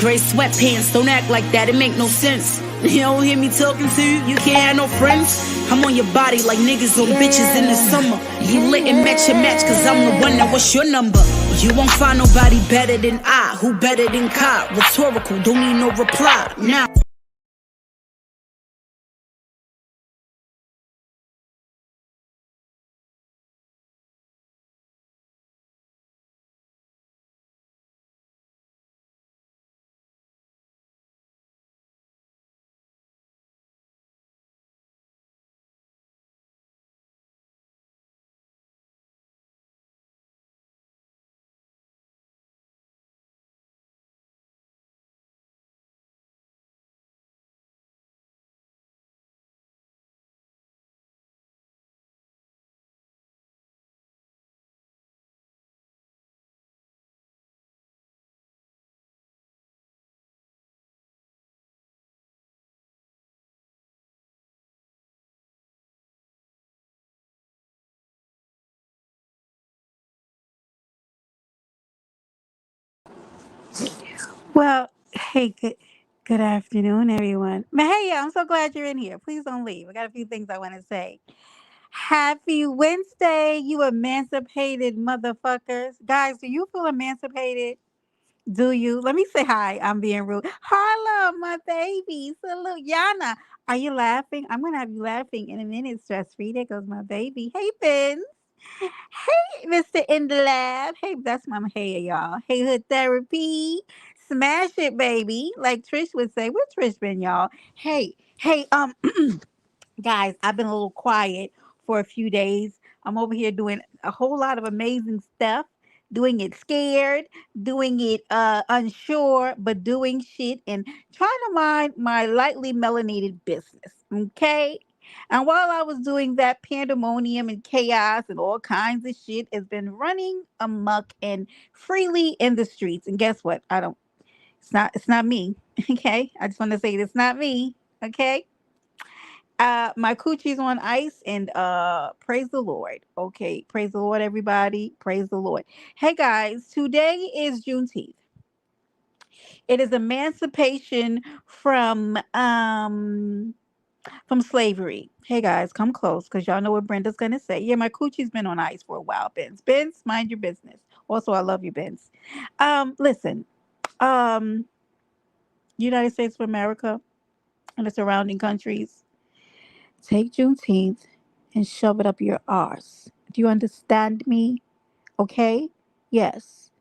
gray sweatpants. Don't act like that, it make no sense. You don't hear me talking to you, you can't have no friends. I'm on your body like niggas on bitches in the summer. You lit and match your match, cause I'm the one that what's your number? You won't find nobody better than I. Who better than Kai? Rhetorical, don't need no reply. Now Well, hey, good afternoon, everyone. Hey, I'm so glad you're in here. Please don't leave. I got a few things I want to say. Happy Wednesday, you emancipated motherfuckers. Guys, do you feel emancipated? Do you? Let me say hi. I'm being rude. Harlem, my baby. Salute. Yana, are you laughing? I'm going to have you laughing in a minute. Stress free. There goes my baby. Hey, Ben. Hey, Mr. In the Lab. Hey, that's my hey, y'all. Hey, Hood Therapy. Smash it, baby. Like Trish would say. Where Trish been, y'all? Hey, guys, I've been a little quiet for a few days. I'm over here doing a whole lot of amazing stuff. Doing it scared, doing it unsure, but doing shit and trying to mind my lightly melanated business. Okay. And while I was doing that, pandemonium and chaos and all kinds of shit has been running amok and freely in the streets. And guess what? It's not me. Okay. I just want to say it's not me. Okay. My coochie's on ice and praise the Lord. Okay, praise the Lord, everybody. Praise the Lord. Hey guys, today is Juneteenth. It is emancipation from slavery. Hey guys, come close because y'all know what Brenda's gonna say. Yeah, my coochie's been on ice for a while, Benz. Benz, mind your business. Also, I love you, Benz. Listen, um, United States of America and the surrounding countries. Take Juneteenth and shove it up your arse. Do you understand me? Okay? Yes.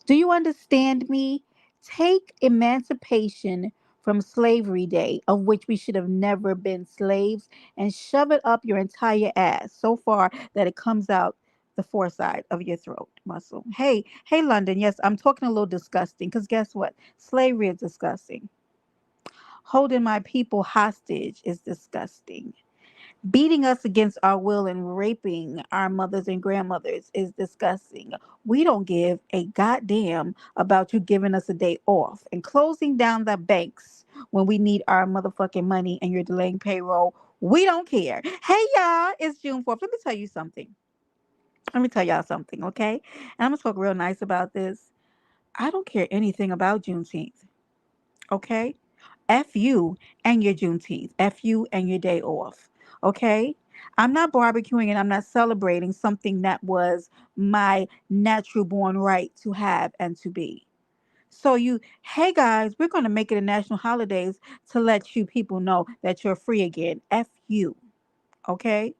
Do you understand me? Take Emancipation from Slavery Day, of which we should have never been slaves, and shove it up your entire ass so far that it comes out the foreside of your throat muscle. Hey, London. Yes, I'm talking a little disgusting because guess what? Slavery is disgusting. Holding my people hostage is disgusting. Beating us against our will and raping our mothers and grandmothers is disgusting. We don't give a goddamn about you giving us a day off and closing down the banks when we need our motherfucking money and you're delaying payroll. We don't care. Hey, y'all, it's June 4th. Let me tell you something. Let me tell y'all something, okay? And I'm going to talk real nice about this. I don't care anything about Juneteenth, okay? F you and your Juneteenth. F you and your day off. Okay? I'm not barbecuing and I'm not celebrating something that was my natural born right to have and to be. So hey guys, we're going to make it a national holidays to let you people know that you're free again. F you. Okay?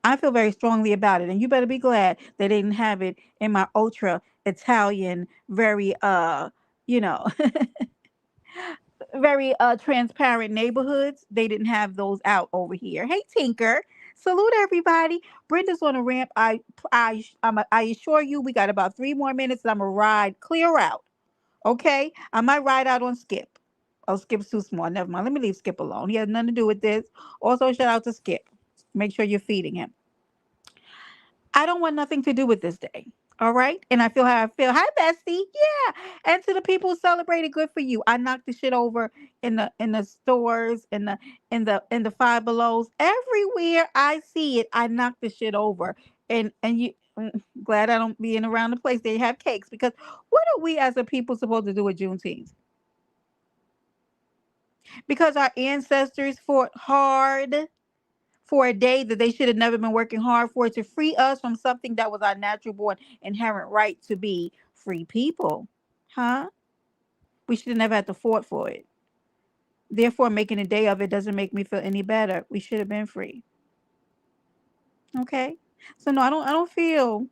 I feel very strongly about it and you better be glad they didn't have it in my ultra Italian, very you know, very transparent neighborhoods. They didn't have those out over here. Hey Tinker, salute everybody. Brenda's on a ramp. I assure you, we got about 3 more minutes. And I'm gonna ride clear out. Okay, I might ride out on Skip. Oh, Skip's too small. Never mind. Let me leave Skip alone. He has nothing to do with this. Also, shout out to Skip. Make sure you're feeding him. I don't want nothing to do with this day. All right. And I feel how I feel. Hi, Bestie. Yeah. And to the people who celebrated, good for you. I knocked the shit over in the stores, in the Five Belows. Everywhere I see it, I knock the shit over. And you glad I don't be in around the place they have cakes because what are we as a people supposed to do with Juneteenth? Because our ancestors fought hard for a day that they should have never been working hard for, to free us from something that was our natural born inherent right to be free people. Huh? We should have never had to fought for it. Therefore, making a day of it doesn't make me feel any better. We should have been free. Okay? So no, I don't feel,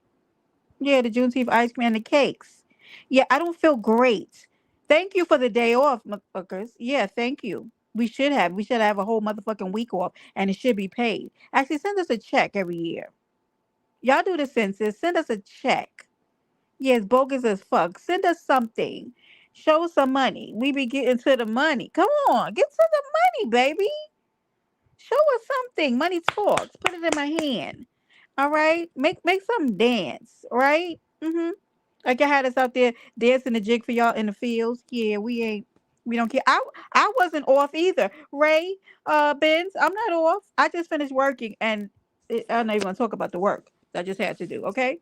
yeah, the Juneteenth ice cream and the cakes. Yeah, I don't feel great. Thank you for the day off, motherfuckers. Yeah, thank you. We should have a whole motherfucking week off, and it should be paid. Actually, send us a check every year. Y'all do the census. Send us a check. Yeah, it's bogus as fuck. Send us something. Show us some money. We be getting to the money. Come on, get to the money, baby. Show us something. Money talks. Put it in my hand. All right. Make some dance. Right. Mm-hmm. Like I had us out there dancing the jig for y'all in the fields. Yeah, we ain't. We don't care. I wasn't off either. Ray, Benz, I'm not off. I just finished working, and I'm not even gonna talk about the work that I just had to do. Okay.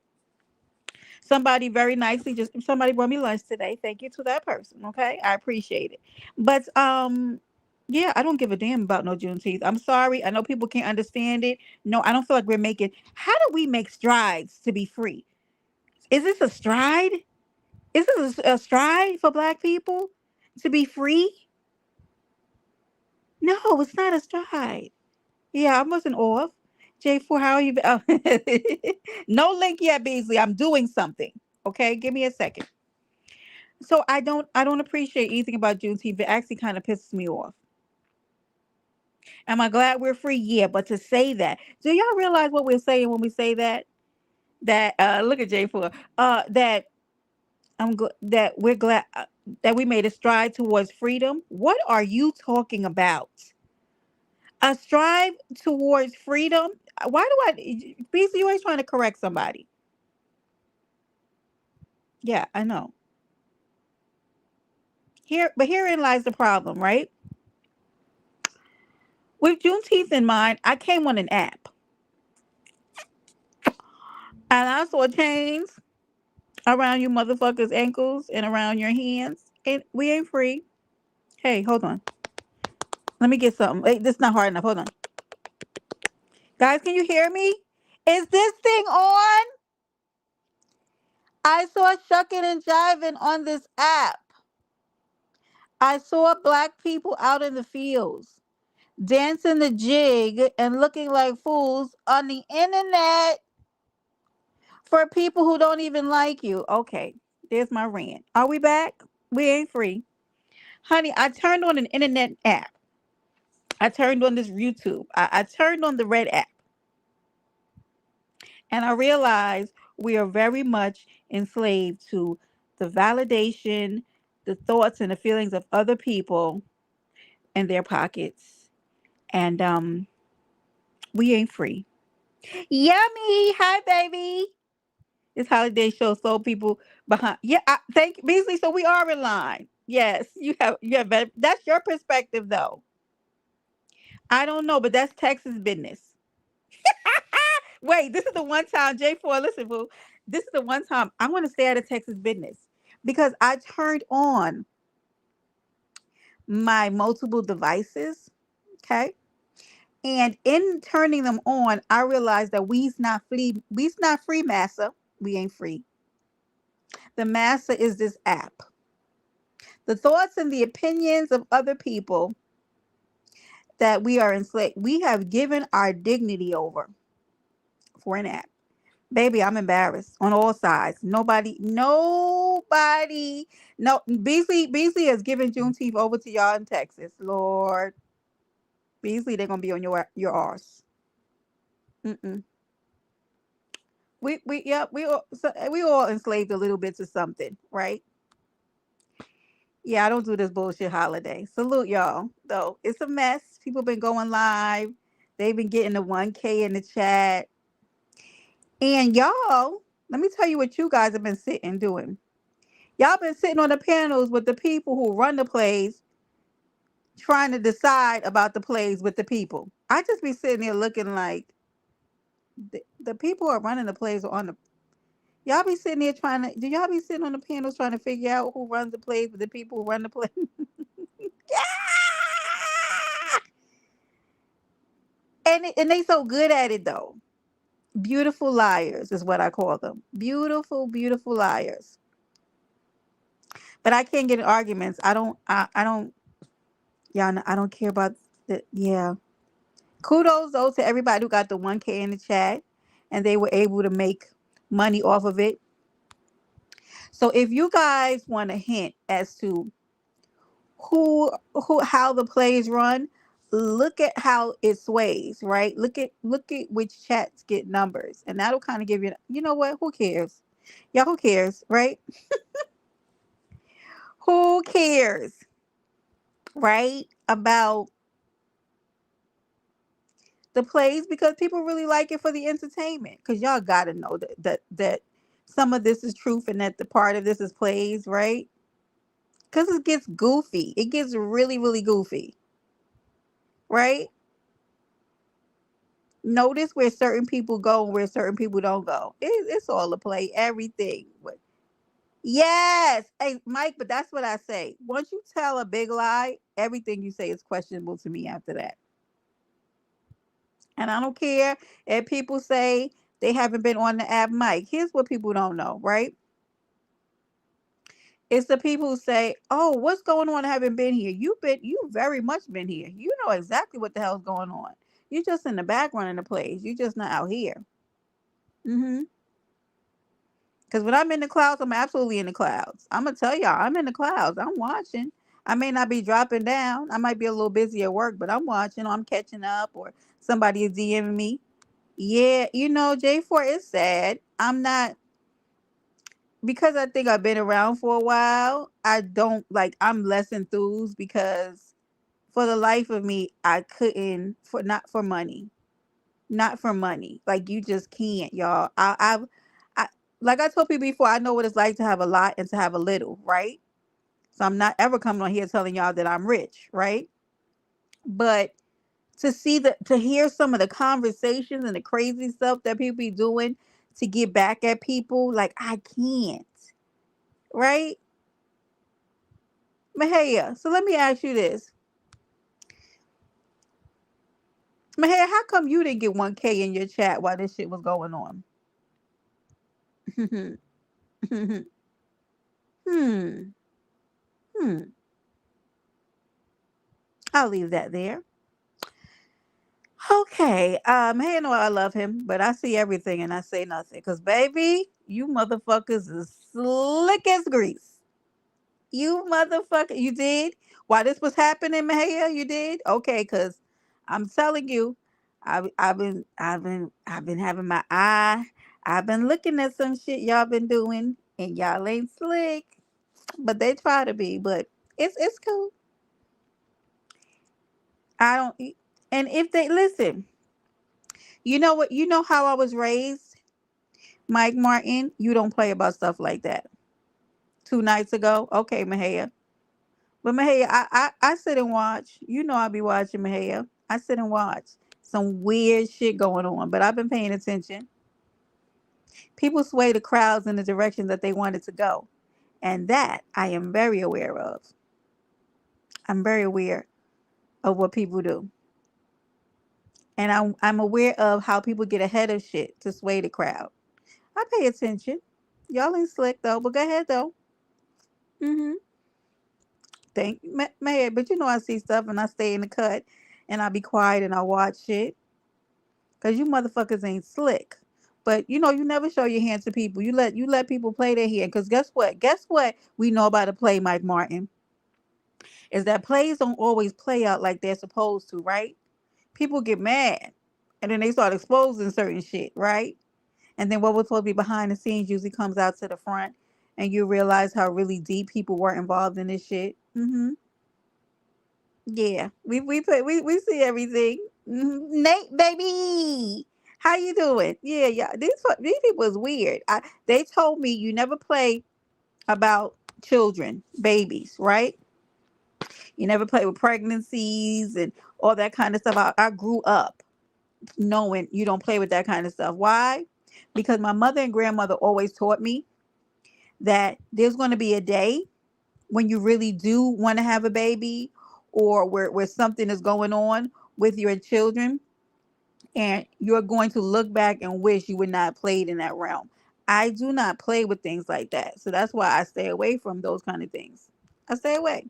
Somebody very nicely, just somebody brought me lunch today. Thank you to that person. Okay, I appreciate it. But yeah, I don't give a damn about no Juneteenth. I'm sorry. I know people can't understand it. No, I don't feel like we're making. How do we make strides to be free? Is this a stride? Is this a stride for Black people to be free? No, it's not a stride. Yeah, I wasn't off. J4, how are you? Oh. No link yet, Beasley. I'm doing something. Okay, give me a second. So I don't appreciate anything about Juneteenth. It actually kind of pisses me off. Am I glad we're free? Yeah, but to say that, do y'all realize what we're saying when we say that? That look at J4. That that we're glad that we made a stride towards freedom. What are you talking about? A stride towards freedom? Why do I? Beasley, you always trying to correct somebody. Yeah, I know. But herein lies the problem, right? With Juneteenth in mind, I came on an app and I saw chains around you motherfuckers' ankles and around your hands. And we ain't free. Hey, hold on. Let me get something. Hey, this is not hard enough. Hold on. Guys, can you hear me? Is this thing on? I saw shucking and jiving on this app. I saw Black people out in the fields dancing the jig and looking like fools on the internet for people who don't even like you. Okay, there's my rant. Are we back? We ain't free. Honey, I turned on an internet app. I turned on this YouTube. I turned on the Red app. And I realized we are very much enslaved to the validation, the thoughts, and the feelings of other people in their pockets. And we ain't free. Yummy. Hi, baby. This holiday show sold people behind. Yeah, thank you, Beasley. So we are in line. Yes, you have better. That's your perspective, though. I don't know, but that's Texas business. Wait, this is the one time J4. Listen, boo. This is the one time I want to stay out of Texas business because I turned on my multiple devices. Okay, and in turning them on, I realized that we's not free. We's not free, massa. We ain't free. The massa is this app. The thoughts and the opinions of other people that we are enslaved. We have given our dignity over for an app. Baby, I'm embarrassed on all sides. Nobody, no. Beasley has given Juneteenth over to y'all in Texas. Lord, Beasley, they're gonna be on your arse. Mm-mm. We all enslaved a little bit to something, right? Yeah, I don't do this bullshit holiday. Salute y'all. Though it's a mess. People been going live. They've been getting the 1K in the chat. And y'all, let me tell you what you guys have been sitting doing. Y'all been sitting on the panels with the people who run the plays, trying to decide about the plays with the people. I just be sitting there looking like the people who are running the plays are on the. Y'all be sitting there trying to. Do y'all be sitting on the panels trying to figure out who runs the plays with the people who run the plays? Yeah! And they so good at it though. Beautiful liars is what I call them. Beautiful, beautiful liars. But I can't get in arguments. I don't. Yeah, I don't care about the. Yeah. Kudos though to everybody who got the 1K in the chat, and they were able to make money off of it. So if you guys want a hint as to how the plays run, look at how it sways, right? Look at which chats get numbers, and that'll kind of give you. You know what? Who cares? Y'all, who cares, right? Who cares, right? About the plays, because people really like it for the entertainment. Because y'all gotta know that some of this is truth and that the part of this is plays, right? Because it gets goofy. It gets really, really goofy, right? Notice where certain people go and where certain people don't go. It's all a play, everything. Yes, hey Mike, but that's what I say. Once you tell a big lie, everything you say is questionable to me after that. And I don't care if people say they haven't been on the app, Mike. Here's what people don't know, right? It's the people who say, "Oh, what's going on? I haven't been here." You very much been here. You know exactly what the hell's going on. You're just in the background in the place. You're just not out here. Mm-hmm. Because when I'm in the clouds, I'm absolutely in the clouds. I'm gonna tell y'all, I'm in the clouds. I'm watching. I may not be dropping down. I might be a little busy at work, but I'm watching, or I'm catching up, or somebody is DMing me. Yeah, J4 is sad. I'm not, because I think I've been around for a while. I don't like. I'm less enthused because for the life of me, I couldn't, for not for money. Not for money. Like, you just can't, y'all. I like I told people before, I know what it's like to have a lot and to have a little, right? So I'm not ever coming on here telling y'all that I'm rich, right? But to hear some of the conversations and the crazy stuff that people be doing to get back at people, like, I can't, right? Mahaya, so let me ask you this. Mahaya, how come you didn't get 1K in your chat while this shit was going on? hmm. Hmm. I'll leave that there. Okay. Hey, know I love him, but I see everything and I say nothing. Cause baby, you motherfuckers is slick as grease. You motherfucker, you did. While this was happening, Mahaya, you did. Okay, cause I'm telling you, I've been having my eye. I've been looking at some shit y'all been doing, and y'all ain't slick, but they try to be. But it's cool. I don't. And if they listen, you know what? You know how I was raised, Mike Martin. You don't play about stuff like that. 2 nights ago, okay, Mahaya. But Mahaya, I sit and watch. You know I be watching Mahaya. I sit and watch some weird shit going on, but I've been paying attention. People sway the crowds in the direction that they wanted to go, and that I am very aware of. I'm very aware of what people do, and I'm aware of how people get ahead of shit to sway the crowd. I pay attention. Y'all ain't slick though, but go ahead though. Mm-hmm. Man, but I see stuff and I stay in the cut and I be quiet and I watch shit. Cause you motherfuckers ain't slick. But you never show your hand to people. You let people play their hand. Cause guess what? Guess what we know about a play, Mike Martin? Is that plays don't always play out like they're supposed to, right? People get mad. And then they start exposing certain shit, right? And then what was supposed to be behind the scenes usually comes out to the front, and you realize how really deep people were involved in this shit. Yeah, we see everything. Nate, baby, how you doing? Yeah, yeah. These people is weird. They told me you never play about children, babies, right? You never play with pregnancies and all that kind of stuff. I grew up knowing you don't play with that kind of stuff. Why? Because my mother and grandmother always taught me that there's going to be a day when you really do want to have a baby, or where something is going on with your children, and you're going to look back and wish you would not played in that realm. I do not play with things like that, so that's why I stay away from those kind of things. I stay away.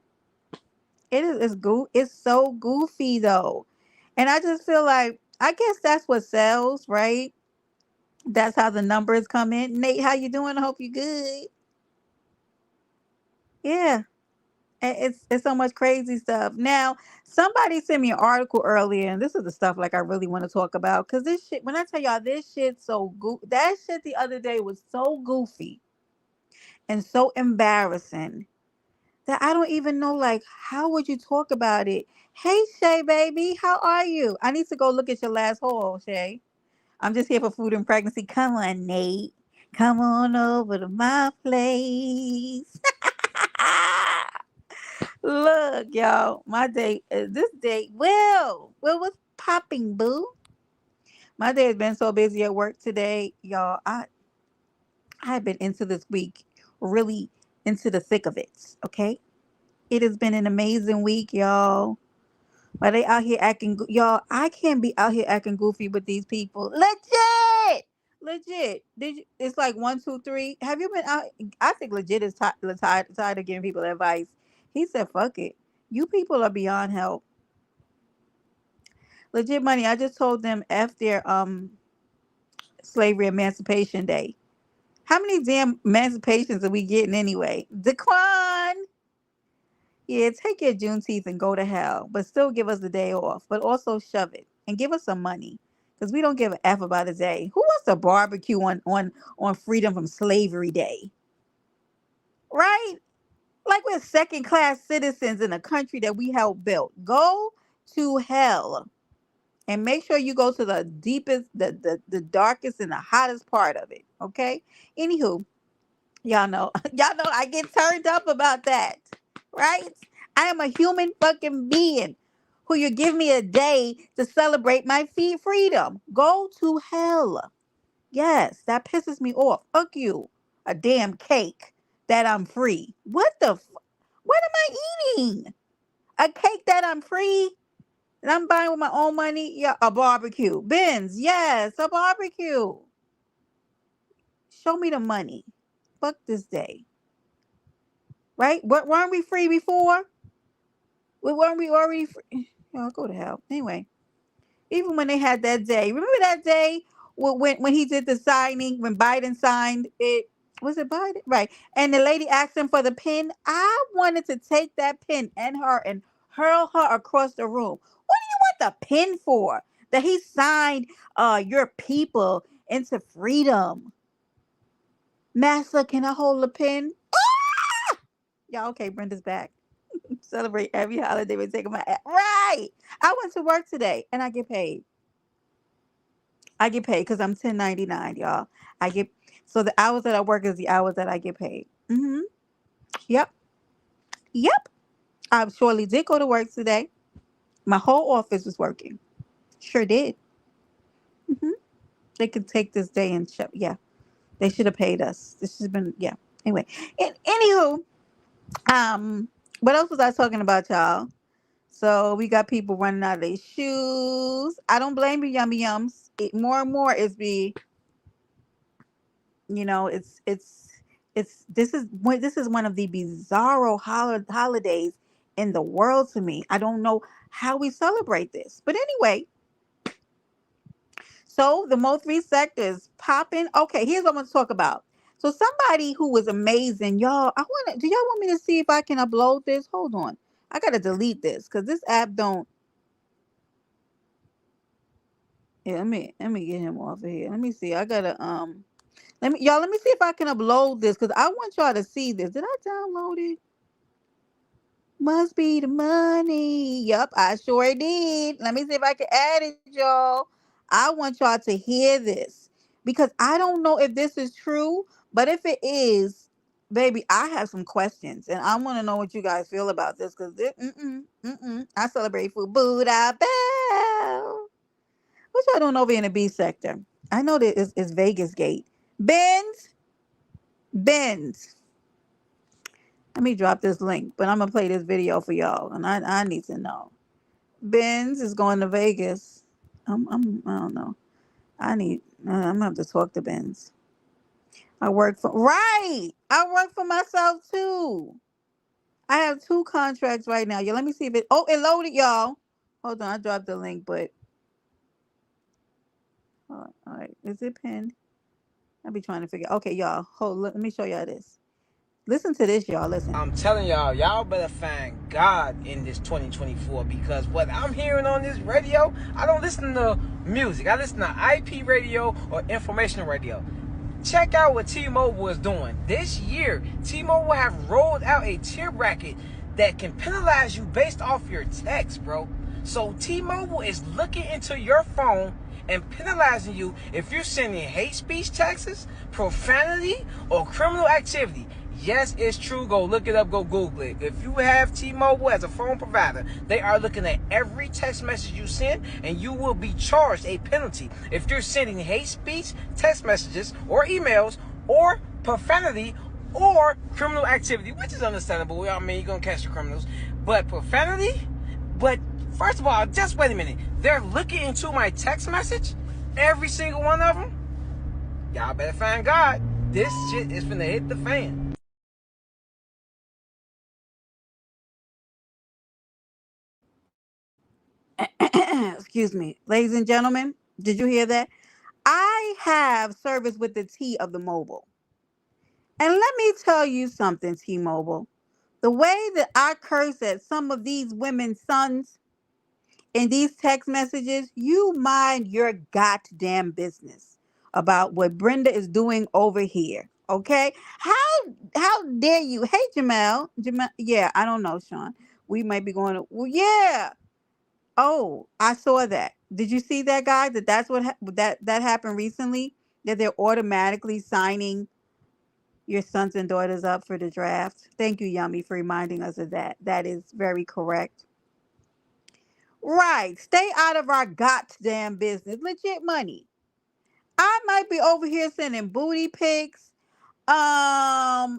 It's so goofy though, and I just feel like I guess that's what sells, right? That's how the numbers come in. Nate, how you doing? I hope you good. Yeah. It's so much crazy stuff. Now, somebody sent me an article earlier, and this is the stuff like I really want to talk about because this shit. When I tell y'all this shit that shit the other day was so goofy and so embarrassing that I don't even know like how would you talk about it. Hey Shay, baby, how are you? I need to go look at your last haul, Shay. I'm just here for food and pregnancy. Come on, Nate. Come on over to my place. Look, y'all, my day, this day, what's popping, boo? My day has been so busy at work today, y'all. I've been into this week, really into the thick of it. Okay, it has been an amazing week, y'all. But they out here acting, y'all. I can't be out here acting goofy with these people. Legit. It's like one, two, three. Have you been out? I think legit is tired of giving people advice. He said, "Fuck it. You people are beyond help." Legit money. I just told them F their slavery emancipation day. How many damn emancipations are we getting anyway? Decline. Yeah, take your Juneteenth and go to hell, but still give us the day off, but also shove it and give us some money because we don't give a F about a day. Who wants to barbecue on freedom from slavery day? Right? Like we're second class citizens in a country that we helped build. Go to hell. And make sure you go to the deepest, the darkest and the hottest part of it. Okay. Anywho, y'all know, y'all know I get turned up about that. Right? I am a human fucking being who you give me a day to celebrate my freedom. Go to hell. Yes, that pisses me off. Fuck you. A damn cake that I'm free. What am I eating? A cake that I'm free? And I'm buying with my own money? Yeah, a barbecue. Benz, yes, a barbecue. Show me the money. Fuck this day. Right? Weren't we free before? Weren't we already free? Oh, go to hell. Anyway, even when they had that day, remember that day when he did the signing, when Biden signed it? Was it Biden? Right. And the lady asked him for the pin. I wanted to take that pin and hurl her across the room. What do you want the pin for? That he signed your people into freedom. Massa, can I hold the pin? Yeah, okay, Brenda's back. Celebrate every holiday with taking my right. I went to work today and I get paid. I get paid because I'm 1099, y'all. I get so the hours that I work is the hours that I get paid. Yep. Yep. I surely did go to work today. My whole office was working. Sure did. hmm They could take this day and show. Yeah, they should have paid us. This has been yeah. Anyway, anywho, um, what else was I talking about, y'all? So we got people running out of their shoes. I don't blame you, yummy yums. More and more is it's this is one of the bizarro holidays in the world to me. I don't know how we celebrate this, but anyway. So the most three sectors popping. Okay, here's what I want to talk about. So somebody who was amazing, y'all. Do y'all want me to see if I can upload this? Hold on, I gotta delete this because this app don't. Yeah, let me get him off of here. Let me see. I gotta let me see if I can upload this because I want y'all to see this. Did I download it? Must be the money. Yup, I sure did. Let me see if I can add it, y'all. I want y'all to hear this because I don't know if this is true, but if it is, baby, I have some questions and I want to know what you guys feel about this because I celebrate food. Buddha Bell. What y'all doing over in the B sector? I know that it's Vegas Gate. Benz. Benz. Let me drop this link, but I'm gonna play this video for y'all, and I need to know. Benz is going to Vegas. I don't know. I'm gonna have to talk to Benz. I work for right. I work for myself too. I have two contracts right now. Yeah, let me see if it. Oh, it loaded, y'all. Hold on, I dropped the link, but all right, is it pinned? I'll be trying to figure. Okay, y'all, let me show y'all this. Listen to this, y'all. Listen. I'm telling y'all better find God in this 2024 because what I'm hearing on this radio, I don't listen to music. I listen to IP radio or informational radio. Check out what T-Mobile is doing. This year, T-Mobile have rolled out a tier bracket that can penalize you based off your text, bro. So T-Mobile is looking into your phone and penalizing you if you're sending hate speech texts, profanity, or criminal activity. Yes, it's true. Go look it up. Go Google it. If you have T-Mobile as a phone provider, they are looking at every text message you send, and you will be charged a penalty if you're sending hate speech, text messages, or emails, or profanity, or criminal activity, which is understandable. I mean, you're going to catch the criminals. But profanity? But first of all, just wait a minute. They're looking into my text message, every single one of them. Y'all better find God. This shit is finna hit the fan. Excuse me, ladies and gentlemen. Did you hear that? I have service with the T of the mobile. And let me tell you something, T-Mobile. The way that I curse at some of these women's sons in these text messages, you mind your goddamn business about what Brenda is doing over here. Okay? How dare you? Hey Jamel. Jamel, yeah, I don't know, Sean. We might be going to well, yeah. Oh, I saw that. Did you see that, guys? That's what that happened recently. That they're automatically signing your sons and daughters up for the draft. Thank you, Yummy, for reminding us of that. That is very correct. Right. Stay out of our goddamn business. Legit money. I might be over here sending booty pics. I'm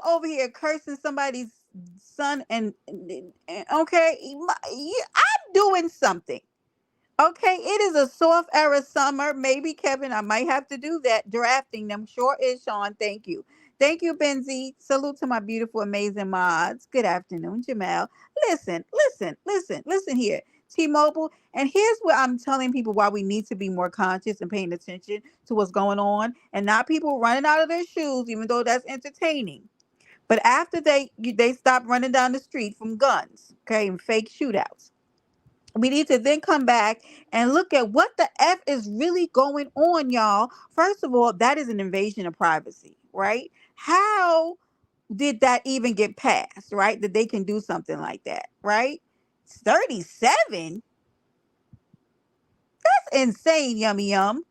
over here cursing somebody's son and okay, I'm doing something. Okay, it is a soft era summer. Maybe Kevin, I might have to do that. Drafting them sure is, Sean. Thank you. Thank you, Benzie. Salute to my beautiful, amazing mods. Good afternoon, Jamel. Listen here. T-Mobile. And here's what I'm telling people why we need to be more conscious and paying attention to what's going on and not people running out of their shoes, even though that's entertaining. But after they stop running down the street from guns, okay, and fake shootouts, we need to then come back and look at what the F is really going on, y'all. First of all, that is an invasion of privacy, right? How did that even get passed, right? That they can do something like that, right? 37? That's insane, yummy yum.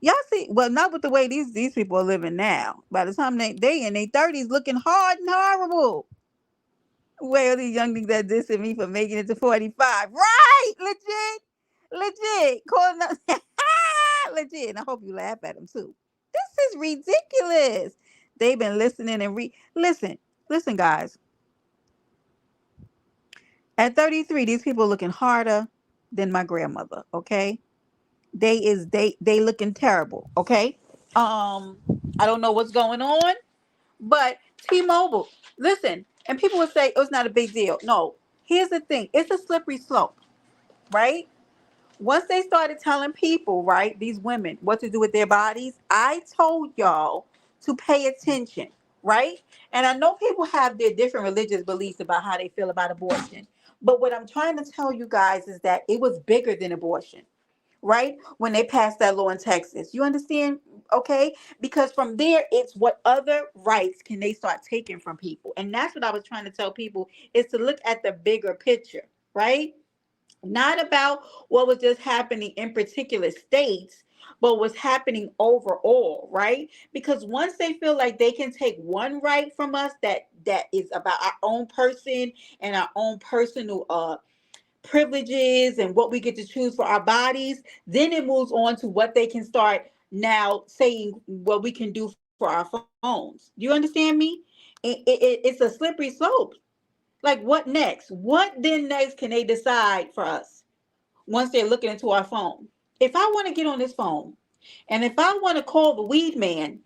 Y'all see, well, not with the way these people are living now. By the time they in their 30s looking hard and horrible. Well, these young niggas that dissing me for making it to 45. Right! Legit. Calling us legit. And I hope you laugh at them too. This is ridiculous. They've been listening and listen, guys. At 33, these people are looking harder than my grandmother, okay? They looking terrible, okay? I don't know what's going on, but T-Mobile, listen, and people would say, oh, it's not a big deal. No, here's the thing. It's a slippery slope, right? Once they started telling people, right, these women, what to do with their bodies, I told y'all to pay attention, right? And I know people have their different religious beliefs about how they feel about abortion. But what I'm trying to tell you guys is that it was bigger than abortion, right? When they passed that law in Texas. You understand? Okay? Because from there, it's what other rights can they start taking from people. And that's what I was trying to tell people is to look at the bigger picture, right? Not about what was just happening in particular states, but what's happening overall, right? Because once they feel like they can take one right from us that is about our own person and our own personal privileges and what we get to choose for our bodies, then it moves on to what they can start now saying what we can do for our phones. Do you understand me? It's a slippery slope. Like, what next? What then next can they decide for us? once they're looking into our phone. If I want to get on this phone and if I want to call the weed man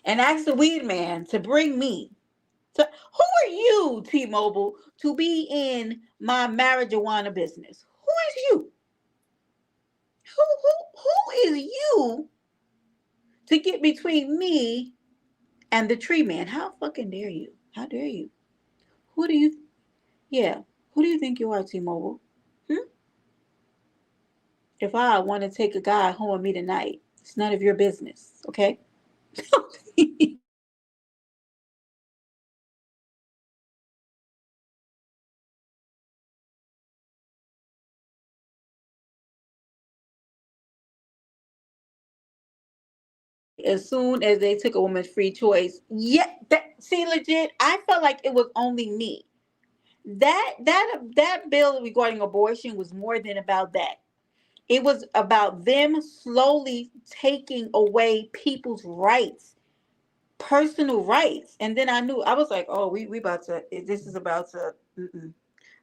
and ask the weed man to bring me to, who are you, T-Mobile, to be in my marijuana business? Who is you? Who is you to get between me and the tree man? How fucking dare you? How dare you? Who do you, yeah, who do you think you are, T-Mobile? Hmm? If I want to take a guy home with me tonight, it's none of your business, okay? As soon as they took a woman's free choice, yeah, see, legit, I felt like it was only me. That bill regarding abortion was more than about that. It was about them slowly taking away people's rights, personal rights. And then I knew, I was like, oh, we about to, this is about to,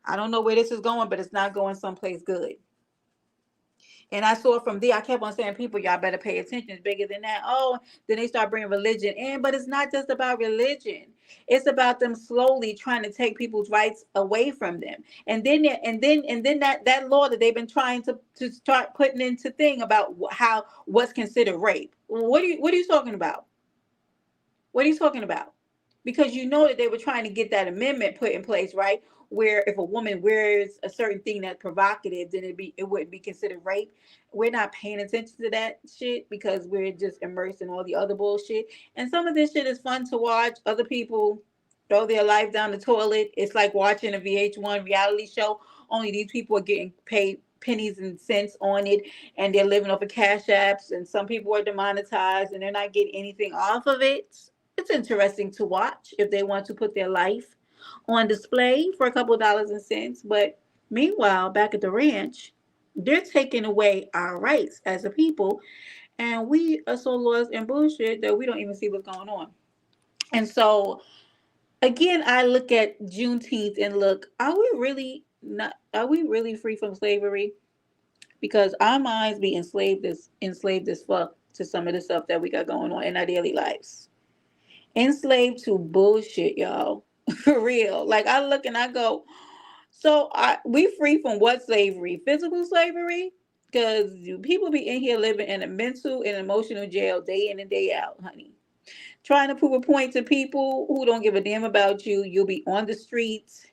I don't know where this is going, but it's not going someplace good. And I saw from there, I kept on saying, people, y'all better pay attention. It's bigger than that. Oh, then they start bringing religion in, but it's not just about religion. It's about them slowly trying to take people's rights away from them. And then that law that they've been trying to start putting into thing about how what's considered rape. What are you talking about? What are you talking about? Because you know that they were trying to get that amendment put in place, right? Where if a woman wears a certain thing that's provocative, then it wouldn't be considered rape. We're not paying attention to that shit because we're just immersed in all the other bullshit. And some of this shit is fun to watch. Other people throw their life down the toilet. It's like watching a VH1 reality show. Only these people are getting paid pennies and cents on it, and they're living off of cash apps. And some people are demonetized, and they're not getting anything off of it. It's interesting to watch if they want to put their life on display for a couple of dollars and cents. But meanwhile, back at the ranch, they're taking away our rights as a people, and we are so lost in bullshit that we don't even see what's going on. And so, again, I look at Juneteenth and look, are we really not? Are we really free from slavery? Because our minds be enslaved as fuck to some of the stuff that we got going on in our daily lives. Enslaved to bullshit, y'all. For real. Like I look and I go, so we free from what slavery? Physical slavery? Because people be in here living in a mental and emotional jail day in and day out, honey. Trying to prove a point to people who don't give a damn about you. You'll be on the streets,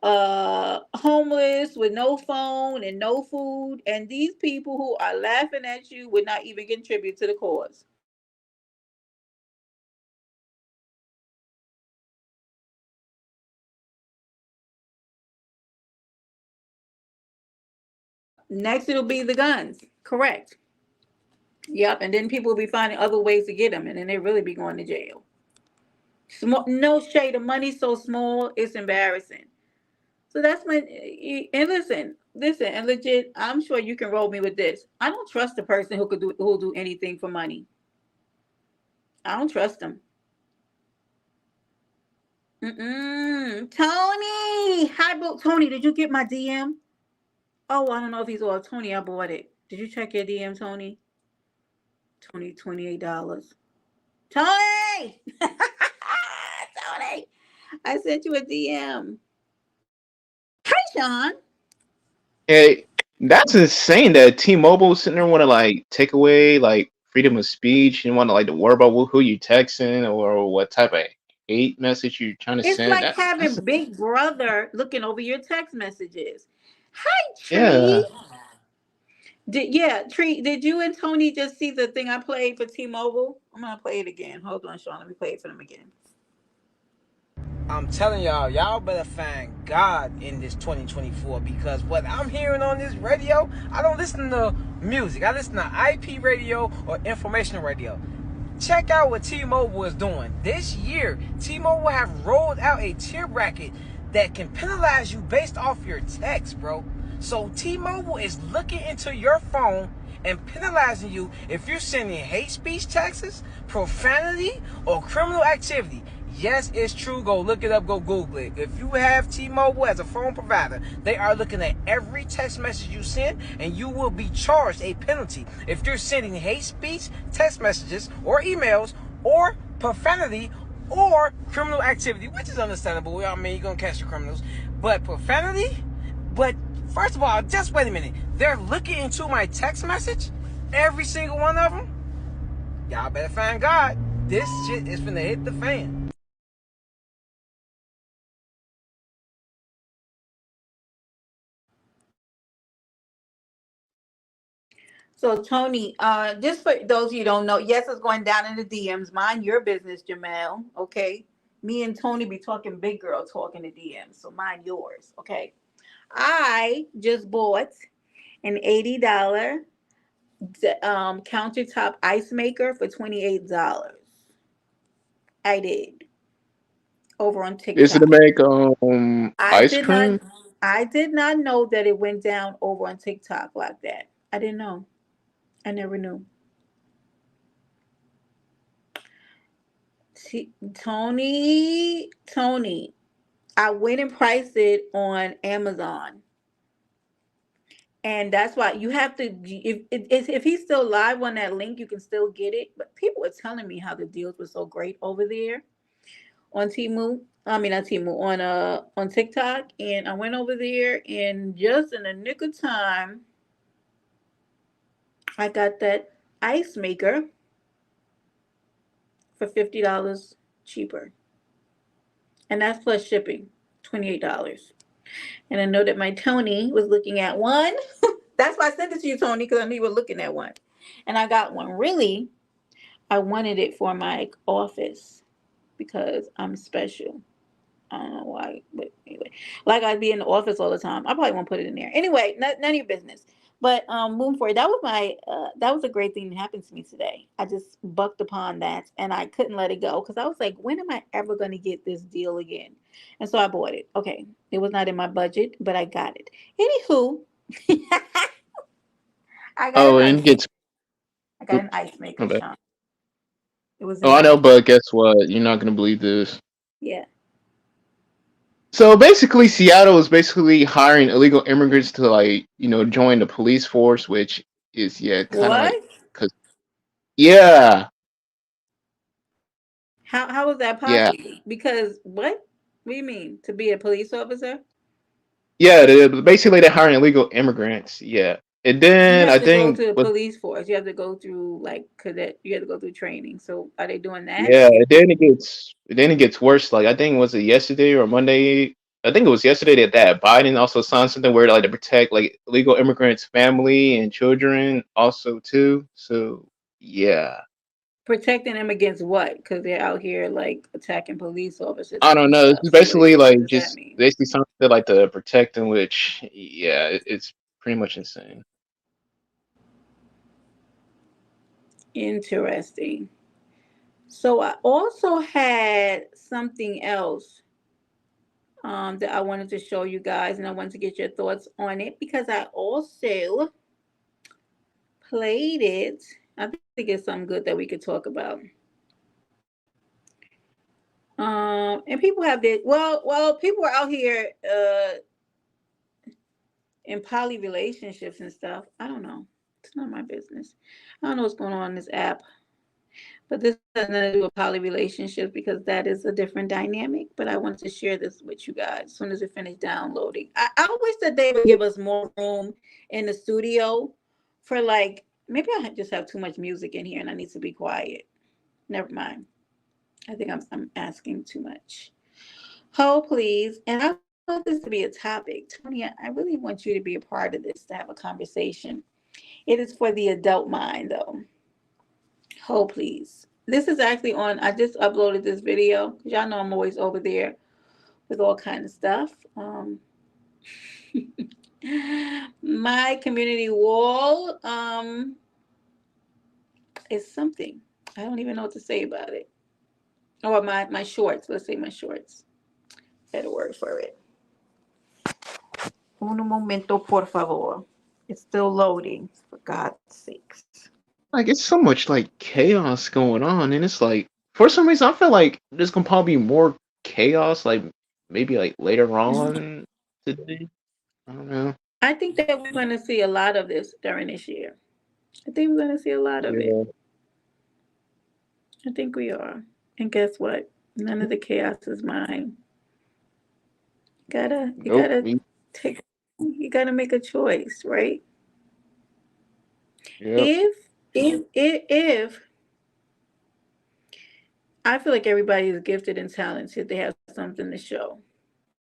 homeless with no phone and no food. And these people who are laughing at you would not even contribute to the cause. Next, it'll be the guns. Correct. Yep. And then people will be finding other ways to get them, and then they really be going to jail. Small, no shade. The money's so small, it's embarrassing. So that's when. And listen, and legit, I'm sure you can roll me with this. I don't trust the person who'll do anything for money. I don't trust them. Tony, hi, Tony. Did you get my DM? Oh, I don't know if he's all Tony. I bought it. Did you check your DM, Tony? $28. Tony! Tony! I sent you a DM. Hi, Sean. Hey, that's insane that T-Mobile sitting there want to like take away like freedom of speech and want to like to worry about who you texting or what type of hate message you're trying to It's send. like having Big Brother looking over your text messages. Hi, Yeah. Tree. Tree, did you and Tony just see the thing I played for T-Mobile? I'm going to play it again. Hold on, Sean. Let me play it for them again. I'm telling y'all better find God in this 2024 because what I'm hearing on this radio, I don't listen to music. I listen to IP radio or information radio. Check out what T-Mobile is doing. This year, T-Mobile have rolled out a tier bracket that can penalize you based off your text, bro. So T-Mobile is looking into your phone and penalizing you if you're sending hate speech texts, profanity, or criminal activity. Yes, it's true. Go look it up. Go Google it. If you have T-Mobile as a phone provider, they are looking at every text message you send, and you will be charged a penalty if you're sending hate speech, text messages, or emails, or profanity, or criminal activity, which is understandable. I mean, you're gonna catch the criminals, but profanity. But first of all, just wait a minute. They're looking into my text message, every single one of them. Y'all better find God. This shit is finna hit the fan. So Tony, just for those of you who don't know, yes, it's going down in the DMs. Mind your business, Jamel. Okay, me and Tony be talking big girl talk in the DMs, so mind yours. Okay, I just bought an $80 countertop ice maker for $28. I did over on Is it to TikTok. make I ice did not. cream? I did not know that it went down over on TikTok like that. I didn't know. I never knew. Tony, I went and priced it on Amazon, and that's why you have to. If he's still live on that link, you can still get it. But people were telling me how the deals were so great over there on Temu. I mean, not Temu, on TikTok, and I went over there, and just in the nick of time, I got that ice maker for $50 cheaper, and that's plus shipping, $28. And I know that my Tony was looking at one. That's why I sent it to you, Tony, because I knew you were looking at one. And I got one. Really, I wanted it for my office because I'm special. I don't know why, but anyway, like I'd be in the office all the time. I probably won't put it in there. Anyway, none of your business. But moving forward, that was a great thing that happened to me today. I just bucked upon that, and I couldn't let it go because I was like, when am I ever going to get this deal again? And so I bought it. Okay, it was not in my budget, but I got it. Anywho, I got an Oh, and it ice. gets. I got an ice maker, Okay. Sean. It was Oh, in I my know, but guess what? You're not gonna believe this. yeah. So basically, Seattle is basically hiring illegal immigrants to like join the police force, which is kind of like What? because yeah, How is that yeah, possible? Because what? What do you mean? To be a police officer? yeah. Basically, they're hiring illegal immigrants. Yeah, and You then have I to go think to the with police force. You have to go through like cadet. You have to go through training. So are they doing that? yeah, and then it gets worse. Like I think was it yesterday or Monday? I think it was yesterday that Biden also signed something where like to protect like illegal immigrants' family and children also too. So yeah. Protecting them against what? Because they're out here like attacking police officers I and don't know. stuff. It's So basically what like does that just mean? basically something like to protect them, which yeah, it's pretty much insane. Interesting. So I also had something else that I wanted to show you guys, and I wanted to get your thoughts on it because I also played it. I think it's something good that we could talk about. And people have this. Well, people are out here in poly relationships and stuff. I don't know. It's not my business. I don't know what's going on in this app, but this has nothing to do with poly relationships because that is a different dynamic. But I wanted to share this with you guys as soon as it finished downloading. I wish that they would give us more room in the studio for like maybe I just have too much music in here and I need to be quiet. Never mind. I think I'm asking too much. Hold, please. And I want this to be a topic. Tony, I really want you to be a part of this to have a conversation. It is for the adult mind, though. Hold, please. This is actually on, I just uploaded this video because y'all know I'm always over there with all kind of stuff. My community wall is something. I don't even know what to say about it. Or my shorts. Let's say my shorts. Better word for it. Un momento, por favor. It's still loading, for God's sakes. Like it's so much like chaos going on, and it's like for some reason I feel like there's gonna probably be more chaos, like maybe like later on today. I don't know. I think that we're going to see a lot of this during this year. I think we're going to see a lot of it. Yeah. I think we are. And guess what? None of the chaos is mine. You Nope. gotta take, you gotta make a choice, right? Yep. If I feel like everybody is gifted and talented, they have something to show,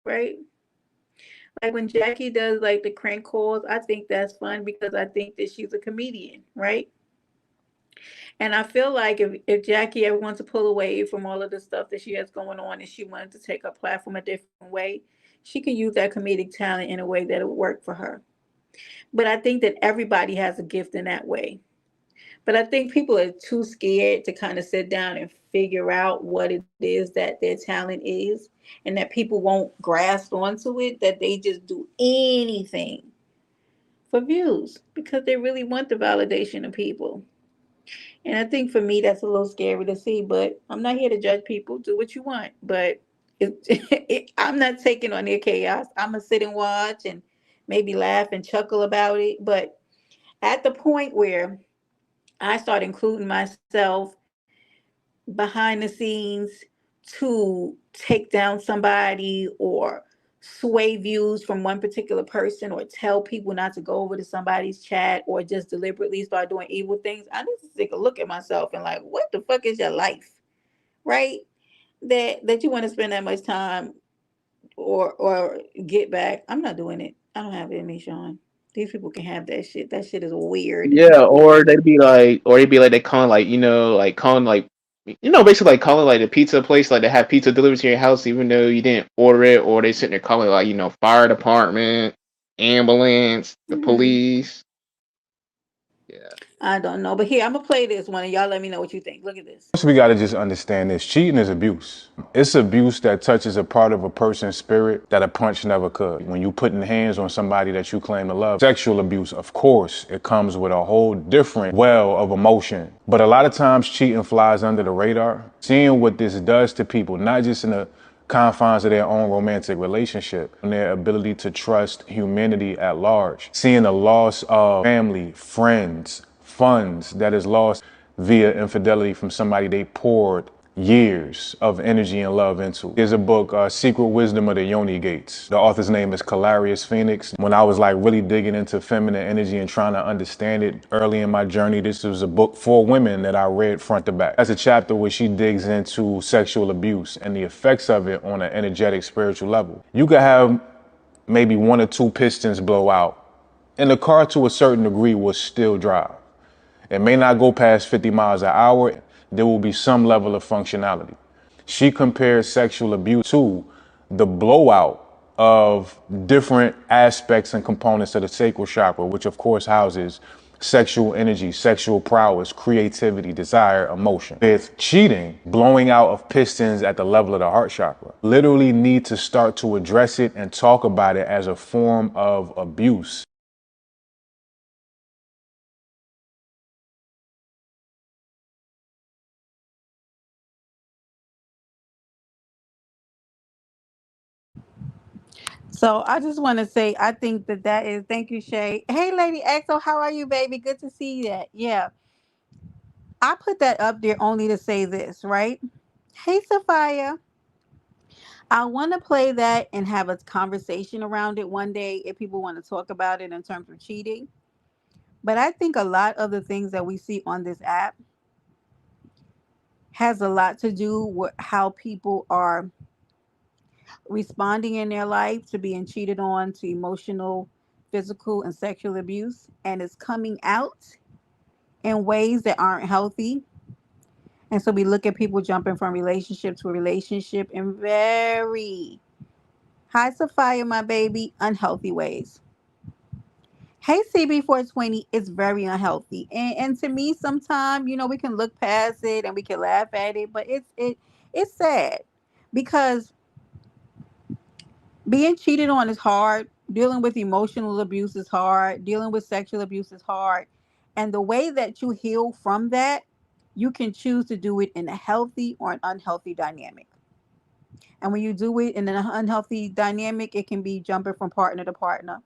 right? Like when Jackie does like the crank calls, I think that's fun because I think that she's a comedian, right? And I feel like if Jackie ever wants to pull away from all of the stuff that she has going on and she wanted to take her platform a different way, she can use that comedic talent in a way that will work for her. But I think that everybody has a gift in that way. But I think people are too scared to kind of sit down and figure out what it is that their talent is, and that people won't grasp onto it, that they just do anything for views because they really want the validation of people. And I think for me, that's a little scary to see, but I'm not here to judge people. Do what you want. But I'm not taking on their chaos. I'm going to sit and watch and maybe laugh and chuckle about it. But at the point where I start including myself behind the scenes to take down somebody or sway views from one particular person or tell people not to go over to somebody's chat or just deliberately start doing evil things, I need to take a look at myself and like, what the fuck is your life? Right? That you want to spend that much time or get back. I'm not doing it. I don't have it in me, Sean. These people can have that shit. That shit is weird. Yeah, or they'd be like they calling like like calling like basically like calling like the pizza place like they have pizza delivered to your house even though you didn't order it, or they sitting there calling like fire department, ambulance, the Hmm. police. Yeah. I don't know. But here, I'm gonna play this one and y'all let me know what you think. Look at this. First, we got to just understand this. Cheating is abuse. It's abuse that touches a part of a person's spirit that a punch never could. When you putting hands on somebody that you claim to love, sexual abuse, of course, it comes with a whole different well of emotion. But a lot of times cheating flies under the radar. Seeing what this does to people, not just in the confines of their own romantic relationship and their ability to trust humanity at large. Seeing the loss of family, friends, funds that is lost via infidelity from somebody they poured years of energy and love into. There's a book, Secret Wisdom of the Yoni Gates. The author's name is Calarius Phoenix. When I was like really digging into feminine energy and trying to understand it early in my journey, this was a book for women that I read front to back. That's a chapter where she digs into sexual abuse and the effects of it on an energetic spiritual level. You could have maybe one or two pistons blow out and the car to a certain degree will still drive. It may not go past 50 miles an hour. There will be some level of functionality. She compares sexual abuse to the blowout of different aspects and components of the sacral chakra, which of course houses sexual energy, sexual prowess, creativity, desire, emotion. With cheating, blowing out of pistons at the level of the heart chakra. Literally need to start to address it and talk about it as a form of abuse. So I just want to say, I think that is, thank you, Shay. Hey, Lady Exo, how are you, baby? Good to see that. Yeah. I put that up there only to say this, right? Hey, Sophia. I want to play that and have a conversation around it one day if people want to talk about it in terms of cheating. But I think a lot of the things that we see on this app has a lot to do with how people are responding in their life to being cheated on, to emotional, physical, and sexual abuse. And it's coming out in ways that aren't healthy. And so we look at people jumping from relationship to relationship in very, hi, Sophia, my baby, unhealthy ways. Hey, CB420 is very unhealthy. And to me, sometimes, we can look past it and we can laugh at it, but it's sad because being cheated on is hard. Dealing with emotional abuse is hard. Dealing with sexual abuse is hard. And the way that you heal from that You can choose to do it in a healthy or an unhealthy dynamic. And when you do it in an unhealthy dynamic, it can be jumping from partner to partner.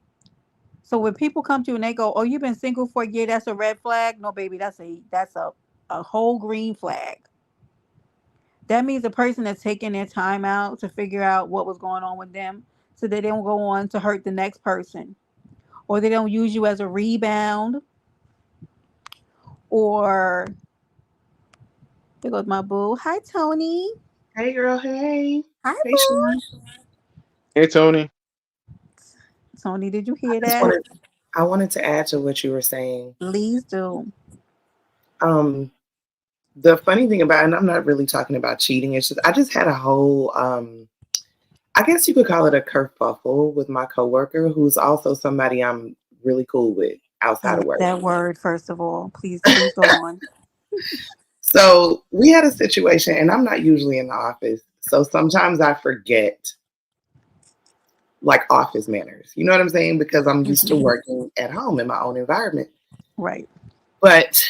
So when people come to you and they go, "Oh, you've been single for a year, that's a red flag." No, baby, that's a whole green flag. That means the person that's taking their time out to figure out what was going on with them so that they don't go on to hurt the next person. Or they don't use you as a rebound. Or there goes my boo. Hi, Tony. Hey girl, hey. Hi, Hey Sean. boo. Hey Tony. Tony, did you I hear just that? wanted I wanted to add to what you were saying. Please do. Um the funny thing about, and I'm not really talking about cheating, it's just I just had a whole I guess you could call it a kerfuffle with my coworker who's also somebody I'm really cool with I outside of love work. that word, first of all. Please go on. So we had a situation, and I'm not usually in the office. So sometimes I forget like office manners. You know what I'm saying? Because I'm used to Mhm. working at home in my own environment. Right. But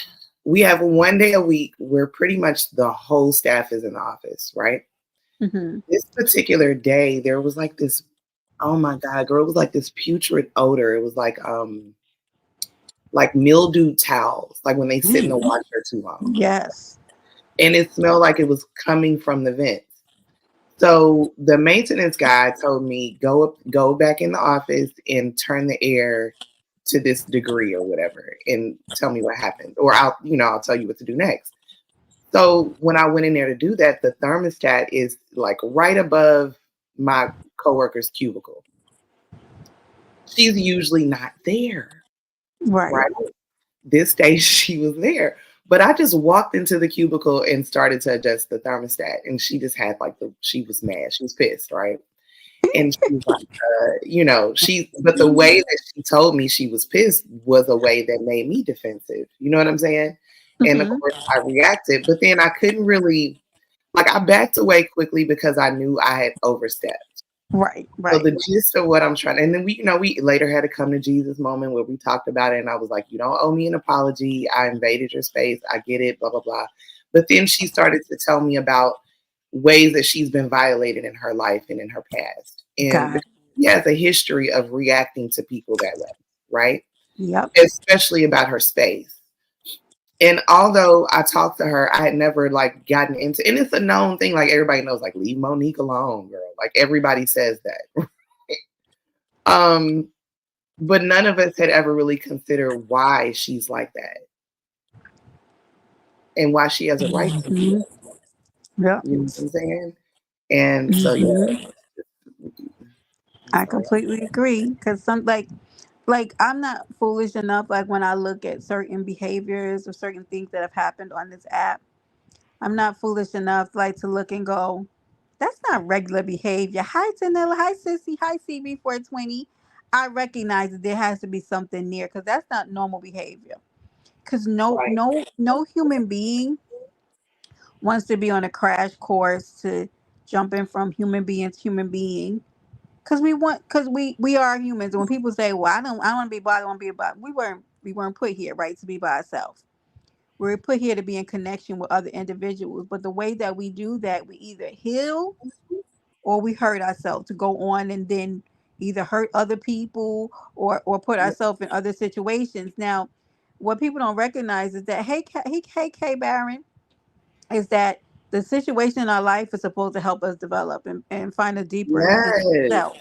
we have one day a week where pretty much the whole staff is in the office, right? Hmm. This particular day, there was like this, oh my God, girl, it was like this putrid odor. It was like mildew towels, like when they sit in the washer too long. Yes. And it smelled like it was coming from the vents. So the maintenance guy told me, go back in the office and turn the air to this degree or whatever and tell me what happened. Or I'll tell you what to do next. So when I went in there to do that, the thermostat is like right above my coworker's cubicle. She's usually not there, Right. right? This day she was there. But I just walked into the cubicle and started to adjust the thermostat. And she just had she was mad. She was pissed, right? And she was like, but the way that she told me she was pissed was a way that made me defensive. You know what I'm saying? And of Hmm. course I reacted, but then I couldn't really, I backed away quickly because I knew I had overstepped. Right. So Right. the gist of what I'm trying, and then we later had a come to Jesus moment where we talked about it, and I was like, you don't owe me an apology. I invaded your space. I get it, blah, blah, blah. But then she started to tell me about ways that she's been violated in her life and in her past. And God. she has a history of reacting to people that way, right? Yep. Especially about her space. And although I talked to her, I had never gotten into, and it's a known thing, like everybody knows, like leave Monique alone, girl. Like everybody says that. Um, but none of us had ever really considered why she's like that and why she has a right to be Hmm. that. Yep. You know what I'm saying? And so Hmm. yeah, I so completely agree. Because like I'm not foolish enough. Like when I look at certain behaviors or certain things that have happened on this app, I'm not foolish enough to look and go, "That's not regular behavior." Hi, Tanella. Hi, Sissy. Hi, CB420. I recognize that there has to be something near because that's not normal behavior. Because no, right. no, no human being wants to be on a crash course to jumping from human being to human being. Because we are humans. And when people say, "Well, I don't want to be bothered, I want to be bothered," we weren't put here, right, to be by ourselves. We were put here to be in connection with other individuals. But the way that we do that, we either heal or we hurt ourselves to go on and then either hurt other people or put ourselves in other situations. Now, what people don't recognize is that hey K Baron, is that the situation in our life is supposed to help us develop and find a deeper sense of Yes. self,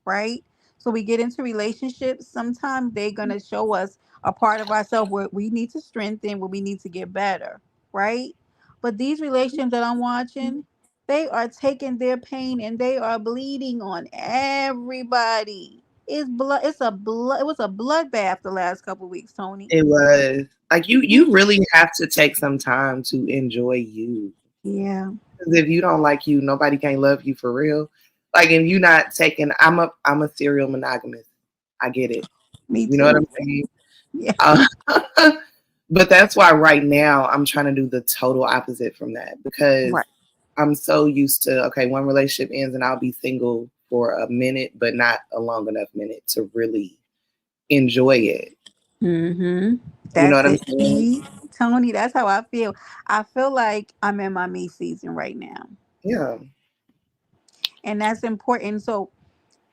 right? So we get into relationships. Sometimes they're gonna show us a part of ourselves where we need to strengthen, where we need to get better, right? But these relationships that I'm watching, they are taking their pain and they are bleeding on everybody. It's blood. It's a blood. It was a bloodbath the last couple of weeks, Tony. It was like Mhm. you really have to take some time to enjoy you. Yeah, Because if you don't like you, nobody can love you for real. Like if you're not taking, I'm a serial monogamist. I get it. me You know what too. I'm saying? Yeah, Uh, but that's why right now I'm trying to do the total opposite from that because right. I'm so used to, okay, one relationship ends and I'll be single for a minute, but not a long enough minute to really enjoy it. Mm-hmm. You know That's what I'm it. saying? See? Tony, that's how I feel. I feel like I'm in my me season right now. Yeah. And that's important. So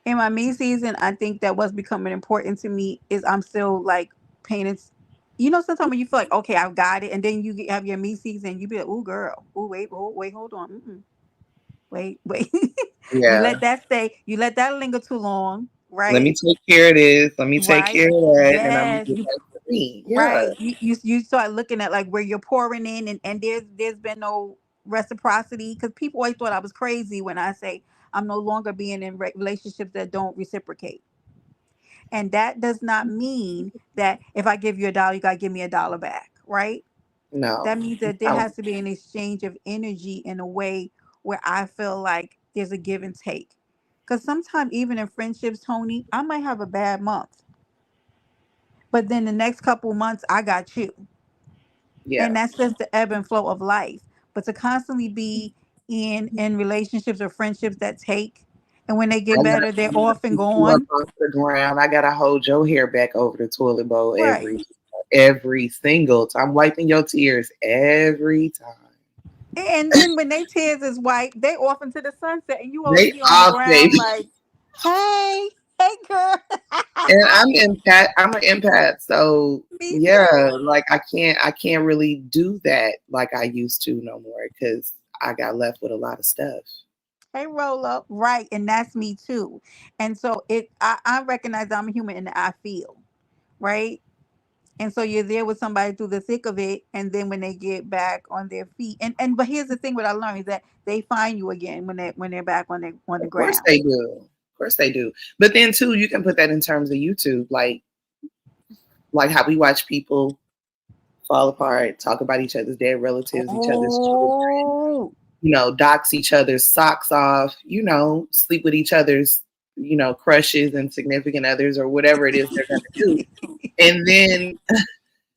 in my me season, I think that what's becoming important to me is I'm still like paying it. You know, sometimes when you feel like, okay, I've got it, and then have your me season, you be like, oh, girl, oh, wait, hold on. Wait. You Yeah. let that stay. You let that linger too long, Let right? me take care of this. Let me take Right. care of that. And I'm gonna Yes. get back to me. Yeah. Right. You start looking at like where you're pouring in, and there's been no reciprocity, because people always thought I was crazy when I say I'm no longer being in relationships that don't reciprocate. And that does not mean that if I give you $1, you gotta give me $1 back, right? No. That means that there No. has to be an exchange of energy in a way where I feel like there's a give and take. Because sometimes, even in friendships, Tony, I might have a bad month, but then the next couple months, I got you. And Yeah. that's just the ebb and flow of life. But to constantly be in relationships or friendships that take, and when they I get gotta better, they're I gotta off and pick you up gone. off the ground. I gotta hold your hair back over the toilet bowl Right. every single time. I'm wiping your tears every time. And then when they tears is white, they off into the sunset, and you over They here on the off, ground baby. like, hey, hey, girl. And I'm an empath, so Me yeah, too. like I can't really do that like I used to no more because I got left with a lot of stuff. Hey, roll up, right? And that's me too. And so I recognize I'm a human and I feel, right? And so you're there with somebody through the thick of it, and then when they get back on their feet, but here's the thing: what I learned is that they find you again when they're back on the Of course ground. they do. Of course they do. But then too, you can put that in terms of YouTube, like how we watch people fall apart, talk about each other's dead relatives, each other's children, Oh, dox each other's socks off, sleep with each other's, crushes and significant others or whatever it is they're gonna do. And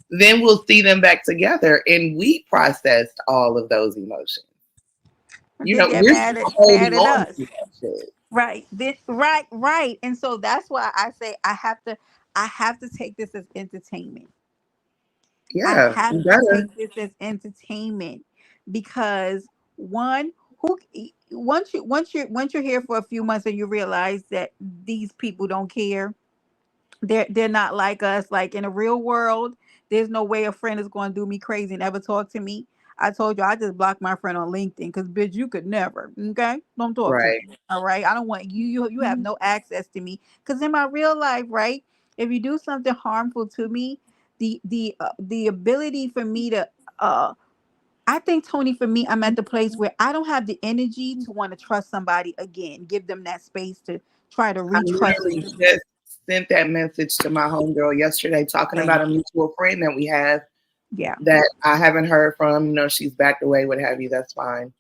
then we'll see them back together and we processed all of those emotions. and then they're We're still mad holding at on us. to that shit. Right. Right. And so that's why I say I have to take this as entertainment. I Yeah, have you to better. take this as entertainment, because one who once you're here for a few months and you realize that these people don't care. They're not like us. Like in the real world, there's no way a friend is going to do me crazy and ever talk to me. I told you I just blocked my friend on LinkedIn because bitch, you could never. Okay, don't talk to Right. me. All right, I don't want you. You have no access to me, because in my real life, right? If you do something harmful to me, the ability for me to uh I think, Tony, for me, I'm at the place where I don't have the energy to want to trust somebody again. Give them that space to try to I retrust literally you. just sent that message to my homegirl yesterday talking about Same. a mutual friend that we have Yeah. that I haven't heard from. She's backed away, what have you. That's fine.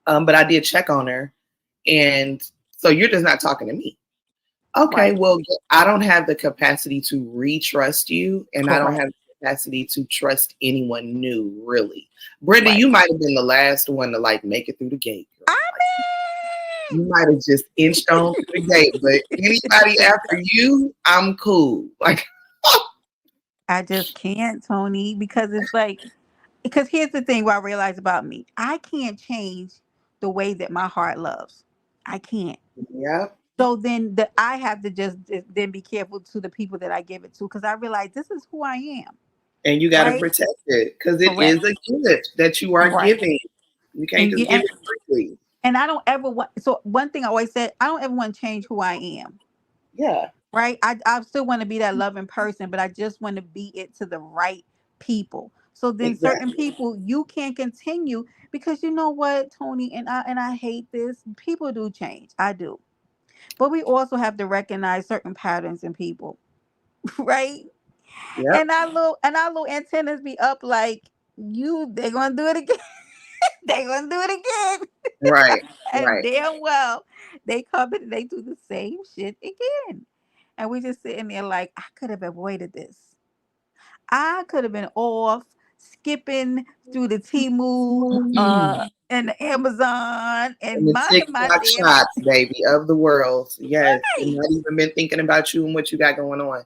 But I did check on her. And so you're just not talking to me. Okay, Right. well, I don't have the capacity to retrust you, and I don't Correct. have the capacity to trust anyone new, really. Brenda, Right. you might have been the last one to like make it through the gate, girl. I Like you might have just inched on through the gate, but anybody after you, I'm cool. Like, I just can't, Tony, because it's like, because here's the thing what I realize about me. I can't change the way that my heart loves. I can't. yeah. So then I have to just then be careful to the people that I give it to, because I realize this is who I am. And you got to Right? protect it because it is Correct. a gift that you are Right. giving. You can't And just you give it freely. and I don't ever want, so one thing I always said, I don't ever want to change who I am. Yeah, Right? I still want to be that loving person, but I just want to be it to the right people. So then certain exactly. people you can't continue, because you know what, Tony, and I hate this. People do change. I do. But we also have to recognize certain patterns in people, right? Yep. And our little antennas be up like, they're gonna do it again. They're gonna do it again. Right. And Right. damn well they come and they do the same shit again. And we just sitting there like, I could have avoided this. I could have been off skipping through the Temu and the Amazon And and the minding my TikTok damn shots, baby, of the world. Yes. And right. not even been thinking about you and what you got going on.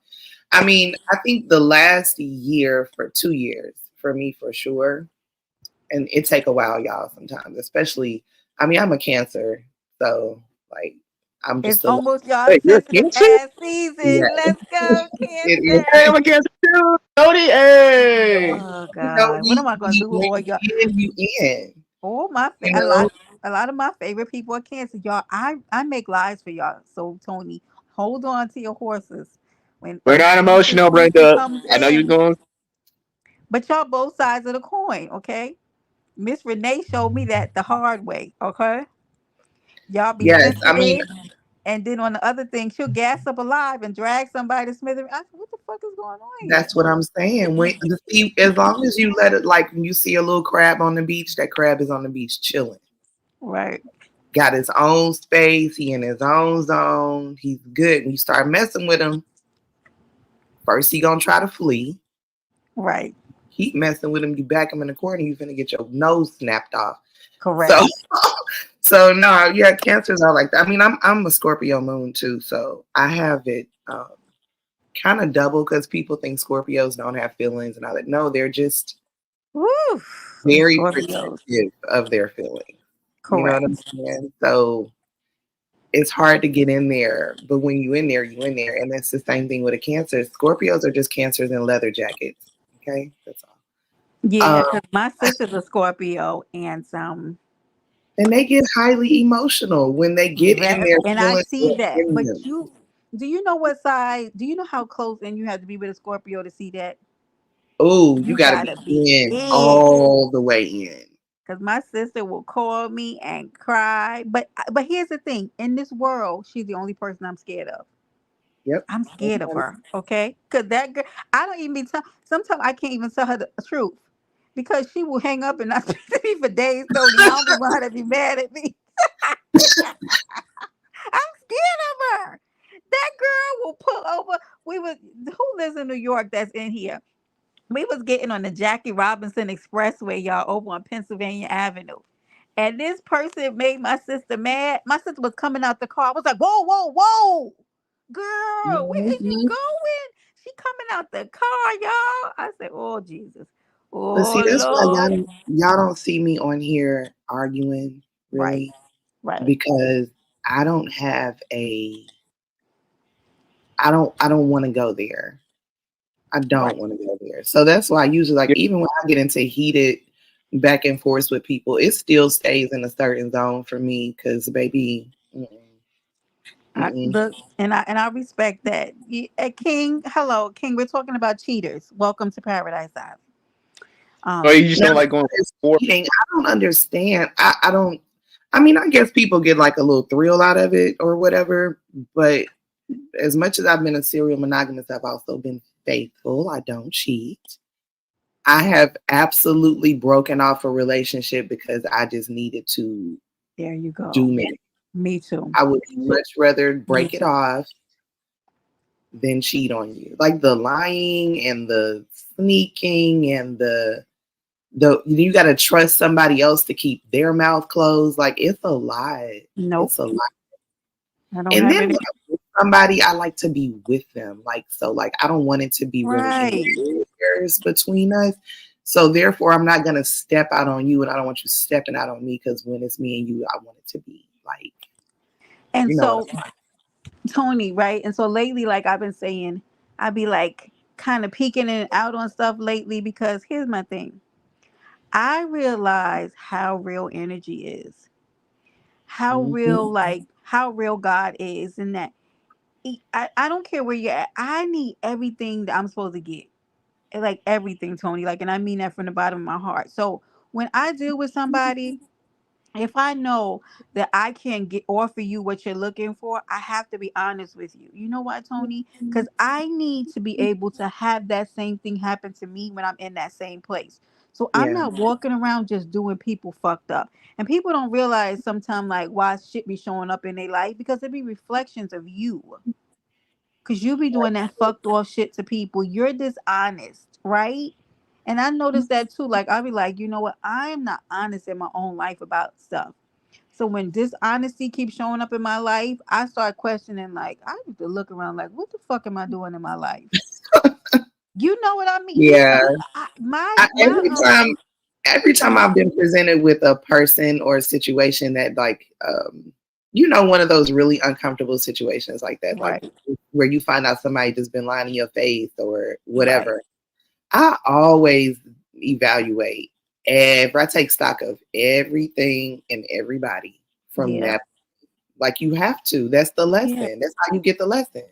I mean, I think the last year for 2 years for me for sure. And it take a while, y'all, sometimes, especially, I mean, I'm a Cancer, so like I'm It's just a almost y'all Wait, you're a sensitive Cancer? ass yeah, season. Let's go, it is. Hey, Cancer. I'm a Cancer too. Cody, hey. Oh You know, God, what am I gonna do with when all y'all? you in, you in. All You know, a lot of my favorite people are Cancer. Y'all, I make lies for y'all. So Tony, hold on to your horses when We're not Cancer emotional, season Brenda. comes I know you're in. going. But y'all both sides of the coin, okay? Miss Renee showed me that the hard way, okay? Y'all be yes. I mean, sensitive, and then on the other thing, she'll gas up alive and drag somebody to smither. I said, what the fuck is going on here? that's what I'm saying. When you see, as long as you let it, like when you see a little crab on the beach, that crab is on the beach chilling. Right, Got his own space. He in his own zone. He's good. When you start messing with him, first he gonna try to flee. right, Keep messing with him, you back him in the corner, you finna get your nose snapped off. So, correct. so no, yeah, Cancers are like that. I mean, I'm a Scorpio moon too, so I have it kind of double because people think Scorpios don't have feelings, and I like no, they're just Woo, them very Scorpios. protective of their feelings. You know what I'm Correct. saying? So it's hard to get in there, but when you in there, you in there, and that's the same thing with a Cancer. Scorpios are just Cancers in leather jackets. Okay, that's all. Yeah, Um, because my sister's a Scorpio, and and they get highly emotional when they get in their and I feelings. see They're that. in But them. do you know what side? Do you know how close in you have to be with a Scorpio to see that? Oh, you You got to be gotta be in in. all the way in. Because my sister will call me and cry. But here's the thing: in this world, she's the only person I'm scared of. Yep. I'm scared of her. Okay, because that girl, I don't even be tell. Sometimes I can't even tell her the truth because she will hang up and not speak to me for days. Tony, I don't be want her to be mad at me. I'm scared of her. That girl will pull over. Who lives in New York that's in here? We was getting on the Jackie Robinson Expressway, y'all, over on Pennsylvania Avenue. And this person made my sister mad. My sister was coming out the car. I was like, whoa, whoa, whoa. Girl, where is you Mhm. going? She coming out the car, y'all. I said, oh, Jesus. But see, Oh, that's why Lord. y'all don't see me on here arguing Right, really right, because I don't have a I don't want to go there. I don't right. want to go there. So that's why I usually like even when I get into heated back and forth with people, it still stays in a certain zone for me because baby, mm-mm. And I respect that. King, hello, King. We're talking about cheaters. Welcome to Paradise Island. Oh, you just Now, don't like going it's for. cheating. I don't understand. I don't. I mean, I guess people get like a little thrill out of it or whatever. But as much as I've been a serial monogamous, I've also been faithful. I don't cheat. I have absolutely broken off a relationship because I just needed to There you do go. me. Me too. I would much rather Me break it too. off than cheat on you. Like the lying and the sneaking and the you got to trust somebody else to keep their mouth closed. Like it's a lot. Nope. It's a lot. I don't And have then when it. I'm with somebody, I like to be with them. Like so, like I don't want it to be really any Right. barriers between us. So therefore, I'm not gonna step out on you, and I don't want you stepping out on me because when it's me and you, I want it to be like And you know what so, Tony, right? And so lately, like I've been saying, I be like kind of peeking in and out on stuff lately because here's my thing. I realize how real energy is, how real, Mhm. like how real God is, and that I don't care where you're at. I need everything that I'm supposed to get. Like everything, Tony. Like, and I mean that from the bottom of my heart. So when I deal with somebody, if I know that I can get offer you what you're looking for, I have to be honest with you. You know why, Tony? Because I need to be able to have that same thing happen to me when I'm in that same place. So I'm Yeah. not walking around just doing people fucked up. And people don't realize sometimes like why shit be showing up in their life because it be reflections of you. Cause you be doing that fucked off shit to people. You're dishonest, right? And I noticed that too. Like I'll be like, you know what? I'm not honest in my own life about stuff. So when dishonesty keeps showing up in my life, I start questioning. Like I need to look around. Like, what the fuck am I doing in my life? You know what I mean? Yeah. My Every time I've been presented with a person or a situation that like one of those really uncomfortable situations like that, like right, where you find out somebody just been lying in your face or right, whatever, I always evaluate I take stock of everything and everybody from yeah, that. Like you have to. That's the yeah. lesson. That's how you get the lesson.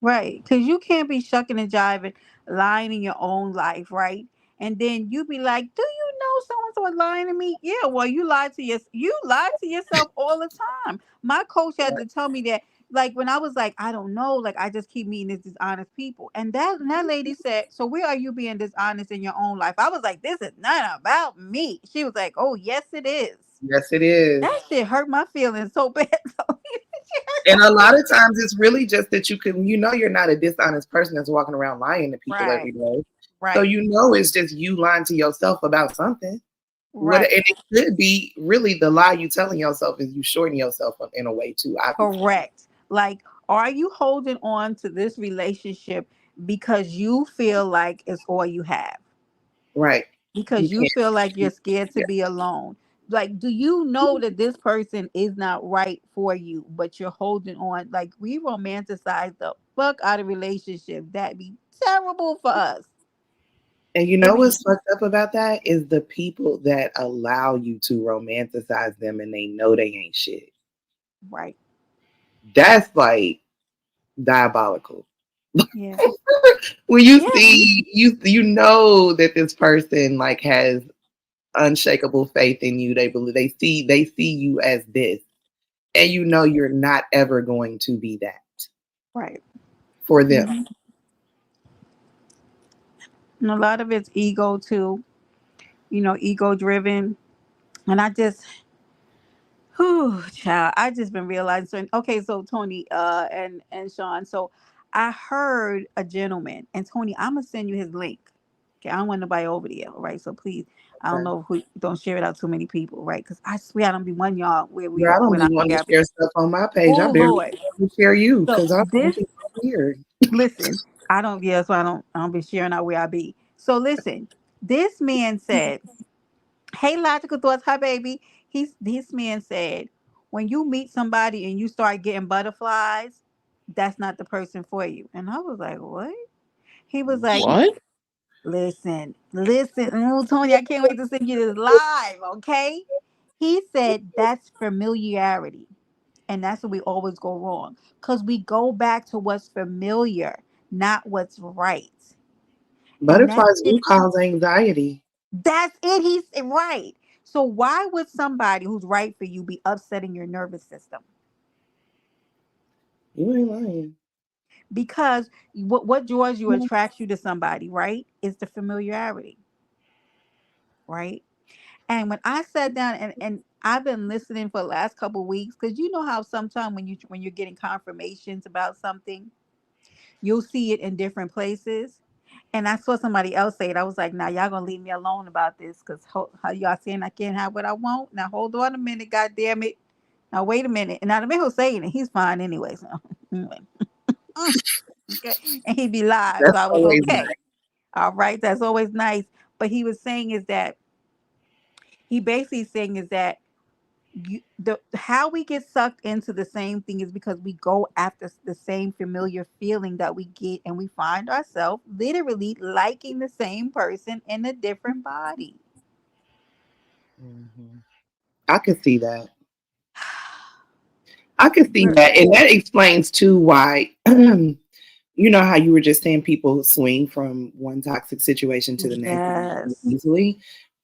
Right, because you can't be shucking and jiving, lying in your own life, right? And then you be like, "Do you know so and so is lying to me?" Yeah, well, you lie to yourself all the time. My coach had to tell me that, like when I was like, "I don't know," like I just keep meeting these dishonest people, and that lady said, "So where are you being dishonest in your own life?" I was like, "This is not about me." She was like, "Oh, yes, it is." Yes, it is. That shit hurt my feelings so bad. And a lot of times it's really just that you're not a dishonest person that's walking around lying to people every Right, day. So right, it's just you lying to yourself about something. And right. it could be really the lie you telling yourself is you shorting yourself up in a way too, obviously. Correct. Like, are you holding on to this relationship because you feel like it's all you have? Right. You Because you can't. feel like you're scared to Yeah. be alone? Like, do you know that this person is not right for you, but you're holding on? Like, we romanticize the fuck out of relationships. That'd be terrible for us. And you It know be what's fucked up about that is the people that allow you to romanticize them and they know they ain't shit. right. That's like diabolical. Yeah. When you Yeah. see you know that this person like has unshakable faith in you. They see you as this, and you know you're not ever going to be that Right. for them. Mhm. And a lot of it's ego too. Ego driven. And I just whew, child, I just been realizing. So, okay, so Tony, and Sean. So, I heard a gentleman, and Tony, I'm gonna send you his link. Okay, I don't want nobody over there, all right? So please, I don't Okay. know who, don't share it out to many people, right? Because I swear I don't be one y'all where we Girl, I don't when I be wanting to gather. share stuff on my page. I Oh barely Lord. want to share you So because I don't this, think I'm weird. listen, I don't. Yeah, so I don't be sharing out where I be. So listen, this man said. Hey, logical thoughts. Hi, baby. This man said, when you meet somebody and you start getting butterflies, that's not the person for you. And I was like, what? He was like, What? listen. Oh, Tony, I can't wait to send you this live. Okay. He said that's familiarity, and that's where we always go wrong because we go back to what's familiar, not what's right. And Butterflies do cause anxiety. that's it. He's right. So why would somebody who's right for you be upsetting your nervous system? You ain't lying. Because what draws you, attracts you to somebody, right? Is the familiarity, right? And when I sat down and I've been listening for the last couple of weeks, because you know how sometimes when you're getting confirmations about something, you'll see it in different places. And I saw somebody else say it. I was like, now y'all gonna leave me alone about this because how y'all saying I can't have what I want? Now hold on a minute, god damn it. Now wait a minute. And now the man who's saying it, he's fine anyway. So anyway. Okay. And he be live. So That's I was always okay. All right. That's always nice. But he was saying is that he basically saying is that the how we get sucked into the same thing is because we go after the same familiar feeling that we get, and we find ourselves literally liking the same person in a different body. Mhm. I could see that. I could see that, and that explains too why. You know how you were just saying people swing from one toxic situation to the next Yes. easily.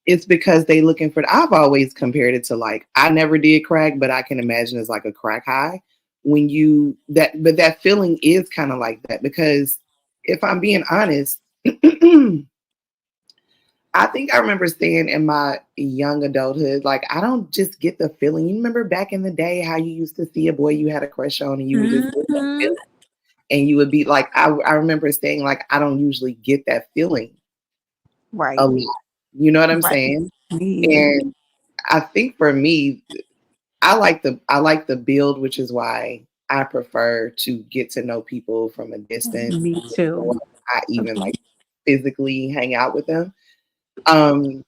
It's because they looking for. I've always compared it to like I never did crack, but I can imagine it's like a crack high when you that. But that feeling is kind of like that because if I'm being honest, I think I remember saying in my young adulthood, like I don't just get the feeling. You remember back in the day how you used to see a boy you had a crush on and you would just get that Hmm. feeling and you would be like, I remember saying like, I don't usually get that feeling a Right. lot. You know what I'm Right. saying? Me either. And I think for me, I like the build, which is why I prefer to get to know people from a distance Me too. before I even like. physically hang out with them. Um,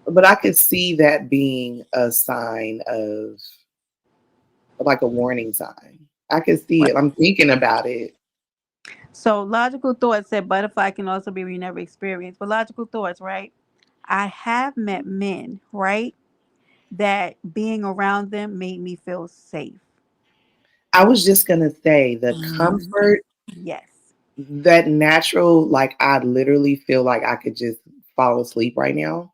but I could see that being a sign of like a warning sign. I could see it. I'm thinking about it. So logical thoughts said butterfly can also be we never experienced. But logical thoughts, right? I have met men, right, that being around them made me feel safe. I was just gonna say the Mhm. comfort, Yes. that natural, like I literally feel like I could just fall asleep right now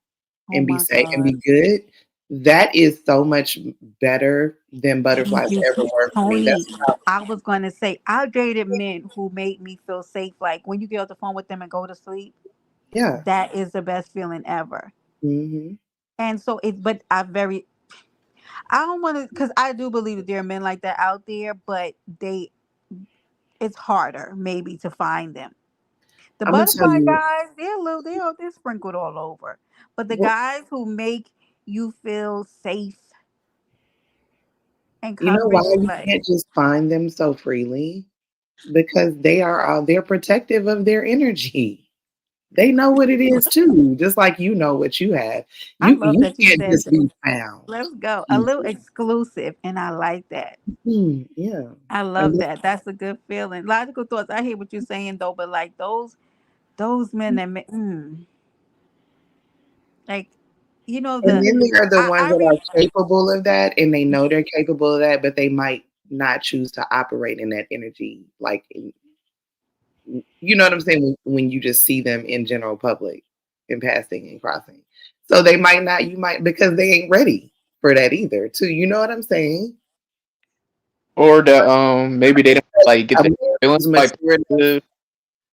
Oh and be my safe and God. be good. That is so much better than Thank butterflies you, ever were for me. Tony. That's what I was going to say, I dated men who made me feel safe. Like when you get off the phone with them and go to sleep, yeah. that is the best feeling ever. Hmm. And so but I don't want to, because I do believe that there are men like that out there, but it's harder maybe to find them. The I'm gonna tell butterfly you guys, they're sprinkled all over. But the what guys who make you feel safe and you know why comforted is you like, can't just find them so freely? Because they're protective of their energy. They know what it is too, just like you know what you have. I You love you that you can't said just that. be found Let's go. A little easily. exclusive, and I like that. Yeah. I And love that. That's a good feeling. Logical thoughts. I hear what you're saying though, but like those men that like, And then there are the ones I that read. are capable of that, and they know they're capable of that, but they might not choose to operate in that energy. Like, you know what I'm saying? When you just see them in general public and passing and crossing. So they might not, you might, because they ain't ready for that either, too. You know what I'm saying? Or the maybe they don't like get A the man feeling who's like mature enough, positive.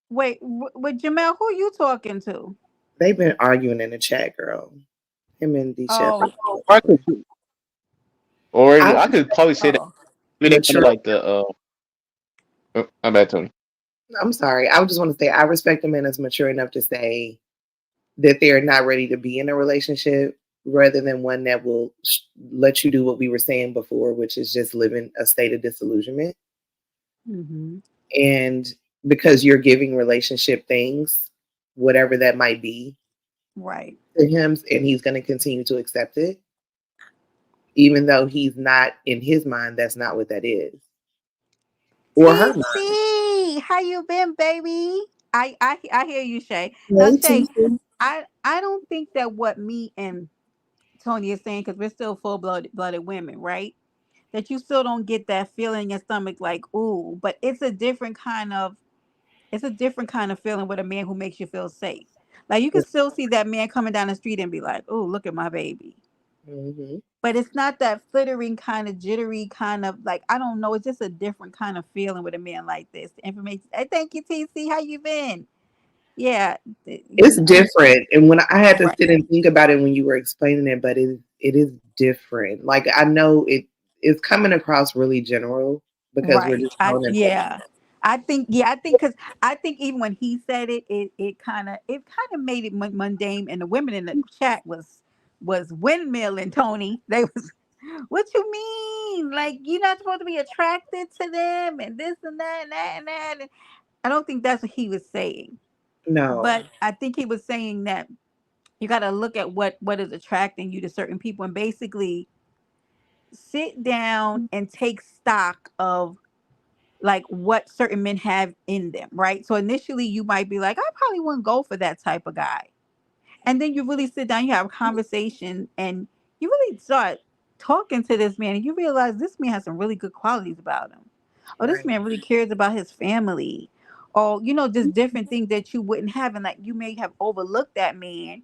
Wait, with Jamel, who you talking to? they've been arguing in the chat, girl. Him and D Chef. Oh, Or I could, or I I could probably say that oh, maybe they kind of mature. like the oh, my bad, Tony. I'm sorry. I just want to say I respect a man that's mature enough to say that they're not ready to be in a relationship rather than one that will let you do what we were saying before, which is just live in a state of disillusionment. hmm, And because you're giving relationship things, whatever that might be, right. to him, and he's going to continue to accept it, even though he's not in his mind, that's not what that is. Or her mind. TC, how you been, baby? I hear you, Shay. Now, Hey, Shay, Tisa. I don't think that what me and Tony is saying, because we're still blooded women, right? That you still don't get that feeling in your stomach, like ooh, but it's a different kind of feeling with a man who makes you feel safe. Like you can still see that man coming down the street and be like, "Oh, look at my baby," Mm-hmm. but it's not that flittering kind of jittery kind of like I don't know. It's just a different kind of feeling with a man like this. The information. Hey, thank you, TC. How you been? Yeah, It's different. And when I had to right, sit and think about it when you were explaining it, but it is different. Like I know it's coming across really general because we're right. just throwing it. I think because I think even when he said it, it kind of made it mundane, and the women in the chat was windmilling Tony. They was, what you mean? Like you're not supposed to be attracted to them, and this and that and that and that. And I don't think that's what he was saying, No. but I think he was saying that you got to look at what is attracting you to certain people, and basically sit down and take stock of like what certain men have in them, right? So initially you might be like, I probably wouldn't go for that type of guy. And then you really sit down, you have a conversation, and you really start talking to this man, and you realize this man has some really good qualities about him. Oh, this Right. man really cares about his family. Or, just different things that you wouldn't have. And like you may have overlooked that man.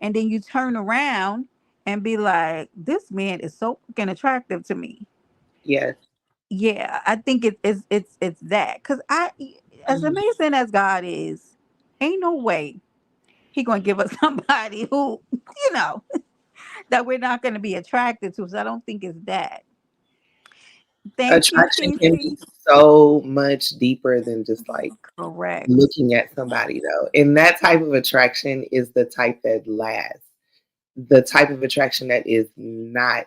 And then you turn around and be like, this man is so fucking attractive to me. Yes. Yeah, I think it's that. Cause as amazing as God is, ain't no way he gonna give us somebody who, you know, that we're not gonna be attracted to. So I don't think it's that. Thank you, Attraction can be TC. so much deeper than just like Correct. looking at somebody though. And that type of attraction is the type that lasts. The type of attraction that is not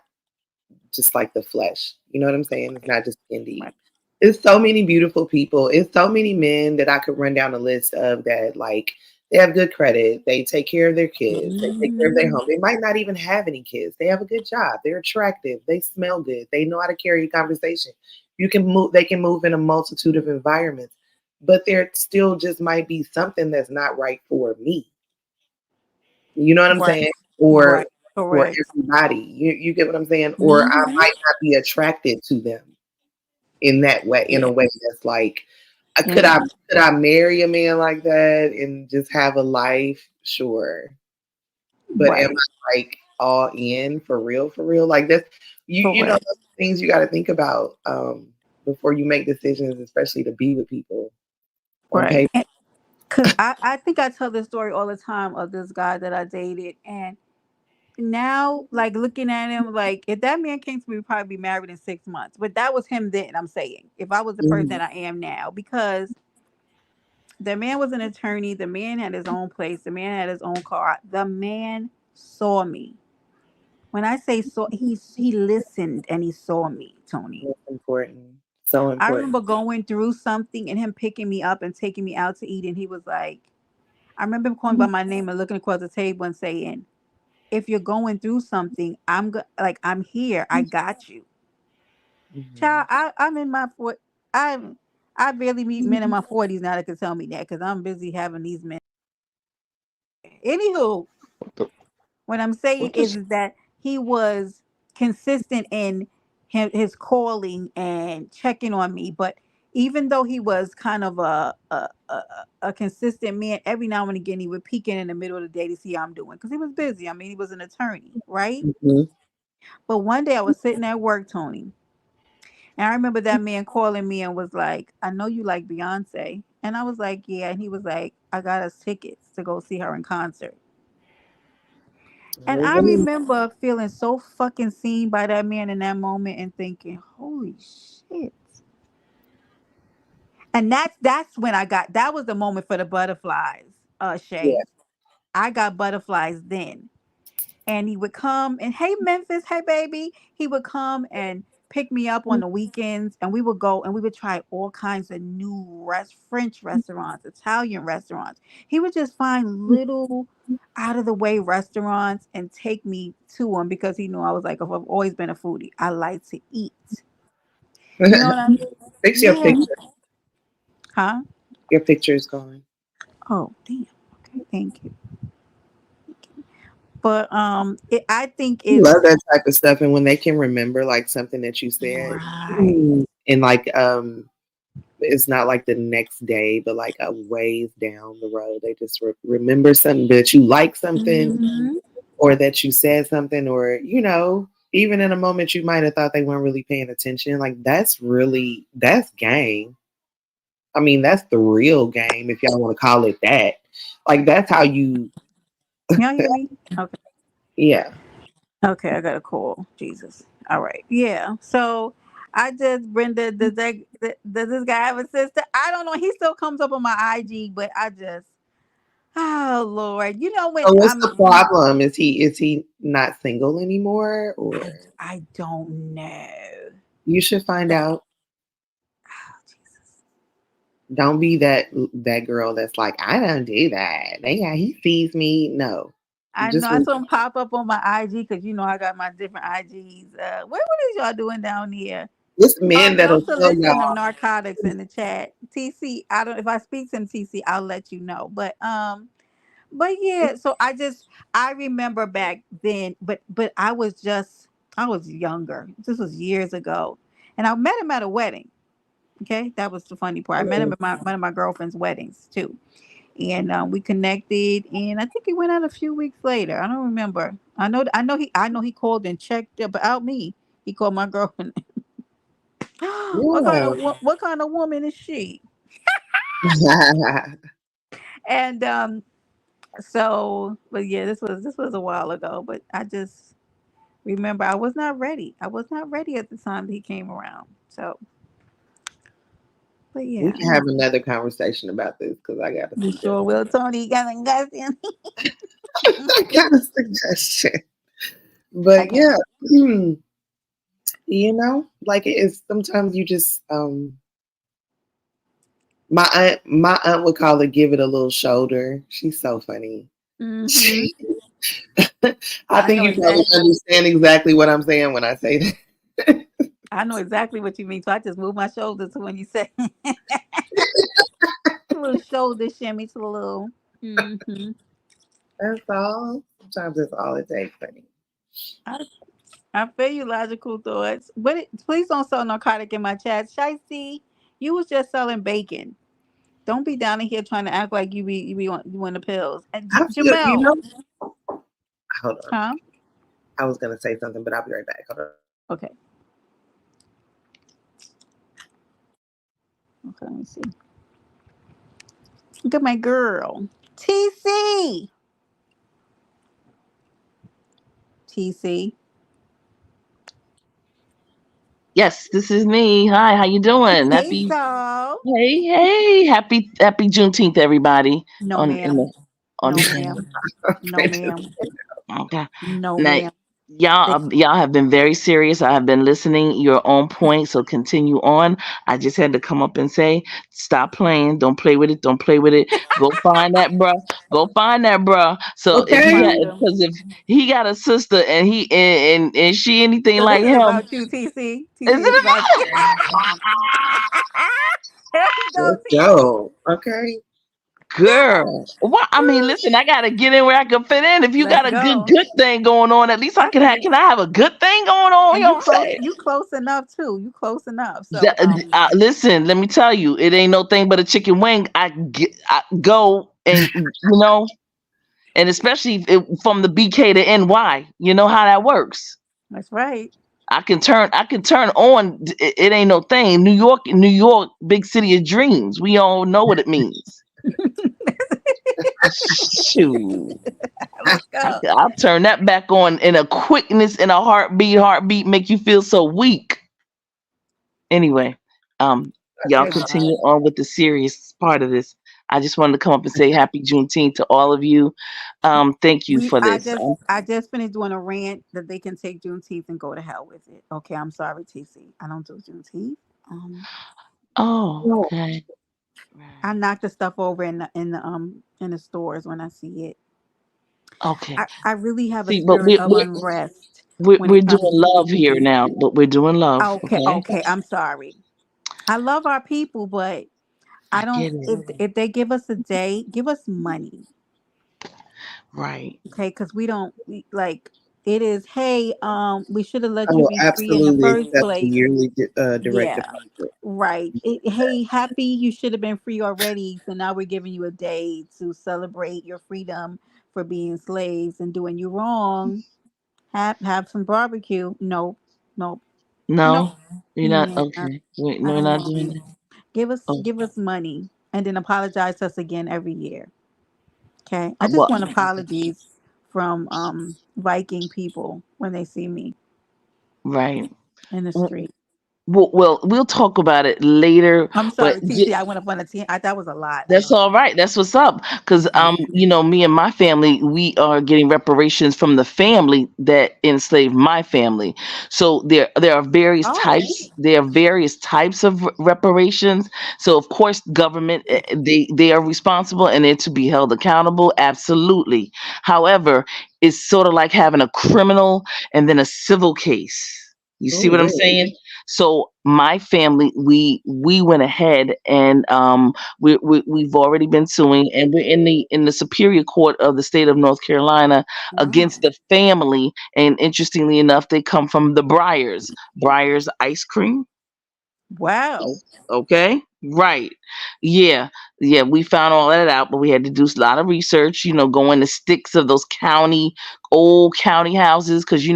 just like the flesh. You know what I'm saying? It's Right. not just skin Right. deep. It's so many beautiful people. It's so many men that I could run down a list of that, like, they have good credit. They take care of their kids. They take care of their Mhm. home. They might not even have any kids. They have a good job. They're attractive. They smell good. They know how to carry a conversation. You can move. They can move in a multitude of environments, but there still just might be something that's not right for me. You know what I'm Right. saying? Right. Or for Correct. everybody. You get what I'm saying? Or I Mhm. might not be attracted to them in that way, in a Yeah. way that's like, could I Yeah. could I marry a man like that and just have a life? Sure. But am Right. I like all in for real, for real? Like that's you know Correct. those things you gotta think about before you make decisions, especially to be with people on Right. paper. Because I think I tell this story all the time of this guy that I dated. And now, like, looking at him, like, if that man came to me, we'd probably be married in 6 months. But that was him then, I'm saying. If I was the person Mhm. that I am now. Because the man was an attorney. The man had his own place. The man had his own car. The man saw me. When I say saw, he listened and he saw me, Tony. That's important. So I important. remember going through something and him picking me up and taking me out to eat. And he was like, I remember him calling by my name and looking across the table and saying, "If you're going through something, like I'm here. I got you, child." Mhm. I'm in my I'm I barely meet men in my 40s now that can tell me that because I'm busy having these men. Anywho, What the what I'm saying what this is that he was consistent in his calling and checking on me. But even though he was kind of a consistent man, every now and again he would peek in the middle of the day to see how I'm doing because he was busy. I mean, he was an attorney, right? Mhm. But one day I was sitting at work, Tony, and I remember that man calling me and was like, "I know you like Beyonce," and I was like, "Yeah," and he was like, "I got us tickets to go see her in concert." And I Mhm. remember feeling so fucking seen by that man in that moment and thinking, holy shit. And that's when that was the moment for the butterflies, Yeah. Shay. I got butterflies then. And he would come and, hey Memphis, hey baby. He would come and pick me up on the weekends and we would go and we would try all kinds of new French restaurants, Italian restaurants. He would just find little out of the way restaurants and take me to them because he knew I was like, I've always been a foodie. I like to eat. You know what I mean? Fix your Yeah. picture. Huh? Your picture is gone. Oh, damn. Okay, thank you. But I think I love it's that type of stuff, and when they can remember like something that you said, right. and like it's not like the next day, but like a ways down the road, they just remember something that you like something, Hmm. or that you said something, or even in a moment you might have thought they weren't really paying attention. Like that's game. I mean, that's the real game if y'all want to call it that. Like that's how you, Y'all hear me? Okay. yeah. Okay, I got a call. Jesus. All right. Yeah. So I just Brenda, does this guy have a sister? I don't know. He still comes up on my IG, but I just oh Lord. You know when So what's the problem? Is he not single anymore, or I don't know. you should find out. Oh, Jesus. Don't be that girl that's like, I don't do that. He sees me. No, I know just I saw him pop up on my IG because you know I got my different IGs. What is y'all doing down here? it's men No that'll tell soliciting of y'all. narcotics in the chat. TC, I don't if I speak to him, TC, I'll let you know. But yeah, so I remember back then, but I was younger. This was years ago. And I met him at a wedding. Okay. That was the funny part. I met him at one of my girlfriend's weddings too. And we connected and I think he went out a few weeks later. I don't remember. I know he called and checked about me. He called my girlfriend. Yeah. What kind of woman is she? And so but yeah, this was a while ago, but I just remember I was not ready. I was not ready at the time that he came around. So but We yeah, can have another conversation about this because I got a you sure suggestion. will, Tony. You got I got a suggestion. I But can't. yeah, like it is sometimes you just My aunt would call it give it a little shoulder. She's so funny. Mm-hmm. I I think know you probably exactly. understand exactly what I'm saying when I say that. I know exactly what you mean. So I just move my shoulders when you say a little shoulder shimmy to a little. Mm-hmm. That's all. Sometimes that's all it takes, honey. I, I feel you, logical thoughts. But please don't sell narcotic in my chat. Shicey, you was just selling bacon. Don't be down in here trying to act like you want the pills. And I feel, Jamel, hold on. huh? I was going to say something, but I'll be right back. Hold on. Okay. Okay, let me see. Look at my girl. TC. TC. Yes, this is me. Hi, how you doing? Hey, Happy, so. happy Juneteenth, everybody. No, On in ma'am. the on No, ma'am. No, ma'am. okay. No, Now, ma'am. They, y'all have been very serious. I have been listening. You're on point, so continue on. I just had to come up and say, stop playing. Don't play with it. Don't play with it. Go find that bruh. Go find that bruh. So if go he got, Okay. find them. because if he got a sister and and she anything So like this is him, about you, TC. TC, is this is about you. it? There we go, Let's TC. go. Okay. Girl, what? I mean, listen, I gotta get in where I can fit in. If you Let's got a good go. good thing going on, at least I I can have. think, Can I have a good thing going on? You and know what I'm saying? you close enough too. You close enough. So Listen, let me tell you, it ain't no thing but a chicken wing. I go and and especially from the BK to NY. You know how that works. that's right. I can turn on. It ain't no thing. New York, big city of dreams. We all know what it means. Shoot. Let's go. I'll turn that back on in a quickness, in a heartbeat, make you feel so weak. Anyway, y'all Okay, continue bye. on with the serious part of this. I just wanted to come up and say happy Juneteenth to all of you. Thank you for this. I just finished doing a rant that they can take Juneteenth and go to hell with it. Okay, I'm sorry, TC. I don't do Juneteenth. Um, Oh, No. okay. I Right. knock the stuff over in the stores when I see it. Okay. I really have a See, but spirit of unrest when we're it doing comes to love here Juneteenth. now, but we're doing love. Okay, Okay. okay, I'm sorry. I love our people, but I I don't. get it. If they give us a day, give us money, Right. okay? Because like it is. Hey, we should have I let you will be free in the absolutely first accept the place. yearly direct Yeah, deposit. right. Hey, happy you should have been free already. So now we're giving you a day to celebrate your freedom for being slaves and doing you wrong. Have some barbecue. Nope, nope, nope. No, you're not Yeah, okay. Wait, I no, we're don't not want doing it. that. Oh, Give us money and then apologize to us again every year. Okay. I just well, want apologies from Viking people when they see me right. in the street. We'll talk about it later, I'm but sorry, TC. I went up on a team. That was a lot. I that's know. all right. That's what's up. Because me and my family, we are getting reparations from the family that enslaved my family. So there are various Oh, types. There are various types of reparations. So of course, government they are responsible and they're to be held accountable. Absolutely. However, it's sort of like having a criminal and then a civil case. You see Oh, what I'm really? saying? So my family, we went ahead and we've already been suing, and we're in the Superior Court of the state of North Carolina against wow. the family. And interestingly enough, they come from the Briars ice cream. Wow. Okay, right. Yeah, yeah, we found all that out, but we had to do a lot of research, go in the sticks of those old county houses, because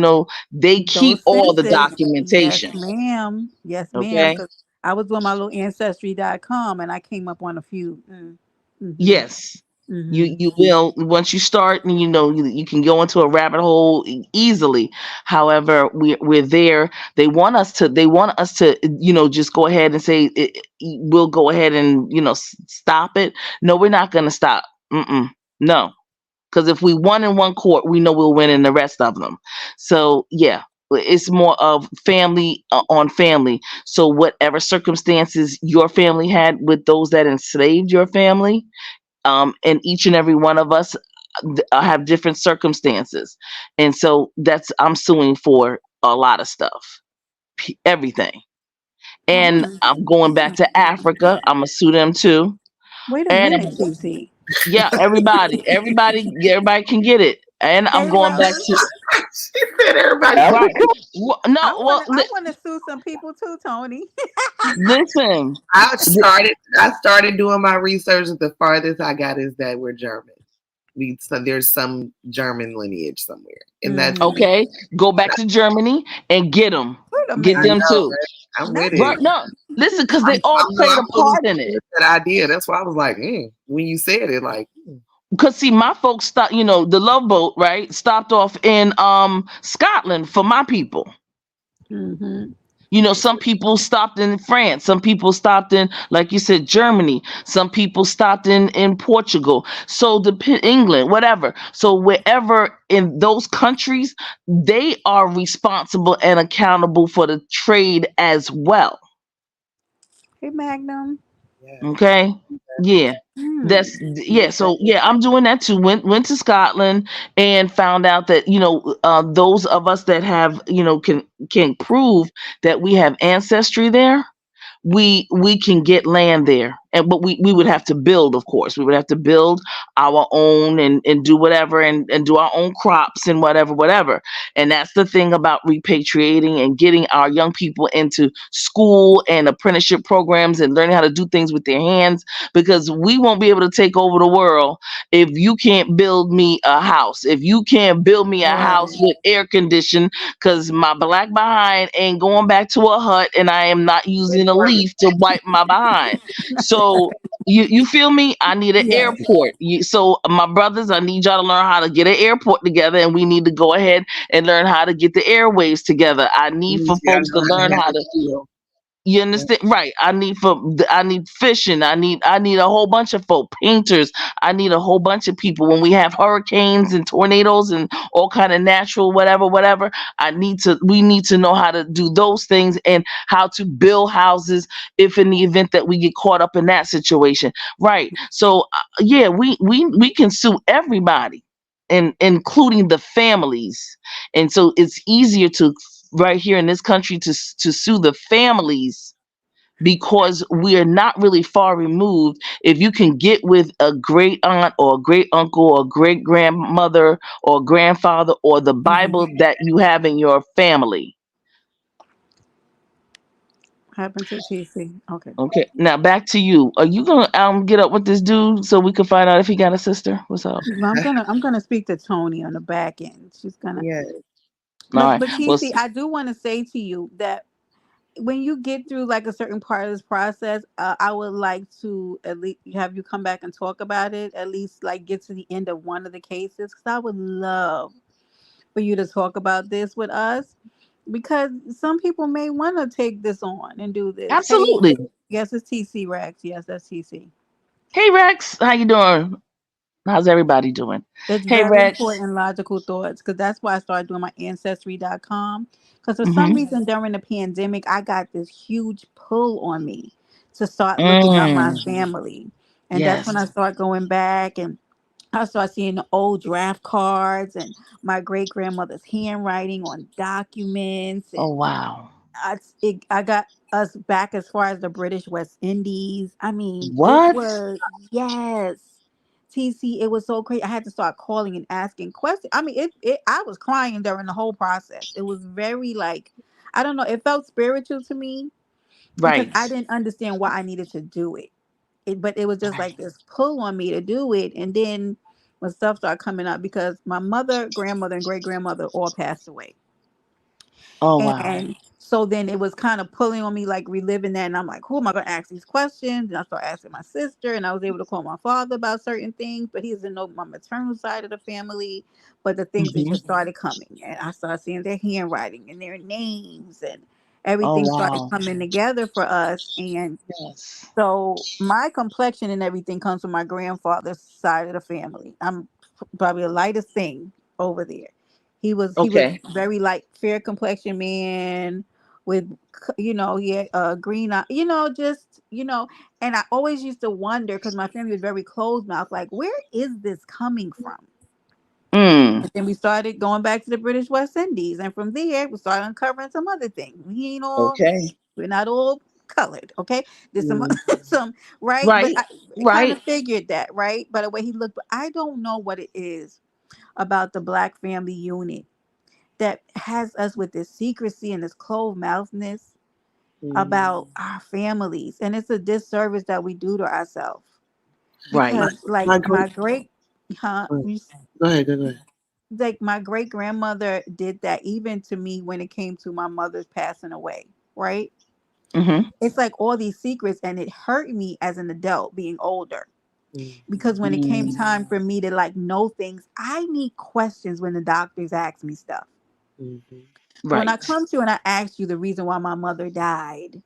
they keep Those all the census. Yes, documentation. ma'am. Yes, ma'am. Okay. Because I was doing my little ancestry.com and I came up on a few. Mm-hmm. Yes. Mm-hmm. You will, once you start, and you can go into a rabbit hole easily. However, we're there. They want us to just go ahead and say we'll go ahead and stop it. No, we're not going to stop. No, because if we won in one court, we know we'll win in the rest of them. So yeah. it's more of family on family. So whatever circumstances your family had with those that enslaved your family, and each and every one of us have different circumstances, and so that's I'm suing for a lot of stuff, everything. I And wanna. I'm going back to Africa. I'm gonna sue them too. Wait a And minute, TC. yeah, everybody can get it. And I'm Hey, going back to Rose. She said everybody. right. Africa? No, I well, wanna. I wanna sue some people too, Tony. listen. I started doing my research. The farthest I got is that we're German. So there's some German lineage somewhere, and that's Hmm. Okay, go back to Germany and Wait a get I them minute. know, too. right? I'm Not with Right? it. No, listen, because they all I'm, played I'm a pulling part in it. that idea. That's why I was like, when you said it, like, Because see, my folks stopped. The Love Boat, right? Stopped off in Scotland for my people. hmm Some people stopped in France. Some people stopped in, like you said, Germany. Some people stopped in Portugal. So England, whatever. So wherever in those countries, they are responsible and accountable for the trade as well. Hey, Magnum. yeah, Okay. Yeah. Hmm. Yeah. So yeah, I'm doing that too. Went to Scotland and found out that those of us that have can prove that we have ancestry there, we can get land there, but we would have to build. Of course, we would have to build our own and do whatever, and do our own crops and whatever. And that's the thing about repatriating and getting our young people into school and apprenticeship programs and learning how to do things with their hands, because we won't be able to take over the world if you can't build me a house, if you can't build me a house Right. with air condition, because my black behind ain't going back to a hut, and I am not using a leaf to wipe my behind. So you feel me? I need an Yes. airport. So my brothers, I need y'all to learn how to get an airport together, and we need to go ahead and learn how to get the airways together. I need for you gotta folks know to how to learn how handle to. steel. You Yeah. understand? Right. I need fishing. I need a whole bunch of folk, painters. I need a whole bunch of people. When we have hurricanes and tornadoes and all kind of natural whatever, we need to know how to do those things and how to build houses if in the event that we get caught up in that situation. Right. So yeah, we can sue everybody, and including the families. And so it's easier to right here in this country to sue the families, because we are not really far removed. If you can get with a great aunt or a great uncle or great grandmother or grandfather, or the hmm Bible that you have in your family. Happened to TC. Okay. Okay, now back to you. Are you gonna get up with this dude so we can find out if he got a sister? What's up? Well, I'm gonna speak to Tony on the back end. She's gonna. Yeah. All But right. but Well, TC, I do want to say to you that when you get through like a certain part of this process, I would like to at least have you come back and talk about it. At least like get to the end of one of the cases, because I would love for you to talk about this with us, because some people may want to take this on and do this. Hey, absolutely. yes, it's TC Rex. Yes, that's TC. Hey Rex, how you doing? How's everybody doing? It's Hey very Rex. important logical thoughts, because that's why I started doing my ancestry.com. Because for some Mm-hmm. reason during the pandemic, I got this huge pull on me to start looking up my Mm, family. And that's when yes. I start going back and I start seeing the old draft cards and my great grandmother's handwriting on documents. Oh And wow. I got us back as far as the British West Indies. I mean, it What? was, yes. TC, it was so crazy. I had to start calling and asking questions. I mean, I was crying during the whole process. It was very like, I don't know, it felt spiritual to me because Right. I didn't understand why I needed to do it. But it was just Right. like this pull on me to do it. And then when stuff started coming up, because my mother, grandmother, and great grandmother all passed away. Oh wow. And so then it was kind of pulling on me, like reliving that. And I'm like, who am I going to ask these questions? And I started asking my sister, and I was able to call my father about certain things, but he doesn't know my maternal side of the family. But the things that Hmm. just started coming, and I started seeing their handwriting and their names, and Oh everything started wow. coming together for us. And Yes. so my complexion and everything comes from my grandfather's side of the family. I'm probably the lightest thing over there. He was Okay. very like fair complexion man with he had green eye, just and I always used to wonder because my family was very closed mouth, like where is this coming from? Mm. And then we started going back to the British West Indies, and from there we started uncovering some other things. Okay. We're not all colored, okay? There's some Mhm. some right, but Right. I kind of Right. figured that, right? By the way he looked, but I don't know what it is about the Black family unit that has us with this secrecy and this closed mouthness Mhm. about our families, and it's a disservice that we do to ourselves Right. My because like my my great great huh go ahead, go ahead. like my great grandmother did that even to me when it came to my mother's passing away, right? Mm-hmm. It's like all these secrets, and it hurt me as an adult being older Mhm. because when it came time for me to like know things, I need questions when the doctors ask me stuff. Mhm. So when I Right. come to you and I ask you the reason why my mother died,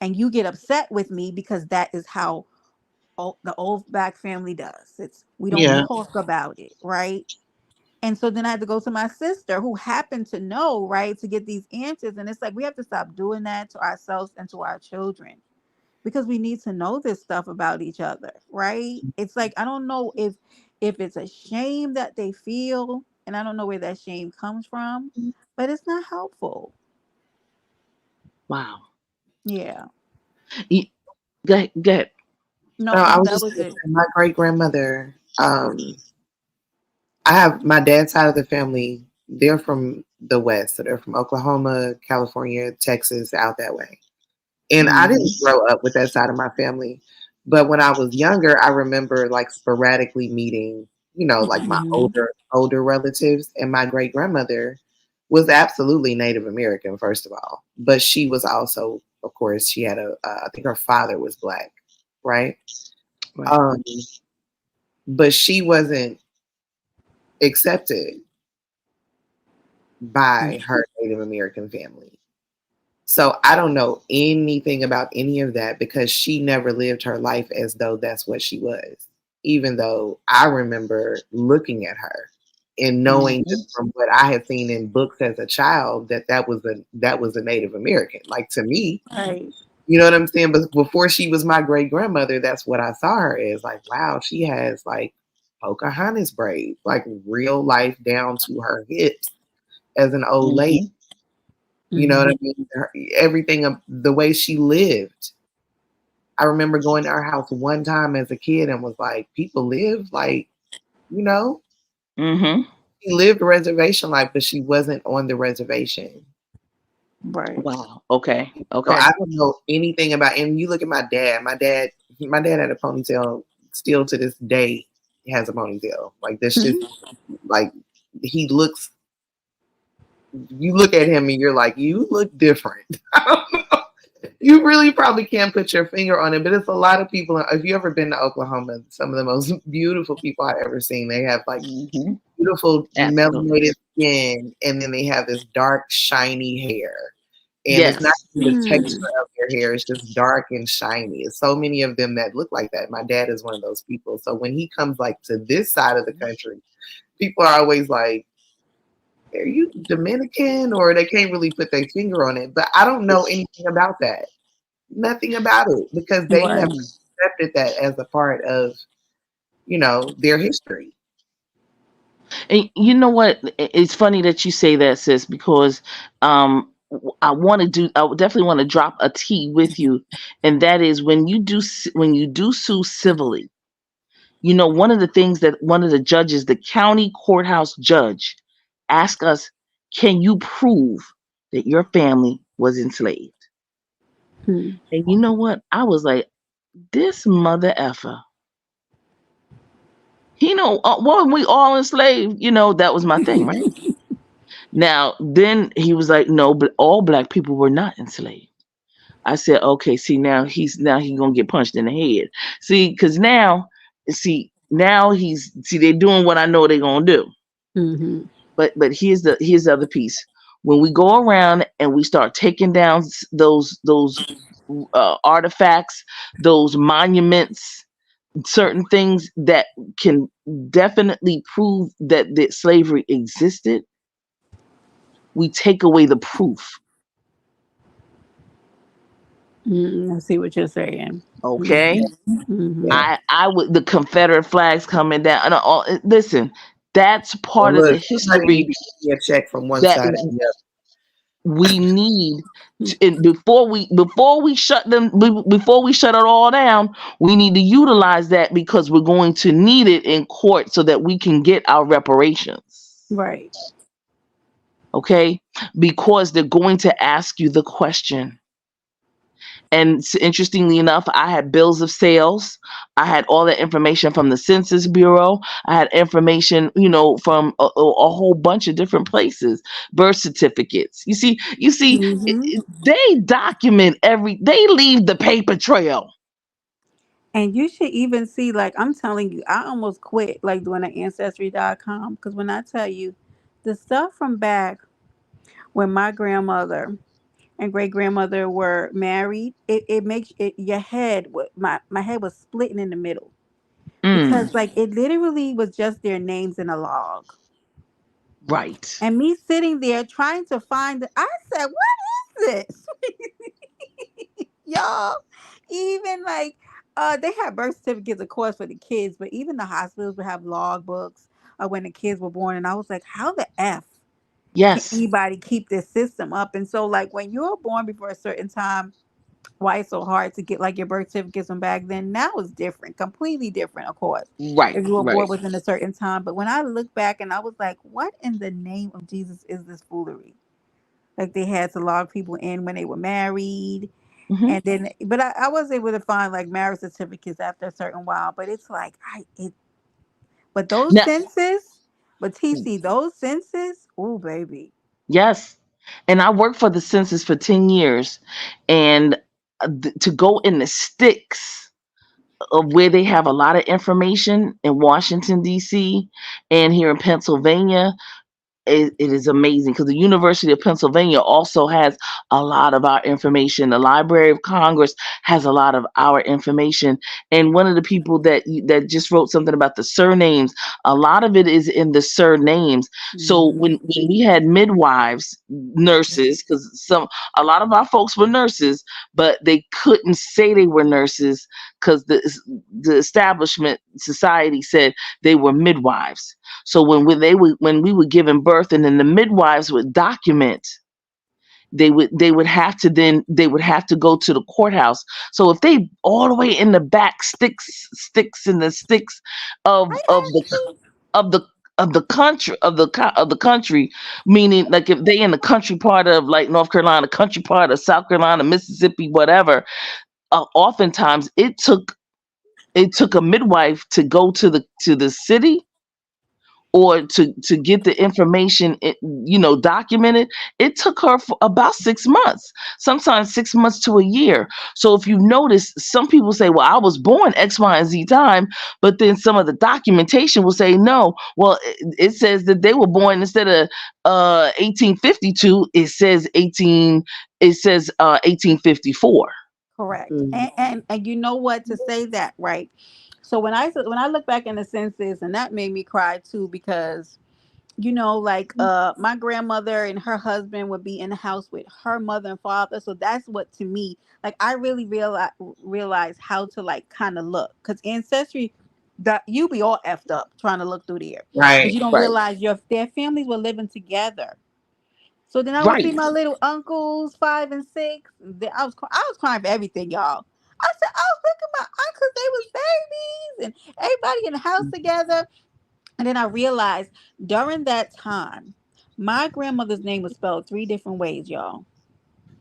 and you get upset with me because that is how the old Black family does. It's we don't Yeah. talk about it, right? And so then I had to go to my sister who happened to know, right, to get these answers. And it's like we have to stop doing that to ourselves and to our children because we need to know this stuff about each other, right? It's like I don't know if it's a shame that they feel, and I don't know where that shame comes from, but it's not helpful. Wow. Yeah. Y- Go ahead. Go ahead. No, I no, was that just was gonna it. say my great grandmother. I have my dad's side of the family. They're from the West, so they're from Oklahoma, California, Texas, out that way. And I didn't Mm-hmm. grow up with that side of my family. But when I was younger, I remember like sporadically meeting, like my Hmm. older relatives. And my great grandmother was absolutely Native American, first of all. But she was also, of course, she had I think her father was Black, right? Right. Um, but she wasn't accepted by her Native American family. So I don't know anything about any of that because she never lived her life as though that's what she was. Even though I remember looking at her and knowing Mm-hmm. just from what I had seen in books as a child that was a Native American. Like to me, Right. you know what I'm saying? But before she was my great grandmother, that's what I saw her as. Like, wow, she has like Pocahontas braids, like real life down to her hips as an old lady. Mm-hmm. You know what Hmm. I mean? Everything of the way she lived. I remember going to our house one time as a kid and was like, people live like, you know, Mm-hmm. she lived a reservation life, but she wasn't on the reservation. Right. Wow. Okay. So Okay. I don't know anything about. And you look at my dad. My dad had a ponytail. Still to this day, he has a ponytail. Like that's just like he looks. You look at him and you're like, you look different. You really probably can't put your finger on it, but it's a lot of people. If you ever been to Oklahoma, some of the most beautiful people I've ever seen. They have like Mm-hmm. beautiful Absolutely. melanated skin, and then they have this dark, shiny hair. And it's not Yes. even the Hmm. texture of their hair; it's just dark and shiny. There's so many of them that look like that. My dad is one of those people. So when he comes like to this side of the country, people are always like, "Are you Dominican?" Or they can't really put their finger on it. But I don't know anything about that. Nothing about it because they never Right. Mm. accepted that as a part of, their history. And you know what? It's funny that you say that, sis, because I would definitely want to drop a T with you, and that is when you do sue civilly. One of the things that one of the judges, the county courthouse judge, asked us, "Can you prove that your family was enslaved?" Hmm. And you know what? I was like, "This mother effer." Weren't we all enslaved? That was my thing, right? Now, then he was like, no, but all black people were not enslaved. I said, okay, see, now he gonna get punched in the head. See, because now they're doing what I know they're gonna do. Hmm. But here's the other piece. When we go around and we start taking down those artifacts, those monuments, certain things that can definitely prove that slavery existed, we take away the proof. I see what you're saying. Okay. Mm-hmm. Yeah. I would, the Confederate flags coming down. And listen, that's Well, part of the look, somebody need history to give me a check from one that side or the we need. And before we shut them, before we shut it all down, we need to utilize that because we're going to need it in court so that we can get our reparations. Right. Okay, because they're going to ask you the question. And interestingly enough, I had bills of sales. I had all that information from the Census Bureau. I had information, from a whole bunch of different places. Birth certificates. You see, Mm-hmm. they document they leave the paper trail. And you should even see, like, I'm telling you, I almost quit, like, doing the Ancestry.com. Because when I tell you the stuff from back when my grandmother and great grandmother were married, it makes it, your head, my head was splitting in the middle. Mm, Because, like, it literally was just their names in a log. right. And me sitting there trying to find it, I said, what is this? Y'all, even like they had birth certificates, of course, for the kids, but even the hospitals would have log books when the kids were born. And I was like, how the F can Yes. anybody keep this system up? And so, like, when you were born before a certain time, why it's so hard to get like your birth certificates from back then? Now it's different, completely different, of course, Right. if you were born Right. within a certain time. But when I look back and I was like, what in the name of Jesus is this foolery? Like, they had to log people in when they were married. Hmm. And then, but I was able to find like marriage certificates after a certain while. But it's like but those Now, census, but TC, those census, oh baby. yes. And I worked for the census for 10 years. And to go in the sticks of where they have a lot of information in Washington, D.C., and here in Pennsylvania, it is amazing because the University of Pennsylvania also has a lot of our information. The Library of Congress has a lot of our information. And one of the people that just wrote something about the surnames, a lot of it is in the surnames. So Hmm. when we had midwives, nurses, because a lot of our folks were nurses, but they couldn't say they were nurses because the establishment society said they were midwives. So when we were giving birth, and then the midwives would document, they would have to go to the courthouse. So if they all the way in the back, sticks in the sticks of I of the actually, of the of the country, meaning like if they in the country part of like North Carolina, country part of South Carolina, Mississippi, whatever, oftentimes it took a midwife to go to the city or to get the information documented. It took her for about 6 months, sometimes 6 months to a year. So if you notice, some people say, well, I was born X, Y, and Z time, but then some of the documentation will say no. Well, it says that they were born, instead of 1852, it says 1854. correct. Mhm. And you know what, to say that, right? So when I look back in the census, and that made me cry too, because like my grandmother and her husband would be in the house with her mother and father. So that's what, to me, like, I really realize how to like kind of look, because ancestry, that you be all effed up trying to look through there, because Right. you don't Right. realize their families were living together. So then I would see Right. my little uncles, 5 and 6. I was crying for everything, y'all. I said, oh, look at my uncles, they was babies, and everybody in the house together. And then I realized during that time, my grandmother's name was spelled 3 different ways, y'all.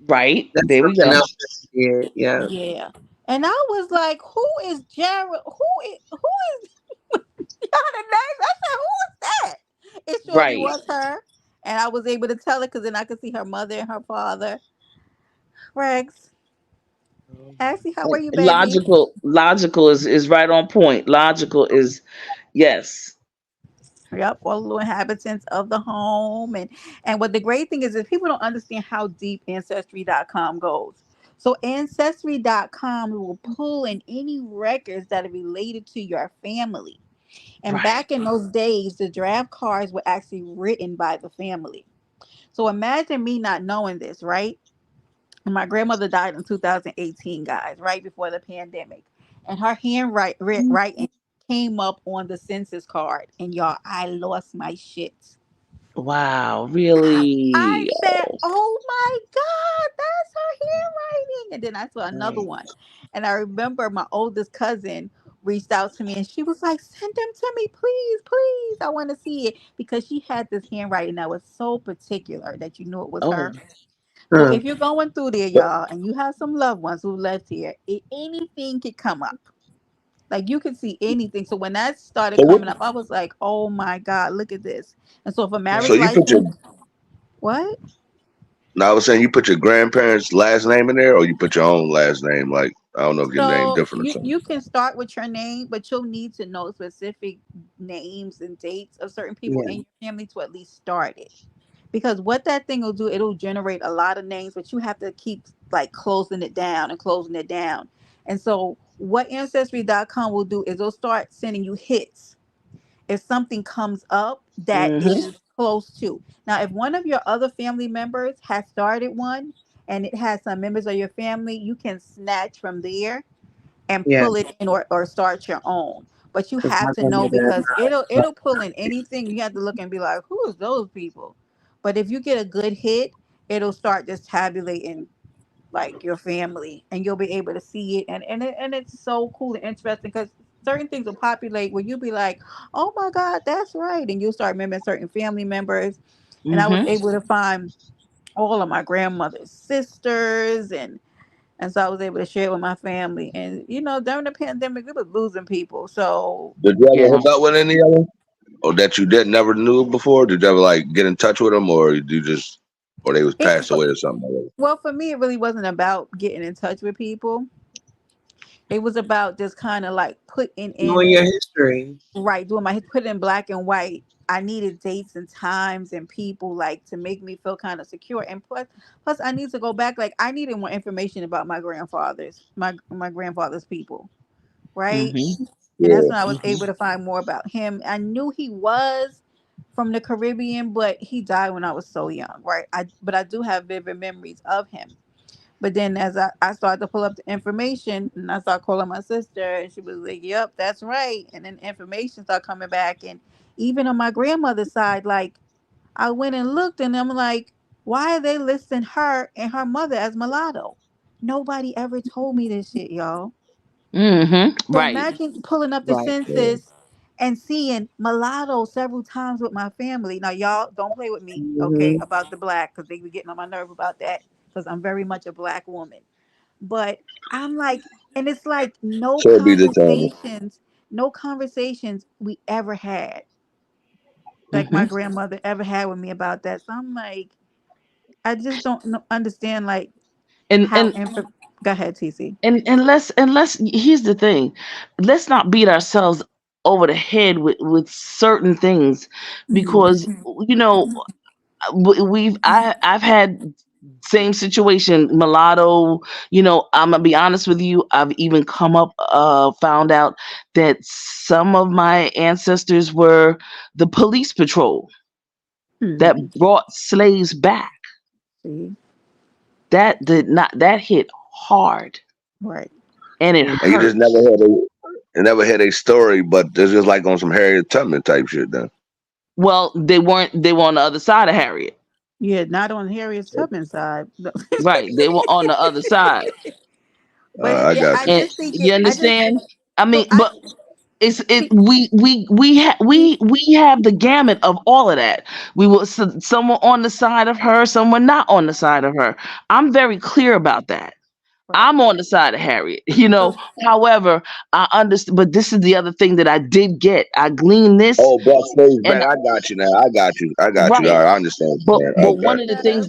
Right. That's There we something go. else that you did. Yeah. Yeah. And I was like, who is Jared? Who is y'all the names? I said, who is that? It surely Right. was her. And I was able to tell it because then I could see her mother and her father. Rex, Ashley, how are you, baby? Logical is right on point. Logical is, yes. Yep, all the little inhabitants of the home. And what the great thing is people don't understand how deep Ancestry.com goes. So Ancestry.com will pull in any records that are related to your family. And Right. back in those days, the draft cards were actually written by the family. So imagine me not knowing this, right? And my grandmother died in 2018, guys, right before the pandemic. And her handwriting came up on the census card. And y'all, I lost my shit. Wow. I Really? said, "Oh my God, that's her handwriting." And then I saw another Right. one. And I remember my oldest cousin reached out to me and she was like, "Send them to me, please, please. I want to see it." Because she had this handwriting that was so particular that you knew it was her. Oh. So Hmm. if you're going through there, y'all, and you have some loved ones who left here, anything could come up. Like you could see anything. So when that started So what? coming up, I was like, "Oh my God, look at this." And so for So marriage you put your. license, what? Now I was saying you put your grandparents' last name in there, or you put your own last name. Like I don't know if your name So different or something. you can start with your name, but you'll need to know specific names and dates of certain people Yeah. in your family to at least start it. Because what that thing will do, it'll generate a lot of names, but you have to keep like closing it down and closing it down. And so what Ancestry.com will do is it'll start sending you hits if something comes up that Mm-hmm. is close to. Now, if one of your other family members has started one and it has some members of your family, you can snatch from there and Yeah. pull it in or start your own. But you Because my have to know grandmother. because it'll pull in anything. You have to look and be like, who is those people? But if you get a good hit, it'll start just tabulating like your family and you'll be able to see it and it's so cool and interesting because certain things will populate where you'll be like, oh my God, that's right. And you'll start remembering certain family members. And I was Mm-hmm. able to find all of my grandmother's sisters and so I was able to share it with my family. And you know, during the pandemic, we was losing people. So Did you ever Yeah. hook up with any of them, or that you did never knew before? Did you ever like get in touch with them, or you just, or they was it passed away or something? Like that? well for me, it really wasn't about getting in touch with people. It was about just kind of like putting Knowing in your history. right, doing my put it in black and white. I needed dates and times and people like to make me feel kind of secure. And plus I need to go back. Like I needed more information about my grandfather's people, right? Mm-hmm. And that's Yeah. when I was Mm-hmm. able to find more about him. I knew he was from the Caribbean, but he died when I was so young, right? I do have vivid memories of him. But then as I started to pull up the information and I started calling my sister and she was like, "Yep, that's right." And then information started coming back. And even on my grandmother's side, like I went and looked and I'm like, why are they listing her and her mother as mulatto? Nobody ever told me this shit, y'all. Mm-hmm. So Right. imagine pulling up the Right. Yeah. census and seeing mulatto several times with my family. Now, y'all don't play with me, okay, Hmm. about the black because they be getting on my nerve about that because I'm very much a black woman. But I'm like, and it's like So be determined. no conversations we ever had, like my Mm-hmm. grandmother ever had with me about that. So I'm like, I just don't understand like And how. and Go ahead, TC. and let's here's the thing. Let's not beat ourselves over the head with certain things Mhm. because you know I've had same situation mulatto. I'm gonna be honest with you, I've even come up found out that some of my ancestors were the police patrol that Mhm. brought slaves back. See, That hit hard right. and it And you hurt. just never had a story, but it's just like on some Harriet Tubman type shit. Then Well, they were on the other side of Harriet. Yeah, not on Harriet Tubman's side. No. Right, they were on the other side. But I got I you. And just think you I just understand? I so mean, I but it's it see, we have the gamut of all of that. We were someone on the side of her, someone not on the side of her. I'm very clear about that. right. I'm on the side of Harriet, So However, I understand, but this is the other thing that I did get. I gleaned this, Oh, brought slaves back. and I got you now. I got you. I got you. All right. right, I understand what But you're saying. but Okay. one of the things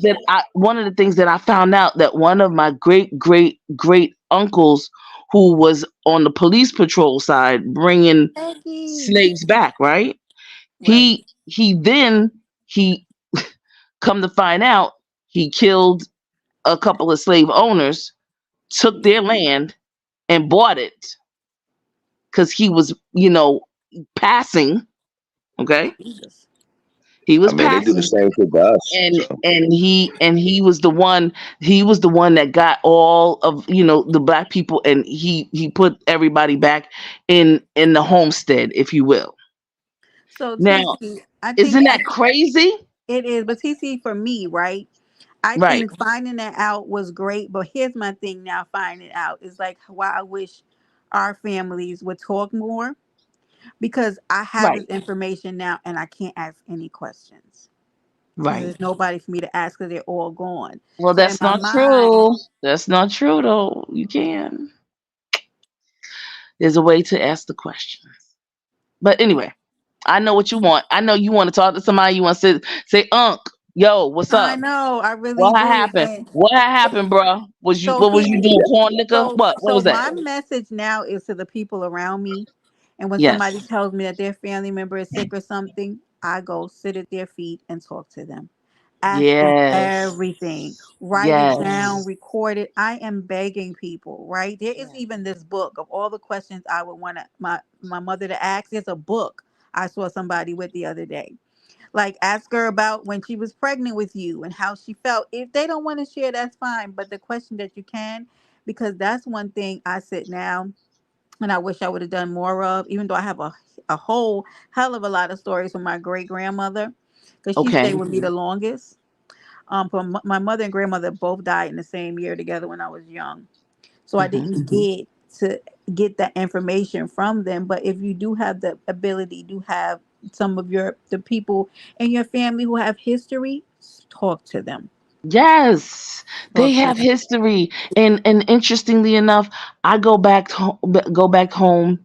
that I found out that one of my great uncles who was on the police patrol side bringing Maggie. slaves back, right? Right. He come to find out he killed a couple of slave owners took their land and bought it because he was, passing. Okay, Jesus. he I was mean, they do the passing, same thing to us. and So he was the one. He was the one that got all of the black people, and he put everybody back in the homestead, if you will. So Now, TC, I think isn't that crazy? it is, but TC for me, right? I Right, think finding that out was great, but here's my thing now: finding it out is like why I wish our families would talk more because I have right, this information now and I can't ask any questions because right. there's nobody for me to ask because they're all gone. Well, So in that's my not mind, true. That's not true, though. You can. There's a way to ask the question. But anyway, I know what you want. I know you want to talk to somebody. You want to say, Unc, yo, what's I up? know I really What had do, happened? and What had so, happened, bro? so What was you here, doing? Corn liquor? so What? What so was that? my message now is to the people around me, and when somebody Yes. tells me that their family member is sick or something, I go sit at their feet and talk to them. Ask them Yes. everything. Write it down, Yes. record it. I am begging people, right? There is even this book of all the questions I would want my mother to ask. There's a book I saw somebody with the other day. Like ask her about when she was pregnant with you and how she felt. If they don't want to share, that's fine. But the question that you can, because that's one thing I sit now and I wish I would have done more of, even though I have a whole hell of a lot of stories from my great grandmother, because she stayed Okay. with me the longest. My mother and grandmother both died in the same year together when I was young, so I Hmm. didn't to get that information from them. But if you do have the ability to have some of the people in your family who have history, talk to them. Yes. They Talk to have them. history. And interestingly enough, I go back home,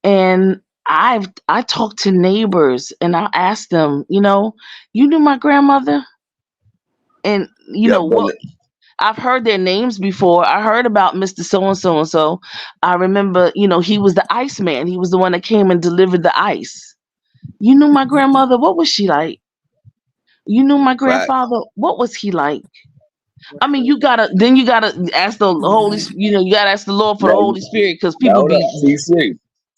and I talk to neighbors, and I ask them, you knew my grandmother? And yeah, what I've heard their names before. I heard about Mr. So and so and so. I remember, he was the ice man. He was the one that came and delivered the ice. You knew my grandmother? What was she like? You knew my right. grandfather? What was he like? I mean, you gotta ask the Holy, Mhm. you gotta ask the Lord for the Now, Holy Spirit, because now hold up, TC.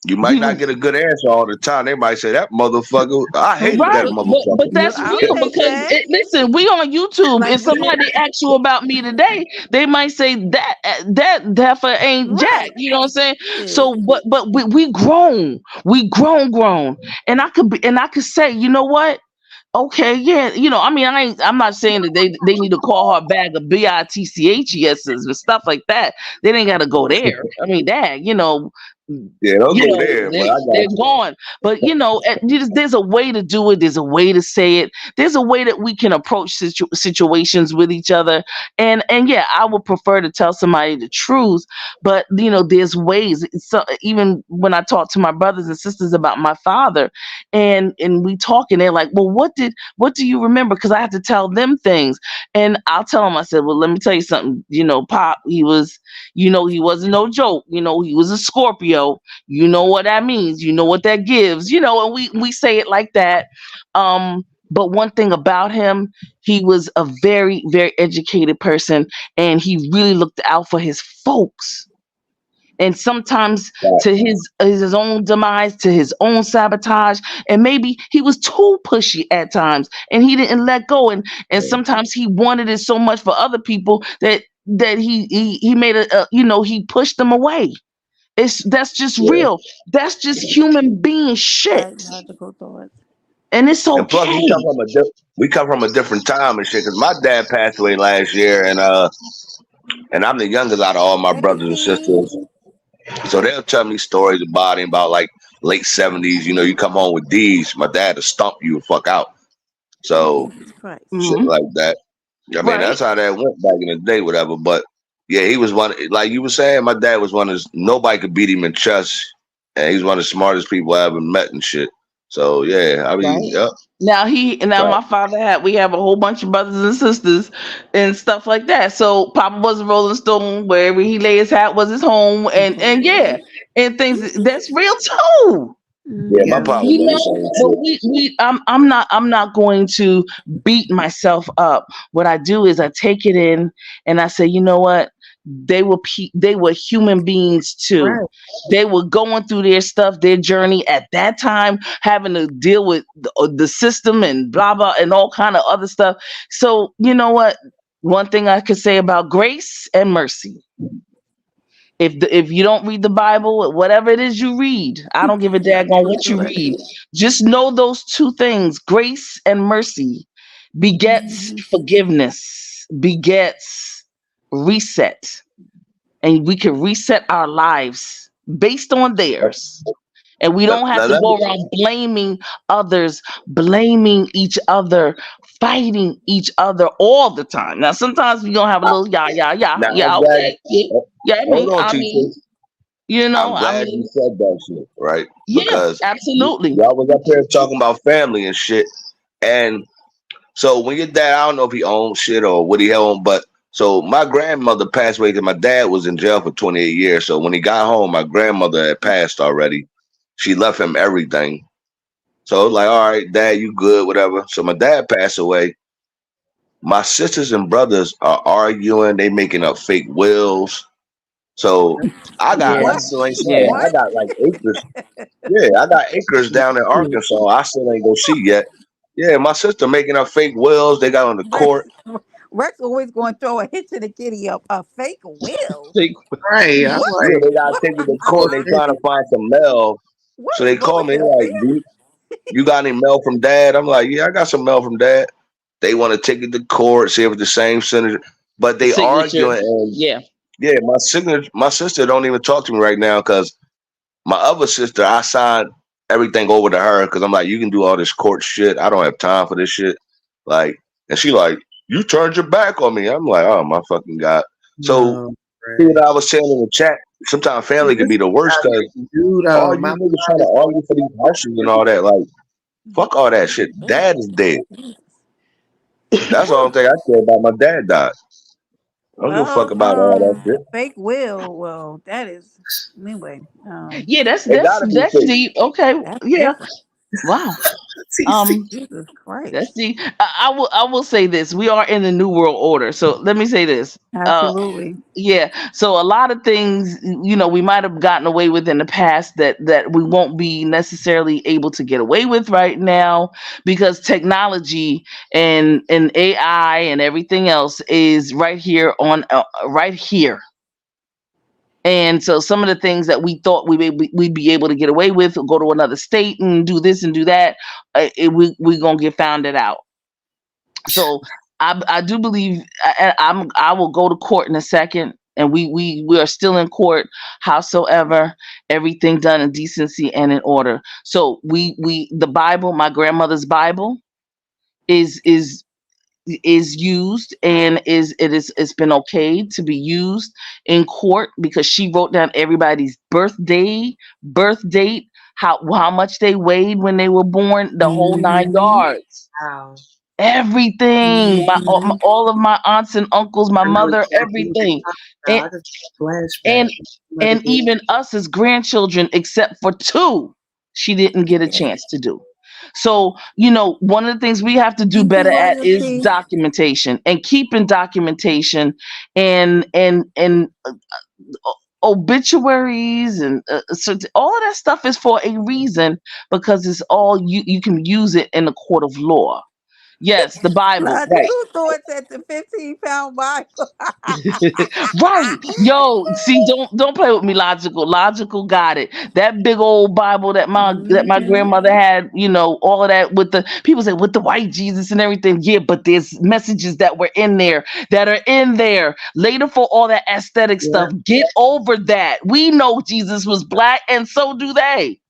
You might not people, get a good answer all the time. They might say that motherfucker. I hated that right? But motherfucker. that's I'll real, take because that. listen, we on YouTube, Like and we somebody asks you about me today, they might say that heifer ain't Jack. right. You know what I'm saying? Shit. So, but we grown, and I could say, you know what? Okay, yeah, I mean, I'm not saying that they need to call her a bag of bitches and stuff like that. They ain't got to go there. I mean, that Yeah, don't go there, but I got they're you. gone. But there's a way to do it. There's a way to say it. There's a way that we can approach situations with each other. And yeah, I would prefer to tell somebody the truth. But there's ways. So even when I talk to my brothers and sisters about my father, and we talk, and they're like, well, what do you remember? Because I have to tell them things, and I'll tell them. I said, well, let me tell you something. Pop, he wasn't no joke. He was a Scorpio. You know what that means. You know what that gives. And we say it like that. But one thing about him, he was a very, very educated person, and he really looked out for his folks. And sometimes to his own demise, to his own sabotage, and maybe he was too pushy at times, and he didn't let go. And sometimes he wanted it so much for other people that he made he pushed them away. That's just Yeah. real. That's just human being shit. Right. Logical thoughts. And it's And plus, okay. we come from a different time and shit. Because my dad passed away last year, and I'm the youngest out of all my brothers and Legacy. sisters. So they'll tell me stories about him about like late 70s. You come home with D's, my dad will stomp you and fuck out. So Jesus Christ. shit Hmm. like that. I mean, Right. that's how that went back in the day, whatever. But yeah, he was one. Like you were saying, my dad was one of nobody could beat him in chess, and he's one of the smartest people I ever met and shit. So yeah, I mean, Right. yep, Now right, my father we have a whole bunch of brothers and sisters and stuff like that. So Papa was a Rolling Stone. Wherever he lay his hat was his home, and yeah, and things that's real too. yeah. My Yeah. pop was on the same But shit. I'm not going to beat myself up. What I do is I take it in, and I say, you know what? they were human beings too. Right. They were going through their stuff, their journey at that time, having to deal with the system and blah blah and all kind of other stuff. So you know what? One thing I could say about grace and mercy. If you don't read the Bible, whatever it is you read, I don't give a daggone what you read. Just know those two things: grace and mercy begets Mhm. forgiveness, begets reset, and we can reset our lives based on theirs. And we don't have Now, to let me, go around blaming others, blaming each other, fighting each other all the time. Now, sometimes we gonna have a little now yeah, I'm glad. okay, yeah, yeah. Hold on, I mean, teacher. you know, I'm I glad you mean, said that shit, right? yeah, Because absolutely. y'all was up here talking about family and shit. And so when your dad, I don't know if he owned shit or what he owned, but so my grandmother passed away because my dad was in jail for 28 years. So when he got home, my grandmother had passed already. She left him everything. So it was like, all right, dad, you good, whatever. So my dad passed away. My sisters and brothers are arguing. They making up fake wills. So I What? Yes, still ain't saw yeah. that. I What? got like acres. Yeah, I got acres down in Arkansas. I still ain't go see yet. Yeah, my sister making up fake wills. They got on the Rex, court. Rex always going to throw a hit to the kitty up a fake will. Think- Right. I'm What? Yeah, like, they got What? taken to oh, court. They trying to find some mail. What So is they call going me. They're on, like, you got any mail from dad? I'm like, yeah, I got some mail from dad. They want to take it to court, see if it's the same senator. But they signature. arguing, and Yeah, yeah, my sister don't even talk to me right now because my other sister, I signed everything over to her because I'm like, you can do all this court shit. I don't have time for this shit. Like, and she like, you turned your back on me. I'm like, oh my fucking god. So no. see Right. what I was saying in the chat. Sometimes family can This be the is worst how because you do all though. you My niggas mom trying is to always argue for these houses and all that. Like, fuck all that shit. Dad is dead. That's the only thing I care about. My dad died. I don't give a fuck Well, about all that shit. fake will. Well, that is anyway. yeah. It gotta be That's fake. deep. Okay, That's yeah. different. Wow. TC. Um, Jesus Christ. that's deep. I will say this: we are in the new world order. So let me say this. Uh, Absolutely. Yeah. So a lot of things, we might have gotten away with in the past that we won't be necessarily able to get away with right now because technology and AI and everything else is right here on right here. And so some of the things that we thought we'd be able to get away with, go to another state and do this and do that, we're gonna get found it out. So I do believe I will go to court in a second, and we are still in court. Howsoever, everything done in decency and in order. So we the Bible, my grandmother's Bible, is is is used and it's been okay to be used in court because she wrote down everybody's birth date, how much they weighed when they were born, the whole nine Hmm. yards. Wow. Everything, Hmm. all of my aunts and uncles, my I know mother, exactly what everything, you're talking and about. I just flashback. and Mother and did. even us as grandchildren, except for two, she didn't get a chance to do. So one of the things we have to do Thank you, better at is royalty. documentation and keeping documentation and obituaries and all of that stuff is for a reason because it's all you can use it in the court of law. Yes, the Bible, right. Logical thoughts at the 15-pound Bible. Right. Yo, see, don't play with me, logical. Logical got it. That big old Bible that my Hmm. grandmother had, all of that with the people say with the white Jesus and everything. Yeah, but there's messages that were in there that are in there. Later for all that aesthetic Yeah. stuff. Get over that. We know Jesus was black, and so do they.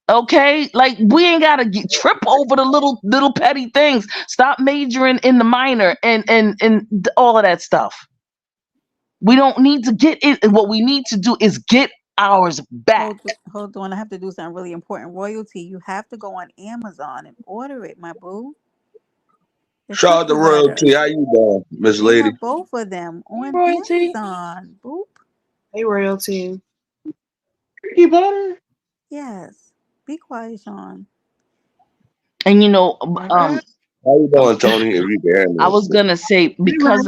Okay, like we ain't gotta trip over the little petty things. Stop majoring in the minor and all of that stuff. We don't need to get it. What we need to do is get ours back. Hold on. I have to do something really important. Royalty, you have to go on Amazon and order it, my boo. The Shout out to cookie royalty. butter. How you doing, Miss They Lady? have both of them on Royalty, Amazon. Boop. Hey, royalty. Ricky butter. Yes. Be quiet, Sean. And All right. How you um, doing, Tony? If you can hear me I and was shit. gonna say Hey, Rob.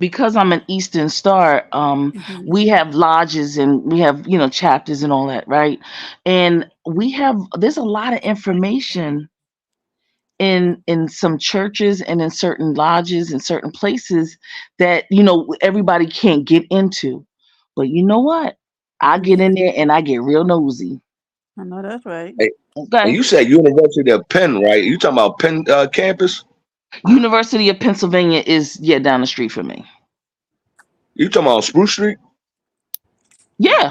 because I'm an Eastern Star, Mhm. we have lodges and we have, chapters and all that, right? And there's a lot of information in some churches and in certain lodges and certain places that, everybody can't get into. But you know what? I get Yeah, in there and I get real nosy. I know that's right. Hey, and Okay. you said University of Penn, right? You talking about Penn campus? University of Pennsylvania is, yeah, down the street from me. You talking about Spruce Street? Yeah.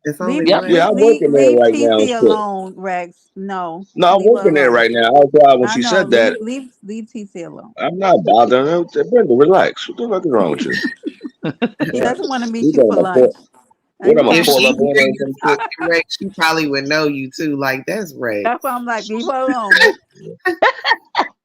It's only Leave, Yep. one. Yeah, I'm working there leave right now. TT Shit. alone, Rex. No, No, I'm leave her working there alone. right now. I was why when I she know. said that, Leave TT alone. I'm not bothering her. Brenda, relax. What the fuck is wrong with you? He Yeah. doesn't want to You meet you got for my lunch. pull. Are What you am I If coming? pull she up hear on her or you some shit? talking, Rex, she probably would know you too. Like, that's Rex. That's why I'm like, leave her alone.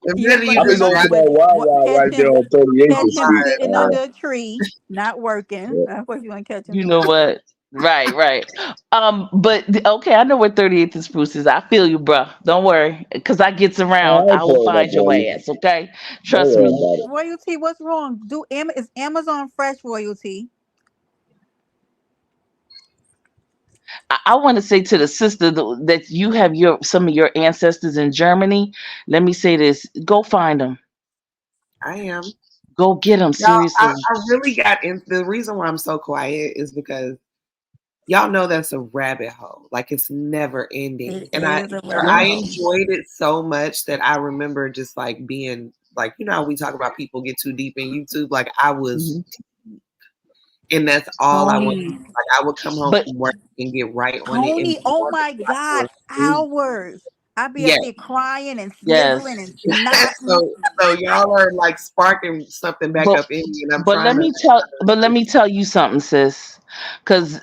If He none ain't of gonna you I've do been just going nothing to drive that but Wawa catch right there him, on 38th Street. sitting under a tree, not working. Yeah. That's what you want to catch him You know doing. what? Right, right. Okay, I know where 38th and Spruce is. I feel you, bruh. Don't worry, cause I gets around. I I ain't will pulling up find your on you. ass. Okay, Don't trust worry me. about it. Royalty, what's wrong? Is Amazon fresh, Royalty? I want to say to the sister that you have some of your ancestors in Germany. Let me say this: go find them. I am. Go get them. Y'all, I, Seriously. I really got in. The reason why I'm so quiet is because y'all know that's a rabbit hole. Like, it's never ending. It And is a Yeah. rabbit I hole. enjoyed it so much that I remember just like being like, how we talk about people get too deep in YouTube. Like, I was, Hmm. and that's all I wanted. Tony, Like, I would come home But from work and get right on it and Tony, be oh on it my till I God, fell asleep. hours. I'd be up Yes. there crying and sniveling and yes. snotting. So y'all are like sparking something back But up in me, and I'm but trying let to. me tell you something, sis. Because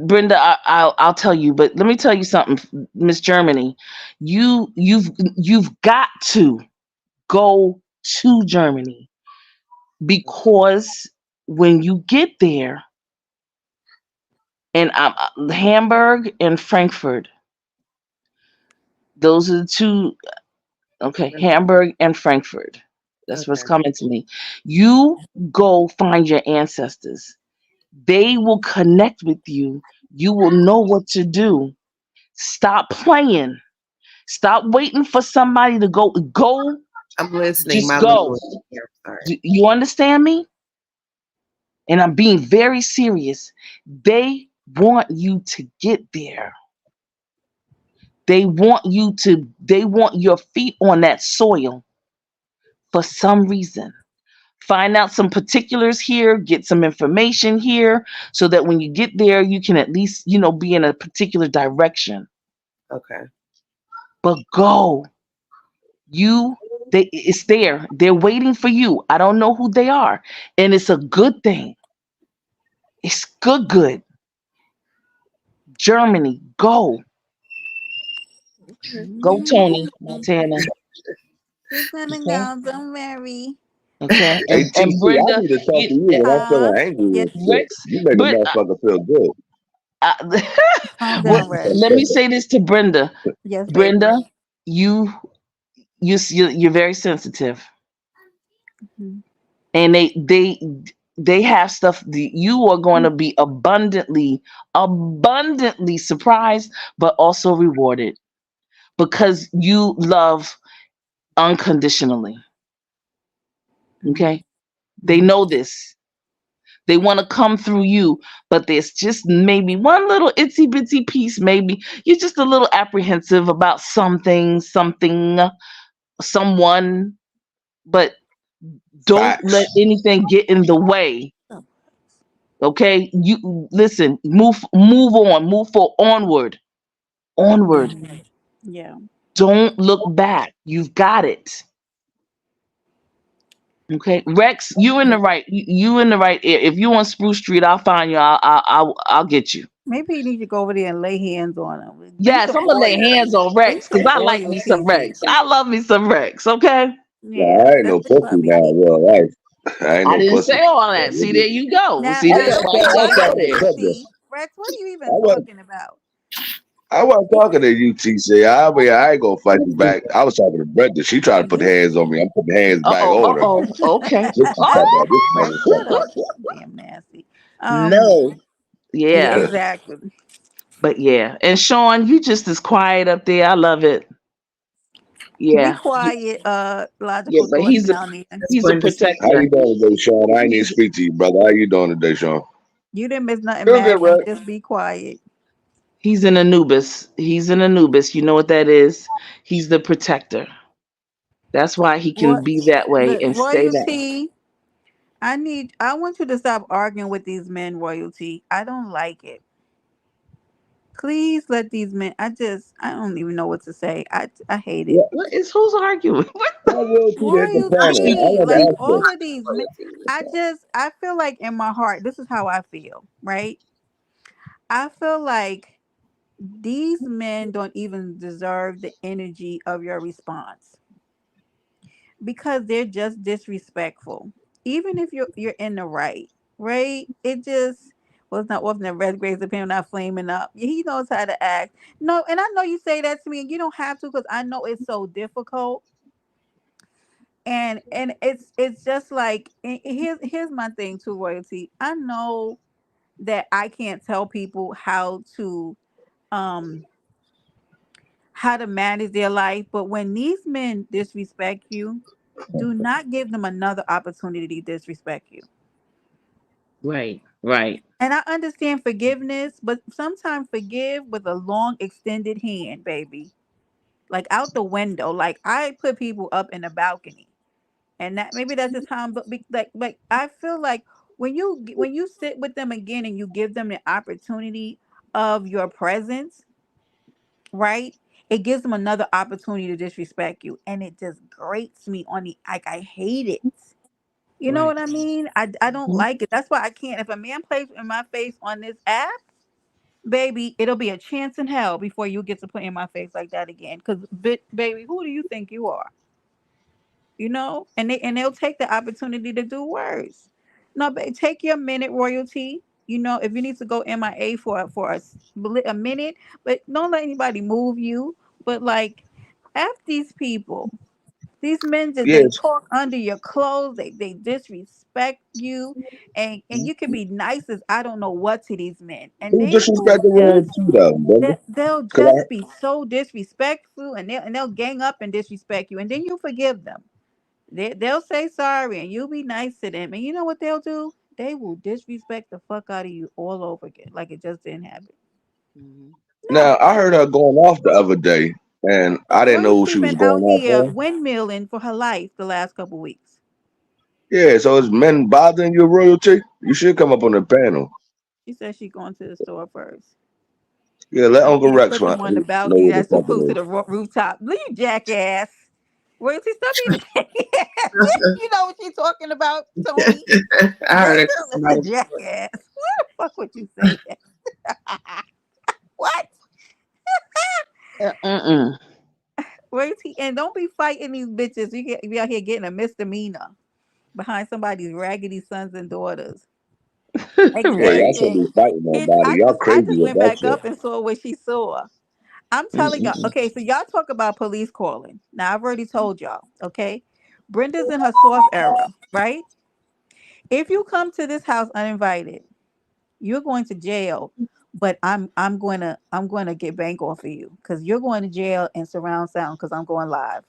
Brenda, I'll tell you. But let me tell you something, Miss Germany. You've got to go to Germany, because when you get there, and Hamburg and Frankfurt, those are the two. Okay, Hamburg and Frankfurt. That's what's Okay. coming to me. You go find your ancestors. They will connect with you. You will know what to do. Stop playing. Stop waiting for somebody to go. Go, I'm listening. just My go. language here. Sorry. You understand me? And I'm being very serious. They want you to get there. They want your feet on that soil for some reason. Find out some particulars here, get some information here, so that when you get there, you can at least, be in a particular direction. Okay. But go. It's there. They're waiting for you. I don't know who they are. And it's a good thing. It's good. Germany, go. Go, Tony Montana. We're gonna Okay. go, don't worry. Okay. Hey, And TT, I Brenda, need to talk you, to you when I'm Huh? feeling angry Yes, and shit. Rex, You make a but motherfucker feel good. uh, calm what, down, Rex. let me say this to Brenda. Yes, baby. Brenda, you you're very sensitive, Mhm. and they have stuff that you are going to be abundantly surprised, but also rewarded, because you love unconditionally. Okay, they Mhm. know this. They want to come through you, but there's just maybe one little itsy bitsy piece. Maybe you're just a little apprehensive about something, someone, but don't let Facts. anything get in the way. Okay, you listen. Move on. Onward. Mhm. Yeah. Don't look back. You've got it. Okay, Rex, you in the right. You in the right. If you on Spruce Street, I'll find you. I'll get you. Maybe you need to go over there and lay hands on him. Bring Yes, some I'm gonna lay oil. hands on Bring Rex, because some I like oil, me some TT. Rex. I love me some Rex. Okay. Nah, Yeah, I ain't that's no the pussy puppy. now in real life. I ain't I no didn't pussy. say all Yeah, that. See, there you go. Now, See, now, that's why I I didn't why wasn't go talking you to there. Tibia. TT? Rex, what are you I even wasn't. talking about? I wasn't talking to you, TC. I mean, I ain't gonna fight you back. I was talking to Brenda. She tried to put hands on me. I'm putting hands back Uh on her. oh. Okay. This is Oh talking about this Right, shut motherfucker. up. Damn nasty. no. Yeah, Yeah. exactly. But yeah. And Sean, you just as quiet up there. I love it. Be Yeah. quiet, Yeah, logical but thoughts he's a down there. That's he's a Brenda speaking. How protector. you doing today, Sean? I ain't even speak to you, brother. How you doing today, Sean? You didn't miss nothing, Feel good, Magnum. right? Just be quiet. He's an Anubis. He's an Anubis. You know what that is? He's the protector. That's why he can What? be that way Look, and stay that. royalty. I want you to stop arguing with these men, royalty. I don't like it. Please let these men. I don't even know what to say. I hate it. Yeah, What is who's arguing? What? I will to hit the I'm panel. I Royalty, want to like ask all this. of these men. I feel like in my heart, this is how I feel, right? I feel like these men don't even deserve the energy of your response because they're just disrespectful. Even if you're in the right, right? It just was not wasn't a red grades opinion not flaming up. He knows how to act. No, and I know you say that to me, and you don't have to because I know it's so difficult. And it's just like here's my thing to royalty. I know that I can't tell people um how to manage their life, but when these men disrespect you, do not give them another opportunity to disrespect you. Right, right. And I understand forgiveness, but sometimes forgive with a long extended hand, baby. Like out the window. Like I put people up in the balcony. And that maybe that's just how I'm like I feel like when you sit with them again and you give them the opportunity of your presence, right? It gives them another opportunity to disrespect you. And it just grates me on the like I hate it. You know Right. what I mean? I don't Mhm. like it. That's why I can't. If a man plays in my face on this app, baby, it'll be a chance in hell before you get to play in my face like that again. Because, baby, who do you think you are? You know, and they'll take the opportunity to do worse. No, but take your minute, royalty. You know, if you need to go MIA a minute, but don't let anybody move you. But like, f these people. These men just they Yes. talk under your clothes. They disrespect you, and you can be nice as I don't know what to these men, and Who they will disrespected Royal just T though, Brenda? they'll Cause just be so disrespectful, and they'll gang up and disrespect you, and then you forgive them. They'll say sorry, and you'll be nice to them, and you know what they'll do? They will disrespect the fuck out of you all over again, like it just didn't happen. Mhm. now No, I heard her going off the other day, and I didn't know who royalty she was been going out off here on. windmilling for her life the last couple weeks. Yeah, so is men bothering your royalty? You should come up on the panel. She said she going to the store first. Yeah, let I Uncle can't Rex put them on the know balcony what the that's fuck it supposed to is. the rooftop. Leave jackass. Royalty, stop being a jackass. You know what she's talking about, Tony. I heard it. That's a jackass. Why the fuck would you say that? What? Mm-mm. Royalty, and don't be fighting these bitches. You be out here getting a misdemeanor behind somebody's raggedy sons and daughters. Yeah, Right. y'all shouldn't Exhibit. be fighting It. nobody. Y'all I crazy just with went that back shit. up and saw what she saw. I'm telling y'all. Mm-mm. Okay, so y'all talk about police calling. Now I've already told y'all. Okay, Brenda's in her soft era, right? If you come to this house uninvited, you're going to jail. But I'm going to get bank off of you because you're going to jail and surround sound because I'm going live.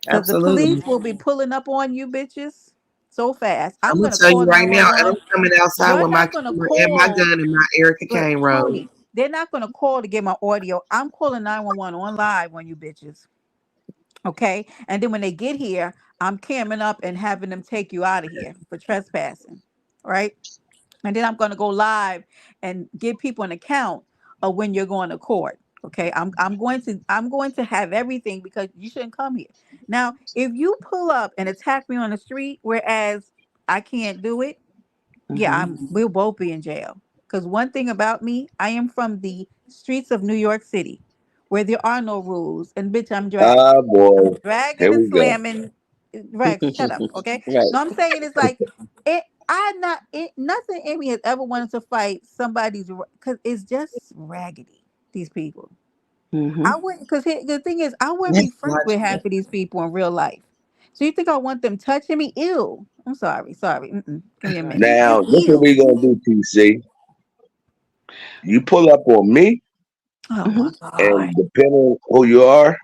Because the Absolutely. police will be pulling up on you bitches so fast. I'm I'm gonna gonna tell call you right now, and I'm 911. coming outside You're with my not gonna camera and my call. gun and my Erica Look, Kane road. Tony, they're not gonna call to get my audio. I'm calling 911 on live on you bitches. Okay? And then when they get here, I'm camming up and having them take you out of here for trespassing. Right? And then I'm going to go live and give people an account of when you're going to court. Okay, I'm going to have everything because you shouldn't come here. Now, if you pull up and attack me on the street, whereas I can't do it, yeah, Mhm. we'll both be in jail. Because one thing about me, I am from the streets of New York City, where there are no rules, and bitch, I'm dragging. Ah, I'm boy. dragging Here and we go. slamming. Rex, shut up, okay? Right. No, I'm saying it's like it. I not it. Nothing in me has ever wanted to fight somebody's because it's just raggedy. these people. Hmm. I wouldn't, because the thing is, I wouldn't be Let's friends watch with it. half of these people in real life. So you think I want them touching me? Ew. I'm sorry. Sorry. Give me a minute. Now, Just this what we ew. gonna do, TC. You pull up on me, Oh Hmm. my God. and depending who you are,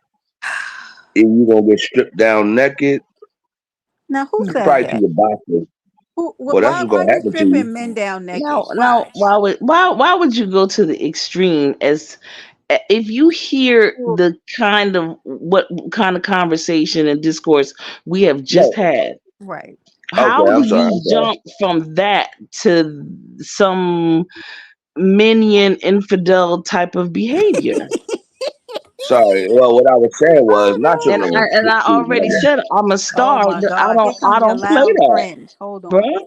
if you gonna get stripped down naked, Now, who said probably to that? your boxes. Well, that's what's Why gonna you happen to you. stripping men down naked? Now, Why? why would you go to the extreme? As if you hear Well, the kind of what kind of conversation and discourse we have just No, had, right. okay, how do I'm sorry. you I'm sorry. jump from that to some minion infidel type of behavior? Sorry. Well, what I was saying was not Oh your And God. I already women. said I'm a Oh star. my I God. don't Here I comes your don't play loud that, friend. Hold on. bruh.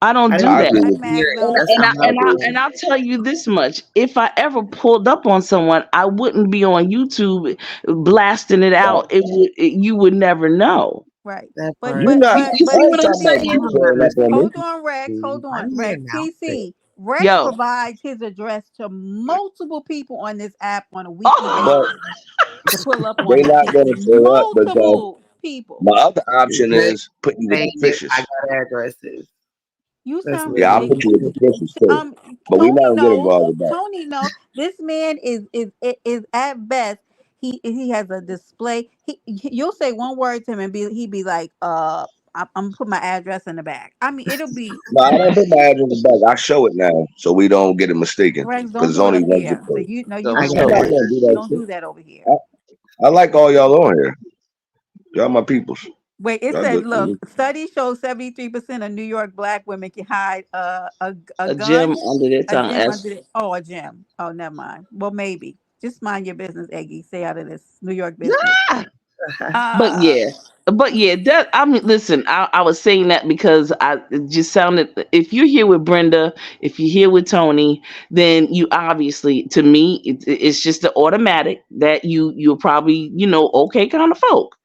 I don't I do didn't I even that. agree Hi, with you. hear it. Magno. That's a I loud agree with And friend. I'll tell you this much: if I ever pulled up on someone, I wouldn't be on YouTube blasting it you. out. You would never know. Right. That But part. You but not. You, but you I but see ain't what I'm talking about TC, you saying? pulling up on me. hold on, Rex. Hold Why on, do you Rex. announce it? TC. Rex Yo, provides his address to multiple people on this app on a weekly oh, But basis to pull up on they him. not TC. gonna pull up because Multiple people. my other option Just is putting you with saying the it. I fishes. got addresses. You That's sound Yeah, I'll literally put you with ridiculous. the fishes too. Um, But we not Tony gonna get knows. involved with that. Tony knows. This man is at best. He has a display. You'll say one word to him and he be like, I'm gonna put my address in the back. I mean, it'll be No, I don't put my address in the back. I show it now so we don't get it mistaken. Rex. Because Don't it's do it only up one zip here. So code. you know you don't I don't got I'm do show not it. that. gonna do You that don't shit. do that over here. I like all y'all on here. Y'all my peoples. Wait, it Y'all said, good to look, me. studies show 73% of New York black women can hide a A gem gun, under their a tongue. gem under it. Oh, a gem. Oh, never mind. Well, maybe. Just mind your business, Eggy. Stay out of this New York business. But Uh, yeah, that I mean, listen, I was saying that because it just sounded. If you're here with Brenda, if you're here with Tony, then you obviously, to me, it's just the automatic that you're probably okay kind of folk.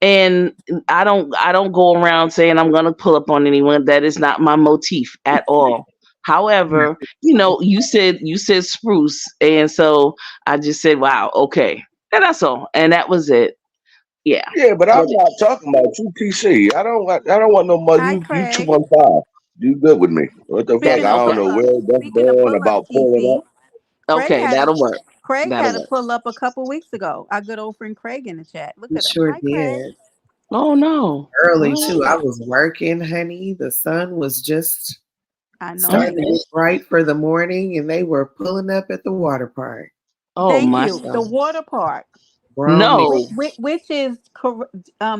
And I don't go around saying I'm gonna pull up on anyone. That is not my motif at all. However, you said spruce, and so I just said, wow, okay, and that's all, and that was it. Yeah. Yeah, but I'm But not talking about you, TC. I don't want no more. Hi, You Craig. 215. You good with me? What the fuck? Speaking I of don't okay. know pull where ups, that's speaking of going pull ups, about pulling TC, up. Okay, that'll work. Craig That'll had a work. pull up a couple weeks ago. Our good old friend Craig in the chat. Look You at him. sure Hi, Craig. did. Oh no. Early too. I Oh, was working, honey. The sun was just I know starting he to okay. get bright for the morning, and they were pulling up at the water park. Oh Thank my you. The son. water park, Grown men. No. which is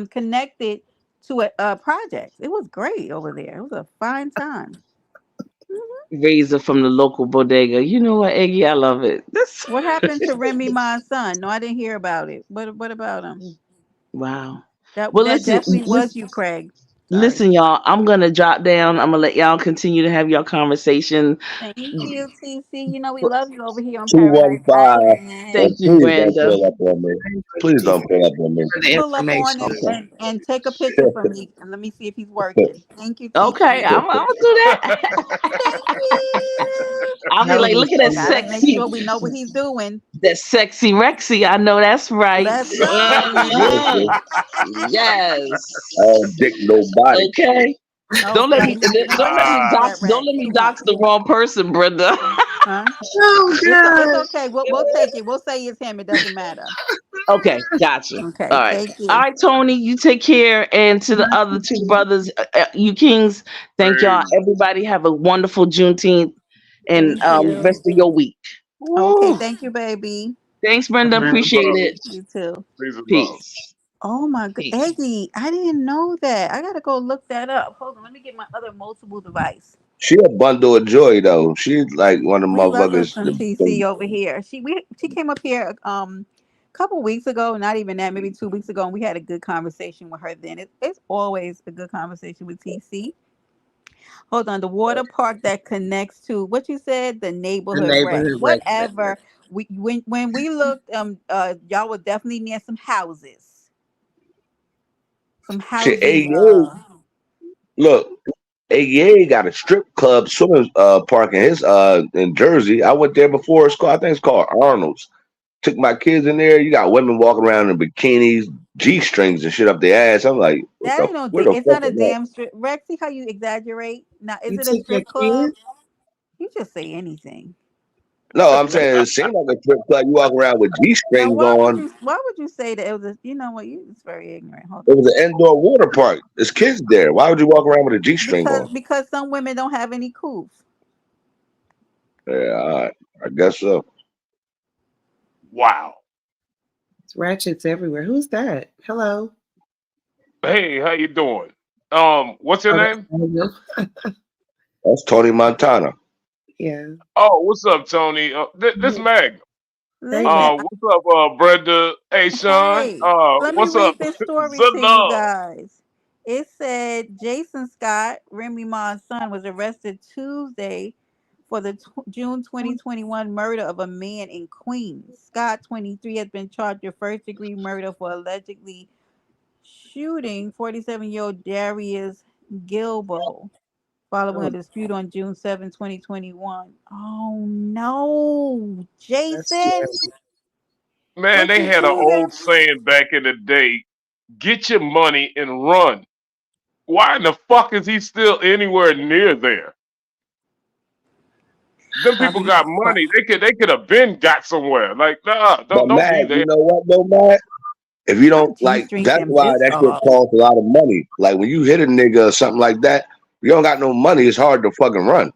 connected to a project. It was great over there. It was a fine time. Mhm. Razor from the local bodega. You know what, Eggy? I love it. This What happened to Remy my son? No, I didn't hear about it. What about him? wow. That Well, that listen, definitely was you, Craig. Sorry. listen, y'all. I'm gonna drop down. I'm gonna let y'all continue to have your conversation. Thank you, TC. You know we love you over here on Paradise 215. Island. Thank And you, please don't Brenda. pull up on me. I enjoyed Please you don't pull up on me. for the Pull up on information. him Okay. and take a picture for me and let me see if he's working. Thank you, Okay, TC. I'm gonna do that. Thank you. I'll be That like, would be look at that so Gotta make sexy, sure we know what he's doing. that sexy Rexy. I know that's right. Let's go. Mhm. Listen, I Yes. don't dick nobody. Okay. Oh, Don't let stop. me No, no, don't don't let do me Ah, dox that, don't Rex. let me Too much. dox the wrong person, Brenda. Huh? oh It's god. okay. We'll take it. We'll say it's him. It doesn't matter. Okay, gotcha. All Okay. right. Thank All you. right, Tony, you take care. And to the other two brothers, you kings, thank y'all. hey, Everybody have a wonderful Juneteenth and Thank you. rest of your week. Okay. Woo. Thank you, baby. Thanks, Brenda. peace and Appreciate love. it. You too. Peace and love. Peace. Oh my god, Peace. Eggie, I didn't know that. I gotta go look that up. Hold on, let me get my other multiple device. She a bundle of joy though. She's like one of the We love us motherfuckers. some TC over here. She came up here a couple weeks ago, not even that, maybe 2 weeks ago, and we had a good conversation with her. Then it's always a good conversation with TC. Hold on, the water park that connects to what you said, the The neighborhood rec, neighborhood rec center. whatever. When we looked, y'all were definitely near some houses, some Shit, houses. 88. Look. AEA got a strip club swimming park in his in Jersey. I went there before. It's called, I think it's called Arnold's. Took my kids in there. You got women walking around in bikinis, G strings and shit up their ass. I'm like, That ain't no. where the It's fuck not a is that? damn strip. Rex, see how you exaggerate? Now, is You it a took your strip club? kids? You just say anything. No, I'm saying it seemed like a strip club. You walk around with G Now, strings on. why would you say that it was a? You know what? You it's very ignorant. Hold It on. was an indoor water park. There's kids there. Why would you walk around with a G string on? Because some women don't have any coops. Yeah, all right. I guess so. Wow. It's ratchets everywhere. Who's that? Hello. Hey, how you doing? What's your Oh, name? That's Tony Montana. yeah. Oh, what's up, Tony? This Mag. Listen, What's up, Brenda? Hey, Sean. hey, let me What's up, read this story to you Zanab? guys. It said Jason Scott, Remy Ma's son, was arrested Tuesday for the June 2021 murder of a man in Queens. Scott, 23, has been charged with first-degree murder for allegedly shooting 47-year-old Darius Gilbo following a Oh, dispute on June 7, 2021. Oh no, that's Jason, terrible. Man, what they you had an do old that? saying back in the day: "Get your money and run." Why in the fuck is he still anywhere near there? Them people Probably got money. They could have been got somewhere. Like, nah, But don't be Mag, you there. know what though, Mag? If you not don't G like, string that's them why this that shit off. costs a lot of money. Like when you hit a nigga or something like that, you don't got no money. It's hard to fucking run.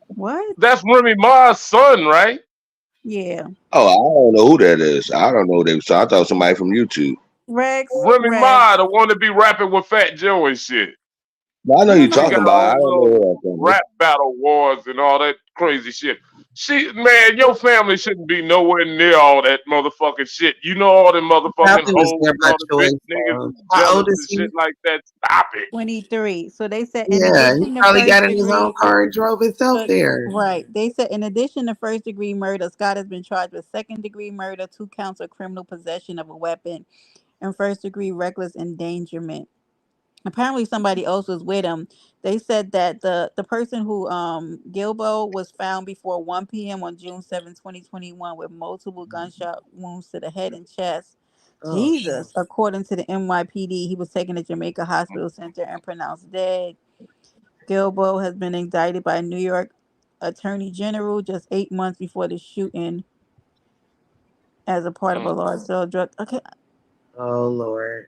What? That's Remy Ma's son, right? Yeah. Oh, I don't know who that is. I don't know who they. So I thought somebody from YouTube. Remy Ma, Rex. the one to be rapping with Fat Joe and shit. But I know You're you're She not talking got her about. I own don't know little who that from. rap battle wars and all that crazy shit. Man, your family shouldn't be nowhere near all that motherfucking shit. You know all them motherfucking Probably was hoes there and by all the bitch choice. niggas is How jealous old is and he? shit like that. Stop it. 23. So they said in Yeah, he addition to probably got first in his own degree car and drove himself there. right. They said in addition to first degree murder, Scott has been charged with second degree murder, 2 counts of criminal possession of a weapon, and first degree reckless endangerment. Apparently somebody else was with him. They said that the person who Gilbo was found before 1 p.m. on June 7, 2021 with multiple gunshot wounds to the head and chest. Oh shit. Jesus, according to the NYPD, he was taken to Jamaica Hospital Center and pronounced dead. Gilbo has been indicted by New York Attorney General just 8 months before the shooting as a part of a Mm. large scale drug. Okay, Oh Lord.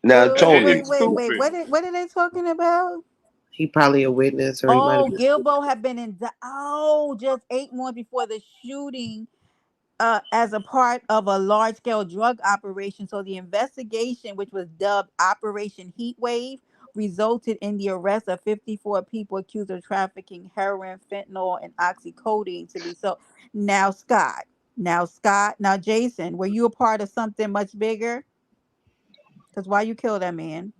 Now, Man, Tony. he's wait. stupid. What are they talking about? He probably a witness or he might have Oh, been. Gilbo had been in. Oh, just 8 months before the shooting, as a part of a large scale drug operation. So the investigation, which was dubbed Operation Heatwave, resulted in the arrest of 54 people accused of trafficking heroin, fentanyl, and oxycodone to be sold. Now, Scott. Now, Jason, were you a part of something much bigger? Because why you kill that man?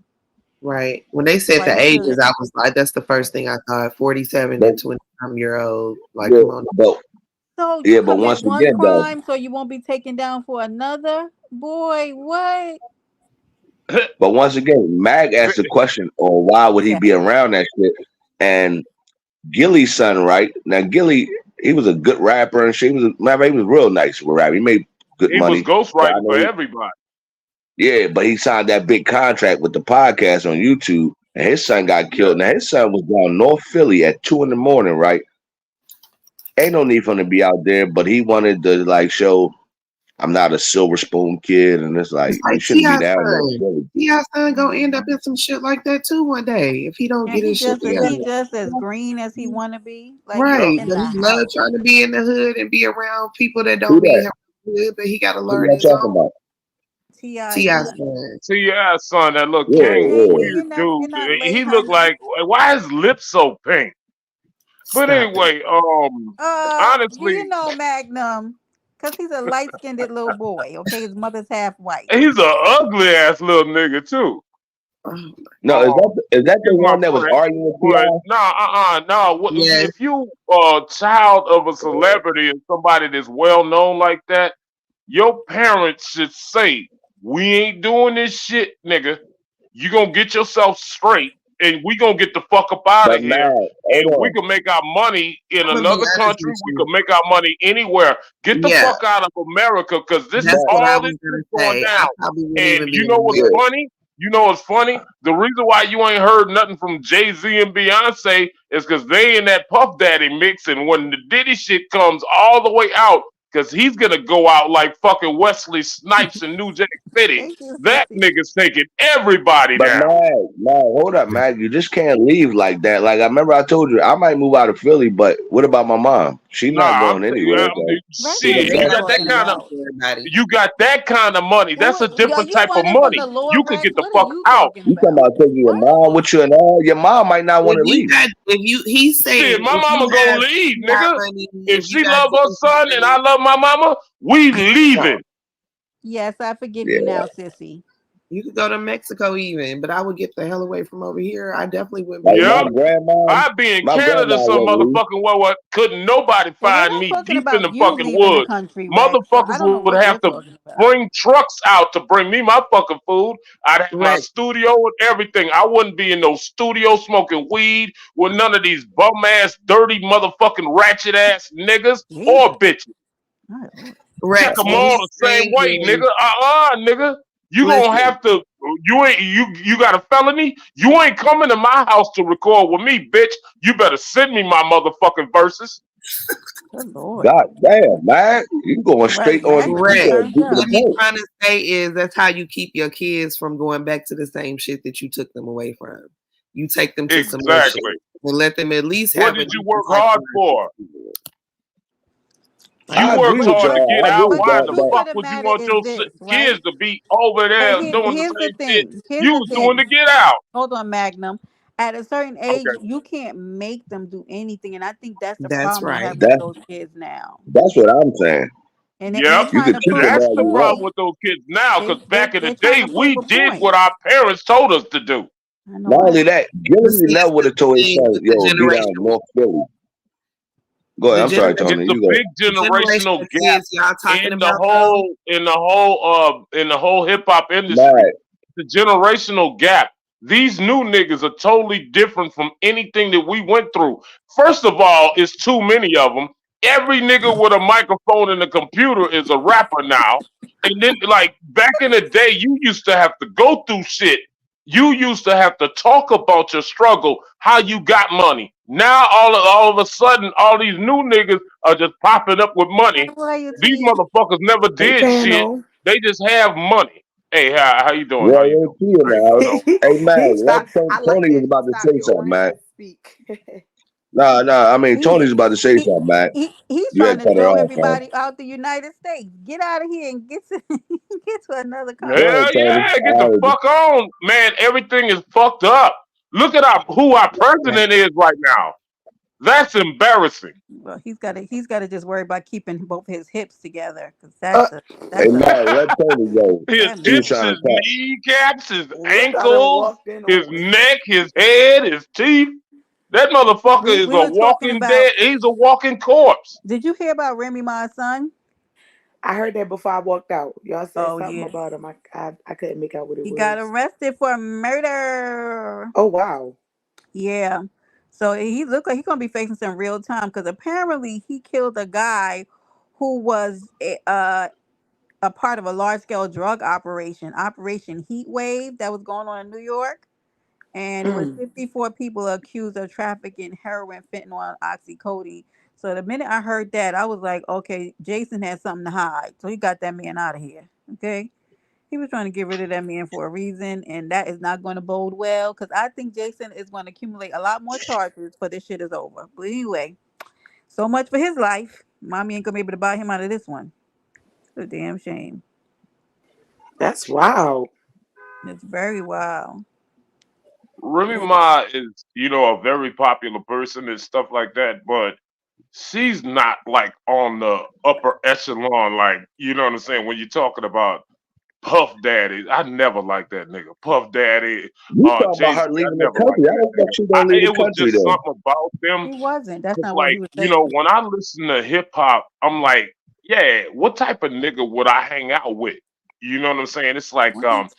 Right. When they said Why the you kill ages, that? I was like, that's the first thing I thought. 47 But, and 20-some-year-old. Like, yeah, come on. but So you yeah, but commit once one again though, crime, so you won't be taken down for another. Boy, what? but once again, Mag asked the question, or why would he Yeah. be around that shit? And Gilly's son, right? Now Gilly, he was a good rapper and shit. He was real nice with rap. He made good He was money. But I ghostwriting know for everybody. yeah, but he signed that big contract with the podcast on YouTube, and his son got Yeah. killed. Now his son was down North Philly at 2 in the morning, right? Ain't no need for him to be out there, but he wanted to like show I'm not a silver spoon kid, and it's It's like you like shouldn't be T.I. down North son. Philly. T.I. son gonna end up in some shit like that too one day if he don't And get his shit together. he just as green as he wanna be. Like get Right. in But the he love house. trying to be in the hood and be around people that Who don't need that? him good, but he gotta Who learn y'all his talking own. about? T.I. T.I. son. son. See your ass, son, that little Yeah, king Okay, yeah. you're weird not dude. late, He looked honey. like, why his lips so pink? But Stop it. anyway, Do you honestly, know Magnum? Cause he's a light skinned little boy. Okay, his mother's half white. he's a ugly ass little nigga too. Oh, No, Um, is that the he's my one that was friend. arguing with But Ti? nah. yes. If you child of a celebrity and somebody that's well known like that, your parents should say, "We ain't doing this shit, nigga." you gonna get yourself straight, and we gonna get the fuck up out But of here, now, and hold we on. can make our money in I'm gonna be another honest country. with We you. can make our money anywhere. Get the Yeah, fuck out of America, because this that's But what I all was this gonna is going say. I down. probably wouldn't And even be you in know what's America. yeah, funny? You know what's funny? The reason why you ain't heard nothing from Jay-Z and Beyonce is because they in that Puff Daddy mix, and when the Diddy shit comes all the way out, because he's gonna go out like fucking Wesley Snipes in New Jack City. Thank you, That Sissy. nigga's taking everybody but down. hold up, man. You just can't leave like that. Like I remember I told you I might move out of Philly, but what about my mom? She's not Nah, going anywhere. So Right, Yeah, what shit. is they he You got got that talking to kind of about? everybody. you got that kind of money. That's a Are different you type of running for the money. Lord, You can Rex? get the What are fuck you out. talking you talking about? about taking your What? mom with you and all? Your mom might not want If to you leave. got, if you, he's Shit, saying my if mama you gonna have leave, got nigga. money, If if you she got love her this son and I money, love my mama, we leaving. Yes, I forgive you Yeah, now, Sissy. you could go to Mexico even. But I would get the hell away from over here. I definitely wouldn't be like in Yep. I'd be in my Canada grandma some wouldn't leave. motherfucking well, what couldn't nobody Well, we're find not me talking deep in about the you fucking leaving the woods. country, Rex. So I Motherfuckers don't know would what you're have to talking about. bring trucks out to bring me my fucking food. I'd have my Rex. studio and everything. I wouldn't be in no studio smoking weed with none of these bum ass, dirty motherfucking ratchet ass niggas Jesus. or bitches. My Lord. Check Rex, them what all he's the same saying way, is, nigga. Nigga. You gonna listen, have to. You got a felony. You ain't coming to my house to record with me, bitch. You better send me my motherfucking verses. Good Lord. God damn, man, you going Right, straight on. Magnum You is Rex, going turned deep to up. the what he's point. trying to say is that's how you keep your kids from going back to the same shit that you took them away from. You take them to some more shit Exactly. and let them at least What have a did you decent work life. hard for? I You I agree. agree worked with hard to get y'all. I agree out. with But Why the that, the truth but of fuck the would you matter want is your this, kids right? to be over But there doing the here's the same shit thing. Here's you the was doing thing. to get out? Hold on, Magnum. At a certain age, Okay. you can't make them do anything, and I think that's the That's problem you right. have with that those kids now. that's what I'm saying. And they're Yep. You trying can to kick prove them a That's all the you want. problem point. with those kids now, They because they back in the they're trying day, to prove we a did point. what our parents told us to do. I know Not right. only that, But Gillis see, never this would is have the told his thing son, with the "Yo, be down in generation. North Philly." Go ahead. The I'm sorry, generation, It's Tony. a You go. big the generation generational of gap kids y'all talking in the about though. whole in the whole hip hop industry. Right. The generational gap. These new niggas are totally different from anything that we went through. First of all, it's too many of them. Every nigga with a microphone and a computer is a rapper now. And then, like back in the day, you used to have to go through shit. You used to have to talk about your struggle, how you got money. Now, all of a sudden, all these new niggas are just popping up with money. How are you, These Tia? motherfuckers never Hey, did shit. panel. They just have money. Hey, how you doing? How you Royal doing? Tia How you now. doing? Hey, man, He let stop. I like Tony was that. about to Stop say your something, rant man. and speak. No, I mean, He Tony's about to say he something, man. he's You trying had to cut her throw off, man. everybody out the United States. Get out of here and get to get to another Go country. ahead, Hell Tony. yeah, get I the heard you. fuck on, man. Everything is fucked up. Look at who our Right. president is right now. That's embarrassing. Well, he's got to just worry about keeping both his hips together because uh, Hey, that's a man, let Tony go. His that He was hips, man. trying his to talk. kneecaps, his look, I done ankles, walked in his on us. neck, his head, his teeth. That motherfucker We is we a were talking walking about. dead. He's a walking corpse. Did you hear about Remy Ma's son? I heard that before I walked out. Y'all said Oh something yeah, about him. I couldn't make out what it he got was. arrested for murder. Oh wow. Yeah. So he looked like he's gonna be facing some real time because apparently he killed a guy who was a part of a large scale drug operation, Operation Heat Wave, that was going on in New York. And it was Mm. 54 people accused of trafficking heroin, fentanyl, and oxycodone. So the minute I heard that, I was like, okay, Jason had something to hide. So he got that man out of here. Okay. He was trying to get rid of that man for a reason, and that is not going to bode well because I think Jason is going to accumulate a lot more charges for this shit is over. But anyway, so much for his life. Mommy ain't going to be able to buy him out of this one. It's a damn shame. That's wild. It's very wild. Remy It, Ma is, a very popular person and stuff like that, but she's not like on the upper echelon, like, you know what I'm saying? When you're talking about Puff Daddy, I never liked that nigga. Puff Daddy, You talking about Jay-Z, her I leaving the never liked country. I that don't nigga. think she gonna leave the It was country, just though. something about them. he wasn't. That's 'Cause, not what he like, was saying. when I listen to hip hop, I'm like, yeah, what type of nigga would I hang out with? You know what I'm saying? It's like, What?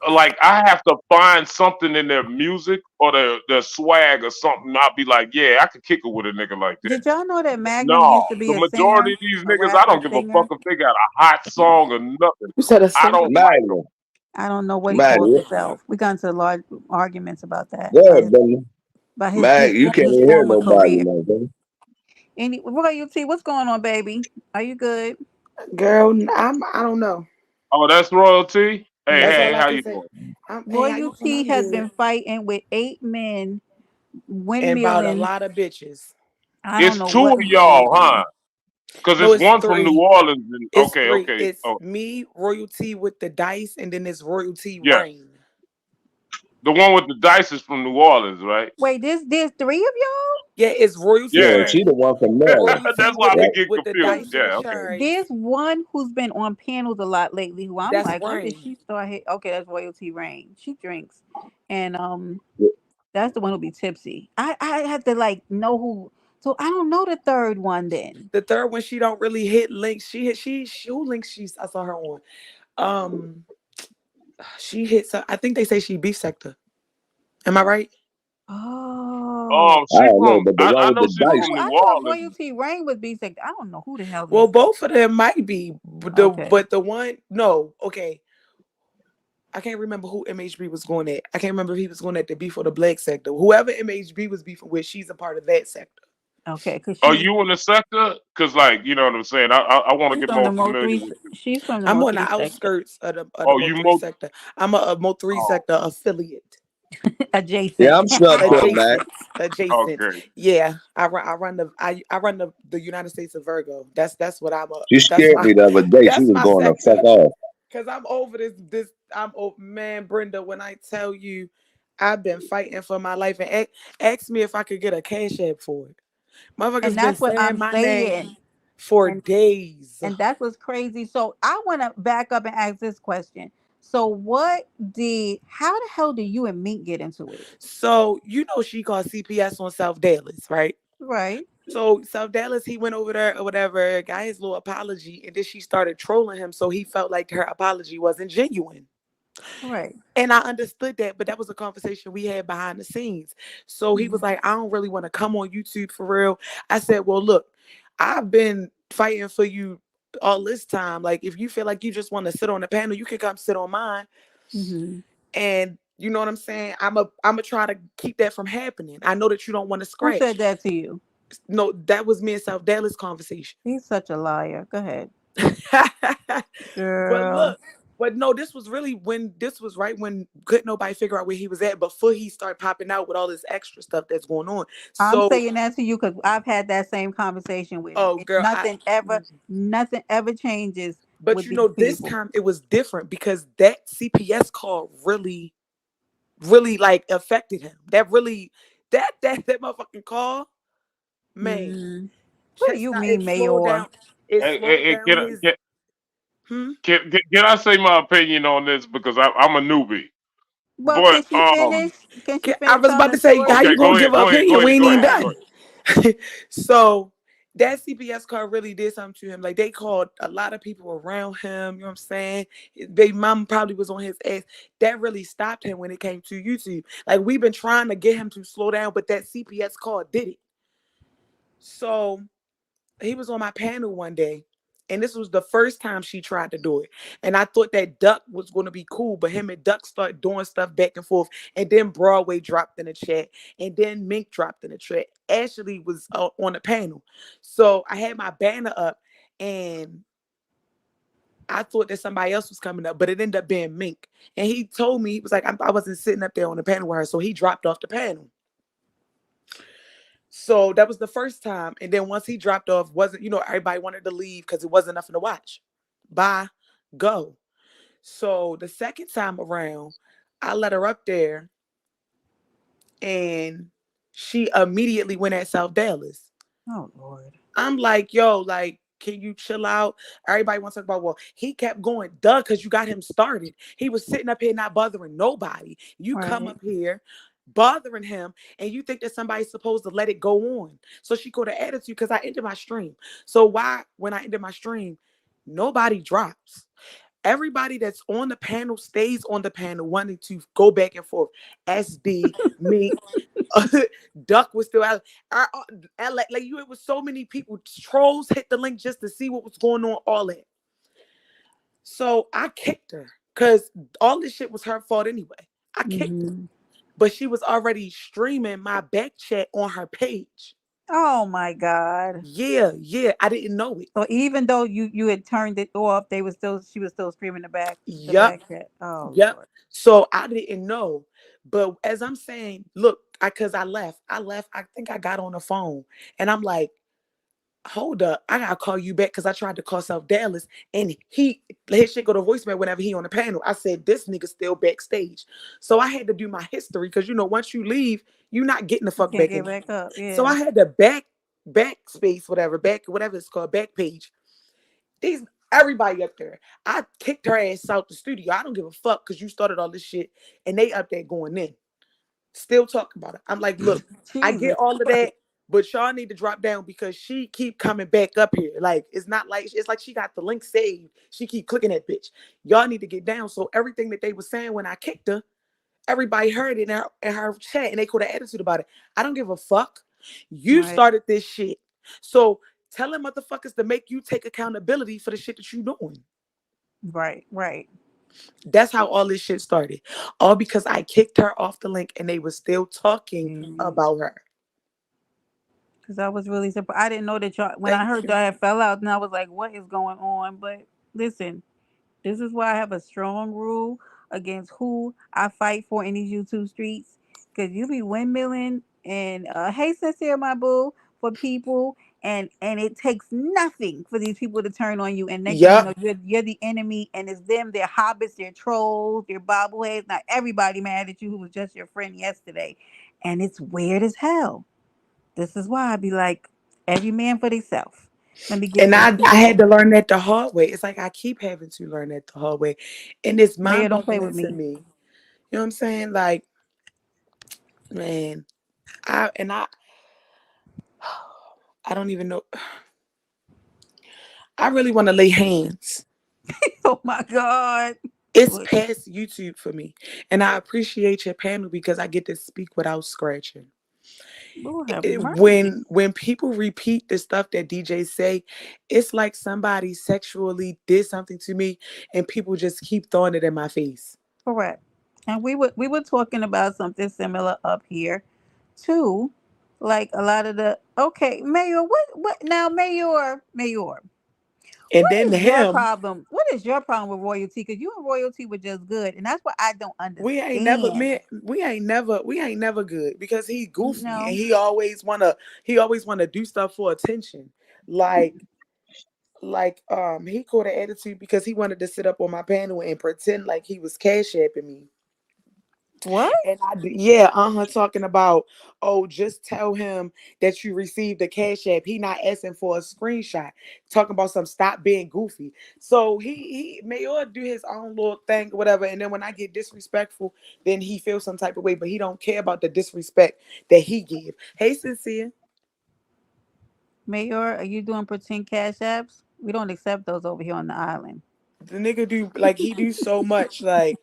like I have to find something in their music or their swag or something. I'll be like, yeah, I could kick it with a nigga like that. Did y'all know that Magnum No, used to be the a majority singer, of these a niggas, I rapper don't give a fuck singer? if they got a hot song or nothing. You said a I singer? don't like them. Magnum. I don't know what he calls Magnum. himself. We got into large arguments about that, Good, buddy. about Mag, you can't his even hear former nobody, career. man. Any royalty? What's going on, baby? Are you good? Girl, I don't know. Oh, that's royalty. Hey, That's Yeah. all hey, I how can you say. doing? Hey, how you doing? Royalty I'm has good. been fighting with 8 men, And about a windmilling. lot of bitches. I don't It's know two what of he's going y'all, huh? through. Because No, it's it's one from New three. Orleans. And, It's okay, three. okay. It's Oh, me, royalty with the dice, and then it's royalty yes. rain. The one with the dice is from New Orleans, right? Wait, there's 3 of Yeah, it's royalty Yeah. Yeah, she the rain, one from there. royalty That's why with I be the Right? getting with the confused. dice and the Yeah, y'all. okay. charades. There's one who's been on panels a lot lately. Who I'm That's like, when did rain. she start? Okay, that's Royalty Rain. She drinks, and that's the one who'll be tipsy. I have to like know who. So I don't know the third one then. The third one, she don't really hit links. She who links she's I saw her on. Um, she hits. I think they say she beef sector. Am I right? Oh, I She don't know, from but the one I with know the she's dice. from I New thought Orleans. Royalty Rain was B Sector. I don't know who the hell Well, is. both of them might be, Okay. but the one no, okay. I can't remember who MHB was going at. I can't remember if he was going at the beef or the black sector. Whoever MHB was beefing with, she's a part of that sector. Okay, because Are you in the sector? Cause like you know what I'm saying. I want to she's get from the more Mo familiar three. with you. She's from the I'm Mo on the three sector, outskirts of the Oh, Mo you three mo. sector. I'm a Mo three Oh, sector affiliate. Yeah, adjacent. I'm snubbed oh, in, Mac. Adjacent. okay. Yeah, I run the United States of Virgo. That's what I'm a. She That's scared my me the other day. She that's was my going to fuck sector. off. Cause I'm over this. I'm over, man, Brenda. When I tell you, I've been fighting for my life, and ask me if I could get a cash app for it. And Motherfuckers been that's what saying I'm my name saying. for And days. and that's what's crazy. So I want to back up and ask this question. So how the hell did you and Mink get into it? So you know she called CPS on South Dallas, right? Right. So South Dallas, he went over there or whatever, got his little apology, and then she started trolling him. So he felt like her apology wasn't genuine. Right. And I understood that, but that was a conversation we had behind the scenes. So he was Mhm. like, I don't really want to come on YouTube for real. I said, well, look, I've been fighting for you all this time. Like, if you feel like you just want to sit on the panel, you can come sit on mine. Mhm. And you know what I'm saying? I'm a try to keep that from happening. I know that you don't want to Who said scratch. that to you? No, that was me and South Dallas conversation. He's such a liar. Go ahead, But girl. look, but no, this was right when couldn't nobody figure out where he was at before he started popping out with all this extra stuff that's going on. I'm So, saying that to you because I've had that same conversation with him. oh girl, Nothing ever changes but with you know, these this people. time it was different because that CPS call really, really like affected him. That really, that motherfucking call, man, Mm. What do you it mean, slowed Mayor? down. It Hey, slowed down can, his. Hmm? can I say my opinion on this because I'm a newbie? Well, But can she finish? Can she I finish was telling about the to say, how story? you okay, gonna give an go opinion? We ahead, ain't go even ahead, go Right. ahead. done. So that CPS card really did something to him. Like they called a lot of people around him. You know what I'm saying? His baby mom probably was on his ass. That really stopped him when it came to YouTube. Like we've been trying to get him to slow down, but that CPS card did it. So he was on my panel one day, and this was the first time she tried to do it. And I thought that Duck was going to be cool, but him and Duck started doing stuff back and forth. And then Broadway dropped in the chat, and then Mink dropped in the chat. Ashley was on the panel. So I had my banner up, and I thought that somebody else was coming up, but it ended up being Mink. And he told me, he was like, I wasn't sitting up there on the panel with her, so he dropped off the panel. So that was the first time. And then once he dropped off, wasn't, everybody wanted to leave because it wasn't nothing to watch. Bye, go. So the second time around, I let her up there and she immediately went at South Dallas. Oh Lord. I'm like, yo, like, can you chill out? Everybody wants to talk about, well, he kept going, duh, because you got him started. He was sitting up here not bothering nobody. You come Right. up here bothering him, and you think that somebody's supposed to let it go on. So she got an attitude because I ended my stream. So why, when I ended my stream, nobody drops. Everybody that's on the panel stays on the panel, wanting to go back and forth. SD, me, Duck was still out. Like you, it was so many people. Trolls hit the link just to see what was going on. All that. So I kicked her because all this shit was her fault anyway. I kicked her, Mhm. but she was already streaming my back chat on her page. Oh my God. Yeah, I didn't know it. So even though you had turned it off, she was still screaming the Yep, back chat. Oh yep. Lord. So I didn't know. But as I'm saying, look, because I left. I think I got on the phone and I'm like, hold up, I gotta call you back because I tried to call South Dallas and his shit go to voicemail whenever he on the panel. I said this nigga still backstage, so I had to do my history because once you leave, you're not getting the You fuck can't back get again. back up. So Yeah. I had to backspace whatever it's called, back page. These Everybody up there. I kicked her ass out the studio. I don't give a fuck because you started all this shit and they up there going in. Still talking about it. I'm like, look, I get Jesus all of Christ. that, but y'all need to drop down because she keep coming back up here. Like it's like she got the link saved. She keep clicking that bitch. Y'all need to get down. So everything that they were saying when I kicked her, everybody heard it in her chat and they could have attitude about it. I don't give a fuck. You Right. started this shit. So tell them motherfuckers to make you take accountability for the shit that you doing. Right. Right. That's how all this shit started. All because I kicked her off the link and they were still talking about her. Because I was really surprised. I didn't know that y'all. When I Thank heard you. y'all had fell out, and I was like, "What is going on?" But listen, this is why I have a strong rule against who I fight for in these YouTube streets. Because you be windmilling and hey, sincere, my boo, for people, and it takes nothing for these people to turn on you. And next thing you Yep. know, you're the enemy, and it's them. They're hobbits, they're trolls, they're bobbleheads. Not everybody mad at you who was just your friend yesterday, and it's weird as hell. This is why I be like, every man for themselves. Let me get And some I had people. to learn that the hard way. It's like I keep having to learn that the hard way. And it's Mayor, mind don't play with boggling to me. me. You know what I'm saying? Like, man, I I don't even know. I really want to lay hands. Oh my God. It's Look, past YouTube for me. And I appreciate your panel because I get to speak without scratching. Lord have mercy. When people repeat the stuff that DJs say, it's like somebody sexually did something to me and people just keep throwing it in my face. Correct. And we were talking about something similar up here too. Like a lot of the okay, Mayor, what now, Mayor, And what then is your him, problem? What is your problem with royalty? Because you and royalty were just good, and that's what I don't understand. we ain't never good because he goofy and No. he always wanna do stuff for attention. Like he caught an attitude because he wanted to sit up on my panel and pretend like he was cash apping me. What? And yeah, talking about, oh, just tell him that you received the cash app. He not asking for a screenshot. Talking about some stop being goofy. So he may or do his own little thing or whatever. And then when I get disrespectful, then he feels some type of way, but he don't care about the disrespect that he give. Hey, sincere, Mayor, are you doing pretend cash apps? We don't accept those over here on the island. the nigga do like he do so much like.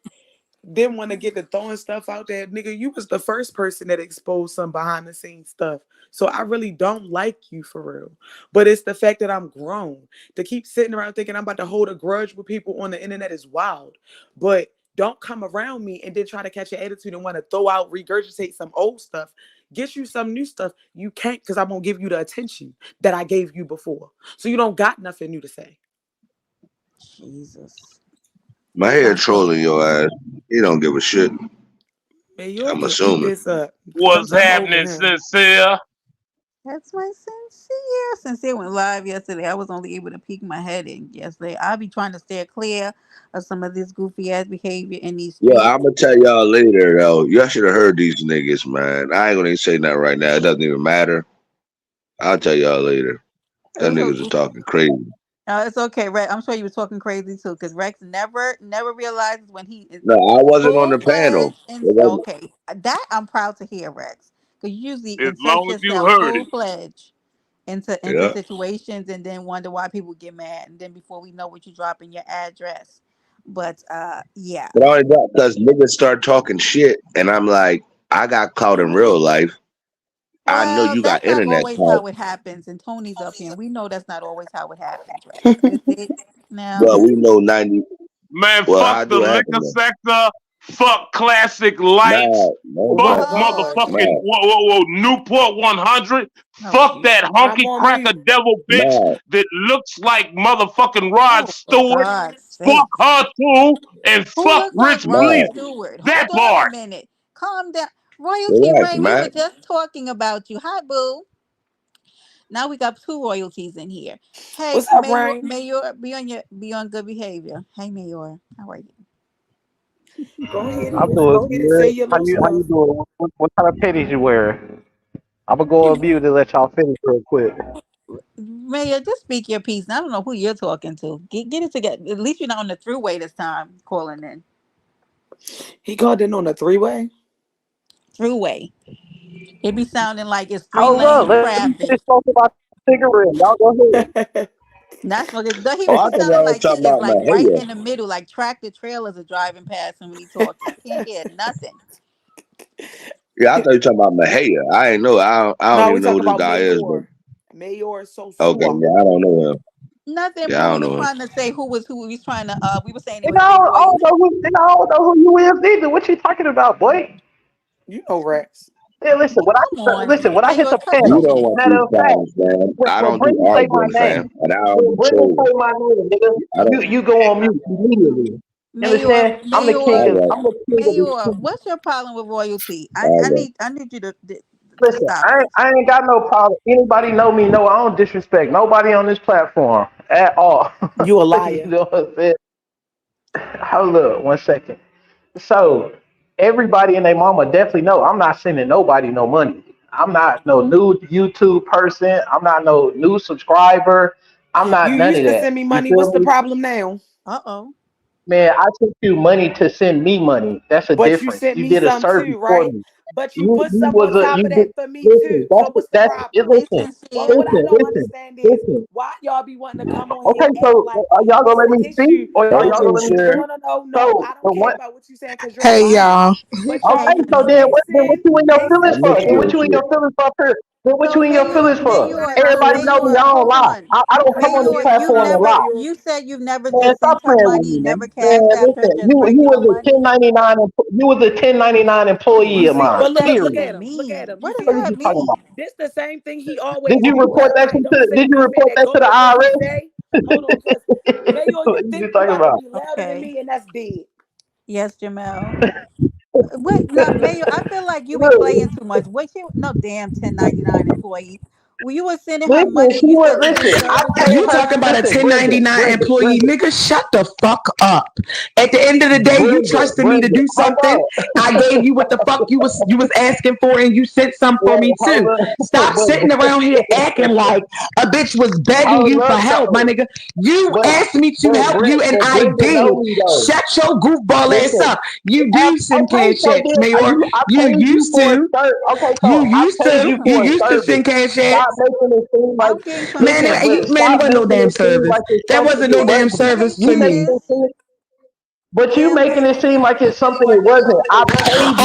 Didn't want to get the throwing stuff out there. Nigga, you was the first person that exposed some behind the scenes stuff. So I really don't like you for real. But it's the fact that I'm grown. To keep sitting around thinking I'm about to hold a grudge with people on the internet is wild. But don't come around me and then try to catch an attitude and want to throw out, regurgitate some old stuff. Get you some new stuff. You can't because I'm going to give you the attention that I gave you before. So you don't got nothing new to say. Jesus. My That's head my fault. trolling your ass. He don't give a shit. Man, you I'm can eat assuming. this up because What's I'm over happening, him. sincere? That's my sincere. Sincere went live yesterday. I was only able to peek my head in yesterday. I'll be trying to steer clear of some of this goofy ass behavior in these Yeah, streets. I'm gonna tell y'all later though. Y'all should have heard these niggas, man. I ain't gonna even say that right now. It doesn't even matter. I'll tell y'all later. That It's niggas are okay. talking crazy. It's okay, Rex. I'm sure you was talking crazy too, because Rex never realizes when he is No, I wasn't on full the panel. fledged. And It wasn't. okay, that I'm proud to hear, Rex, because you usually As insert long as you yourself heard full it. fledged into Yeah. situations, and then wonder why people get mad, and then before we know what, you dropping your address. But yeah. But only because niggas start talking shit, and I'm like, I got caught in real life. I know Well, you got that's not internet always caught. how it happens. And Tony's up here, and we know that's not always how it happens, Rex. Is it now? Well, we know 90. Man, Well, fuck how the do it happen liquor then? sector. Fuck classic lights. No, no, Fuck What? no, Lord. motherfucking no, Newport 100. Oh, Fuck Jesus. that I'm honky on cracker mute. devil bitch no. that looks like motherfucking Rod Oh, for Stewart. God's Fuck sakes. her too. And Who fuck looks like Rich Rod No, Bleeder. Stewart? That Hold on a part. minute. Calm down. Royalty relax, Ray, we were man. just talking about you. Hi, boo. Now we got two royalties in here. Hey, What's up, Rain? Mayor, be on good behavior. Hey, Mayor, how are you? Go ahead and I'm just doing go ahead and say good. your How little you stuff. doing? What kind of pennies you wearing? I'm gonna go on mute and let y'all finish real quick. Mayor, just speak your piece. I don't know who you're talking to. Get it together. At least you're not on the throughway this time calling in. He called in on a three-way. Throughway. It be sounding like it's three Hold up, lane let me traffic. finish talking about the cigarette. Y'all go ahead. That's what it, he Oh, I be thought sounding y'all was like he talking is about like right Mahia. in the middle, like tractor trailers are driving past him when he talking. I can't hear nothing. Yeah, I thought you were talking about Mahia. I ain't know. I don't No, we even know talking who this about guy is. But Mayor. Mayor is so okay, sore. yeah, I don't know him. Nothing. Yeah, I We don't were know him. trying to say who was who. We was trying to. We were saying there Nigga, was three royalties. I don't know who you is either. What you talking about, boy? You know, Rex. Yeah, listen. Boy, come on, When I hit Mayor, the cut You that panel, don't shit. want matter these of fact, problems, man. I when don't do Brendan say my arguing, fam, name, and I don't when be Brendan trolling. say my name, nigga, I don't. you go on mute immediately. You Mayor, understand? All right, I'm the king of this Mayor, kingdom. what's your problem with royalty? all right. I need you to Listen, stop this. I ain't got no problem. Anybody know me? No, I don't disrespect nobody on this platform at all. You a You liar. know what I'm saying? Hold up, 1 second. So everybody and their mama definitely know I'm not sending nobody no money. I'm not no new YouTube person. I'm not no new subscriber. I'm You not none of used to that. send me You money. What's feel the me? problem now? Uh-oh. Man, I sent you money to send me money. That's a But you difference. sent You me did a some service too, for right? me. But you put You some was on a top you of did that for me listen. too. So what's the That's it. problem? They Listen, Well, sincere. what I don't listen, understand is listen. why y'all be wanting to come on here Okay, acting so like are y'all gonna it's let an me speak, issue. or y'all Don't No, gonna let me censure. speak? no. So I the don't care one. about what you're saying because you're Hey lying. y'all. But Okay, y'all Hey, so be then what chasing, you in your feelings chasing I'm for? with Then you what and you in money. shit. your feelings for? Then what so you in your feelings for? Everybody know me. I don't Hold lie. on. I don't come on this Mayor, Shut platform and up, lie. Mayor. you said you've never Man, just stop sent her playing with money, me, man. never Man, cashed out her, listen, just you regular was a money. 1099. You was a 1099 employee What of mine. But does look, that look Period. at even him. Look at mean? him. You What does see What are how that you talking about? mean? this the same thing he Did always you do, report right? that Right? to? Don't say Did you nothing report that that to go the with what he IRS? say. Hold on, cause Mayor, What you are think you you talking about to about? be louder than Okay. me, and that's dead. Yes, Jamel. Wait, no, Mayor, I feel like you be Look, playing too much. What you no damn 1099 employee. When you were sending her listen, money, she you was said to do listen. I services paid You for her. talking her. about a Listen, Brenda, 1099 Brenda, employee, Brenda, nigga? Shut the fuck up. At the end of the day, you Brenda, trusted me to Brenda. do Hold something. up. I gave you what the fuck you was asking for, and you sent some for Wait, me hold too. up. Stop sitting around here acting like a bitch was begging Hold you for up, help, my though. nigga. You But asked me to but help you, and But I Brenda did. know me though. Shut your goofball ass Listen. up. You do send Okay, cash so checks, then Mayor. I You paid you used for a to. service. Okay, You so I used paid to. you You for a used to service. send cash Stop checks. making it seem like I'm getting Man, listen, confused. Brenda. man, it Stop wasn't no making damn it seem service. like it's That something wasn't it no Pay damn wasn't. service You for make me. cases. it seem, but you Damn making it cases. seem like it's something it wasn't. Oh,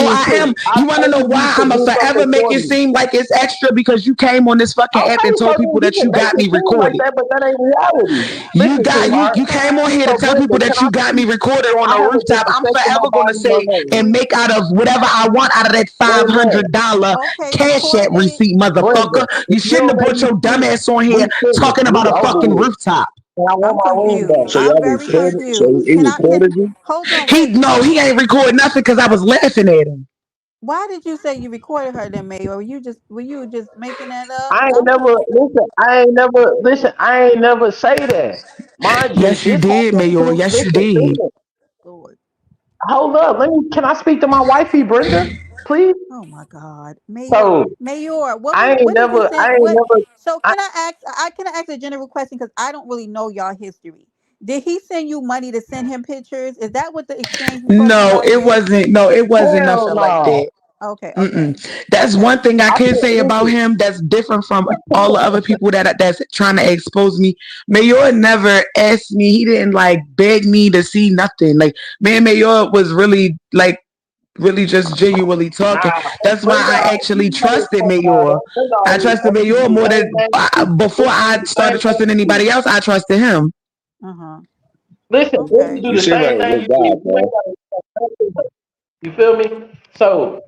I am. I You want to know paid you why? to I'm going to do forever something make for it me. seem like it's extra because you came on this fucking app Okay, and so told then people you that can you make got it me seem like recorded. that, but that ain't reality. You Listen, got you sweetheart. you came on here to So tell people Brenda, can that I you got me speak? recorded on I a haven't put rooftop. the I'm sex in my forever going to body in your say name. and make out of whatever I want out of that Brenda, $500 Okay, cash app according receipt, motherfucker. Brenda, You if you shouldn't don't have let brought me your dumb speak, ass on we here finished. talking about We a over fucking with. rooftop. And I I'm want my room confused. back. So I'm y'all very recorded. So confused. he recorded you. Hold on, He wait. no, he ain't record nothing because I was laughing at him. Why did you say you recorded her then, Mayor? Were you just making that up? I ain't I'm never confused. listen. I ain't never listen. I ain't never say that. Mind you, Yes, you this did, happened Mayor. through. Yes, you Listen, did. listen. Lord. Hold up. Let me. Can I speak to my wifey, Brenda, please? Oh my God. So Mayor, I ain't what did you never. send? I ain't What never. so I, can I ask a general question because I don't really know y'all history. Did he send you money to send him pictures? Is that what the exchange was talking No, about it here? wasn't. No, it wasn't hell nothing like no. that. Okay, okay. Mm-mm. That's Okay. one thing I I can said, say about listen, him that's different from all the other people that's trying to expose me. Mayor never asked me. He didn't like beg me to see nothing. Like man, Mayor was really like really just genuinely talking. nah, That's why Brenda, I he actually always trusted talk about Mayor. that. Brenda I always trusted ask Mayor me more the than same thing too. before Brenda do I the started same trusting thing too. anybody else. I trusted him. Uh-huh. Listen, Brenda Okay. do You the seem like same a thing good you guy, do. You man. ain't gotta. You feel me? So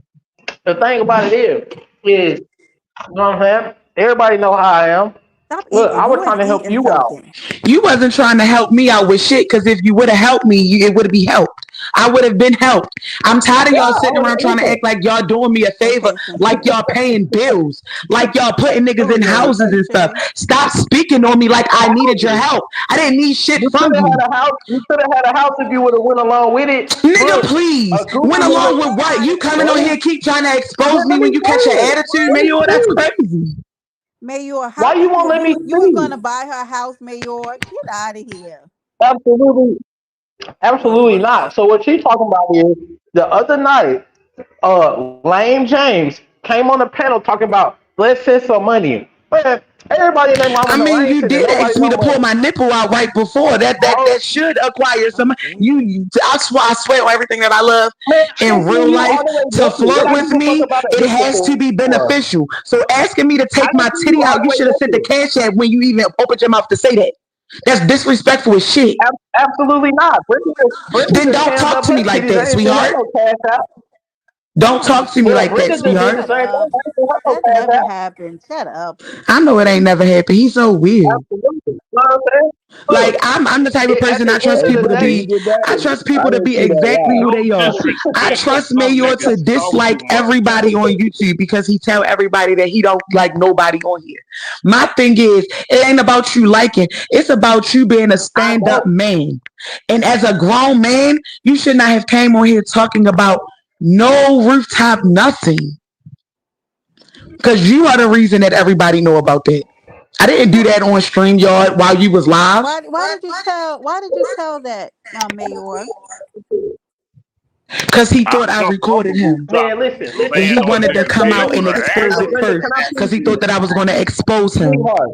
the thing about it is, you know what I'm saying? Everybody know how I am. Stop Look, I eating. was You trying ain't to help eating you out. something. You wasn't trying to help me out with shit because if you would have helped me, it would have been helped. I would have been helped. I'm tired of Yeah, y'all sitting around trying to listen. act like y'all doing me a favor, Okay, like Sensei. y'all paying bills, like y'all putting niggas in Okay, houses and stuff. Sensei. Stop speaking on me like I needed your help. I didn't need shit You from could have you. had a house. You could have had a house if you would have went along with it. Nigga, Look, please. a Gucci Went Mayor, along would with you what? gotta You be coming on here have. keep trying to expose Let me me when you catch your finish. attitude, Let man. me Yo, that's speak. crazy. Mayor. Why How you won't you let me you was speak? gonna buy her house, Mayor? Get out of here. Absolutely, No, you absolutely wasn't. not. So what she talking about is the other night, Lame James came on the panel talking about let's send some money. Man, everybody in their mama I know I mean, ain't you sending did nobody ask me no to pull money. my nipple out right before. Oh, That should acquire some. Oh Jesus. I swear on everything that I love man, I in done real seen you life all the way to naked. What flirt I with give a fuck me. about a It nipple has to be for? beneficial. So asking me to I take done my seen you titty all out, the you way should have said the naked. cash app when you even opened your mouth to say that. That's disrespectful as shit. Absolutely not. Brenda Then just don't hammed talk up to her me like titties. that, I ain't send her sweetheart. no cash out. Don't talk to me Well, like that, Brenda just did the sweetheart. Shut same thing. up. I ain't send her no That cash never out. happened. Shut up. I know it ain't never happened. He's so weird. Absolutely. You know what I'm saying? Like Look, I'm the type of at person the I end trust of Hey, people the to Brenda, day, you be. did that? I trust I people to didn't be see that exactly live. who Don't they are. I disrespect trust some Mayor to niggas so dislike much. everybody on YouTube because he tell everybody that he don't like nobody on here. My thing is, it ain't about you liking. It's about you being a I stand up don't. man. And as a grown man, you should not have came on here talking about no rooftop nothing. Because you are the reason that everybody know about that. I didn't do that on StreamYard while you was live. Why did you tell that, Mayor? Because he I thought I jumped off the recorded him. rooftop Man, listen, and listen. And he land So, on wanted to that come Brenda, out and nigga for expose it Brenda, half. first. can I Because please he thought you? that I was going to expose him. Sweetheart,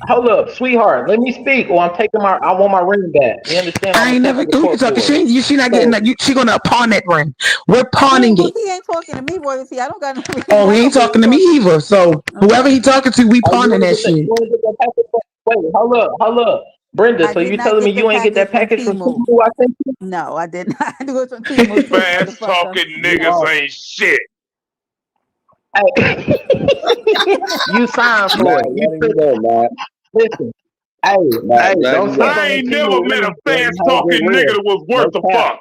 hold up, sweetheart. Let me speak, or I'm taking my. I want my ring back. You understand? I'm I gonna ain't take never. you to Who you court talking? for it. She not getting So, that. She gonna pawn that ring. We're pawning it. He ain't talking to me, royalty. I don't got no ring. Oh, I he know ain't who he talking to me talking. either. So whoever Okay. he talking to, we oh, you pawning want to that get that? You shit. want to get that package? Wait, hold up, Brenda. I So did you not telling me get the you ain't get package that from package from Timu. Timu? I sent you. No, I did not do it from Timu, silly Fast motherfucker. talking You niggas are. ain't shit. Hey, you signed for Man, it. You let him took. go, man. Listen. Hey, Man, hey, let don't him sleep go. on I the ain't never Timu met a ring. Let him fast have it talking nigga real. that was No worth a cap. fuck.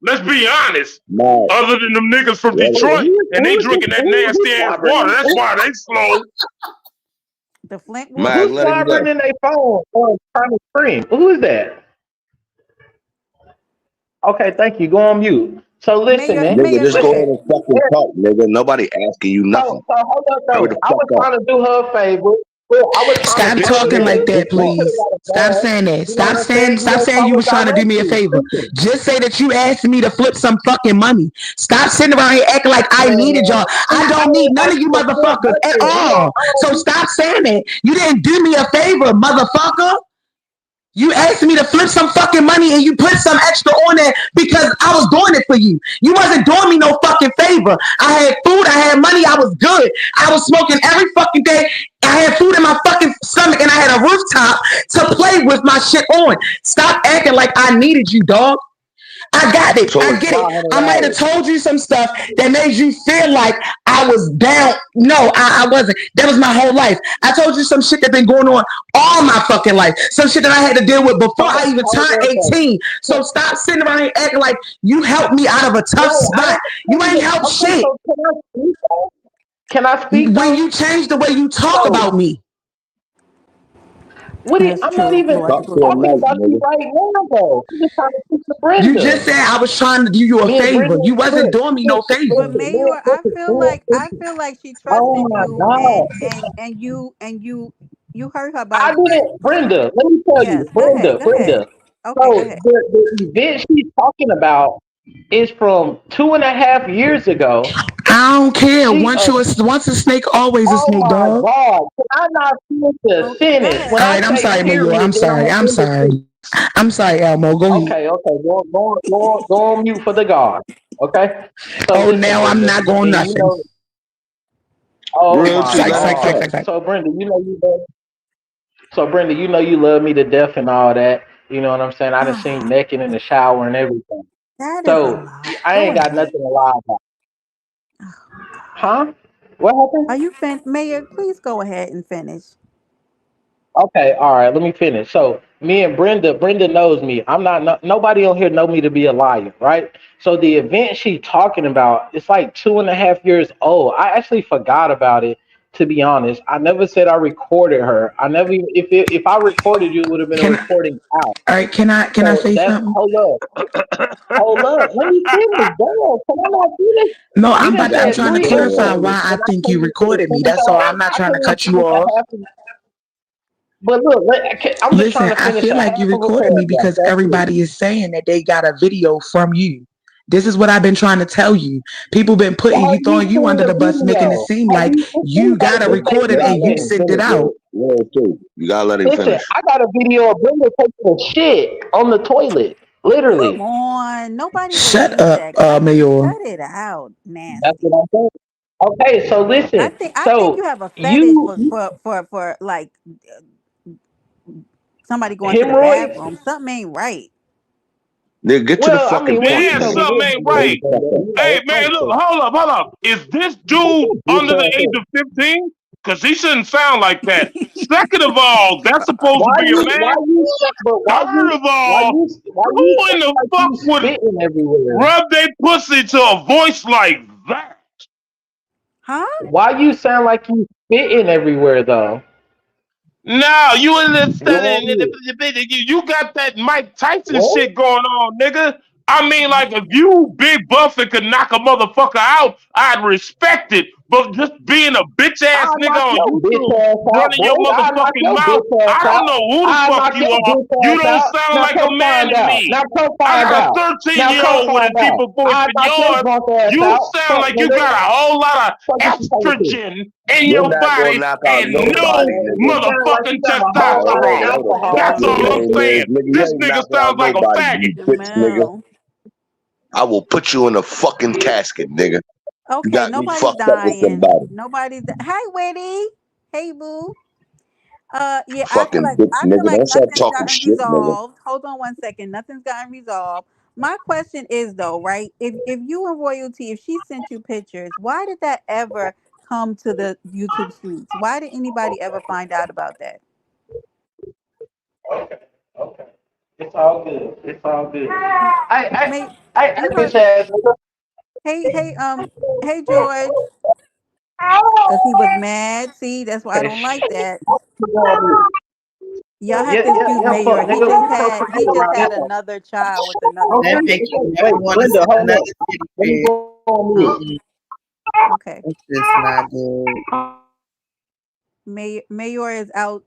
Let's be honest. Man, Other than them niggas from let it. Detroit, and they drinking that Who's nasty ass water. slobbering? That's why they slow. The Flint water? Man, Who's let him slobbering go. in their phone or trying to scream? Who is that? Okay, thank you. Go on mute. So listen, Mayor, man. Nigga, Mayor, just go go Listen. ahead ahead. and fucking talk, nigga. Nobody asking you So nothing. hold up Hurry though. the I fuck was up. trying to do her a favor. Well, I was trying to Stop talk to talking her. like Just that, She talk. could have please. got a Stop bag. saying that. You know what I'm saying? You Stop ain't saying you talking was trying to do me a directly. favor. Listen, Just say that you asked me to flip some fucking money. Stop sitting around here acting like I needed man. y'all. I I don't need ain't none of asked you for flip motherfuckers at nothing. all. I So don't stop saying that. You didn't do me a favor, motherfucker. You asked me to flip some fucking money and you put some extra on there because I was doing it for you. You wasn't doing me no fucking favor. I had food, I had money, I was good. I was smoking every fucking day. I had food in my fucking stomach and I had a rooftop to play with my shit on. Stop acting like I needed you, dog. I got it. So I it's get it. I might have $500. told you some stuff that made you feel like I was down. No, I wasn't. That was my whole life. I told you some shit that been going on all my fucking life. Some shit that I had to deal with before I even hold turned on though. 18. So stop sitting around here acting like you helped me out of a tough No, I spot. You ain't didn't. helped Okay, shit so can I speak though? Can I speak when though? you change the way you talk So about me. what? That's I'm not true. even Talk Lord. to him talking nice, about you nigga. right now though. I'm just trying to speak to You just Brenda. said I was trying to do you a Me and favor. Brenda, You wasn't look, doing me no favor. But listen, me Mayor, and Brenda, I listen. feel like she Oh trusted my you God. and you hurt her I by didn't, Brenda, let me tell yes, you, Brenda, go ahead. Brenda. Okay, go So ahead. the event she's talking about is from 2.5 years ago. I don't care. She Once a snake, always a oh snake, my dog. God. Can I not finish the Okay, go sentence? ahead. When All I right, I'm say sorry, Mayor. period, I'm then I'm sorry. gonna I'm end the sorry. sentence. I'm sorry, Elmo. Go ahead. Okay. Go on mute for the God. Okay. So Oh, listen, now I'm Brenda, not going and you nothing. know, oh Real my shit. Psych, Let him psych, psych, God. psych, talk. psych. So Brenda, you love me to death and all that. You know what I'm saying? I done seen naked in the shower and everything. That is a So lot. I Go ain't got ahead. nothing to lie about. Oh God. Huh? What happened? Are you Mayor? Please go ahead and finish. Okay, all right, let me finish. So me and Brenda knows me. I'm not nobody on here know me to be a liar, right? So the event she talking about, it's like 2.5 years old. I actually forgot about it, to be honest. I never said I recorded her. I never even if I recorded you, it would have been a Can I? recording out. All right, can I So say that's something? hold up. Let me finish. Damn, can I not finish? No, You done I'm said trying to three clarify insults, why I and I think can't you even recorded me. finish That's all. I'm not I trying can't to even cut you finish a off. half. But look, I'm just trying Listen, to I finish feel a half like you of a recorded me paragraph. because That's it. everybody is saying that they got a video from you. This is what I've been trying to tell you. People been putting Have you, you throwing you seen under the the bus, making it video? seem Have like you? you got a Just say You recording gotta and let you him listen. sent it finish, out. real, real too. You gotta let him Listen, finish. I got a video of Brenda taking a shit on the toilet. Come Literally. on. Nobody Shut believes up, that. Mayor. Cut it out. That's Nasty. what I'm saying. Okay, so listen. I think you So have a fetish you for like somebody going to the hemorrhoids? bathroom. Something ain't right. Nigga, get to the Well, I fucking mean, when you point, Damn, tell man. me something this, ain't you Wake right. the fuck up. know, Hey, it's man, look, like hold up. Is this this. dude Bitch under the ass age up. of 15? Because he shouldn't sound like that. Second of all, that's supposed to be a man. But Third of all, why you who in sound the like fuck you would spitting everywhere? rub their pussy to a voice like that? Huh? Why you sound like you spitting everywhere though? No, you in the Go study, on mute. you got that Mike Tyson What? shit going on, nigga. I mean, like, if you big buff and could knock a motherfucker out, I'd respect it. But just being a bitch ass I'll nigga knock on your bitch YouTube, ass out, running boy. your I'll knock motherfucking your mouth, bitch ass I don't out. know who the I'll fuck knock you your are. bitch You ass don't out. sound Now like a come man find to out. me. Now come I find got a out. 13-year-old Now come with a find out. deeper voice I'll than knock your yours. drunk ass You out. sound Fuck like you nigga. got a whole lot of Fuck is you talking to? estrogen in You're your not gonna body knock out and no nobody, Man, you nigga. sound like motherfucking you got a whole lot of testosterone. Fuck That's alcohol your in all your I'm name system. is, saying. nigga. You This ain't nigga knocking out sounds like a nobody, faggot. you bitch, nigga. Jamel. I will put you in a fucking casket, nigga. You Okay, got me nobody's fucked up with dying. somebody. Hi, Whitty. Hey, boo. Yeah, Fucking bitch, I feel nigga. like Don't start nothing's talking gotten shit, nigga. resolved. Hold on one second. Nothing's gotten resolved. My question is though, right? If you and royalty, if she sent you pictures, why did that ever come to the YouTube streets? Why did anybody ever find out about that? Okay, okay. It's all good. It's all good. May I you bitch heard? ass nigga. Hey, hey, George, because he was mad. See, that's why I Okay, don't like that. shit. Y'all have to Yeah, excuse fuck Mayor. nigga. We so He forget just around had here. another child with another Okay, That woman. make wait, you never wait, want to Brenda, send hold another up. titty Let me pic. go on mute. Oh, Mm-mm. okay. That's just not good. Mayor is out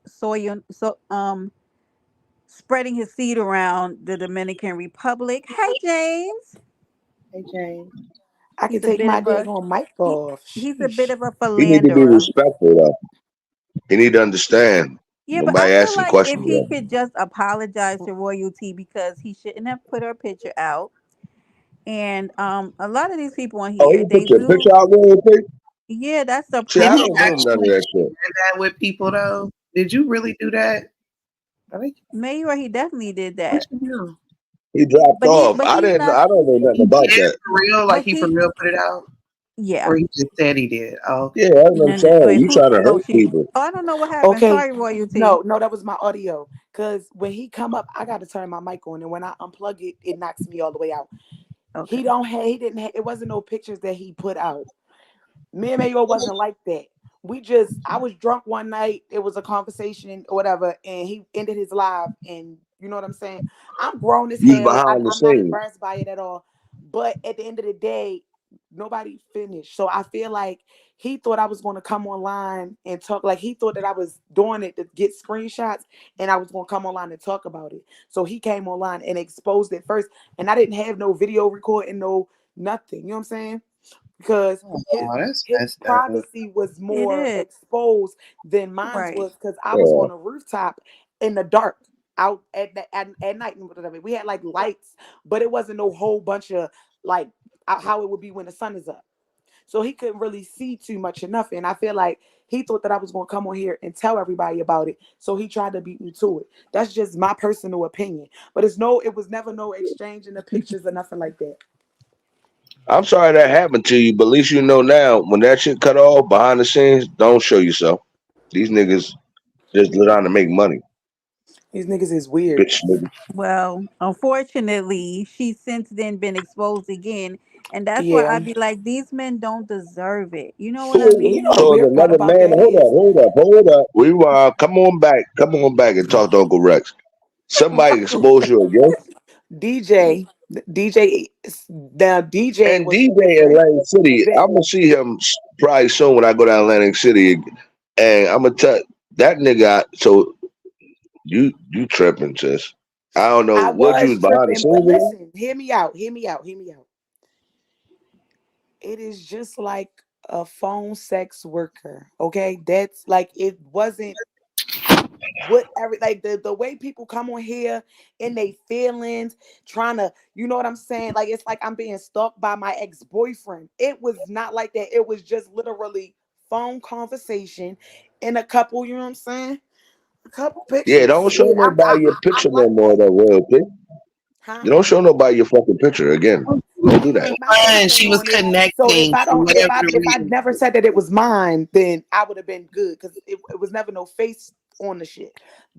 spreading his seed around the Dominican Republic. Hey, James. Hey, James. I can He's a take bit my of a daggone mic he, off. he's a Sheesh. bit of a He need to be philanderer. respectful, though. He need to understand. Yeah, but I Nobody feel asking like if questions, he bro. could just apologize to royalty because he shouldn't have put her picture out. And a lot of these people on Oh, here, he they put your do. picture out real quick? Yeah, that's the Shit, Did I he don't do none of actually that shit. share that with people though? Did you really do that? I think Mayor. He definitely did what that, you do. He dropped off. but I he's didn't. not. I don't know nothing He about did that. for real? Like But he for he, real put it out? yeah. Or he just said he did? Oh, okay. Yeah, that's what I'm No, no. saying. Wait, You who? trying to Oh, hurt people? Oh, I don't know what happened. Okay. Sorry, royalty. No, that was my audio. Cause when he come up, I got to turn my mic on, and when I unplug it, it knocks me all the way out. Okay. He didn't have, it wasn't no pictures that he put out. Me and Mayo wasn't like that. I was drunk one night. It was a conversation or whatever, and he ended his live. And you know what I'm saying? I'm grown as You was hell. behind the I'm not scenes. embarrassed by it at all. But at the end of the day, finished. So I feel like he thought I was going to come online and talk. Like he thought that I was doing it to get screenshots, and I was going to come online and talk about it. So he came online and exposed it first, and I didn't have no video recording, no nothing. You know what I'm saying? Because Oh, that's his messed up. privacy was It more is. exposed than mine Right. was, because I was on a rooftop in the dark out at night. We had like lights, but it wasn't no whole bunch of like how it would be when the sun is up. So he couldn't really see too much of nothing. I feel like he thought that I was going to come on here and tell everybody about it. So he tried to beat me to it. That's just my personal opinion. But it was never no exchange in the pictures or nothing like that. I'm sorry that happened to you, but at least you know now when that shit cut off behind the scenes, don't show yourself. These niggas just trying to make money, These niggas is weird. bitch niggas. Well, unfortunately, she's since then been exposed again. And that's why I Yeah. be like, these men don't deserve it. You know what I So, And you know mean? the so is weird part another about man. that is Hold up. We come on back and talk to Uncle Rex. Somebody exposed you again, DJ, DJ, the DJ and was DJ different Atlantic City. than I'm gonna see him probably soon when I go down Atlantic City, and I'm gonna tell that nigga. So you tripping, sis? I don't know I what you was was behind the tripping. But scenes with. listen, hear me out. Hear me out. Hear me out. It is just like a phone sex worker. Okay. That's like, it wasn't whatever, like the way people come on here in they feelings, trying to, you know what I'm saying? Like it's like I'm being stalked by my ex-boyfriend. It was not like that. It was just literally phone conversation and a couple, you know what I'm saying? A couple Yeah, pictures. don't show And nobody your I picture no like more that. though, royalty. Huh? You don't show nobody your fucking picture again. Don't do It that. ain't my picture She was on it. So connecting for whatever the if I reason. never said that it was mine, then I would have been good, because it was never no face on the shit.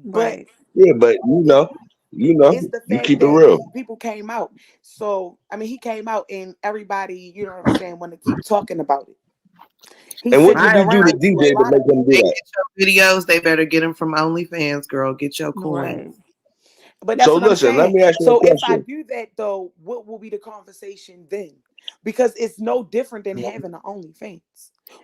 But Right. Yeah, but it, it's the you fact keep it that real. people came out. So I mean, he came out and everybody, you know what I'm saying, want to keep talking about it. He And what sent did it My you do to around to a DJ to lot make of him do they people. that? get your videos, they better get them from OnlyFans, girl. Get your coins. Right. But that's So what I'm listen, let saying. me ask you a So if I question. do that though, what will be the conversation then? Because it's no different than having an OnlyFans.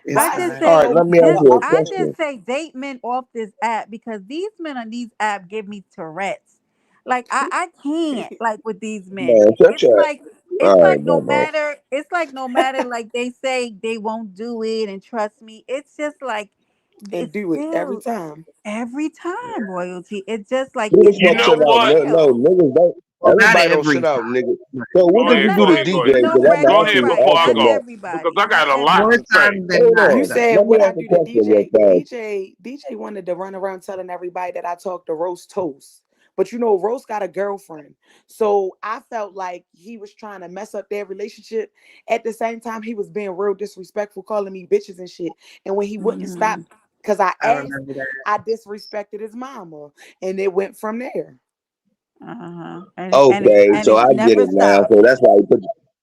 It's I Why is just it not. All say right, so let me ask just more you a I uproar? just question. say date men off this app, because these men on these app give me Tourette's. Like I can't, like, with these men. Man, shut It's your like all right, man. no matter like they say they won't do it and trust me. It's just like And it's do it every still time. every time royalty. It's just like Niggas it's You won't know sit never out. what? No, real. niggas don't. Well, not Everybody don't every sit out, time. nigga. So what Go did Well, you ahead, do not go to ahead, go every ahead. DJ? no Because that right. Go You're ahead actually right. before I Not awesome go. though. Because everybody. I Not got a lot More to everybody. say. times than Hold not, You on. though. said Let me what I ask a do to question real DJ? fast. DJ wanted to run around telling everybody that I talked to roast toast. But you know, Roast got a girlfriend. So I felt like he was trying to mess up their relationship. At the same time, he was being real disrespectful, calling me bitches and shit. And when he wouldn't stop, Hmm. because I I asked, remember that. I disrespected his mama. And it went from there. Uh-huh. Okay, And so it I get never it now. stopped. So that's why he put.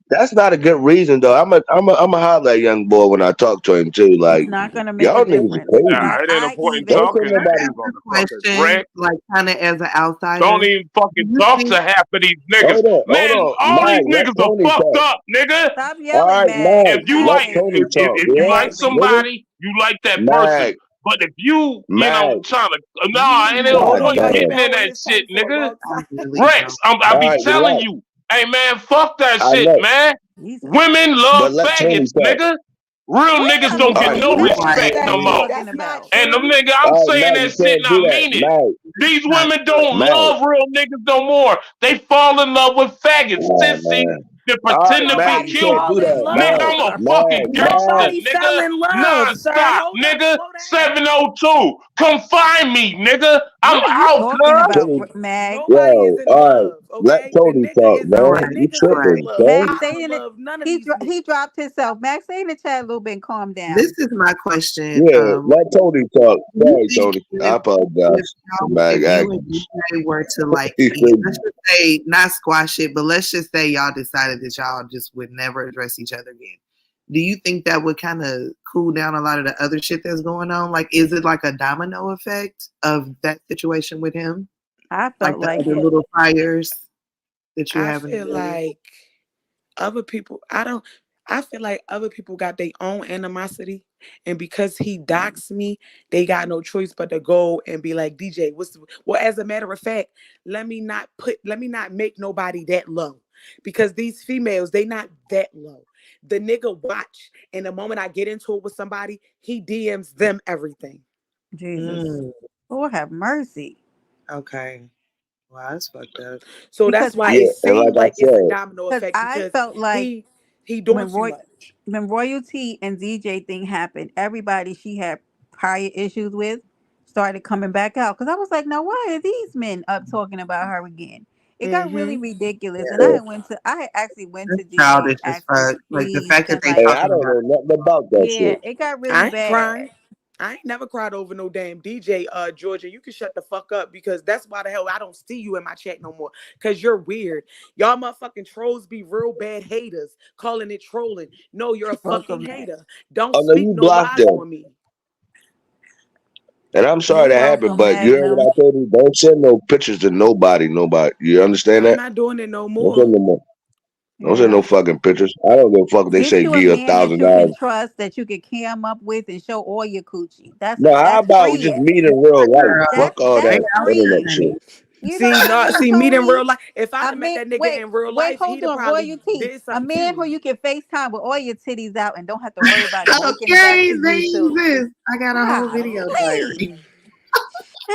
That's not a good reason though. I'm a holler at young boy when I talk to him too. It's Like not gonna make a y'all niggas are difference. crazy. Like Nah, it ain't no I point in even Don't say talking Can to I nobody. these ask a motherfuckers, question, Rex. like kind of as an Don't outsider? even Do fucking you talk to think half of these niggas. Hold Man, on, all these Mag. Let niggas are Tony fucked talk. up, nigga. stop All yelling, right, Mag. Mag. If you Let like Mag. Tony talk. if you like Relax, Mag. nigga. somebody, you like that person. Mag. But if you know, Mag. trying to You nah, ain't no Hold God on, point y'all. He damn. getting been in holding that his shit, tongue for a nigga. long I time. really Rex, don't? I All be right, telling relax. you, hey man, fuck that I shit, know, man. Jesus. Women but love let Tony faggots, talk. nigga. Real What niggas in the don't All get right, world? no Mag. Who What said is respect he that? no more. talking That's not about? And them true. nigga, I'm All right, saying Mag. that You shit can't and do I that, mean it. Mag. These Not women true. don't Mag. love real niggas no more. They fall in love with faggots, Oh sissies man. that All Ain't right, pretend to be Mag. You nobody cute. can't fall do in that, Nigga, love. I'm a Mag. fucking Mag. gangster, Mag. Nobody fell nigga. in love, sir. Non-stop, Hold up. nigga. Slow down. 702. Come find me, nigga. I'm What are you out, talking cuz. about, Tony, Mag? Nobody is yo, in all right. love, Let okay? The Tony nigga talk, is All man. right. the You niggas All is right. in tripping, love. son. Mag, I stay don't in it. love none of these niggas. He dropped himself. Mag, stay in the chat a little bit and calm This down. is my question. Yeah, let Tony talk. Do you Sorry, think Tony. I if apologize for y'all, Mag if you and actions. DJ were to like, He let's said, just say not squash it, but let's just say y'all decided that y'all just would never address each other again. Do you think that would kind of cool down a lot of the other shit that's going on? Like, is it like a domino effect of that situation with him? I Like felt the like other it. little fires that you I have in the feel world? like other people, I don't. I feel like other people got their own animosity, and because he doxed me, they got no choice but to go and be like, DJ, well, as a matter of fact, let me not make nobody that low. Because these females, they not that low. The nigga watch, and the moment I get into it with somebody, he DMs them everything. Jesus. Mm, Lord have mercy. okay. Wow, that's fucked up. So Because that's why I Yeah, it and like seemed I like it's a said, domino because effect I because felt like he doing when too Roy much. when royalty and DJ thing happened, everybody she had prior issues with started coming back out. Because I was like, now why are these men up talking about her again? It got really Mm-hmm. ridiculous, and yeah. I had actually went That's to DJ and childish as asked him to fuck. Like the please fact that and they like, And I talking don't about know nothing about that yeah, shit. it got really I ain't bad. crying. I ain't never cried over no damn DJ, Georgia. You can shut the fuck up because that's why the hell I don't see you in my chat no more. Cause you're weird. Y'all motherfucking trolls be real bad haters, calling it trolling. No, you're a fucking Welcome back. hater. Don't Oh no, speak you no blocked lies them. on me. And I'm sorry You that happened, welcome, but you heard Magnum. what I told you? Don't send no pictures to nobody. Nobody. You understand I'm that? not doing it no Don't more. send no more. Don't send Yeah. no fucking pictures. I don't give a fuck if they Get say you a give you a man that thousand you can dollars. trust, that you can cam up with and show all your coochie. No, how That's about free. just meet in real life? girl. Fuck all That's They that out here, internet free. shit. honey. You know See, what a not man see meet told in me? real life. If I'd A have met man, that nigga in real wait, life, hold he'd have on, probably royalty. did A something man who too. you can FaceTime with all your titties out and don't have to worry about it making it back Okay, to they you too. exist. I got a whole video diary. Golly.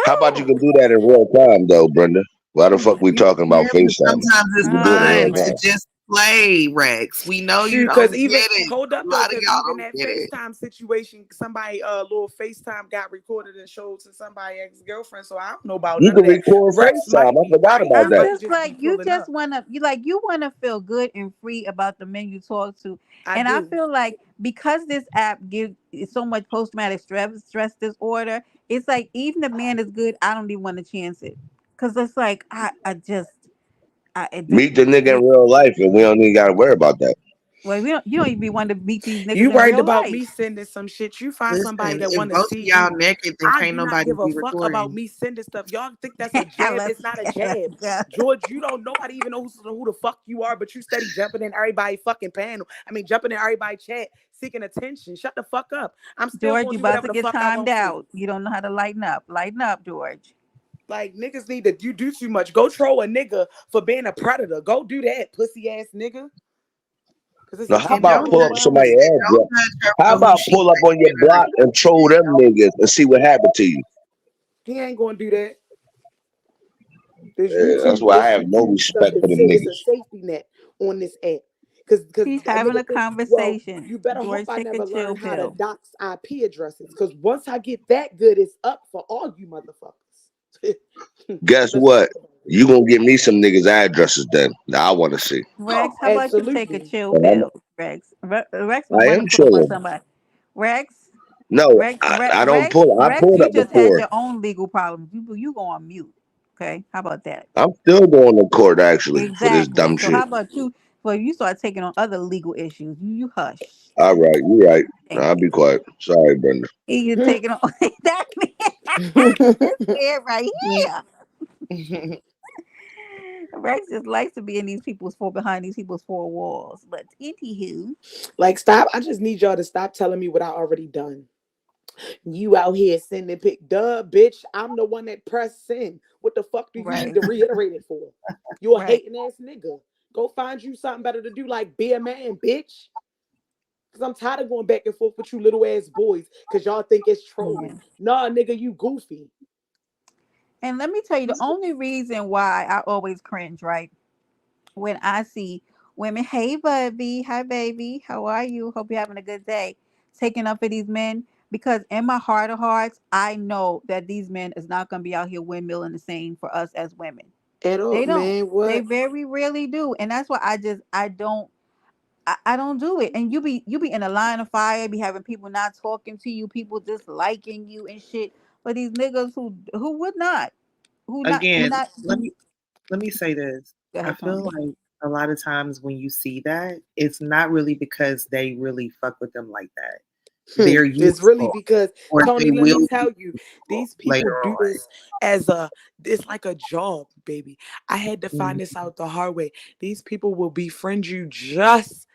How about you Shoot. can do that in real time though, Brenda? Why the fuck we You talking about can, but FaceTime? sometimes it's You can do it in real Oh, fun to time. Rex. just play, Rex. We know you Shoot, don't cause get even it. hold up A though, lot of cause y'all even don't that get it. FaceTime situation, somebody little FaceTime got recorded and showed to somebody ex girlfriend. So I don't know about You none of can that. record Rex FaceTime. might I be forgot right. about He I'm that. might just just like be you pulling just up. wanna you wanna feel good and free about the men you talk to. I And I do. feel like because this app gives so much post traumatic stress disorder, it's like even the man is good, I don't even want to chance it. Cause it's like I just this Meet the nigga this in real life, and we don't even gotta worry about that. well we don't you don't even want to meet these You niggas in worried real about me life. sending some shit. You find somebody Listen, that if want to both of see y'all you. naked, then I can't do not nobody give a be fuck about recording. me sending stuff. Y'all think that's a jab? let's It's not a let's jab. go. George, you don't nobody even know who the fuck you are, but you steady jumping in everybody fucking panel. I mean jumping in everybody chat seeking attention. Shut the fuck up. I'm still George, gonna you do about whatever to the get fuck I timed want to. out. You don't know how to lighten up. Lighten up, George. Like niggas need to you do too much. Go troll a nigga for being a predator. Go do that, pussy ass nigga. Cause it's Now, a how And about tempo don't go pull up judge, around somebody's here. listen, don't address? judge her How for who about she pull up on your block is. and troll them niggas and see what happened to you? He ain't gonna do that. This Yeah, that's YouTube, why I this have no YouTube stuff respect for them it's a niggas. safety net on this app. Cause He's a having nigga a think, well, conversation. you better hope George, I take a never chill learn how to pill. dox IP addresses. Cause once I get that good, it's up for all you motherfuckers. Guess Let's what? talk about it. You gonna give me some niggas addresses then? Now I want to see. Rex, Oh, how about you take a absolutely. chill And pill? Rex. Rex was I running am close on chilling. somebody. Rex. No, I don't pull. I pulled You up just had before. your own legal problems. You go on mute. Okay, how about that? I'm still going to court actually for this Exactly. dumb So shit. how about you? Well, you start taking on other legal issues. You hush. All right, you right. Thank I'll you. be quiet. Sorry, Brenda. You taking on that this man right here. Rex just likes to be in these people's behind these people's four walls. But anywho, Like, stop. I just need y'all to stop telling me what I already done. You out here sending pic. Duh, bitch. I'm the one that pressed send. What the fuck do you need right, to reiterate it for? You a right. hating ass nigga. Go find you something better to do, like be a man, bitch. Cause I'm tired of going back and forth with you little ass boys. Cause y'all think it's Yeah. trolling. Nah, nigga, you goofy. And let me tell you, the only reason why I always cringe, right, when I see women, hey, baby, hi, baby, how are you? Hope you're having a good day, taking up for these men. Because in my heart of hearts, I know that these men is not going to be out here windmilling the same for us as women. At all, They don't. man. They What? very rarely do, and that's why I don't do it. And you be in a line of fire, be having people not talking to you, people disliking you and shit. But these niggas who would not, who Again, not. let me say this. Go I ahead, feel Tony. like a lot of times when you see that, it's not really because they really fuck with them like that. They're It's really useful, because or Tony, they let me will be tell you, useful these later people do on. this as a it's like a job, baby. I had to Mhm. find this out the hard way. These people will befriend you just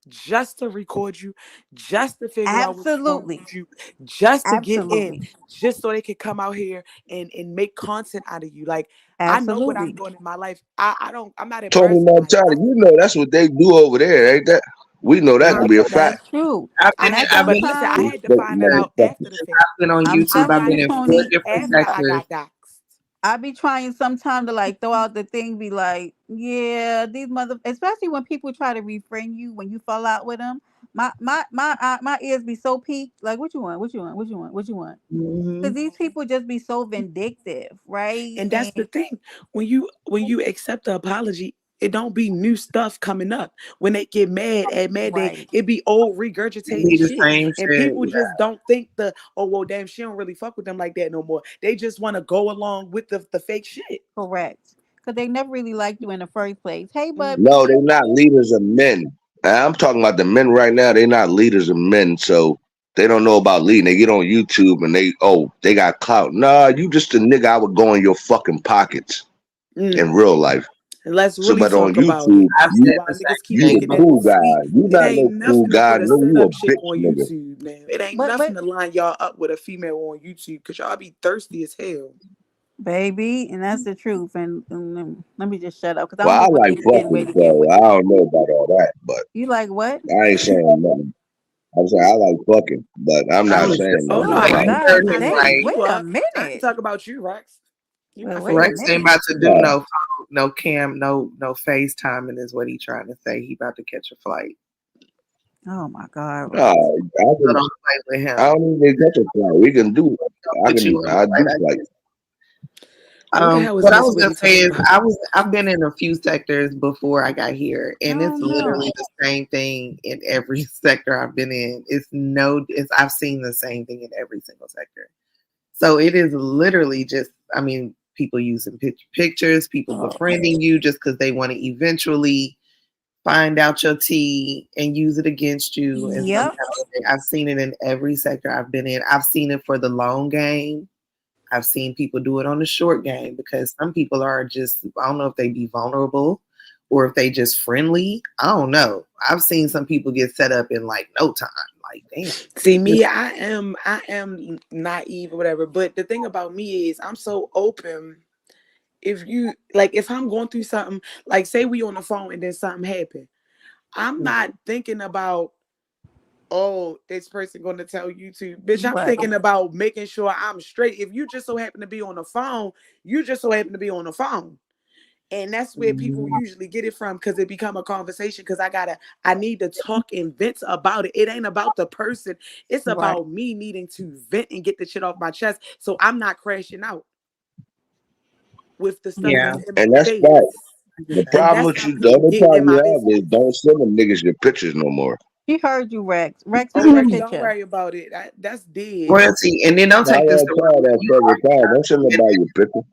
just to record you, just to figure out what's wrong Absolutely. with you, just to get in, Absolutely. just so they can come out here and make content out of you. Like, I know what I'm Absolutely. doing in my life. I'm not Tony embarrassed by Montana, nothing. you know that's what they do over there, ain't that? We know that to Huh? be a fact. That's true. I've And been, at I've this been, But listen, I time, These had to fake find that out after motherfuckers. the fact. I've been on I'm YouTube. I I've telling been you, found in it 4 Tony, years different after I sectors. got doxxed. I be trying sometime to like throw out the thing, be like, yeah, these mother, especially when people try to refriend you when you fall out with them. My ears be so peaked. Like, what you want? What you want? What you want? What you want? Hmm. Because these people just be so vindictive, right? And that's the And thing. When you accept the apology, it don't be new stuff coming up. When they get mad at mad day, right, it be old It regurgitated be the shit. same And shit. people just don't think oh well damn, she don't really fuck with them like that no more. They just want to go along with the fake shit. correct. Because they never really liked you in the first place. Hey, Mm. but No, they're not leaders of men. I'm talking about the men right now. They're not leaders of men, so they don't know about leading. They get on YouTube and they got clout. Nah, you just a nigga. I would go in your fucking pockets in Mm. real life. And let's So, really but on talk about YouTube, it. I've you said While the niggas same keep you thing. thinking the that cool it's guy. sweet, You it not no ain't cool nothing to guy. put a No, you setup a chick bitch on nigga. YouTube, man. It ain't but nothing to line y'all up with a female on YouTube because y'all be thirsty as hell. baby, and that's the truth. And let me just shut up because I Well, don't I know what like you're getting ready fucking, to get so with. I don't know about all that, but You like what? I ain't saying nothing. I'm saying I like fucking, but I'm I not was saying Oh nothing no, Oh I my about ain't. it. God, heard I'm not him talking today. to right. you Wait a up. I ain't minute. talking about you, Rex. You my Well, wait a Rex favorite. ain't minute. about to do No. no cam, no FaceTiming is what he trying to say. He about to catch a flight. Oh my God, No, Rex. So don't play with I him. don't even catch a flight. We can do. Put you on a I flight. do flight. Who the hell is What I Miss was gonna Witty say talking is about? I've been in a few sectors before I got here, and Oh it's no. literally the same thing in every sector I've been in. I've seen the same thing in every single sector. So it is literally just, I mean, people using pictures, people befriending you just because they want to eventually find out your tea and use it against you in some Yep. kind of way. I've seen it in every sector I've been in. I've seen it for the long game. I've seen people do it on the short game because some people are just, I don't know if they be vulnerable or if they just friendly. I don't know. I've seen some people get set up in like no time. Like, damn. See me, I am naive or whatever. But the thing about me is I'm so open. If I'm going through something, like say we on the phone and then something happen, I'm not thinking about, oh, this person going to tell you to, bitch. I'm Right. thinking about making sure I'm straight. If you just so happen to be on the phone, you just so happen to be on the phone. And that's where people usually get it from because it become a conversation because I need to talk and vent about it. It ain't about the person. It's Right. about me needing to vent and get the shit off my chest so I'm not crashing out with the stuff Yeah. that's in my And that's face. fact. The And problem that's with how you, the people other get in problem my you have is business. don't send them niggas your pictures no more. He heard you, Rex. Rex, Oh, send me a Rex, don't picture. worry about it. That's dead. Royalty. And then don't I take this gotta the tell wrong way. that several times. Don't send nobody your picture.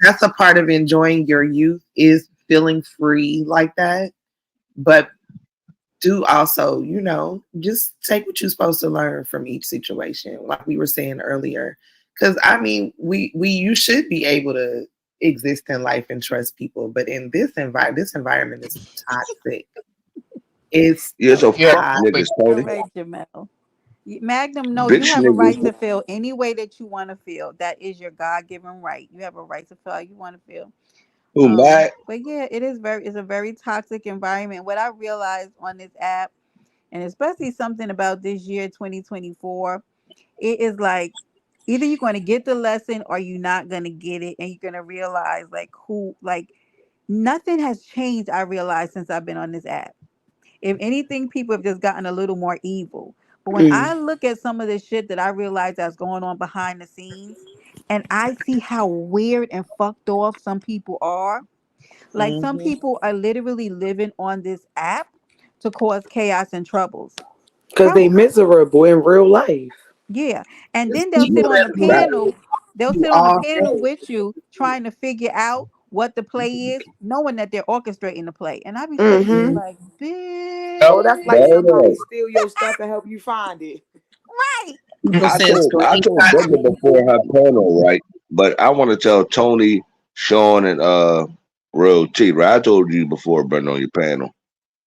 That's a part of enjoying your youth is feeling free like that. But do also, just take what you're supposed to learn from each situation, like we were saying earlier. Because I mean, you should be able to exist in life and trust people, but in this environment is toxic. It's Yeah, so Yeah, fuck toxic. niggas, All Tony. right, Jamel. Magnum, no, you Bitch have a right niggas. to feel any way that you want to feel. That is your God given right. You have a right to feel how you want to feel. Who mad? But yeah, it's a very toxic environment. What I realized on this app, and especially something about this year 2024, it is like either you're going to get the lesson or you're not going to get it, and you're going to realize like nothing has changed. I realized since I've been on this app. If anything, people have just gotten a little more evil. But when Mm. I look at some of the shit that I realize that's going on behind the scenes, and I see how weird and fucked off some people are, like some Hmm. people are literally living on this app to cause chaos and troubles. Because they Trouble. miserable in real life. Yeah. And It's then they'll sit people on that the Fact. panel. They'll you sit on the all panel with you trying to figure out what the play is, knowing that they're orchestrating the play. And I be sitting here Mm-hmm. like, Oh, that's But like bitch. hold somebody on. steal your stuff and help you find it. Right. people send I told screenshots. Brenda before her panel, right? But I want to tell Tony, Sean, and Real T, right? I told you before, Brenda, on your panel.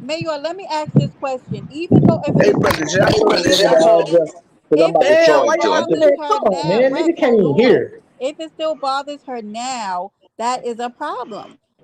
Mayor, let me ask this question. Even though if Hey, it's brother, should I if put it on this still shit I hold up? Because I'm if about it to Damn, still why charge you. y'all I'm just, bothers saying her come on, now, man? Rex, Nigga can't hold even on. hear. If it still bothers her now, that is a problem.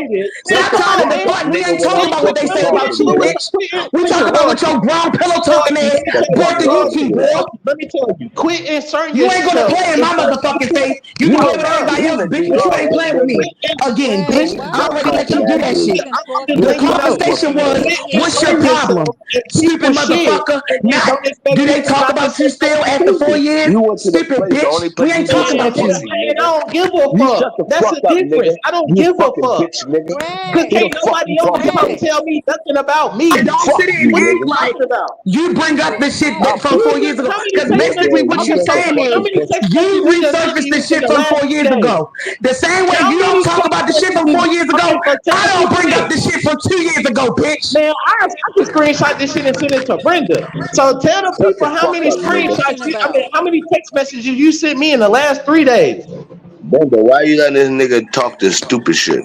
related. Man, Stop come trying to on, man. deflect. We Nigga ain't with a talking Nigga, about what they fucking say man, about button, you, nigga. bitch. We talking about what your brown pillow talking ass brought to you, T-boy. let me tell you, quit inserting You ain't gonna yourself play in my into motherfucking face. You you can play are with not. everybody else, Even bitch, but you DR ain't right playing with there me. with Again, Wait, bitch, the why I are already we let you junkie do why ass are that we nigga. shit. even The This talking Thank you. about fucking No, conversation pussy was, nigga. quit what's your insert inserting problem? yourself in Stupid people's shit, motherfucker. and then Not, don't expect do me they to talk not about you defend my still after 4 position. years? You went to the Stupid place, the bitch. only We place ain't you was talking Man, getting about nigga, you. pussy, man, I nigga. don't give a You shut fuck. the That's fuck the up, nigga. difference. I don't You give a fucking fuck. bitch, nigga. Cause Who Greg, the can't fuck nobody you on talking here to? Greg, tell me nothing about And me. don't Fuck sit here you, and What are act you nigga. like talking about? you bring up the shit I'll that from put 4 years ago. How many Because text basically messages? what nigga, you're get your saying How is fucking many pussy. text messages you you just sent resurfaced me the within shit the from last 4 2 years days? ago. The same way How you don't many talk text about the shit from messages? 4 years Okay, ago, so tell I the don't people bring up this. the shit from 2 years ago, bitch. Man, I can screenshot this shit and send it to Brenda. So tell the Shut the people how fuck many up, nigga. screenshots talking you, I mean, about? how many text messages you sent me in the last 3 days. Brenda, why you letting this nigga talk this stupid shit?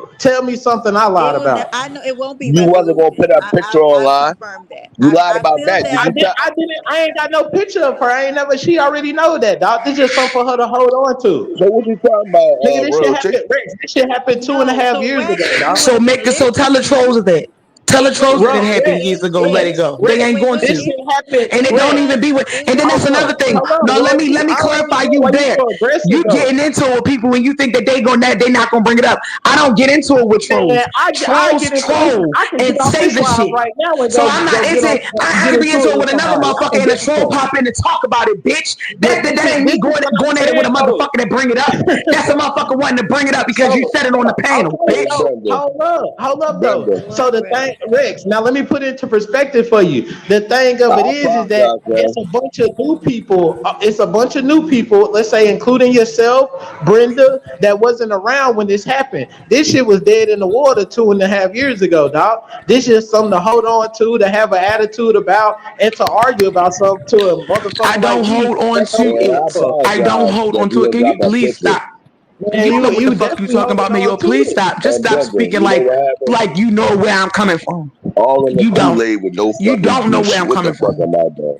Tell me something I lied about. I know it won't be You wasn't gonna resolution. put that picture I online. confirm that. You lied I about feel that. Did that. you tell? I ain't got no picture of her. I ain't never. She already know that, dog. This just something for her to hold on to. So what you talking about, Nigga, this shit royalty? happened. Rex, this shit happened two and a No, half so years ago, Rex, if dog. you So wasn't tell the listening, trolls that. Tell the trolls that Bro, it happened Rex, years ago. Let it Rex, go. They Rex. ain't going This to. shit happened. And it don't Rex, even be with. And then that's hold another on, thing. hold on, No, let me royalty. I don't clarify even know you why you there. so aggressive You though. getting into it with people when you think that they not gonna bring it up. I don't get into it with Man, trolls. I Trolls get into. Listen, troll I can and get off say this the live shit. right now and So I'm not go into it. I get can be into into it it with with another somebody. I motherfucker can and a get troll into it. pop in and talk about it, bitch. But That ain't this me is what I'm going at it with a saying though. motherfucker that bring it up. That's a motherfucker wanting to bring it up because you So, said it on the panel, okay, Hey, bitch. so Brenda, hold up though. Brenda. So Lord, the Rex. Rex, now let me put it into perspective for you. The thing of I it is that apologize, man. it's a bunch of new people. It's a bunch of new people, let's say, including yourself, Brenda, that wasn't around when this happened. This shit was dead in the water 2.5 years ago, dog. This is something to hold on to have an attitude about, and to argue about something to a I motherfucker like don't me hold on that don't to Yeah, give I a it. fuck. I don't apologize hold that on to you it. didn't Can drop you that please picture. stop? Man, You know what you the fuck you definitely talking holding about, man. on Yo, to please it. stop. Just And stop Brenda, speaking you know what happened? like you know where I'm coming from. All in the You don't. Kool-Aid with no You fucking don't know where juice. I'm What the coming fuck from. am I doing?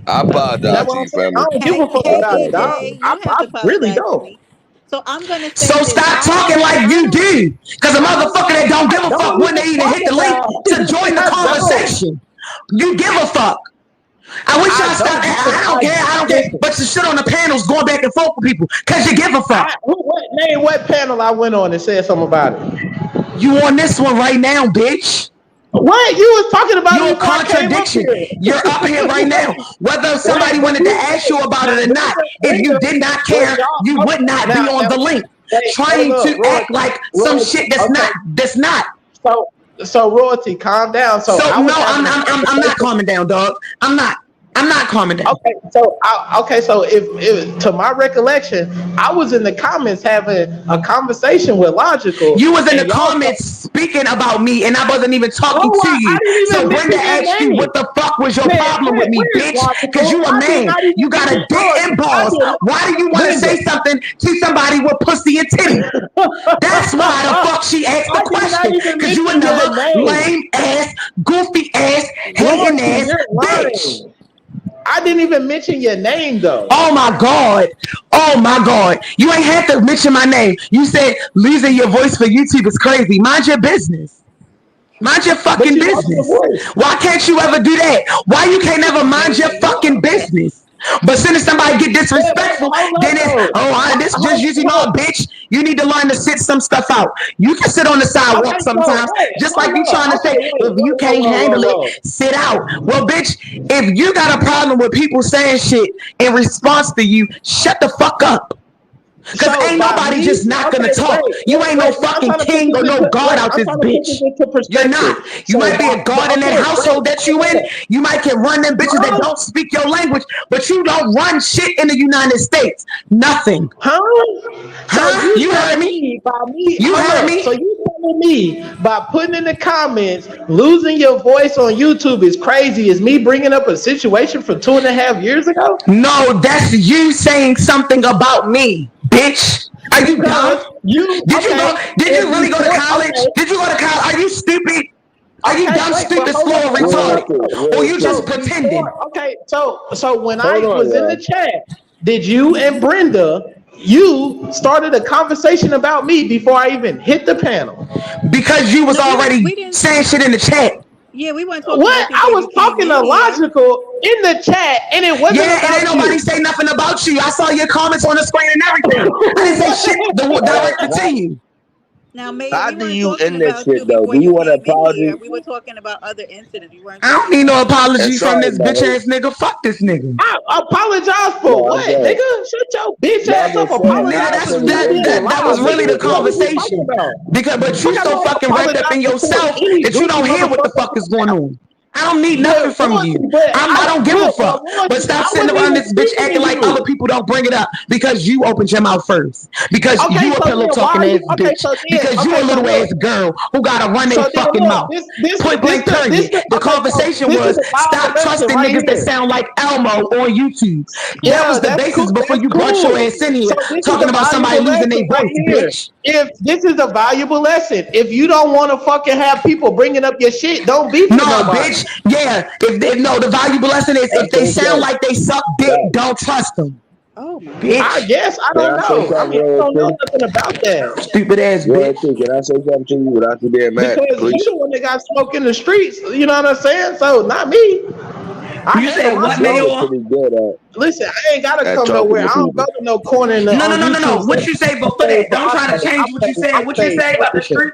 I That's apologize to what I'm you, saying. I family. don't give a Hey, fuck I hey, about it, dog. apologize. EJ, I, you have I to really apologize to don't. me. So I'm gonna say So this. stop talking like I you don't do. Because a I don't motherfucker that don't give a fuck Don't wouldn't even even talk hit the link about to join the I don't. conversation. You give a fuck. I wish I y'all stop. don't because I don't care. I don't care. listen. But you sit on the panels going back and forth with people because you give a fuck. Name what panel I went on and said something about it. You on this one right now, bitch. What you was talking about it You're a before I came up contradiction. here? You're up here right now. Whether Right, somebody but wanted to you ask you about now it or not, if you did not was care, y'all you would not be on now the link hey trying look, to act like some royalty. shit that's Okay, not. so royalty, calm down. So So I no, was having a I'm not conversation. calming down, dog. I'm not calming down. Okay, so if to my recollection, I was in the comments having a conversation with Logical, You was in the and y'all. comments speaking about me, and I wasn't even talking Oh, to I you. didn't So even Brenda mention your asked you, name. what the fuck was your Man, problem with me, where's bitch? Because Logical? you a I did man. not even You got a mention dick and I balls. did not. Why do you want to Brenda, say something to somebody with pussy and titty? That's why the fuck she asked the I did not question. even Because you mention another your name. lame ass, goofy ass, hating Royalty, ass you're bitch. lying. I didn't even mention your name though. Oh my God. Oh my God. You ain't have to mention my name. You said losing your voice for YouTube is crazy. Mind your business. Mind your But fucking you lost your business. voice. Why can't you ever do that? Why you can't ever mind your fucking business? But as soon as somebody get Yeah, but disrespectful, hold up then it's, though. this just you know, Hold. bitch. You need to learn to sit some stuff out. You can sit on the sidewalk Okay, so sometimes, wait, just like hold you trying up. to Okay, say, wait, if you can't handle it, whoa. sit out. Well, bitch, if you got a problem with people saying shit in response to you, shut the fuck up. Cause So ain't by nobody me, just not gonna okay, talk. You ain't no wait. I'm fucking trying to put king this or no into god wait. out I'm this trying to put this bitch. into You're perspective. not. You So might be a god in that okay, household that you in. wait. You might can run them bitches that don't speak your language, but you don't run shit in the United States. Nothing. Huh? So Huh? you You heard telling me? me by me? You Hold heard up. So me? you telling me by putting in the comments, losing your voice on YouTube is crazy? Is me bringing up a situation from 2.5 years ago? No, that's you saying something about me, bitch. Are you dumb? Because you Did you go? okay? Did If you really go to before college? Did you go to college? Are you stupid? Are you dumb, wait, but stupid, hold slow, up, or Real retarded? quick, Or real you quick. just So pretending? so when Hold I on, was in the y'all. chat, did you and Brenda you started a conversation about me before I even hit the panel? Because you was No, we already didn't. saying shit in the chat. Yeah, we weren't talking What? about you I till was you came talking in to here. Logical in the chat, and it wasn't Yeah, and ain't about nobody you. say nothing about you. I saw your comments on the screen and everything. I didn't say shit directed to you. Now, Mayor, How we do weren't you talking end that about shit you though? before Do you you want an came in here. apology? We were talking about other incidents. We weren't I don't talking need no about you. And apology from sorry, this bitch man. ass nigga. Fuck this nigga. I apologize No, for I'm what, saying. nigga? Shut your bitch No, I'm ass up. just saying. Nigga, How Apologize for that's can we you that end being this that loud, was really nigga. the relationship, What brother? are you talking conversation. about? But you Fuck, I so gotta fucking wrapped up in apologize for yourself any that you goofy don't hear what the motherfucker. fuck is going on. I don't need nothing But from royalty, you. but I don't give a but fuck. But royalty, stop I sitting wasn't around even this bitch speaking to acting like other you. people don't bring it up because you opened your mouth first. Because Okay, you a so pillow then why talking are you ass bitch. Because you a so little look. ass girl who gotta run their So then fucking look, mouth. Point blank period. The so conversation this is was a viable stop lesson trusting right niggas that here. sound like Elmo on YouTube. That Yeah, was the that's basis cool. before That's you brought your cool. ass in here So this is talking a about somebody valuable losing lesson their right voice, here. bitch. If this is a valuable lesson, if you don't want to fucking have people bringing up your shit, don't beef No, with nobody. bitch. Yeah. If no, the valuable lesson is Can I if they say sound something? like they suck dick, Right. don't trust them. Oh my I Bitch. God. guess I Can don't I say know. I something mean, I real don't know quick? nothing about that Stupid ass Real bitch. quick. Can I say something to you without you being mad, because you please? the one that got smoke in the streets. You know what I'm saying? So not me. I You handle said my what, Y'all smoke. are Mayor? pretty good Listen, I ain't gotta at come talking nowhere. to I don't go people. to no corner No, no, on no, no, YouTube. no. What you say before that? Don't try to change what you said. What you say about the street?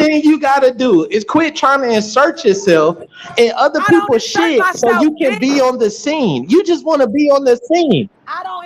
thing you gotta do is quit trying to insert yourself in other I don't people's insert shit so myself, you can bitch. be on the scene. You just want to be on the scene. I don't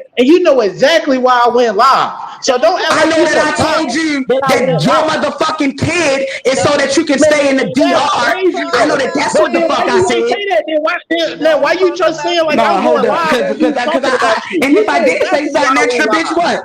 that, and you know exactly why I went live. So don't act I like know you that I told surprised you that I that went your live. motherfucking kid is so that you can Man, stay in the that's DR. crazy I know though. that that's But what the then why fuck I you ain't said. say that? Then why you just saying like No, I'm hold going up, live because and me talking about I you? and You if I know did say exactly why something I extra, went bitch, live. what?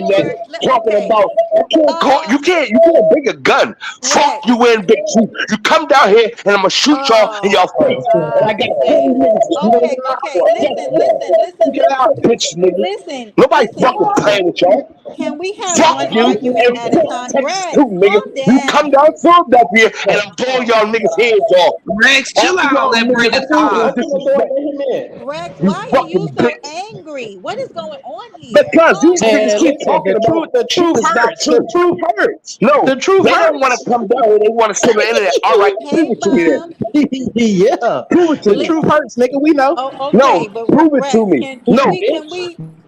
man that Lord. talking Okay. about you can't bring a gun. Fuck Rex. you in, bitch. You come down here and I'm gonna shoot y'all in Oh your my face. And I God, got 20 today. niggas. You know Okay, okay. Listen, listen, listen, get out, listen. bitch, nigga. Listen, Nobody listen. fucking playing with y'all. Can we have Fuck one you argument and at a fuck time? Texas too, Rex, nigga. calm You come down. down Philadelphia and I'm blowing y'all niggas heads off. Rex, All chill out. y'all Let niggas Brenda is talk. disrespect. Let him in. Rex, You why are you fucking so bitch. angry? What is going on here? Because Calm these niggas Man, down. keep listen, talking about the shit truth that's not hurts. The true. truth hurts. No, The truth they don't want hurts. to come down here. They want to sit on the internet. All right, Hey, prove it to me then. Mom. Yeah. Prove it to The me. Li- truth hurts, nigga. We know. oh, okay, No, but prove it to Rex, me. No.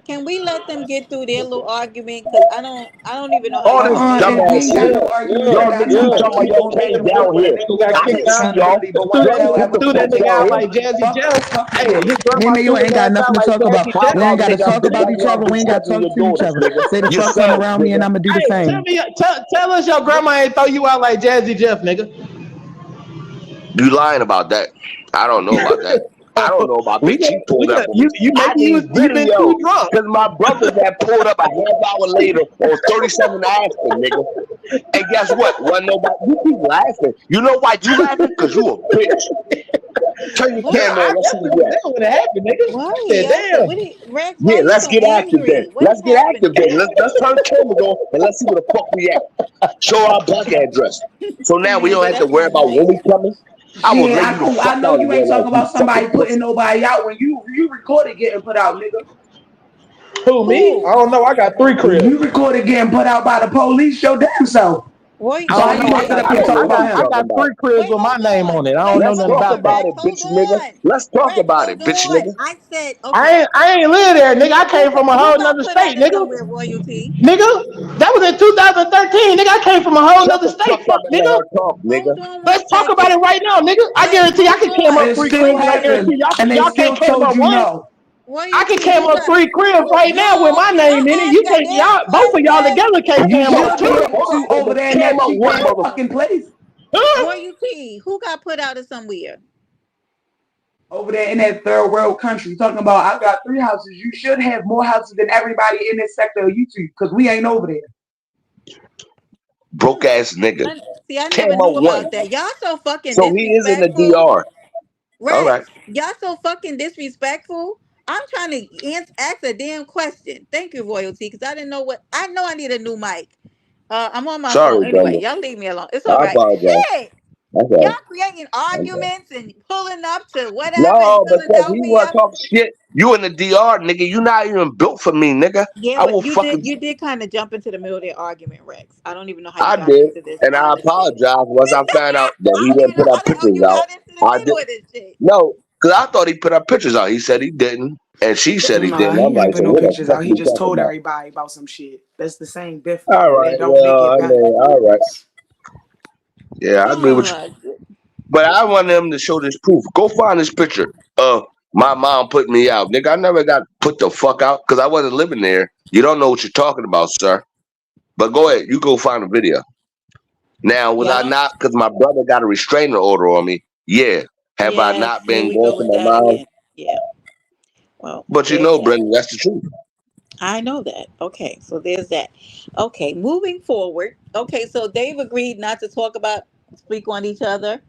can we let them get through their little argument? Because I don't even know how All y'all this gonna And finish we dumbass ain't this. got shit. no argument Yeah, Y'all with that. niggas Talking keep yeah. about talking about keep y'all going back came and down forth with a here. nigga who Got got I kicked didn't kicked see out. y'all. permanently. But Threw what the Y'all hell niggas ever put threw the that fuck nigga pressure out on you? him. like Jazzy Fuck Jeff. us, fuck your Hey, his mama. grandma Maybe threw you his ain't got ass out nothing to like talk about. Jazzy Fuck Jeff. We y'all ain't got to niggas. talk about Fuck each y'all other. We ain't got to disrespecting talk your to each daughters, other. nigga. Say the fuck something Yourselves, around me and nigga. I'm going to do the Hey, same. tell us your grandma ain't throw you out like Jazzy Jeff, nigga. You lying about that? I don't know about that. I don't know about we that. got, She pulled up on me. you I maybe need you been video too drunk. because my brothers had pulled up a half hour later on 37 Aspen, nigga. And guess what? Wasn't nobody. You keep laughing. You know why you laughing? Because you a bitch. Turn your What? Yeah, camera I on. Let's see definitely what you was at. there when it happened, nigga. Why? I said, I said, damn. Rex, why Yeah, are you let's so get active then. angry? What Let's is get active happening? then. Let's turn cameras on and let's see where the fuck we at. Show our black address. So now we don't Commander, have to that's worry not about when nice. we coming. I will Shit, lay you the I fuck know out you in ain't real life, talking you about fucking somebody putting pussy. nobody out when you recorded getting put out, nigga. Who, me? Who? I don't know. I got 3 When cribs. you recorded getting put out by the police, your damn self. Wait, I So how don't wait, you know. gonna wait, sit up I here and wait, don't talk know what about you I him? got talking about. 3 cribs wait, with my hold name on. on it. I don't Wait, know Let's hold nothing talk about on. it. about Rex, it, hold bitch nigga. on. Let's talk Rex, about hold it, bitch on. nigga. I said, okay. I ain't live there, nigga. I came from a Who whole got nother put out state, of nigga. somewhere, royalty? Nigga, that was in 2013, nigga. I came from a whole Shut nother the state. fuck up Fuck, and let nigga. her talk, nigga. Hold on one Let's talk about it second. right now, nigga. I Rex, guarantee I hold can came up on. It 3 still cribs, and I Wait, guarantee happened, and they y'all still can't came told up you one. no. I can royalty, came who up got 3 cribs who? right now with No, my can I name in it. ask You a can't, damn y'all, both of y'all question? together can't You came Hold up should up, 2. be hold up, able hold up. to And over the there in that camera cheap one ass mother. fucking place. Huh? Royalty, who got put out of somewhere? Over there in that third world country, talking about I got 3 houses. You should have more houses than everybody in this sector of YouTube, because we ain't over there. Broke ass nigga. See, I Came never up knew one. about that. Y'all so fucking So he is in the disrespectful. DR. All right. Rex, y'all so fucking disrespectful. I'm trying to ask a damn question. Thank you, Royalty, because I didn't know what. I know I need a new mic. I'm on my Sorry, phone. Anyway, brother. y'all leave me alone. It's all I right. apologize. Shit. Y'all Okay. creating Okay. arguments and pulling up to whatever in No, because he want Philadelphia. to talk shit. You in the DR, nigga. You not even built for me, nigga. Yeah, I but will fucking. you did kind of jump into the middle of their argument, Rex. I don't even know how you I got did, into this, and I honestly. apologize once I found out that he I don't didn't even know put how our the hell pictures you out. got into the I did middle of this shit. no, because I thought he put our pictures out. He said he didn't, and she said he Nah, didn't. he I'm ain't like, put so no what the pictures fuck out. He we just talking told about? everybody about some shit. That's the same difference, All but right, that don't make well, it I better. mean, all right, yeah, I agree Oh with you. my god. But I want them to show this proof. Go find this picture of my mom putting me out, nigga. I never got put the fuck out because I wasn't living there. You don't know what you're talking about, sir. But go ahead, you go find a video. Now, was Yeah, I I don't. not because my brother got a restraining order on me? Yeah. Have I Yes, not here been we going go to with my that mom? again. Yeah. Well, But you there's know, that. Brendan, that's the truth. I know that. Okay, so there's that. Okay, moving forward. Okay, so they've agreed not to speak on each other.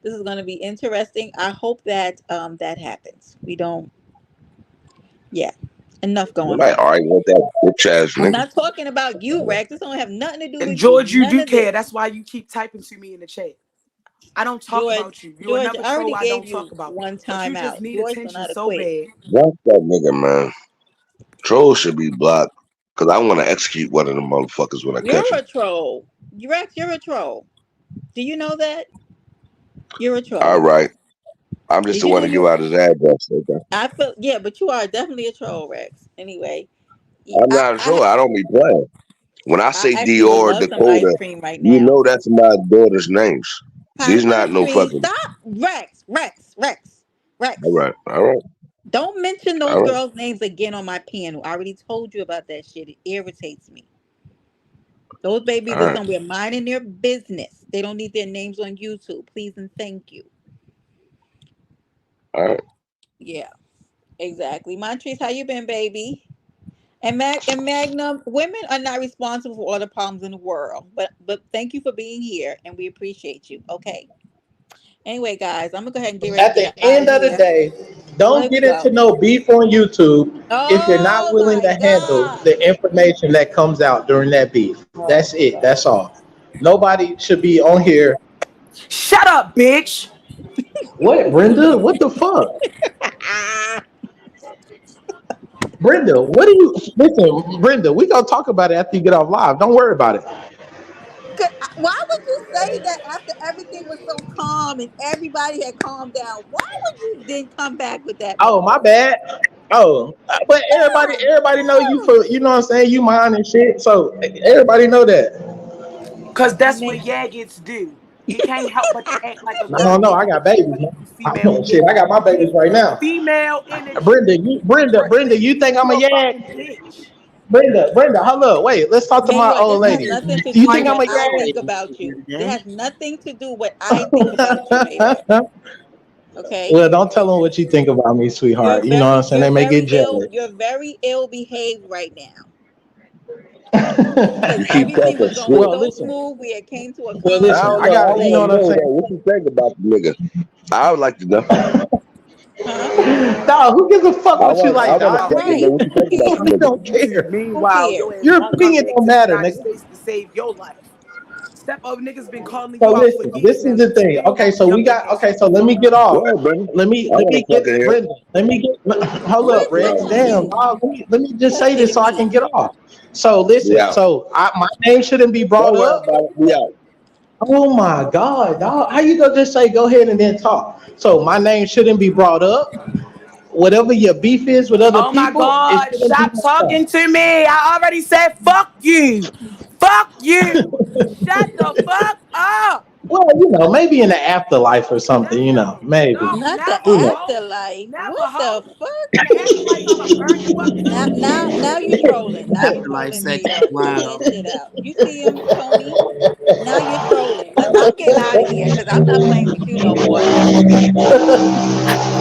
This is going to be interesting. I hope that that happens. We don't. Yeah, enough going Nobody on. arguing with that bitch ass I'm nigga. not talking about you, Rex. This don't have nothing to do And with you. George, you None do of care. this. That's why you keep typing to me in the chat. I don't talk George, about you. You're George, another I already troll I gave don't talk you about. one But you time just out. need George know attention how to so quit. bad. That's that nigga, man. Trolls should be blocked. Because I want to execute one of them motherfuckers when I catch You're him. a troll. Rex, you're a troll. Do you know that? You're a All troll. right. I'm just Did the you one know to give you? out his address. Okay? I feel yeah, but you are definitely a troll, Rex. Anyway, I'm not sure. I don't be playing. When I I say actually would Dior, love some ice Dakota, cream right you now. know that's my daughter's names. These not Ice no cream. fucking. Stop, Rex. Rex. Rex. All Rex. right. All right. Don't mention All those right. girls' names again on my panel. I already told you about that shit. It irritates me. Those babies All are right. somewhere minding their business. They don't need their names on YouTube. Please and thank you. All right. Yeah, exactly. Montrese, how you been, baby? And Magnum, women are not responsible for all the problems in the world. But thank you for being here and we appreciate you. Okay. Anyway, guys, I'm gonna go ahead and get ready to At get the out end of of the here. day, Well, don't here we get into go. no beef on YouTube if you're not Oh willing my to handle God. the information that comes out during that beef. Oh That's my it. God. That's all. Nobody should be on here. Shut up, bitch. What, Brenda? What the fuck? Brenda, what do you listen, Brenda? We gonna talk about it after you get off live. Don't worry about it. Why would you say that after everything was so calm and everybody had calmed down? Why would you then come back with that Oh, my motherfucker? bad. Oh, but everybody know you for, you know what I'm saying, you mine and shit. So everybody know that. Because that's what Man. Yagits do. He can't help but to act like a I don't girl know. when I he got with you babies. because you female Shit, I energy. got my babies You right now. female energy. Brenda, Trust Brenda, me. you think I'm You a a yag? fucking bitch. Brenda, hold up, wait. Let's talk to my Mayor, old this has lady. nothing to Do you do think I'm what a I gay? think about you. It has nothing to do what I think about you, Mayor. Okay? Well, don't tell them what you think about me, sweetheart. You know what I'm saying? They may get jealous. You're very ill behaved right now. Because You keep everything was talking going shit. Well, so listen. smooth. We had came to a Well, I listen. don't I know. conversation. I got. You know want what to I'm know saying? though. What you think about the nigga? I would like to know. Huh? Dog, who gives a fuck what you I like, want to dog? fucking know Right. what you Who think about the We cares? nigga. don't care. Who Meanwhile, your cares? ass Your won't come opinion back don't to the matter, United nigga. States to save your life. Step over niggas been calling So you out for listen, years this is now. the You thing. still Okay, won't so we jump in got. that Okay, shit. so let me get Go off. ahead, Brandon. I Let want me to get fucking hear. Brenda. Let me get. Hold up, Where's Rex. Little Damn, Q? dog. Let me just say Wait this a so I can minute. get off. So listen. Yeah. So my name shouldn't be brought Don't worry up. about it. We out. Oh my God, dog. How you gonna just say go ahead and then talk? So my name shouldn't be brought up. Whatever your beef is with other Oh my people, it God, shouldn't be stop brought up. talking to me. I already said fuck you. Fuck you. Shut the fuck up. Well, maybe in the afterlife or something, Never. maybe. No, Not the never, ho. afterlife. Never, What ho. the fuck? In the afterlife, I'ma burn you up too. Now you're trolling. Now you're Afterlife trolling, sex. Mayor. Cut Wow. that shit out. You see him, Tony? Now you're trolling. I'm getting out of here because I'm not playing with you no more.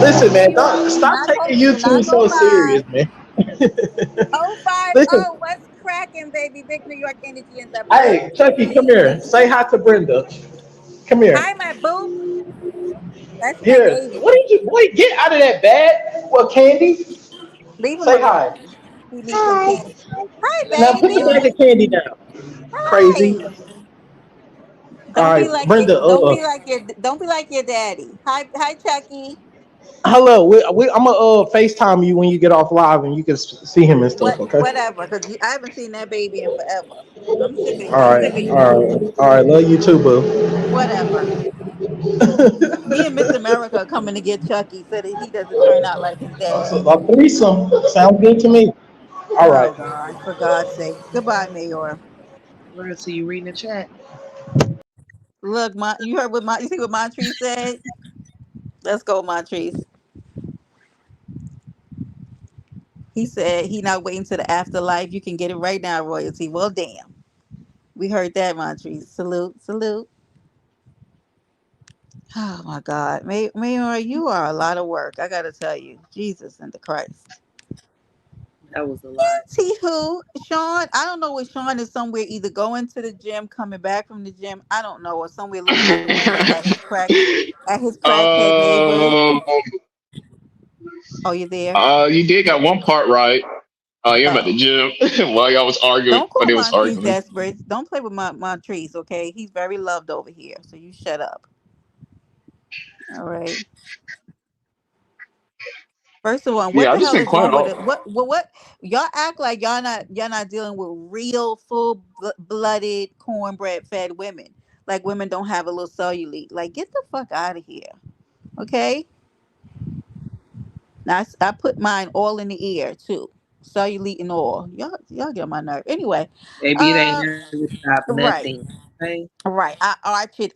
Listen, man, Mayor, don't stop taking you're YouTube not so gonna lie. serious, man. Oh five Listen, oh, what's cracking, baby? Big New York Energy in the hey, Chucky, come here. building. Say hi to Brenda. Come Hi, here. my boo. That's my Here. What baby. did you, boy, get out of that bag? What, candy? Leave him Say hi. alone. He needs some candy. Hi, Now put the bag baby. of candy down. Crazy. Hi. All Don't be right, like your Brenda, don't be like your daddy. Hi, Chucky. hello. I'm going to FaceTime you when you get off live and you can see him and stuff, okay? Whatever, because I haven't seen that baby in forever. I'm sick of All I'm right, sick of all you. right, all right. Love you too, boo. Whatever. Me and Miss America are coming to get Chucky so that he doesn't turn out like his dad. So, a threesome sounds good to me. All right. Oh God, for God's sake. Goodbye, Mayor. Where so you reading the chat? Look, you heard what you see what Montrese said? Let's go, Montrese. He said he not waiting to the afterlife. You can get it right now, royalty. Well, damn. We heard that, Montrese. Salute, salute. Oh my God, Mayor, you are a lot of work. I gotta tell you, Jesus and the Christ. That was a lot. Anywho, Sean, I don't know where Sean is somewhere either going to the gym, coming back from the gym. I don't know, or somewhere looking at the window at his crackhead neighbors. um, Oh, you there? you did got one part right. I am at the Oh, gym while y'all was arguing. don't When call they was Montrese arguing. desperate. Don't play with my trees, okay? He's very loved over here, so you shut up. All right. First of all, what Yeah, I the just hell been is quiet wrong with all. it? What y'all act like y'all not dealing with real blooded cornbread fed women. Like women don't have a little cellulite. Like get the fuck out of here. Okay? Now I put mine all in the ear too. Cellulite and all. Y'all get on my nerve. Anyway, Maybe it ain't uh never stop right. nothing. Okay? Right. I arch it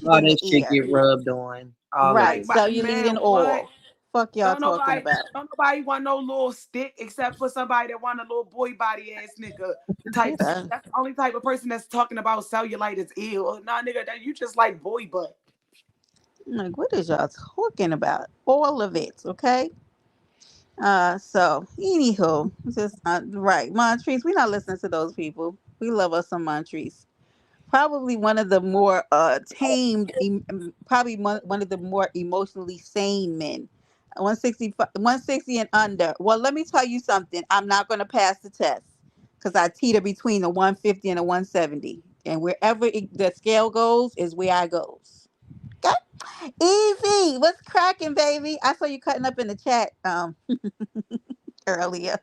All in the that shit ear. get rubbed on. All of Right. it. Like, Cellulite man, and what? all. Fuck y'all talking about. Don't nobody want no little stick except for somebody that want a little boy body ass nigga. Type. Get out. That's the only type of person that's talking about cellulite is ill. Nah, nigga, that you just like boy butt. Like, what is y'all talking about? All of it, okay? So anywho, just right, Montrese. We're not listening to those people. We love us some Montrese. Probably one of the more tamed, probably one of the more emotionally sane men. 160 and under. Well, let me tell you something. I'm not going to pass the test because I teeter between a 150 and a 170, and wherever the scale goes is where I goes. Okay? Easy. What's cracking, baby? I saw you cutting up in the chat earlier.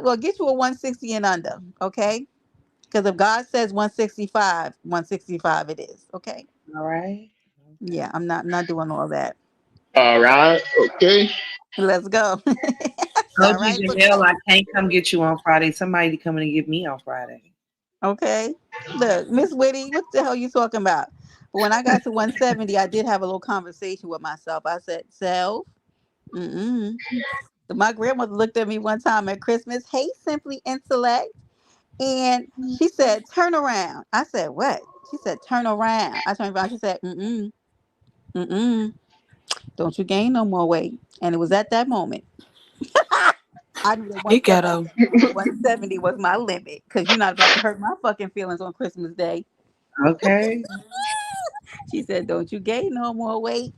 Well, get you a 160 and under, okay? Because if God says 165, 165 it is, okay? All right. Okay. Yeah, I'm not doing all that. All right. Okay. Let's go. It's Told all you, right for Janelle, God. I can't come get you on Friday. Somebody coming to get me on Friday. Okay. Look, Miss Whitty, what the hell you talking about? But when I got to 170, I did have a little conversation with myself. I said, self, mm-mm. My grandmother looked at me one time at Christmas. Hey, Simply Intellect. And she said, turn around. I said, what? She said, turn around. I turned around. She said, mm-mm. Don't you gain no more weight. And it was at that moment I knew that He ghetto. 170 was my limit. Because you're not about to hurt my fucking feelings on Christmas Day. Okay. She said, don't you gain no more weight.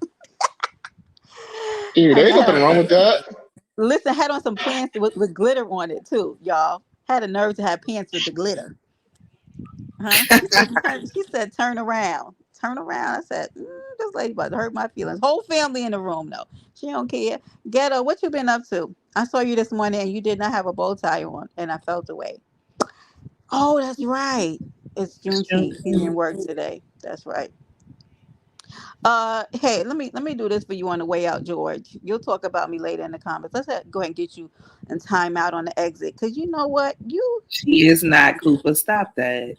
Yeah, there And ain't I had nothing on wrong with that. listen, I had on some pants with glitter on it too, y'all. Had a nerve to have pants with the glitter. Huh? She said, turn around. Turn around. I said, this lady about to hurt my feelings. Whole family in the room though. She don't care. Ghetto, what you been up to? I saw you this morning and you did not have a bow tie on, and I felt the way. Oh, that's right. It's It's Juneteenth. He Juneteenth. didn't work today. That's right. Hey, let me do this for you on the way out, George. You'll talk about me later in the comments. Go ahead and get you in time out on the exit, cause you know what? She is not Cooper. Stop that.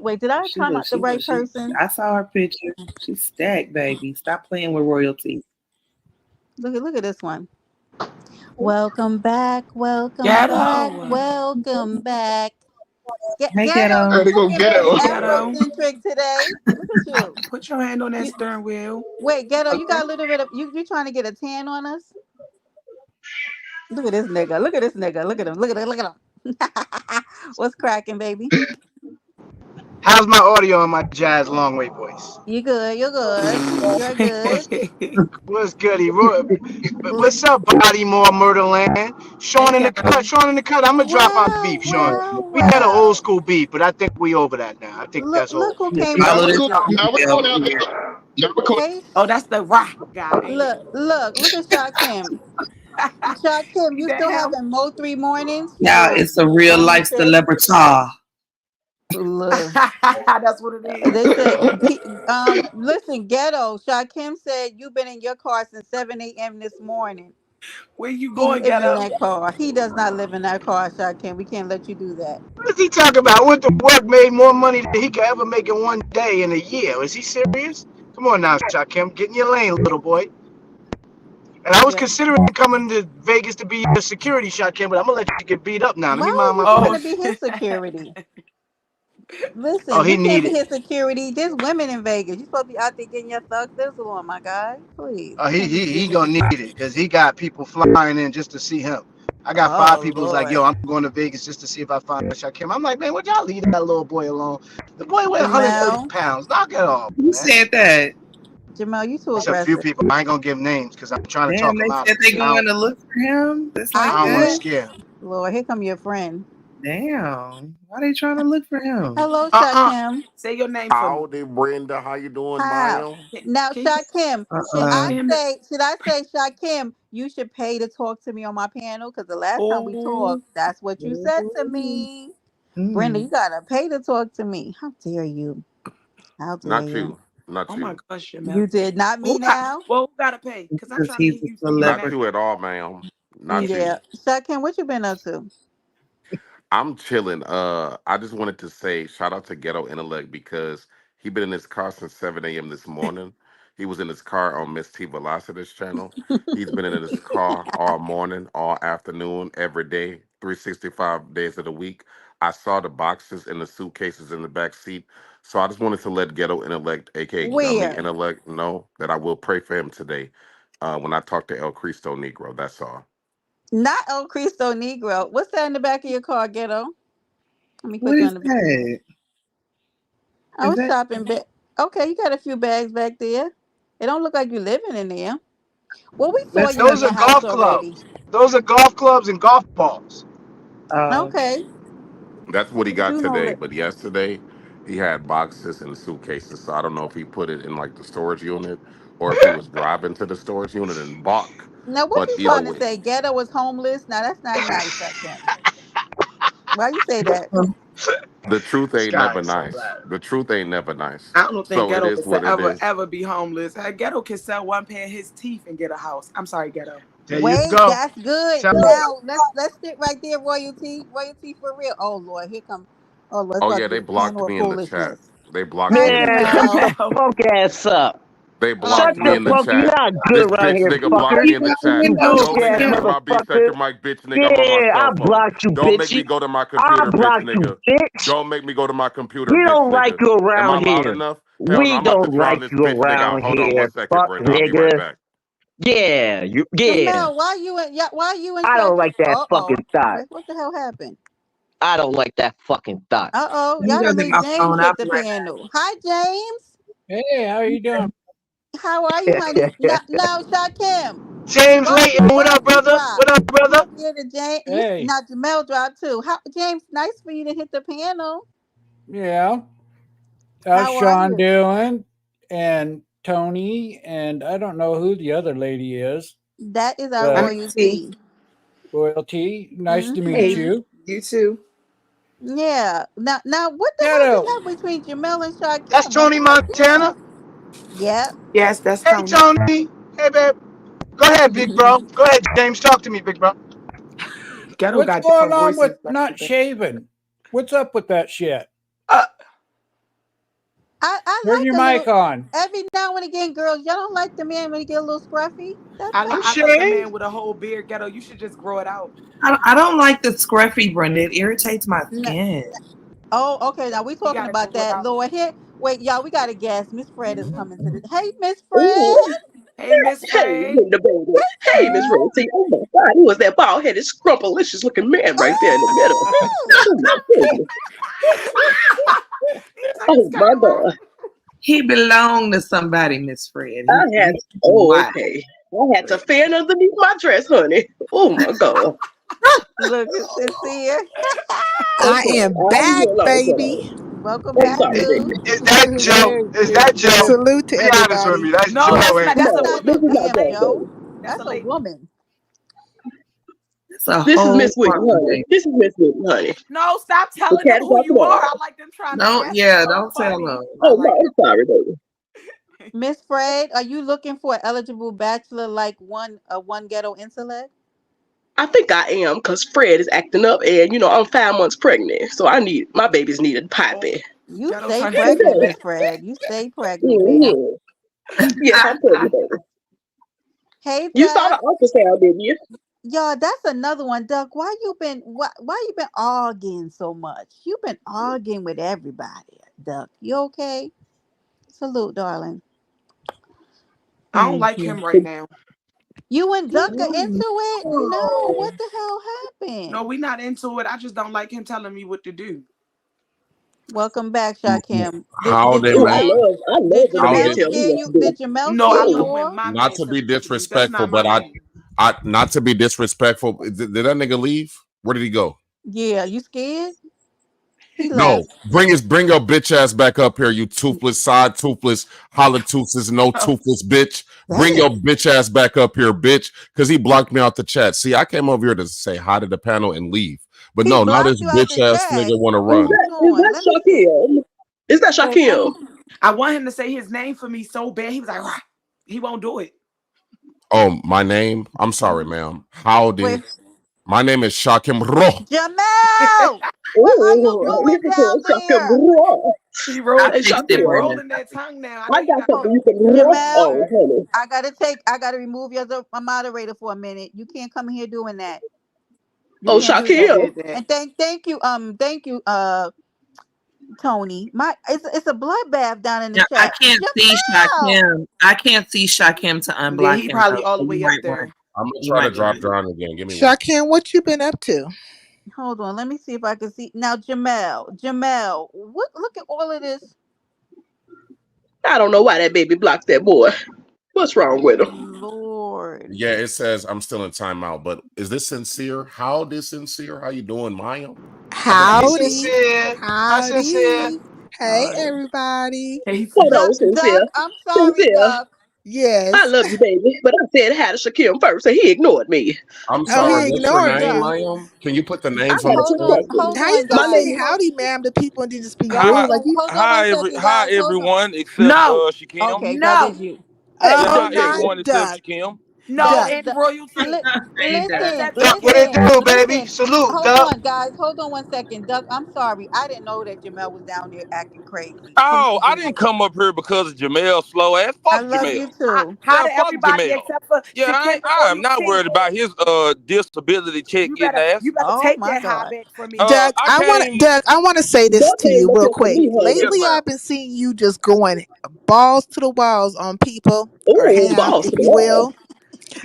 Wait. Did I She time look. out the She look. right person? I saw her picture. She's stacked, baby. Stop playing with royalty. Look at this one. Welcome back. Welcome back. Ghetto. Welcome back. Hey, Ghetto, ghetto. Hey, they you go looking very ghetto. Hey, ghetto. Afrocentric today. Look at you. Put your hand on that You steering wheel. wait, Ghetto. You got a little bit of you trying to get a tan on us? Look at this nigga. Look at this nigga. Look at him. Look at him. Look at him. What's cracking, baby? How's my audio on my jazz long way voice? You good? You're good. You're good. What's goody? Li- What's up, Baltimore, Murderland? Hey, Sean in the cut. ghetto. Sean in the cut. I'm gonna drop our Well, beef, Sean. well, We had an old well. school beef, but I think we over that now. I think Look, that's look over. who Just came to Now follow we're this cool. visit. Now we're cool. belt Now here. we're cool. Hey, Oh, that's the rock guy, ain't it? look at Shot Kim. Shot Kim, Is you that still him? having Mo 3 mornings Now for it's a real your life trip? celebrity. Look. That's what it is. They said, listen, Ghetto. Shakim said you've been in your car since 7 a.m. this morning. Where you He going, live in ghetto? that car. He does not live in that car, Shakim. We can't let you do that. What is he talking about? Went to work, made more money than he could ever make in one day in a year. Is he serious? Come on now, Shakim. Get in your lane, little boy. And I was Yeah. considering coming to Vegas to be your security, Shakim, but I'm gonna let you get beat up now. Let Why me are mind you my trying Oh, to business. be his security? Oh, Listen, he you can't be needed. his security. There's women in Vegas. You're supposed to be out there getting your thug thistle on, my guy. Please. Oh, You can't be he giving. gonna need it because he got people flying in just to see him. I got five Oh, people who's like, Lord. yo, I'm going to Vegas just to see if I find Shakim. I'm like, man, would y'all leave that little boy alone? The boy weighs 130 Jamel. pounds. Knock it off, Who man. said that? Jamel, you too It's a few aggressive. people. I ain't gonna give names because I'm trying to Damn, talk they him out of said it. they I going don't, to look for him. That's I like I don't want to that. did. scare him. Lord, here come your friend. Damn. Why they trying to look for him? Hello, Uh-uh. Shakim. say your name for me. Howdy, Brenda. How you doing, How? ma'am? Now, Can you Shakim, Uh-uh. say Shakim, you should pay to talk to me on my panel? Because the last time we Oh, talked, that's what you said to Ooh. me. Brenda, Mm. you gotta pay to talk to me. How dare you? How dare Not you? you. Not oh my you. gosh, Jamel. You did not me Who got? now. Well, who got to pay? Cause I'm Because trying to he's hear a you speak your Not celebrity. you name. at all, ma'am. Not Yeah. you. Shakim, what you been up to? I'm chilling. I just wanted to say shout out to Ghetto Intellect because he been in his car since 7 a.m. this morning. He was in his car on Miss T Velocity's channel. He's been in his car all morning, all afternoon, every day, 365 days of the week. I saw the boxes and the suitcases in the back seat. So I just wanted to let Ghetto Intellect, aka Gummy Where? Intellect, know that I will pray for him today when I talk to El Cristo Negro. That's all. Not El Cristo Negro. What's that in the back of your car, Ghetto? Let me What put you is on the. that? I Is was that shopping bag. Okay, you got a few bags back there. It don't look like you living in there. Well, we saw that's you not in Those your are house golf already. clubs. Those are golf clubs and golf balls. Okay, That's what he but got you know today. that. But yesterday, he had boxes and suitcases. So I don't know if he put it in like the storage unit or if he was driving to the storage unit and balk. Now, what But you either trying to way, say? Ghetto was homeless. Now that's not nice, Kim. Why you say that? the truth This ain't guy never is so nice. bad. The truth ain't never nice. I don't think So it Ghetto is can what it ever is. ever be homeless. Ghetto can sell one pair of his teeth and get a house. I'm sorry, Ghetto. There you Wait, go. that's good. Tell him. Now let's sit right there. Royalty for real. Oh Lord, here come. Oh Lord, it's Oh about yeah, to be they a panel blocked of me in the chat. foolishness. They blocked Hi, me in the Man, chat. shut Jamel. your punk ass up. They Shut blocked me the in the fuck. You're chat. not good This around bitch here, nigga blocked fucker. me in the chat. You Don't broke make ass me go to my B motherfucker. section mic, bitch nigga. I'm on my Yeah, I cell phone. blocked you, Don't make bitch. me go to my I computer, bitch blocked you, nigga. bitch. Don't make me go to my computer, We bitch don't like nigga. you Am I around loud here. enough? Hell no, We I'm about to don't drown like this you bitch nigga out. around Hold on one here. second, Fuck Brenda. I'll be right niggas. back. Yeah, yeah. Jamel, why you and I Shaq? don't like that Uh-oh. fucking thought. What the hell happened? I don't like that fucking thought. Uh-oh. Let me Y'all go done get made my James phone. I'll hit be the right back. panel. Hi, James. Hey, how are you doing? How are you, honey? Now, Shakim. James Both Layton, what up, you brother? dropped. What up, brother? Yeah, the James. Hey, Now Jamel dropped too. James, nice for you to hit the panel. yeah. How's How are Sean you? doing? And Tony, and I don't know who the other lady is, That is our but T. royalty. Royalty, nice to meet Hey, Mm-hmm. you. you too. Yeah. Now, what the hell Ghetto. is that between Jamel and That's Shakim? I Tony feel like you Montana. know. Yep. Yes, that's Hey, Tony. Tony. Hey, babe. Go ahead, big bro. Go ahead, James. Talk to me, big bro. Ghetto What's got going different on with voices. That's the not thing. shaving? What's up with that shit? Uh, I Turn like your a mic little on. every now and again, girls. Y'all don't like the man when he get a little scruffy. That's I'm I like a fine. man shaved. with a whole beard. Ghetto, you should just grow it out. I don't like the scruffy, Brenda. It irritates my No, skin. oh, okay. Now we He talking got to about grow it that. out. Lord, here. Wait, y'all. We got a guest. Miss Fred is coming to the. Hey, Miss Fred. Ooh, Hey, Miss hey, Fred. the baby. Hey, Hey, Miss Fred. Rosie. Oh my God, who was that bald headed, scrumpalicious looking man right there in the middle? Oh, Oh my goodness. He took his Oh coat my off. God. He belonged to somebody, Miss Fred. I had, He oh, why? okay. I had to fan underneath my dress, honey. Oh my God. look at Sincere. I Okay, am I'll be back, here long, baby. Welcome I'm back, sorry, Sue. baby. Is that Joe? Hey, Is Miss that Joe? Fred. Salute to Be honest with me. everybody. That's No, Joe, ain't it? that's No, a Not this no woman. is not damn that, Joe. baby. That's a That's a lady. woman. That's a This is whole Miss Whitney, fucking honey. thing. This is Miss Whitney, honey. No, stop The telling them cat is who off the you are. bag. I like them trying to Don't guess. It's so don't tell funny. them. I Oh like no, it. I'm sorry, baby. Miss Fred, are you looking for an eligible bachelor like one ghetto intellect? I think I am because Fred is acting up, and I'm 5 months pregnant, so my babies needed poppy. You Ghetto stay trying to. pregnant, Miss Fred. You stay pregnant, baby. hmm Yes, I'm pregnant, baby. Hey, You saw the Doug. ultrasound, didn't you? Y'all, that's another one. Doug, why you been arguing so much? You been arguing with everybody. Doug, you okay? Salute, darling. I don't Thank like you. him right now. You and Duck are Mm. into it? No, what the hell happened? No, we not into it. I just don't like him telling me what to do. Welcome back, Shakim. Did Howdy, Oh, man. I Jamel love did when a man Jamel Howdy. tell me scare what to you? do. Did Jamel No, scare I you love Oh, when off? my Not man to tell be me what to do. That's disrespectful, not my but I, man. I, not to be disrespectful. Did that nigga leave? Where did he go? Yeah, you scared? He No, left. bring your bitch ass back up here, you toothless, side toothless, holla toothless, no toothless bitch. Bring your Damn. bitch ass back up here, bitch, because he blocked me out the chat. See, I came over here to say hi to the panel and leave, but He no, now blocked this you out bitch the ass chat. nigga want to is run. that Hold is on. that Let me see. Shaquille? Is that Wait, let Shaquille? me I want him to say his name for me so bad. He was like, "Rah." He won't do it. Oh, my name? I'm sorry, ma'am. Howdy. wait. My name is Shakim Ro. Jamel! What are you Oh, doing listen down to there? Shaquille. He I rolled. Hey, fixed He it, Shaquille. Brenda. rolling that tongue now. I I know you got got the something roll. you can roll. Jamel, Oh, honey. I gotta remove you as a moderator for a minute. You can't come in here doing that. You Oh, can't do He just that. Shaquille. did that. And thank you, Tony. It's a bloodbath down in the Now, I chat. can't see Jamel! Shakim. I can't see Shakim to Yeah, unblock he him probably though. all So the you way up might want there. I'm gonna you try to might want drop to. down again. Give me one. Shakim, what you been up to? Hold on, let me see if I can see now. Jamel, what? Look at all of this. I don't know why that baby blocked that boy. What's wrong with him? Lord. Yeah, it says I'm still in timeout, but is this sincere? How this sincere? How you doing, Maya? I've been Hey, thinking. Howdy. sincere. Hi, sincere. Howdy. Hey, Lord. everybody. Hey, Hold sis. on, Duck, sincere. I'm sorry, Sincere. Duck. I Yes. love you, baby, but I said hi to Shaquille first, and he ignored me. I'm Oh, sorry. he Duck, What's your ignored name, Duck. you. Maya? Can you put the I names on had the to chat? trust him. Hold How you on, My gonna say guys. name is howdy, ma'am, to people and then just be Now, rude? Like you. hold on one second, Hi guys. Hold on. everyone except No, Shakim. Okay, that is no. you. Hey, Well, Oh, hi hey, not everyone except Duck. Shakim. No, Duck, and Duck, royalty. Because listen, at Duck, the what end, it listen, do, baby? listen. Salute, Hold Duck. on, guys. Hold on 1 second. Duck, I'm sorry. I didn't know that Jamel was down there acting crazy. Please Oh, I forgive didn't me. come up here because of Jamel slow ass. I Fuck love you Jamel. too. how Yeah, did fuck everybody Jamel. except for Yeah, Shakim and I am not royalty? worried about his disability check You getting better ass. you better Oh take my that high God. back from me. I came. Doug, I want to say this Duck to ain't you real looking for quick. me, Yes, honey. Lately, ma'am. I've been seeing you just going balls to the walls on people, or Ooh, ham, boss if to the you wall. will.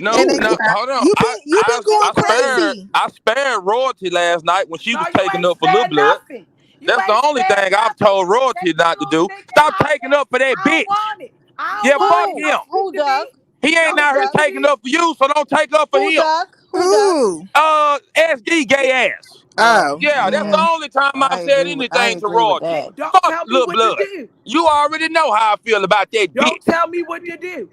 And No, Ooh. no, hold on. you've been going crazy. I spared royalty last night when she No, was you taking ain't up for Lil spared Blood. nothing. You That's the ain't only spared thing I've nothing. told That royalty not to little do. nigga Stop out taking there, up for that I don't bitch. want it. I don't Yeah, want fuck it. Who? Don't him. speak Who, to me. Duck? He ain't Don't Who, out here speak Duck? to taking me. up for you, so don't take up for Who, him. Duck? Who, Duck? Who? SD gay ass. Oh, Yeah, that's the yeah. only time I I've said agree with. I anything to agree with royalty. that. Don't Fuck tell me Lil what to Blood. do. You already know how I feel about that Don't bitch. tell me what to do.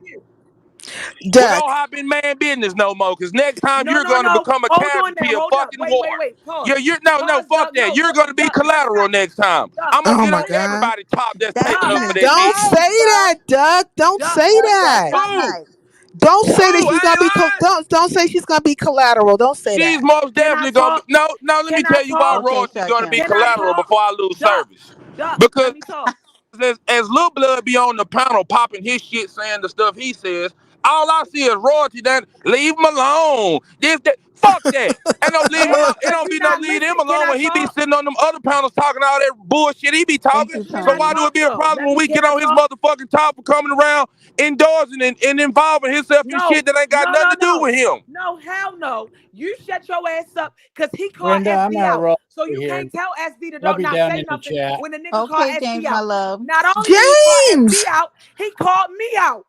Well, Duck. don't hop in man business no more, because next time No, you're no, going to no. become a Hold on now. casualty of Hold up. fucking Wait, war. wait, wait. Pause. Yeah, you're no, Pause, fuck Duck. that. No, You're look, going to be Duck, collateral stop. next time. Duck, I'm gonna Oh get my on listen. God. everybody top that's That taking Duck, up for not that Don't bitch. nice, say Duck. that, Duck. Don't Duck, say That's that. not Who? nice. Don't Who? say that she's gonna be. AI? Don't say she's gonna be collateral. Don't say She's that. most can I definitely gonna be. talk? No, no. Let me Can I tell you why talk? Okay, royalty's gonna be Shakim. Can I collateral talk? before I lose Duck, service. Duck, let Because me talk. as Lil Blood be on the panel popping his shit, saying the stuff he says, all I see is royalty. Then leave him alone. This, that, fuck that. Ain't no leave him Yeah, alone. It because don't you be no not leave him listening. Can alone I when he be talk? sitting on them other panels talking all that bullshit he be Thank talking. you, Can So I why Tony. do it talk be a though? problem when we Can get I on his talk? motherfucking top for coming around, endorsing and involving himself in No, shit that ain't got no, nothing no, to do no. with him? No, hell no. You shut your ass up because he called Brenda, I'm SD not out. rolling So you here. can't tell SD to I'll don't be not down say in the nothing chat. when the nigga called Okay, SD James, my out. love. Not only did he call SD James. out, he called me out.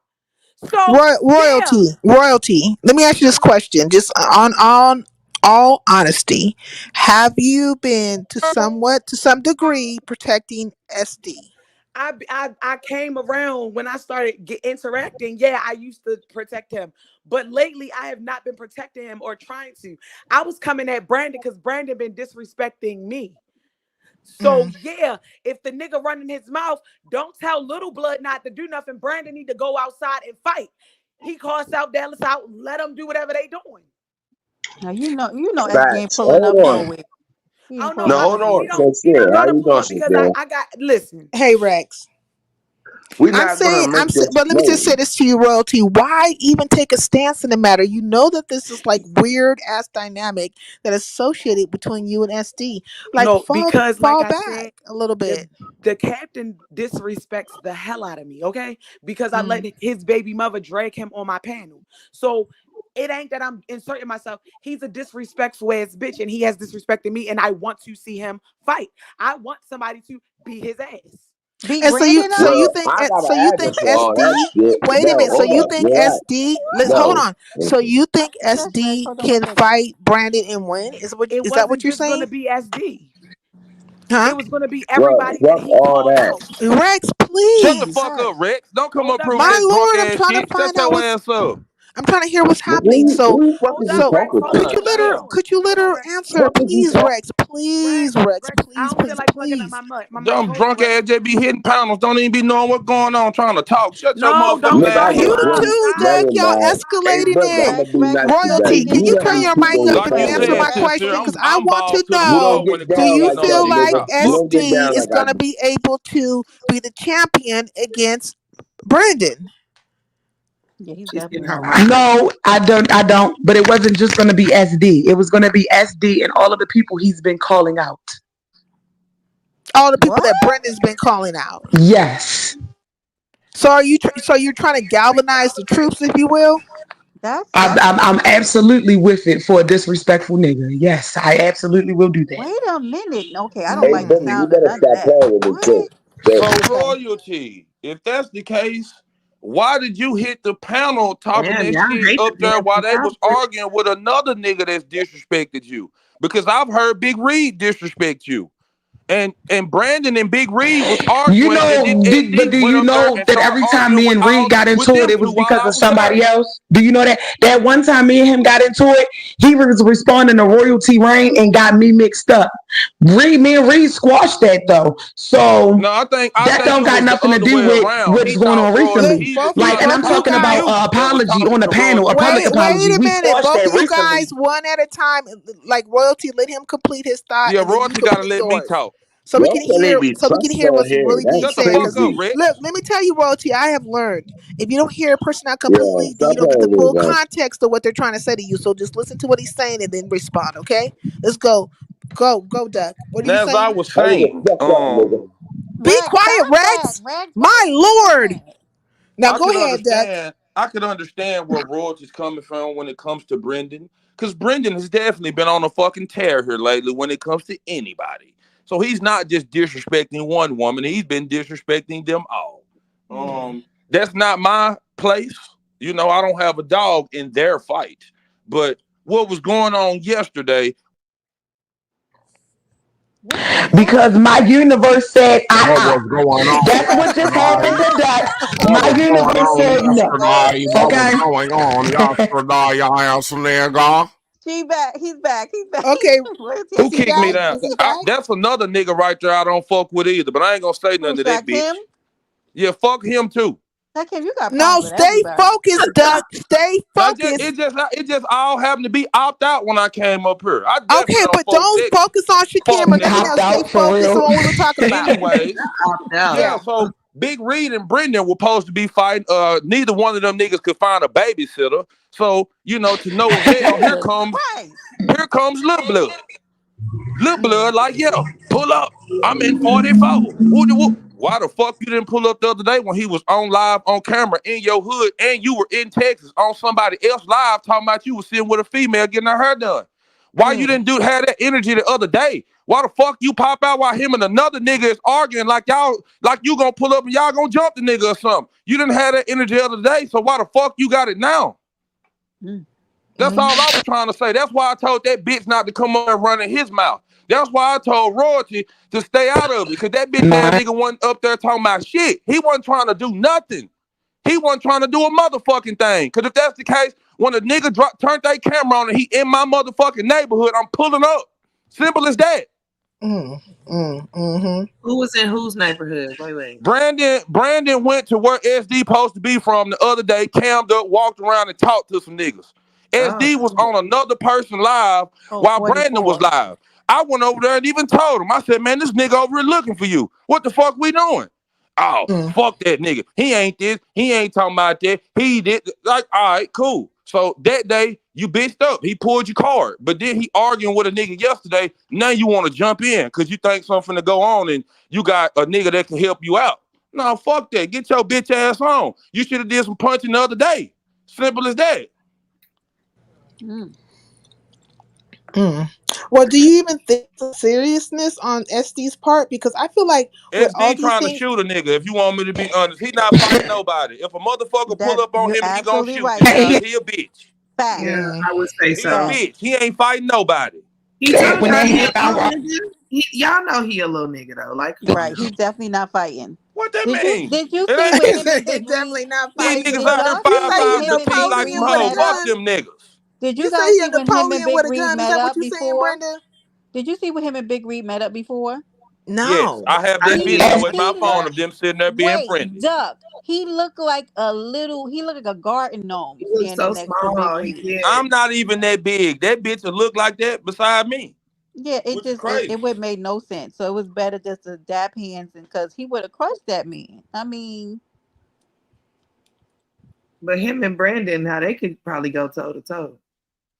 So yeah, Royalty. Let me ask you this question, just on all honesty. Have you been to some degree protecting SD? I came around when I started interacting. Yeah, I used to protect him, but lately I have not been protecting him or trying to. I was coming at Brandon because Brandon been disrespecting me. So Mm. yeah, if the nigga running his mouth, don't tell Little Blood not to do nothing. Brandon need to go outside and fight. He calls out Dallas out. Let them do whatever they doing. Now you know SD ain't Facts. pulling Hold up on. nowhere. He I ain't don't know No, pulling how up hold nowhere. on. So he don't Sarah, how gotta you pull doing, up because sister? I got listen. Hey Rex. We're not gonna make this But let me just flow. say this to you, royalty. Why even take a stance in the matter? You know that this is like weird ass dynamic that is associated between you and SD. Like No, because like fall I said, back a little the bit. the captain disrespects the hell out of me, okay? Because I let Mm. his baby mother drag him on my panel. So it ain't that I'm inserting myself. He's a disrespectful ass bitch and he has disrespected me and I want to see him fight. I want somebody to beat his ass. Beat And Brandon up? Well, I got so an you answer think for all that SD? shit. Wait a No, minute. So hold you on. think Relax. SD? Let's hold No. on. So you think Shush, Rex. SD Hold on can 1 second. fight Brandon and win? It Is that what wasn't you're just saying? gonna be SD. Huh? It was gonna be Well, everybody that fuck he all called that. out. Rex, Shut the please. fuck Rex. up, Rex. Don't come Hold up up, here with My that Rex. drunk lord, I'm ass trying to shit. find Shut out your what's. ass up. I'm trying to hear what's happening. Who So, the fuck Hold is up, you Rex. talking Hold to? on. Hold on. could you Hold on, literally Rex. answer, What is he please, talking? Rex, please, Rex, Rex, Rex. I please, don't feel please, like fucking up please. my mic. Dumb Hold on, drunk Rex. ass just be hitting panels. Don't even be knowing what's going on. Trying to talk. Shut your No, motherfucking don't Nigga, I start ass You was up. stuff. going, too, Stop. Duck. never Y'all mind. Hey, escalating look, I'm it. gonna Rex, be Rex, nice you know today. he Royalty, been can You you hitting let turn these your panels mic people up in Like and you everywhere. answer power. said, my Rex. question? sister, Because I I'm want to bald to the You know, don't bone when get it comes do to down you like getting on that, feel these nigga. like topics. You don't get SD down is like I going to do. be able to be the champion against Brandon? Yeah, he's She's getting definitely her gonna mic. win. No, I don't. I don't. But it wasn't just going to be SD. It was going to be SD and all of the people he's been calling out. All the people What? that Brandon's been calling out. Yes, So so you're trying to galvanize the troops, if you will? That's I'm absolutely with it for a disrespectful nigga. Yes, I absolutely will do that. wait a minute. Okay, I don't Hey, like the Benny, Mm. you sound of better none of stop that. playing with me too. What? So Seriously. Okay. royalty, if that's the case, why did you hit the panel talking Damn, that y'all shit hate to up be there having while they was conflict. arguing with another nigga that's disrespected you? Because I've heard Big Reed disrespect you. And Brandon and Big Reed was You arguing, and then know, but SD do went you up there know and that started every time arguing me with and Reed got with into it, them it two was while because I of was there. somebody else? Do you know that? That one time me and him got into it, he was responding to Royalty Rain and got me mixed up. Me and Reed squashed that though. So No, I that think don't it got was the nothing to other do way with around. what is He going thought on Royalty, recently. he Like, responded and to I'm You talking Confronting guys, about you that was apology talking on a to panel, a Royalty. public wait apology. a We minute. squashed Both that of you recently. guys, one at a time. Like Royalty, let him complete his thought, Yeah, and then you Royalty got to complete let me yours, talk. so we Y'all can can't hear. even So we can trust hear on what's here. really being That's Shut the said. fuck Because up, crazy. Rich. look, let me tell you, Royalty, I have learned if you don't hear a person out Yeah, completely, then stop you don't get playing the with me, full man. context of what they're trying to say to you. So just listen to what he's saying and then respond. Okay, let's go. Go, Duck. What are you As I saying? was Hold the saying, fuck up, nigga. Be Rex, quiet, stop that. Rex. Rex, why My are you lord. doing that? Now go ahead, Duck. I could understand where Royalty's coming from when it comes to Brendan, because Brendan has definitely been on a fucking tear here lately when it comes to anybody. So he's not just disrespecting one woman; he's been disrespecting them all. That's not my place. You know, I don't have a dog in their fight. But what was going on yesterday? What the heck? Because my universe said, What was going on that's what just happened yesterday? to Dot. What My was going universe on said no. yesterday? What was Okay. going on yesterday, you ass nigga? She back. He's back. He's back. Okay, Royalty, is Who are he you kicked me back? good? down? Is he back? That's another nigga right there I don't fuck with either, but I ain't gonna say nothing Who's to that back? bitch. Him? Yeah, fuck him too. That Kim, you got No, problems with stay everybody. focused, Duck. Stay Now just focused. it just all happened to be opt out when I came up here. I definitely Okay, don't but don't focus on Shakim fuck or He that nothing copped else. hoe. Stay out for focused on real. what we were talking about. Anyways, yeah, Yeah. so Big Reed and Brendan were supposed to be fighting. Neither one of them niggas could find a babysitter. So, you know, to no avail, Jesus Christ. here comes Lil Blood. Lil Mm. Blood, like, yeah, pull up. I'm in 44. Why the fuck you didn't pull up the other day when he was on live on camera in your hood and you were in Texas on somebody else live talking about you was sitting with a female getting her hair done? Why you Mm. didn't have that energy the other day? Why the fuck you pop out while him and another nigga is arguing like y'all, like you gonna pull up and y'all gonna jump the nigga or something? You didn't have that energy the other day, so why the fuck you got it now? Mm. That's all I was trying to say. That's why I told that bitch not to come up and run in his mouth. That's why I told Royalty to stay out of it, because that bitch ass My nigga wasn't up there talking about shit. He wasn't trying to do nothing. He wasn't trying to do a motherfucking thing. Because if that's the case, when a nigga turned their camera on and he in my motherfucking neighborhood, I'm pulling up. Simple as that. Mm-hmm. Who was in whose neighborhood? Wait. Brandon went to where SD supposed to be from the other day, cammed up, walked around and talked to some niggas. Oh, SD was on another person live Oh, while Brandon was 44. live. I went over there and even told him. I said, man, this nigga over here looking for you. What the fuck we doing? Oh, Mm. fuck that nigga. He ain't this. He ain't talking about that. He did. Like, all right, cool. So that day, you bitched up. He pulled your card. But then he arguing with a nigga yesterday. Now you want to jump in because you think something to go on and you got a nigga that can help you out. No, fuck that. Get your bitch ass on. You should have did some punching the other day. Simple as that. Mm. Mm. Well, do you even think the seriousness on SD's part? Because I feel like with all SD these trying to things, shoot a nigga, if you want me to be honest. He not fighting nobody. If a motherfucker pull That up on you're him, he gonna absolutely shoot right, just because Duck. he a bitch. Facts. yeah, mm, I would say He a so. Facts. bitch. He ain't fighting nobody. He turned when out they to be a hand little out nigga. Y'all know he a little nigga though. Like, come on Right. now. He's definitely not fighting. What that Did you mean? did you It see ain't what him and Big Reed definitely not these fighting. niggas did out here y'all You see say when he 5'5" a him and Big petite like Reed Napoleon with a met no. up? Fuck gun? them niggas. Did you You say guys he see a when him and Napoleon Big with a Reed gun? Is met that what up you saying, before? Brenda? Did you see when him and Big Reed met up before? Yes, No. I have I that He did. video as in my he phone looked of them sitting there being wait, friendly. Duck. He looked like a garden gnome He was standing so next to Big small. He Reed. did. I'm not even that big. That bitch will look like that beside me, Yeah, which is it crazy. would make no sense. So it was better just to dap hands and because he would have crushed that man. I mean, But him and Brandon, how they could probably go toe to toe.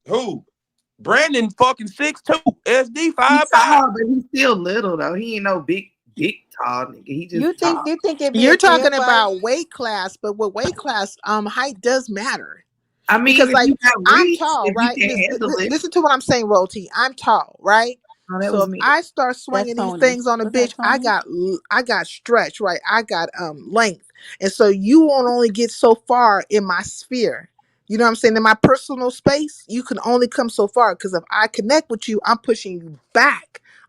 Who? Brandon fucking 6'2", SD He's 5'5". tall, but he's still little though. He ain't no big tall nigga. He just tall. you think it'd be a You're fair talking fight? about weight class, but with weight class, height does matter. I mean, Because if like you got I'm reach, tall, if you right? can handle it. Listen to what I'm saying, Royalty. I'm tall, right? Oh, that So was if me. I start That's swinging these Tony. things on a Was that bitch, Tony? I got stretch, right? I got length, and so you won't only get so far in my sphere. You know what I'm saying? In my personal space, you can only come so far because if I connect with you, I'm pushing you back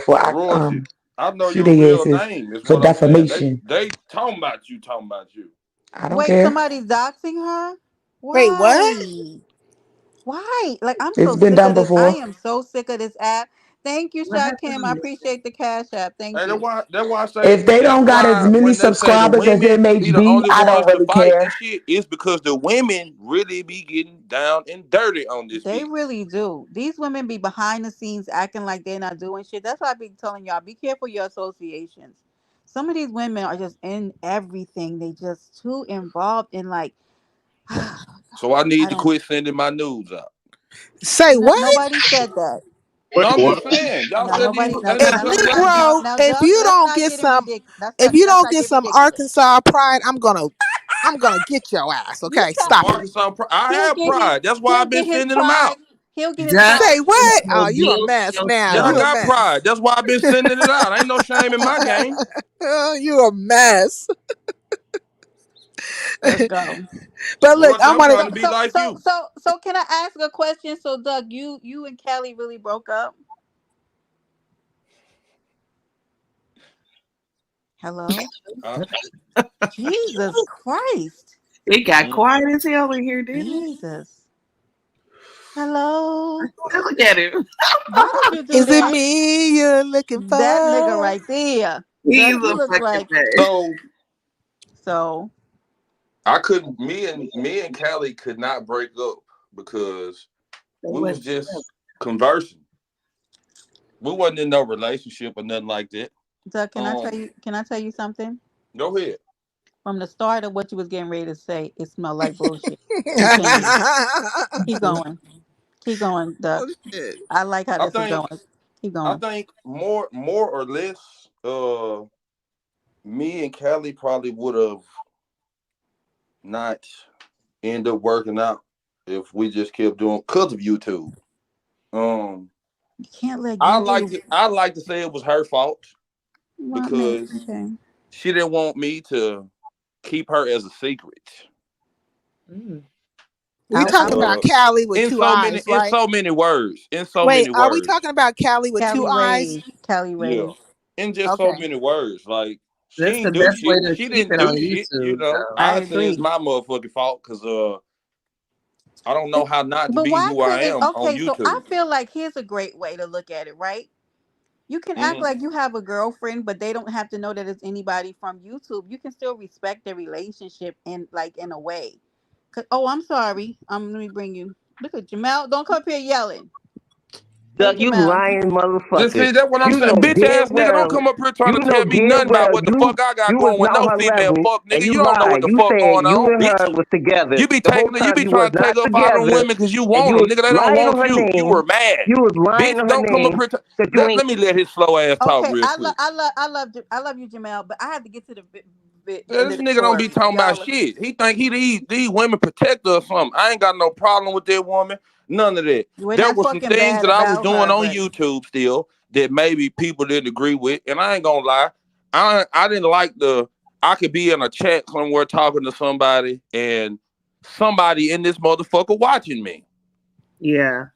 before I Royalty. I know shoot your their real asses name is for what I'm saying. defamation. They talking about you, talking about you. I don't Wait, care. somebody's doxing her? Wait, what? Why? Why? Like, I'm It's so been sick done of this. I before. am so sick of this app. Thank you, What Shakim. I happened? appreciate the cash app. Thank And you. that's why I say If they that's don't got as why many when they say the subscribers as women be the MHB, only I don't ones to really fight and care. shit, it's because the women really be getting down and dirty on this They bitch. really do. These women be behind the scenes acting like they're not doing shit. That's why I be telling y'all, be careful your associations. Some of these women are just in everything. They just too involved in like So I need I to don't quit sending my nudes out. Say what? nobody said that. No, I'm just What? saying. Y'all No, said these nobody no ain't If this no your no girl? no Negro, now if Doug, you don't get some, if you let's don't not get get some ridiculous. Arkansas pride, I'm gonna get your ass. You Okay, tell stop it. Arkansas, I he'll have get his pride. That's why he'll I've been get his sending them pride. out. He'll get his Doug pride Say in a what? minute. Oh, you a revealed mess now. Yeah, I You a yourself. got mess. pride. That's why I've been sending it out. Ain't no shame in my game. You a mess. Let's go. But look, Roger, I I'm want trying So to be so like so you. so so can I ask a question? So Doug, you and Callie really broke up? Hello? Uh, Jesus Christ. It got mm. quiet as hell in here, didn't it? Jesus. Hello? Look at him. Why did you do Is it that? me you're looking That nigga for? right there. He's Doug, you a look fucking like mess. So so I couldn't. Me and Callie could not break up because They we was wasn't just conversing. We wasn't in no relationship or nothing like that. Doug, Um, can I tell you something? Go ahead. From the start of what you was getting ready to say, it smelled like bullshit. Continue. Keep going. Keep going, Doug. Oh shit. I like how I this is think going. Keep I going. think more or less, me and Callie probably would have not end up working out if we just kept doing because of YouTube. Um, You can't let YouTube. I like to say it was her fault What made because okay. she didn't want me to keep her as a secret. Mm. We talking about Uh, Callie with two eyes, in right? so many words, in so Wait, many are we words. talking about Callie with two Callie eyes? Ray. Callie Yeah, Ray. in just so Okay. many words. Like she That's the ain't do best way shit. to She keep didn't it do on shit. You YouTube, know, though. I I say it's agree. my motherfucking fault because I don't know how not to But be why who I couldn't am on okay, so I YouTube. feel like here's a great way to look at it, right? You can act Mm. like you have a girlfriend, but they don't have to know that it's anybody from YouTube. You can still respect the relationship in like in a way. Oh, I'm sorry. Let me bring you. Look at Jamel. Don't come up here yelling. Hey, Doug, you Jamel. lying Just motherfucker. see, that's what I'm You saying. know Bitch dead ass nigga, don't well, come up here trying you to know tell me dead nothing about well, what the fuck I got you was going with not no on her female level, fuck and nigga. you You don't know what lied. the You fuck said going you on, and her bitch. was together. The whole You time be you was trying to not take up all them together, women because you and want you them, was nigga. They don't lying on want her you. You name. were mad, You was lying bitch. on her Don't come up name here. because you ain't. Let me let his slow ass talk Okay, real quick. I love you, Jamel, but I have to get to the Yeah, end this of the nigga don't be story. talking about Y'all, shit. He think these women protect her or something. I ain't got no problem with that woman. None of that. we're There not were some talking things bad that I was about doing her, on but YouTube still that maybe people didn't agree with. And I ain't gonna lie. I didn't like I could be in a chat somewhere talking to somebody and somebody in this motherfucker watching me. Yeah.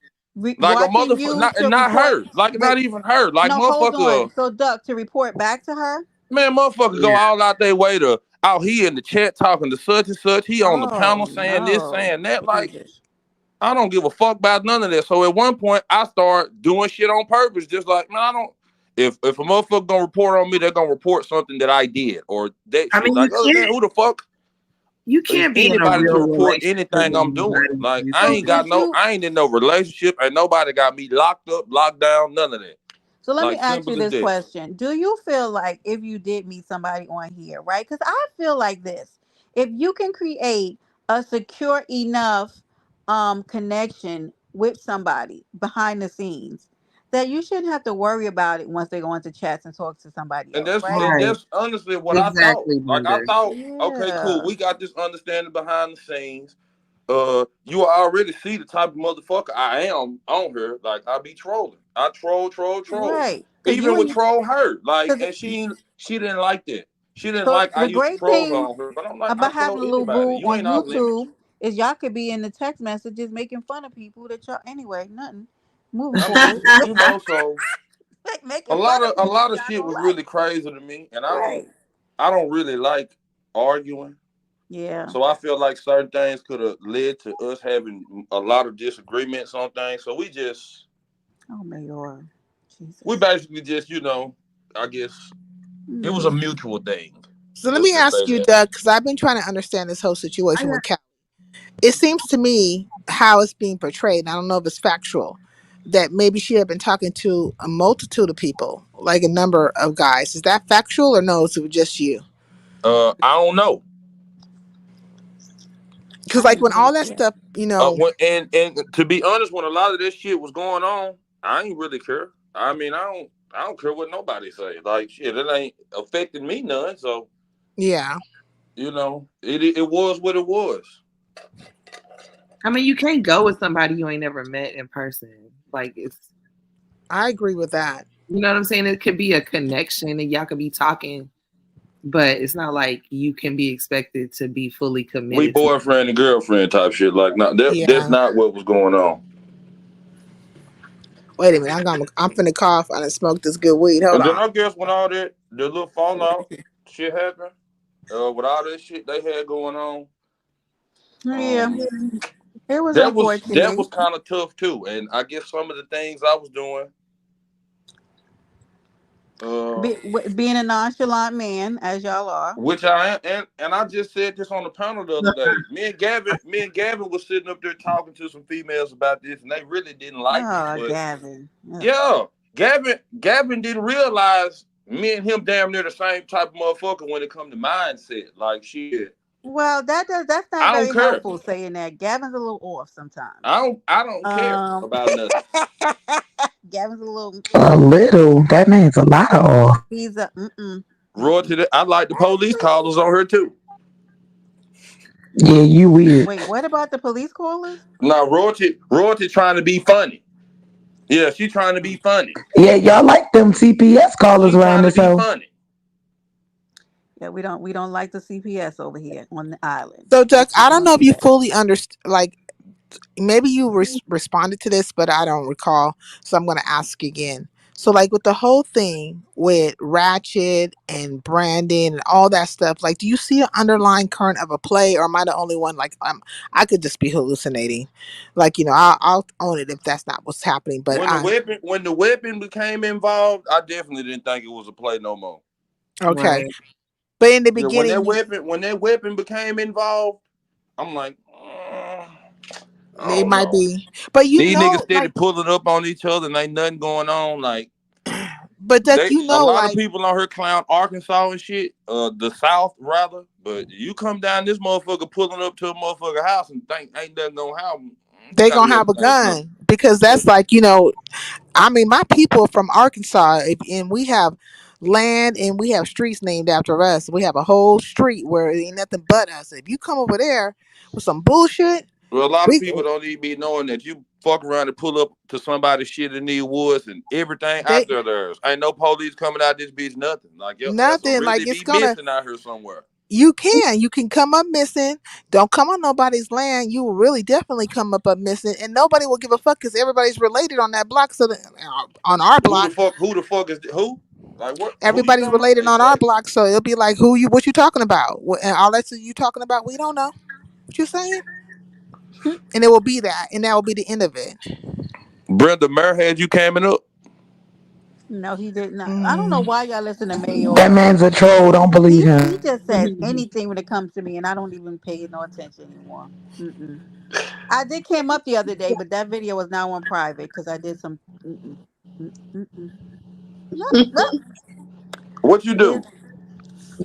Like a watching motherfucker, you to not report. her. Like not even her. Like No, hold on. motherfucker. So, Duck, to report back to her. Man, motherfuckers go Yeah. all out their way to he in the chat talking to such and such. He on the panel Oh saying this, no, saying that. Like, Jesus! I don't give a fuck about none of that. So at one point I start doing shit on purpose, just like, man, I don't if a motherfucker gonna report on me, they're gonna report something that I did or that I shit. mean, Like other than that, who the fuck you is can't be in a anybody to real report relationship anything I'm with doing? anybody Like on So, did you? I ain't in no relationship, and nobody got me locked up, locked down, none of that. So, let me Like ask you simple as this that. question: do you feel like if you did meet somebody on here, right? Because I feel like this: if you can create a secure enough connection with somebody behind the scenes, that you shouldn't have to worry about it once they go into chats and talk to somebody else, right? And Right. that's honestly what I thought. Exactly, Like I Brenda. thought, okay, cool, Yeah. we got this understanding behind the scenes. You already see the type of motherfucker I am on here. Like I be trolling. I troll. Right. Because you Even with and troll her. Like, because and she didn't like that. She didn't so like I the used to great troll her thing on her. But I'm like, I about having troll a little anybody. boo You on ain't off limits. YouTube is y'all could be in the text messages making fun of people that y'all anyway, nothing. Moving I mean, forward. so Making fun of a people lot of y'all shit don't was like. really crazy to me, and Right. I don't really like arguing. Yeah. So I feel like certain things could have led to us having a lot of disagreements on things. So we just Oh my lord. We basically just, I guess it was a Hmm. mutual thing. So let Let's me just ask say you, that. Doug, because I've been trying to understand this whole situation with Cal. It seems to me how it's being portrayed, and I don't know if it's factual, that maybe she had been talking to a multitude of people, like a number of guys. Is that factual or no? Is it just you? I don't know. Because like when all that stuff, And to be honest, when a lot of this shit was going on, I ain't really care. I mean, I don't care what nobody say. Like shit, it ain't affecting me none. So yeah, it was what it was. I mean, you can't go with somebody you ain't never met in person. Like I agree with that. you know what I'm saying? It could be a connection and y'all could be talking, but it's not like you can be expected to be fully We committed to. boyfriend and girlfriend type shit. Like, no, that's Yeah. not what was going on. Wait a minute, I'm finna cough and smoke this good weed. Hold And then on. I guess when all that the little fallout shit happened, with all that shit they had going on, Yeah, um, it was that was unfortunate. kind of tough too. And I guess some of the things I was doing, Being a nonchalant man, as y'all are. which I am, and I just said this on the panel the other day. Me and Gavin was sitting up there talking to some females about this, and they really didn't like it. Oh, But Gavin. Ugh. yeah, Gavin didn't realize me and him damn near the same type of motherfucker when it come to mindset. Like shit, Well, that's not I don't very care. helpful saying that. Gavin's a little off sometimes. I don't care Um, about nothing. Gavin's a little. A little. That means a lot of. He's a. Mm-mm, Royalty, I like the police callers on her too. Yeah, you weird. Wait, what about the police callers? Now Royalty trying to be funny. Yeah, she trying to be funny. Yeah, y'all like them CPS callers She around trying to this be hoe. funny. Yeah, we don't like the CPS over here on the island. So, Doug, I don't know if you fully understand. Like, maybe you responded to this, but I don't recall. So I'm going to ask again. So, like with the whole thing with Ratchet and Brandon and all that stuff, like, do you see an underlying current of a play, or am I the only one? Like, I could just be hallucinating. Like, I'll own it if that's not what's happening. But When the weapon became involved, I definitely didn't think it was a play no more. okay. Right. But in the Yeah, when beginning, that weapon became involved, I'm like, I it don't might know. be. But These niggas steady like, pulling up on each other and ain't nothing going on. Like but Doug, a lot of like, people on her clown Arkansas and shit, the South rather. But you come down this motherfucker pulling up to a motherfucker house and think ain't nothing gonna happen. You they gotta gonna let have a them things know. gun because that's like, I mean, my people from Arkansas, and we have land and we have streets named after us. We have a whole street where it ain't nothing but us. If you come over there with some bullshit, Well, a lot of we people don't even be knowing that you fuck around and pull up to somebody's shit in these woods and everything out they there theirs. Ain't no police coming out this bitch, nothing. Like your ass will nothing like really it's be gonna. missing out here somewhere. You can come up missing. Don't come on nobody's land. You will really definitely come up missing, and nobody will give a fuck because everybody's related on that block. So on our Who the block, fuck? Who the fuck is who? Like what? Who you everybody's talking about? related on our Exactly. block. So it'll be like, what you talking about? And all that you talking about, we don't know. What you saying? And it will be that, and that will be the end of it. Brenda Mayer had you coming up. No, he did not. I don't know Mm. why y'all listen to That Mayor. man's a troll. Don't believe He him. just says anything when it comes to me, and I don't even pay no attention anymore. Mm-mm. I did came up the other day, but that video was now on private because I did some. Mm-mm, mm-mm. Yep, well, What you I did. do?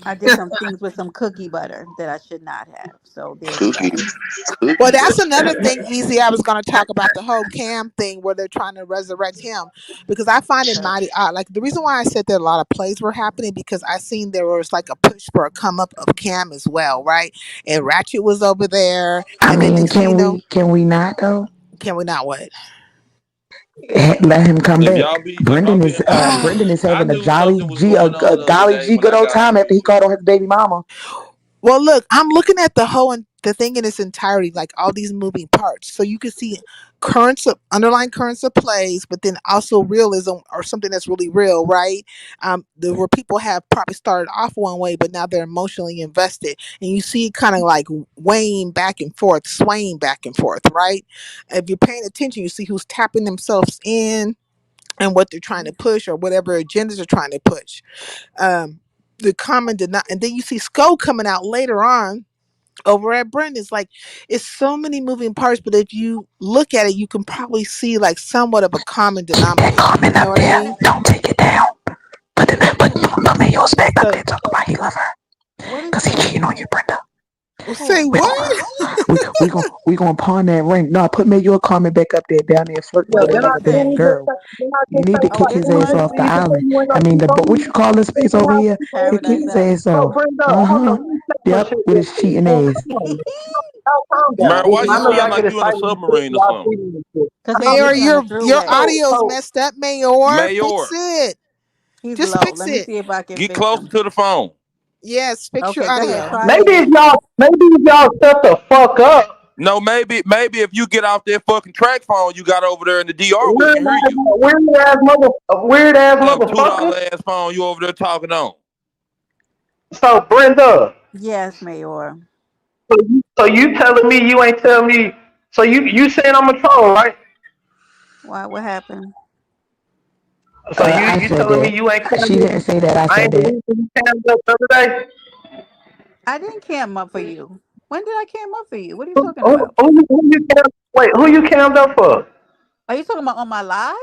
I did some things with some cookie butter that I should not have. So there's Cookie, that. Well, cookie that's butter. another thing, Easy. I was going to talk about the whole Cam thing where they're trying to resurrect him because I find it mighty odd. Like the reason why I said that a lot of plays were happening because I seen there was like a push for a come up of Cam as well, right? And Ratchet was over there, I and then mean, next thing you know, can we not though? can we not what? Let him come back. If I'm being honest, Brendan is I having a knew something was a going on the other golly day G when good I old got time on after he YouTube. called on his baby mama. Well, look, I'm looking at the thing in its entirety, like all these moving parts. So you can see underlying currents of plays, but then also realism or something that's really real, right? Where people have probably started off one way, but now they're emotionally invested, and you see kind of like weighing back and forth, swaying back and forth, right? If you're paying attention, you see who's tapping themselves in and what they're trying to push or whatever agendas they're trying to push. The common denominator, and then you see Skull coming out later on over at Brendan's. Like, it's so many moving parts, but if you look at it, you can probably see like somewhat of a common denominator. You know what I mean? Don't take it down. Put Mayo's back up So, there talking about he love her. What is Because he that? cheating on you, Brenda. say Oh, what? We gonna pawn that ring. No, put Mayor comment back up there down there flirting Yeah, with what that then I is other then this? damn he just girl. then I You just need say, to Oh, kick oh, this his man, ass one? off the you can say island. you ain't I gonna mean, cheat on what me. you call this space over here? Kick Paradise his Island. ass Oh, off. Brenda, hold on, let me say some Yep, shit with real his quick. cheating Man, ass. come on, man. Y'all calm Man, down. why Listen, you I know sound y'all like get you in a excited and shit, submarine or y'all something? cheating and shit. Because he's Mayor, leaving on the your throughway. audio's So messed up, Mayor. Fix Mayor, it. He's Just low. fix Let me it. see if I can get fix closer him. to the phone. Yes, fix your Okay, go ahead. audio. Try it maybe again. if y'all shut the fuck up. No, maybe if you get off that fucking track phone you got over there in the DR, we Weird can hear you. weird ass Damn $2 motherfucker. ass phone you over there talking on. So Brenda, Yes, Mayor. so you telling me you ain't telling me? So you saying I'm a troll, right? Why? What happened? So you I you said telling me that. you ain't She cammed up? didn't say that. I I said ain't the that. reason you cammed up the other day. I didn't cam up for you. When did I cam up for you? What are you talking Who, about? who you cammed? Wait, who you cammed up for? Are you talking about on my live?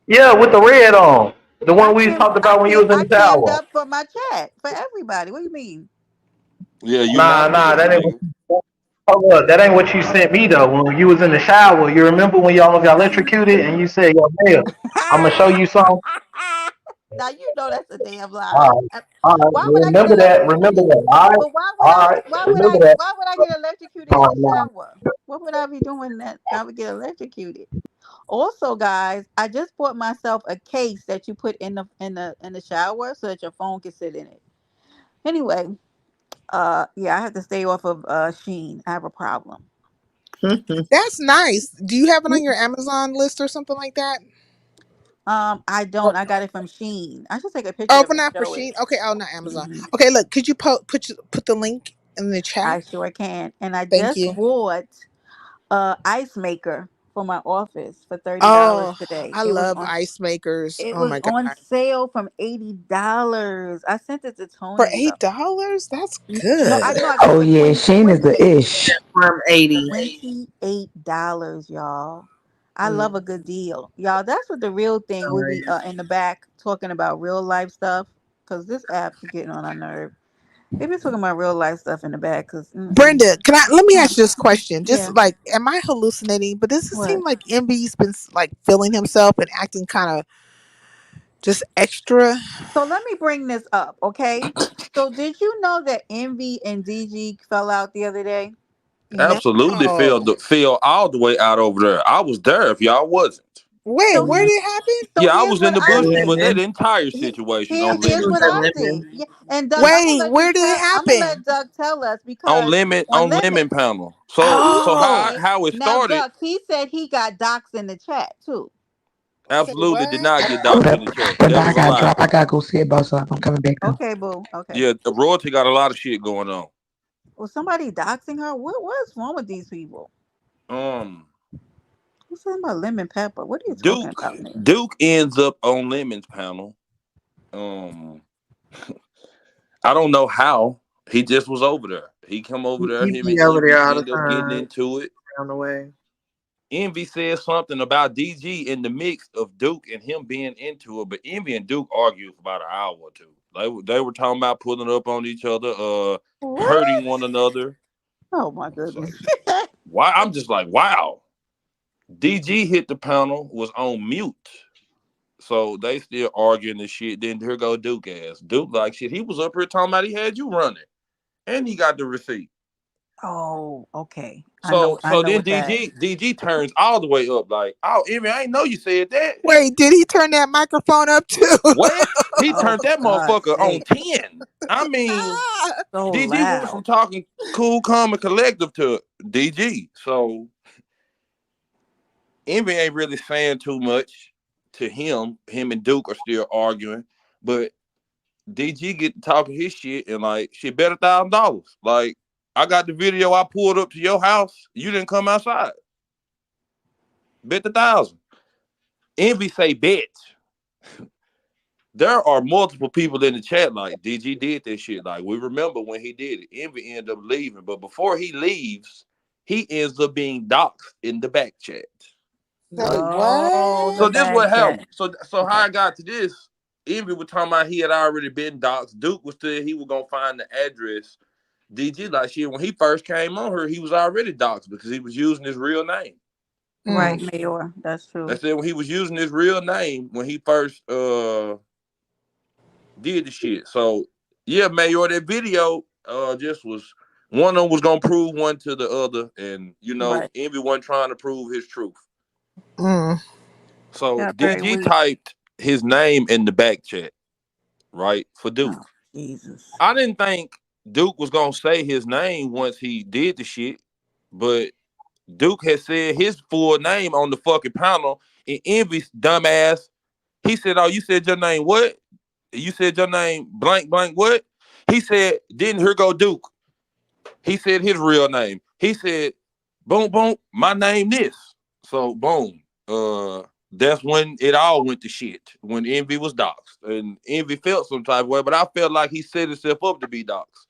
Yeah, with the red on, the one we talked I about when you cam was in I the cammed shower. up for my chat for everybody. What do you mean? Yeah, you Nah, not the nah, real that ain't what. nigga. Hold up, that ain't what you sent me though. When you was in the shower, you remember when you almost got electrocuted, and you said, "Yo, Mayor, I'm gonna show you something." Now you know that's a damn lie. All right, all right. Why would I get Remember that. Remember electrocuted? that. All right, But all right. Remember that. why would I get electrocuted All in right, the now. shower? What would I be doing that I would get electrocuted? Also, guys, I just bought myself a case that you put in the shower so that your phone can sit in it. Anyway, yeah, I have to stay off of Sheen. I have a problem. That's nice. Do you have it on your Amazon list or something like that? I don't. I got it from Sheen. I should take a picture Oh, of but it and not for show it. Shein. Okay, oh, not Amazon. Hmm. Okay, look, could you put the link in the chat? I sure can. And I Thank just you. bought ice maker for my office for $30 Oh, today. I love ice makers. It Oh was my on god, sale from $80. I sent it to for Tony though. $8, that's No, good. I got it Oh for yeah, 20 Shane is the ish. From 80. $28, y'all. I Mm, love a good deal. Y'all, that's what the real thing we be in the back talking about real life stuff. Cause this app be getting on our nerve. They be talking about real life stuff in the back. Cause Brenda, let me ask you this question? yeah, Just like, am I hallucinating? But does it what? seem like Envy's been like feeling himself and acting kind of just extra? So let me bring this up, okay? So did you know that Envy and DG fell out the other day? Absolutely No. fell all the way out over there. I was there if y'all wasn't. Wait, So where did it happen? so Yeah, I here's was in what the I bushes for think. that Lemon. entire situation on It Here's was Lemon what a I Panel. think. lemon. Yeah, and Doug, Wait, where did it I'm gonna happen? let Doug tell us because on On Lemon. Lemon Panel. So Oh, how it Now started Doug, he said he got docs in the chat too. say absolutely did what? not get Hold doxxed in up. the chat. Brenda, That I was a gotta lie. drop. I gotta go see about something. I'm coming back though. Okay, boo. Okay. Yeah, the royalty got a lot of shit going on. Was somebody doxing her? What's wrong with these people? Um, Who's talking about lemon pepper? What are you talking Duke about, man? Duke ends up on Lemon's panel. Um, I don't know how. He just was over there. He come over there. He Him and be over there Envy all the end up getting time. into it. On the way. Envy said something about DG in the mix of Duke and him being into it, but Envy and Duke argued for about an hour or two. They were talking about pulling up on each other, hurting What? one another. Oh my It's like goodness. why? I'm just like wow. DG hit the panel was on mute, so they still arguing this shit. Then here go Duke ass. Duke like shit. He was up here talking about he had you running, and he got the receipt. Oh, okay. I So know then what that. DG turns all the way up like, oh, Envy, I ain't know you said that. Wait, did he turn that microphone up too? What? He Oh, turned for that God's motherfucker on sake. 10. I mean, So DG went from loud. talking cool, calm, and collective to DG. So Envy ain't really saying too much to him. Him and Duke are still arguing. But DG get to talking his shit and like, shit bet $1,000. Like, I got the video I pulled up to your house. You didn't come outside. Bet the 1,000. Envy say bitch. There are multiple people in the chat like DG did that shit. Like we remember when he did it. Envy ended up leaving, but before he leaves, he ends up being doxxed in the back chat. Say Oh, the So what? this back what happened. chat. So how I got to this? Envy was talking about he had already been doxxed. Duke was still he was gonna find the address. DG like shit when he first came on her, he was already doxxed because he was using his real name. Right, Mayor. That's true. That's it. When he was using his real name when he first did the shit. So yeah, Mayor, that video just was one of them was gonna prove one to the other, and you know, Right. Envy wasn't trying to prove his truth. Mm. So Got very DG weird. typed his name in the back chat, right? For Duke. Oh, Jesus. I didn't think Duke was gonna say his name once he did the shit, but Duke had said his full name on the fucking panel, and Envy's dumbass, he said, "Oh, you said your name what? You said your name blank blank what?" He said, "Didn't here go Duke." He said his real name. He said, "Boom boom, my name this." So boom, that's when it all went to shit. When Envy was doxxed, and Envy felt some type of way, but I felt like he set himself up to be doxxed.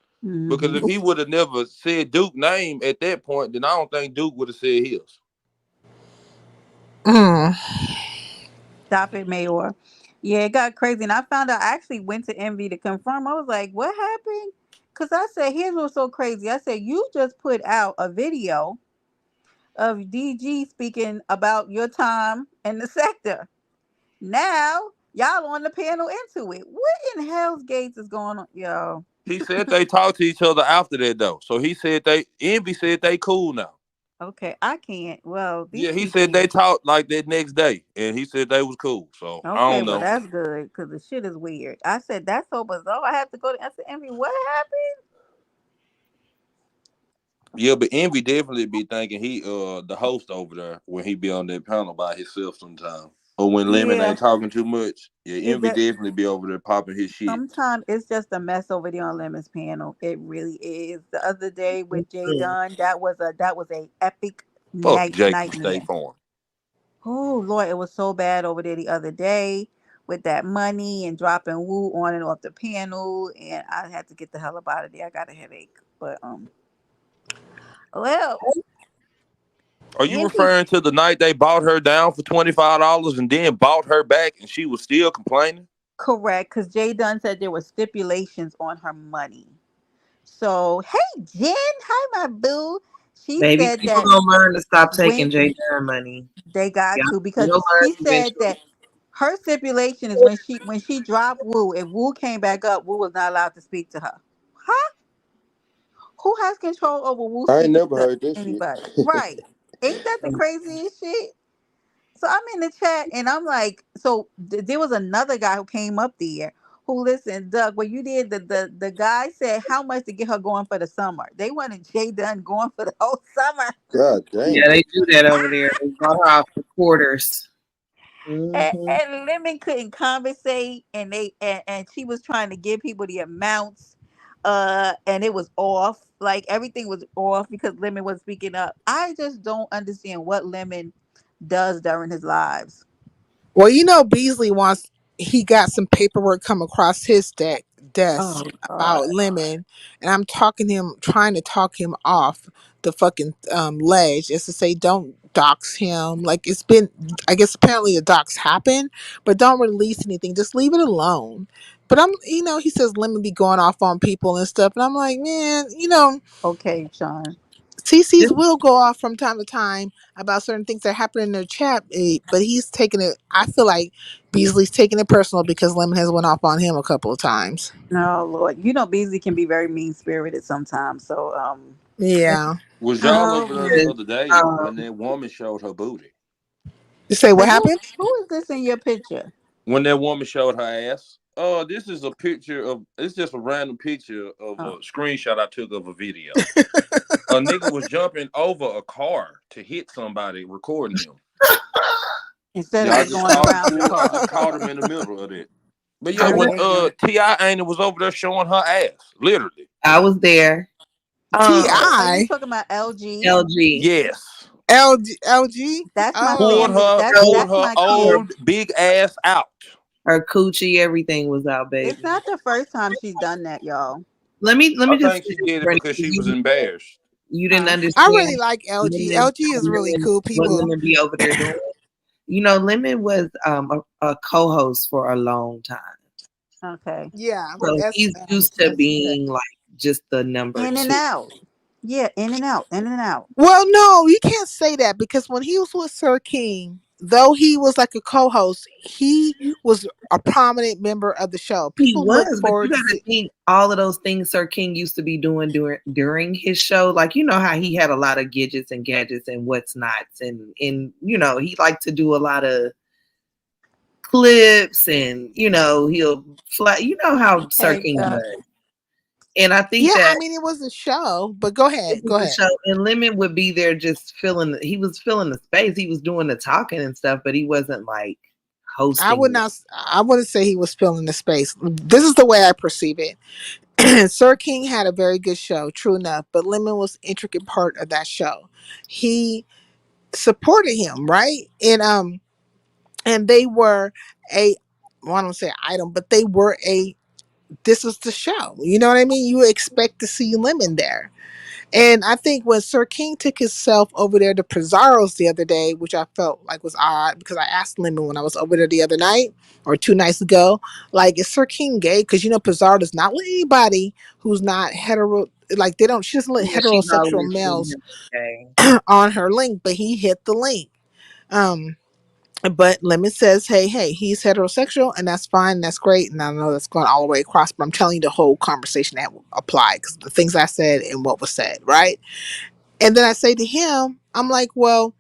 Because if he would have never said Duke's name at that point, then I don't think Duke would have said his. Mm. Stop it, Mayor. Yeah, it got crazy. And I found out I actually went to Envy to confirm. I was like, what happened? Because I said, here's what's so crazy. I said, you just put out a video of DG speaking about your time in the sector. Now, y'all on the panel into it. What in hell's gates is going on? Yo. He said they talked to each other after that though. So he said Envy said they cool now. Okay, I can't. Well, these Yeah, he people said need they to. talked like that next day, and he said they was cool. So I Okay, don't well, know. that's good because the shit is weird. I said, that's so bizarre. I have to go to. I said, Envy, what happened? Yeah, but Envy definitely be thinking he the host over there when he be on that panel by himself sometime. Or when Lemon Yeah. ain't talking too much. Yeah, Is Envy that definitely be over there popping his shit. sometimes it's just a mess over there on Lemon's panel. It really is. The other day with Jay Dunn, that was a epic Fuck Jake from nightmare. State Farm. Oh Lord, it was so bad over there the other day with that money and dropping Woo on and off the panel, and I had to get the hell up out of there. I got a headache, but well, Are you Envy, referring to the night they bought her down for $25 and then bought her back and she was still complaining? correct? Because Jay Dunn said there were stipulations on her money. So hey, Jen, hi my boo. She Baby, said people that gonna learn to stop when taking J Dunn money. they got Yeah, to, because you'll she learn said eventually. that her stipulation is when she dropped Woo, if Woo came back up, Woo was not allowed to speak to her. Huh? Who has control over Woo I ain't speaking never to heard that shit. anybody? Right. Ain't that the craziest shit? So I'm in the chat and I'm like, so there was another guy who came up there who listened, Doug, when you did the guy said how much to get her going for the summer. They wanted Jay Dunn going for the whole summer. God Yeah, damn. they do that over there. They bought her off for quarters. Hmm. And Lemon couldn't conversate, and and she was trying to give people the amounts, and it was off. Like everything was off because Lemon was speaking up. I just don't understand what Lemon does during his lives. Well, Beasley wants he got some paperwork come across his desk Oh about God. Lemon, and I'm trying to talk him off the fucking ledge, just to say don't dox him. Like it's been, I guess apparently the dox happened, but don't release anything. Just leave it alone. But he says Lemon be going off on people and stuff, and I'm like, man, Okay, Sean. CCs will go off from time to time about certain things that happen in their chat, but he's taking it. I feel like Beasley's taking it personal because Lemon has went off on him a couple of times. No, Lord. Beasley can be very mean spirited sometimes. So Yeah. Was y'all over there the Because, other day when that woman showed her booty? You say what and who happened? who is this in your picture? When that woman showed her ass? Oh, this is a picture of it's just a random picture of Oh, a screenshot I took of a video. A nigga was jumping over a car to hit somebody recording him. instead Yeah, of I just just going caught him around the full. I car. just caught him in the middle of it. But yeah, I when Very ignorant. T.I. Ain't was over there showing her ass, literally. was there. Oh, are you Ti. talking about LG? LG. Yes. LG. That's my Oh, family. Pulled That's her my kid. old big ass out. Her coochie, everything was out, It's baby. not the first time she's done that, y'all. I Let me just think say she this, did it Brenda, because 'cause she was embarrassed. you didn't Huh? I understand really like LG. Lemon, LG is really cool what people. Lemon be over there doing. You know, Lemon was a co-host for a long time. Okay. Yeah, So he's used to That's good. being like just the number In and two. out. Yeah, in and out, in and out. well, no, you can't say that because when he was with Sir King, though he was like a co-host, he was a prominent member of the show. He People look was, but you forward to gotta see. think all of those things Sir King used to be doing during his show. Like, you know how he had a lot of gadgets and what's nots, and you know, he liked to do a lot of clips, and you know, he'll fly, you know how Sir Hey, King does. And I think Yeah, I that mean it was a show, but go it ahead, was go the ahead. show, and Lemon would be there just he was filling the space. He was doing the talking and stuff, but he wasn't like I would hosting. not. I wouldn't say he was filling the space. This is the way I perceive it. Sir King had a very good show, true enough, but Lemon was an intricate part of that show. He supported him, right? And they were a, well, I don't say item, but they were a. This was the show. You know what I mean? You expect to see Lemon there. And I think when Sir King took himself over there to Pizarro's the other day, which I felt like was odd because I asked Lemon when I was over there the other night or 2 nights ago, like, is Sir King gay? Because you know Pizarro does not let anybody who's not hetero, like they don't. She doesn't let Yeah, she's heterosexual always been males him. Okay. on her link, but he hit the link. Um, but Lemon says, hey, he's heterosexual, and that's fine, that's great, and I know that's going all the way across. But I'm telling you the whole conversation that applied because the things I said and what was said, right? And then I say to him, I'm like, well,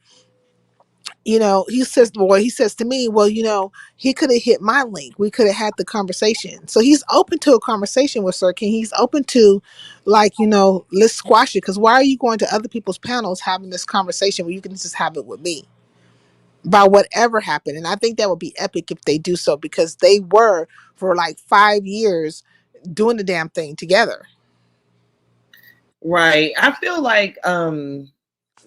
he says to me, well, he could have hit my link. We could have had the conversation. So he's open to a conversation with Sir King. He's open to, like, let's squash it. Because why are you going to other people's panels having this conversation when you can just have it with me? About whatever happened. And I think that would be epic if they do so because they were for like 5 years doing the damn thing together. Right. I feel like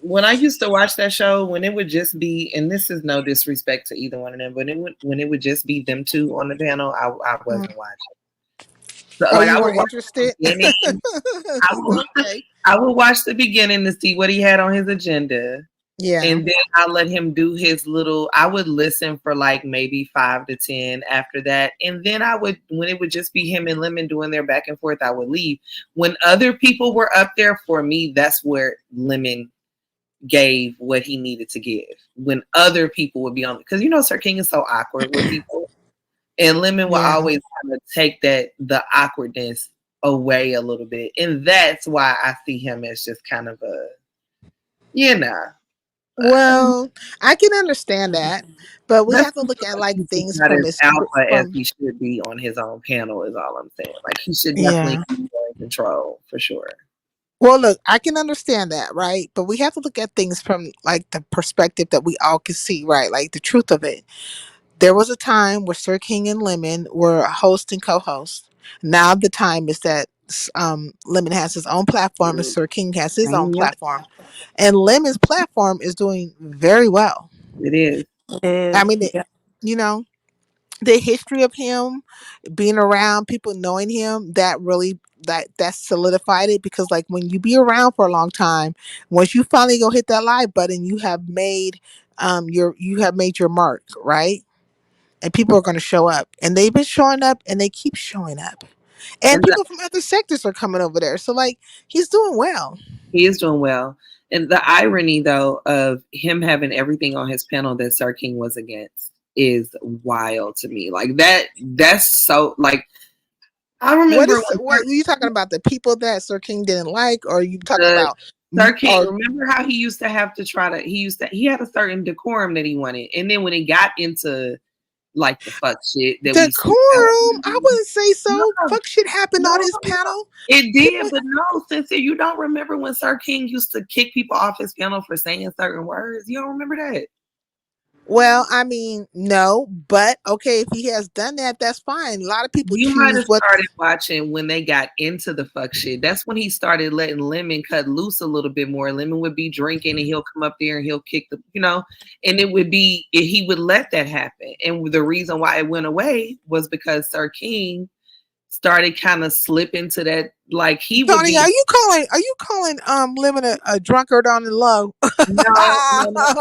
when I used to watch that show, when it would just be, and this is no disrespect to either one of them, but when it would just be them two on the panel, I Mm. wasn't watching. So, Oh, like you I would weren't watch the interested? beginning. Okay. I would watch the beginning to see what he had on his agenda. Yeah. And then I let him do his little, I would listen for like maybe 5 to 10 after that. And then when it would just be him and Lemon doing their back and forth, I would leave. When other people were up there, for me, that's where Lemon gave what he needed to give. When other people would be on, because Sir King is so awkward with people. And Lemon will Yeah. always kind of take the awkwardness away a little bit. And that's why I see him as just kind of a, Well, I can understand that, but we that's have to look at like he's things not from as his alpha as from he should be on his own panel, is all I'm saying. Like, he should definitely yeah. be more in control for sure. Well, look, I can understand that, right? But we have to look at things from like the perspective that we all can see, right? Like the truth of it. There was a time where Sir King and Lemon were host and co-host. Now the time is that Lemon has his own platform and Sir King has his own Yep, platform, and Lemon's platform is doing very well. it is. It I is. mean, Yeah. you know, the history of him being around, people knowing him, that really that solidified it because like when you be around for a long time, once you finally go hit that live button, you have made your mark, right? And people are going to show up, and they've been showing up, and they keep showing up, and And people from other sectors are coming over there, so like he's doing well. he is doing well. And the irony, though, of him having everything on his panel that Sir King was against is wild to me. Like, that's so, like, I remember What are you talking about, the people that Sir King didn't like, or are you talking the about Sir King, or remember how he used to have to he had a certain decorum that he wanted. And then when he got into like the fuck shit that we see now, decorum? I wouldn't say so. no, Fuck shit happened on his no, panel. it People, did, but no, Sincere, you don't remember when Sir King used to kick people off his panel for saying certain words? You don't remember that? Well, I mean, no, but okay, if he has done that, that's fine. A lot of people You might choose have what. started watching when they got into the fuck shit. That's when he started letting Lemon cut loose a little bit more. Lemon would be drinking and he'll come up there and he'll kick the, and it would be, he would let that happen. And the reason why it went away was because Sir King started kind of slipping to that, like he would Tony, be. are you calling Lemon a drunkard on the low? No,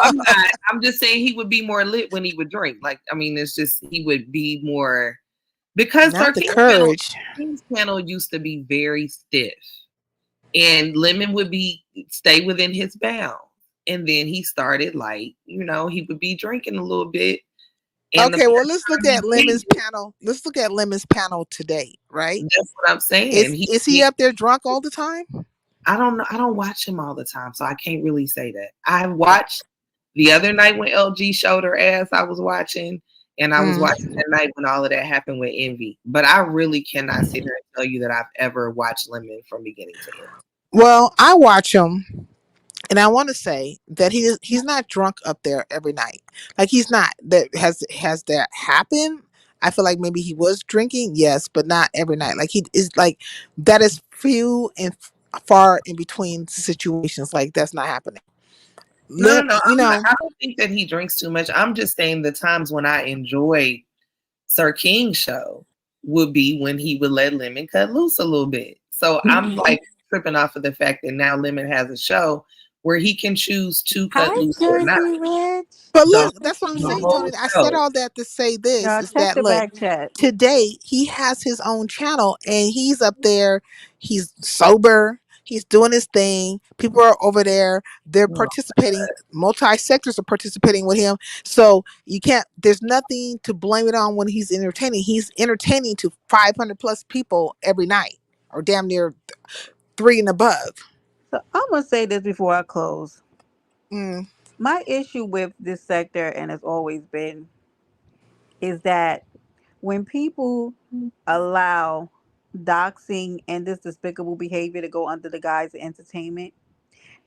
I'm not. I'm just saying he would be more lit when he would drink. Like, I mean, it's just he would be more because Not Sir the King's courage. panel used to be very stiff, and Lemon would be stay within his bounds, and then he started like he would be drinking a little bit, and the Okay, well, first let's look time he at Lemon's did, panel. Let's look at Lemon's panel today, right? that's what I'm saying. Is he up there drunk all the time? I don't know. I don't watch him all the time, so I can't really say that. I watched the other night when LG showed her ass. I was watching, and I was watching that night when all of that happened with Envy. But I really cannot sit here and tell you that I've ever watched Lemon from beginning to end. Well, I watch him, and I want to say that he's not drunk up there every night. Like he's not. That has that happened? I feel like maybe he was drinking, yes, but not every night. Like he is like that is few and far in between situations. Like that's not happening. No. You know, I don't think that he drinks too much. I'm just saying the times when I enjoyed Sir King's show would be when he would let Lemon cut loose a little bit. So I'm like tripping off of the fact that now Lemon has a show where he can choose to cut Hi, loose or not. Jersey Rich. but The, look, that's what I'm the saying, whole Tony. I said show. all that to say this Y'all is check that the look, back chat. today he has his own channel and he's up there, he's sober, he's doing his thing. People are over there, they're Oh, participating, multi sectors are participating with him. So you can't there's nothing to blame it on when he's entertaining. He's entertaining to 500 plus people every night, or damn near three and above. So I'm gonna say this before I close. Mm. My issue with this sector, and has always been, is that when people allow doxing and this despicable behavior to go under the guise of entertainment,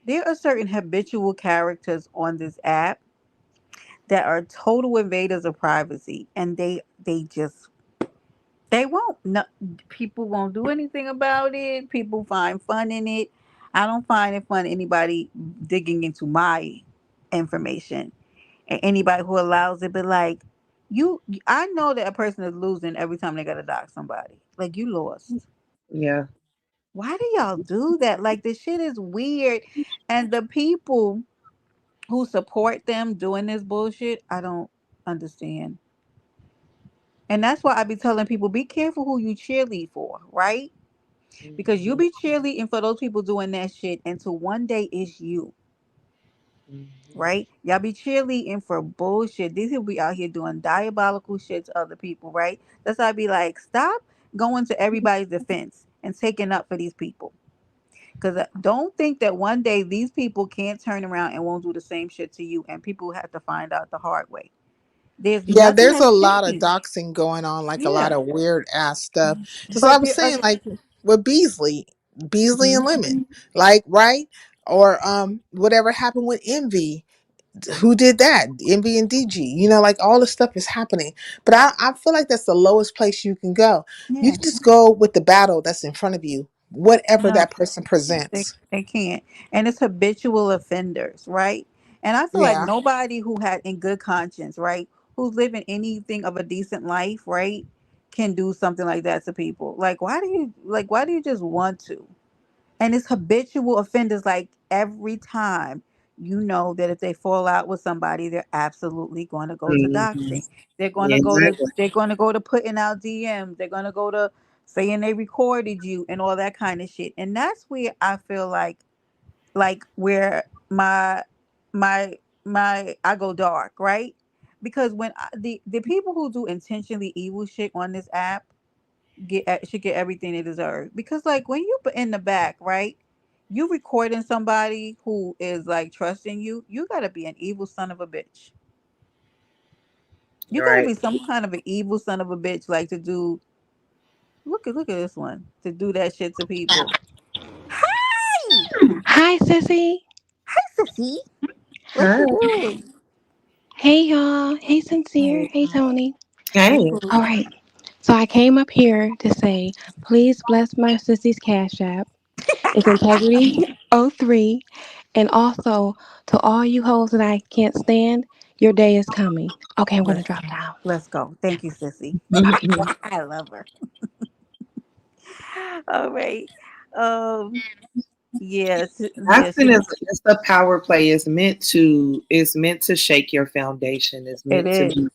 there are certain habitual characters on this app that are total invaders of privacy, and they just they won't. No, people won't do anything about it. People find fun in it. I don't find it fun anybody digging into my information, and anybody who allows it. But like I know that a person is losing every time they gotta dox somebody. Like you lost. yeah. Why do y'all do that? Like this shit is weird, and the people who support them doing this bullshit, I don't understand. And that's why I be telling people, be careful who you cheerlead for, right? Because you'll Mhm, be cheerleading for those people doing that shit until one day it's you, mhm. right? Y'all be cheerleading for bullshit. These people be out here doing diabolical shit to other people, right? That's why I be like, stop going to everybody's defense and taking up for these people. Because don't think that one day these people can't turn around and won't do the same shit to you, and people have to find out the hard way. There's Yeah, nothing there's has a lot of changed. doxing going on, like a lot Yeah, of weird ass stuff. Just like I but was there are. saying, like with Beasley and Mhm. Lemon, like right, or whatever happened with Envy. Who did that? Envy and DG. You know, like all this stuff is happening. But I feel like that's the lowest place you can go. You Yeah, can just go with the battle that's in front of you, whatever no, that person they presents. they can't, and it's habitual offenders, right? And I feel like Yeah. nobody who had in good conscience, right, who's living anything of a decent life, right, can do something like that to people. Like, why do you just want to? And it's habitual offenders. Like every time, you know that if they fall out with somebody, they're absolutely going to go to Mhm. doxing. They're going to Yeah, go to exactly. they're going to go to putting out DMs. They're going to go to saying they recorded you and all that kind of shit. And that's where I feel like where my I go dark, right? Because when the people who do intentionally evil shit on this app should get everything they deserve. Because like when you put in the back, right, you recording somebody who is like trusting you, you gotta be an evil son of a bitch. You gotta Right. be some kind of an evil son of a bitch, like to do. Look at this one, to do that shit to people. Hi, Hi, Sissy. hi, sissy. What Hi. you doing? Hey y'all. Hey Sincere. Hey, Hey Tony. Hey. hey, All Pooh. right. So I came up here to say, please bless my sissy's cash app. It's integrity03. And also to all you hoes that I can't stand, your day is coming. Okay, I'm gonna Let's drop down. let's go. Thank you, Sissy. I love her. All right. Um. Yes. Yeah. Asking She. is it's a power play. It's meant to shake your foundation. It's It meant to is. be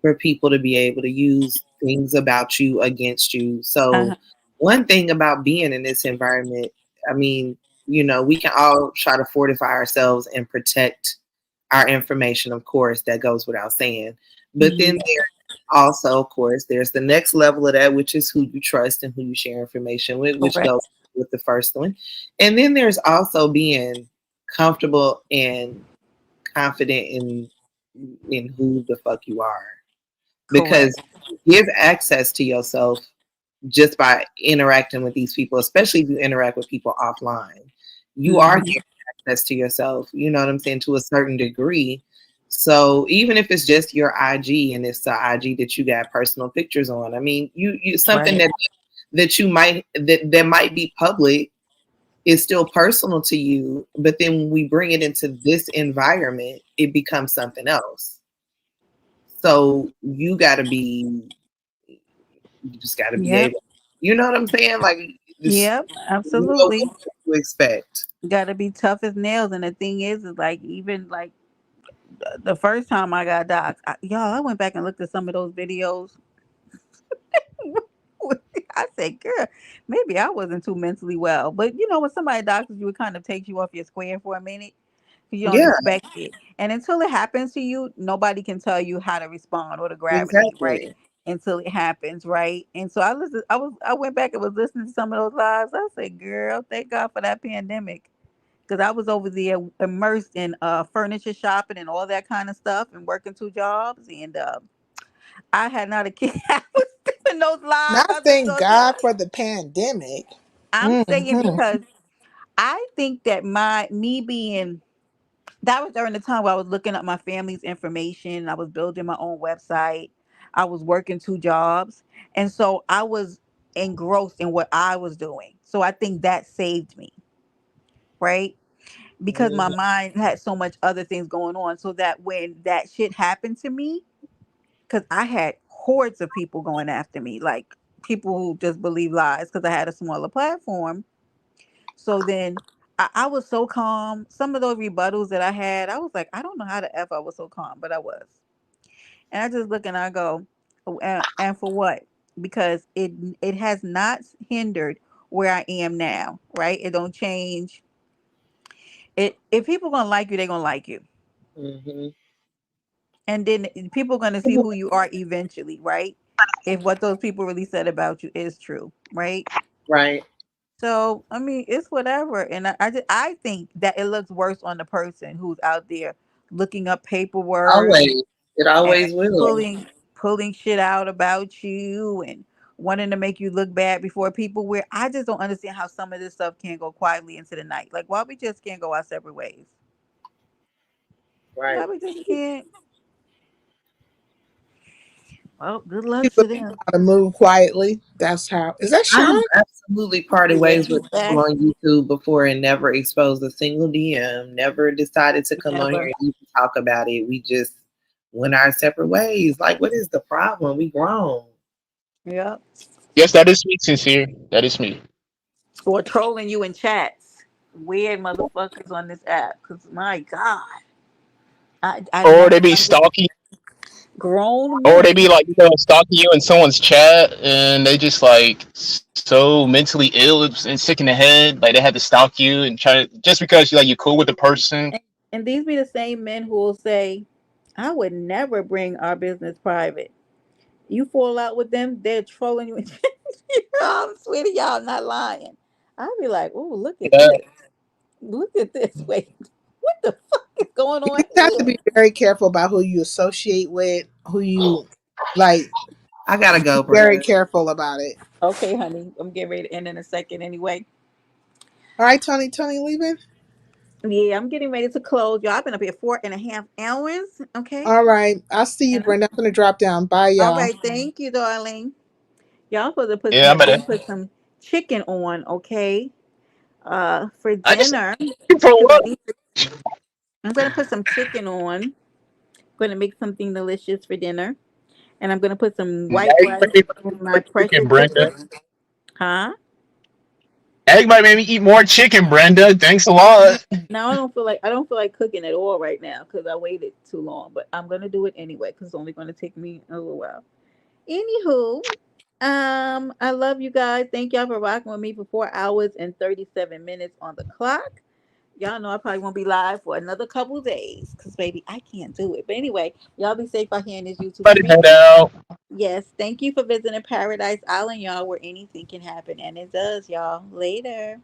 for people to be able to use things about you against you. Uh-huh. So one thing about being in this environment, I mean, we can all try to fortify ourselves and protect our information, of course, that goes without saying. But then Mhm. there also, of course, there's the next level of that, which is who you trust and who you share information with, which Correct. goes with the first one. And then there's also being comfortable and confident in who the fuck you are. Correct. Because you give access to yourself just by interacting with these people, especially if you interact with people offline. You are Mhm. giving access to yourself, you know what I'm saying, to a certain degree. So even if it's just your IG and it's the IG that you got personal pictures on, I mean, you something Right. that you might that might be public is still personal to you, but then when we bring it into this environment, it becomes something else. So you just got to be Yep. able, you know what I'm saying? Like, this, Yep. you know Absolutely. what to expect. Got to be tough as nails. And the thing is like even like the first time I got doxxed, y'all, I went back and looked at some of those videos. I said, girl, maybe I wasn't too mentally well. But when somebody doxes you, it kind of takes you off your square for a minute because you don't Yeah, expect it. And until it happens to you, nobody can tell you how to respond or the gravity, right? exactly. Until it happens, right? And so I went back and was listening to some of those lives. I said, girl, thank God for that pandemic. Because I was over there immersed in furniture shopping and all that kind of stuff and working two jobs. And I had not a kid. I was doing those lives. Not I just thank thought that God for the pandemic. I'm saying Hmm. because I think that me being that was during the time where I was looking up my family's information. I was building my own website. I was working two jobs. And so I was engrossed in what I was doing. So I think that saved me, right? Because my Mhm. mind had so much other things going on. So that when that shit happened to me, because I had hordes of people going after me, like people who just believe lies because I had a smaller platform. So then I was so calm. Some of those rebuttals that I had, I was like, I don't know how the F I was so calm, but I was. And I just look and I go, "Oh, and for what? Because it has not hindered where I am now, right? It don't change. If people gonna like you, they're gonna like you. Mhm. And then people gonna see who you are eventually, right? If what those people really said about you is true, right? Right. So I mean, it's whatever, and I think that it looks worse on the person who's out there looking up paperwork Always. It and always will. pulling shit out about you and wanting to make you look bad before people. Where I just don't understand how some of this stuff can't go quietly into the night. Like why we just can't go our separate ways? Why Right. we just can't? Well, good luck People to them. gotta move quietly. That's how. Is that I have Sean? absolutely parted Yeah, ways with he's people back. on YouTube before and never exposed a single DM, never decided to come on here Never. and even talk about it. We just went our separate ways. Like, what is the problem? We grown. Yep. Yes, that is me, sincere. That is me. Or trolling you in chats. Weird motherfuckers on this app. Cause my God, I Or never they be understood stalking, grown or they men. be like, stalking you in someone's chat, and they just like so mentally ill and sick in the head, like they had to stalk you and try to just because you're cool with the person. And these be the same men who will say, I would never bring our business private. You fall out with them, they're trolling you. I'm swear to y'all, I'm not lying. I'd be like, oh, look at Yeah. this. Look at this. Wait, what the fuck is going You on just have to here? be very careful about who you associate with, who you like. I gotta Be go, very Brenda. careful about it. Okay, honey, I'm getting ready to end in a second anyway. All right, Tony. Tony leaving. Yeah, I'm getting ready to close. Y'all, I've been up here 4.5 hours. Okay. All right. I'll see you, And Brenda. I'm gonna drop down. Bye, all y'all. right, thank you, darling. Y'all supposed to put Yeah, some I'm gonna. put some chicken on, okay? For I just dinner. for Because what? I'm gonna put some chicken on. Gonna make something delicious for dinner. And I'm gonna put some white rice Everybody in my more pressure chicken, Brenda. cooker. Huh? Everybody made me eat more chicken, Brenda. Thanks a lot. Now I don't feel like cooking at all right now because I waited too long. But I'm gonna do it anyway because it's only gonna take me a little while. Anywho, I love you guys. Thank y'all for rocking with me for 4 hours and 37 minutes on the clock. Y'all know I probably won't be live for another couple days because baby, I can't do it. But anyway, y'all be safe out here in this YouTube Everybody street. head out. Yes, thank you for visiting Paradise Island, y'all, where anything can happen, and it does, y'all. Later.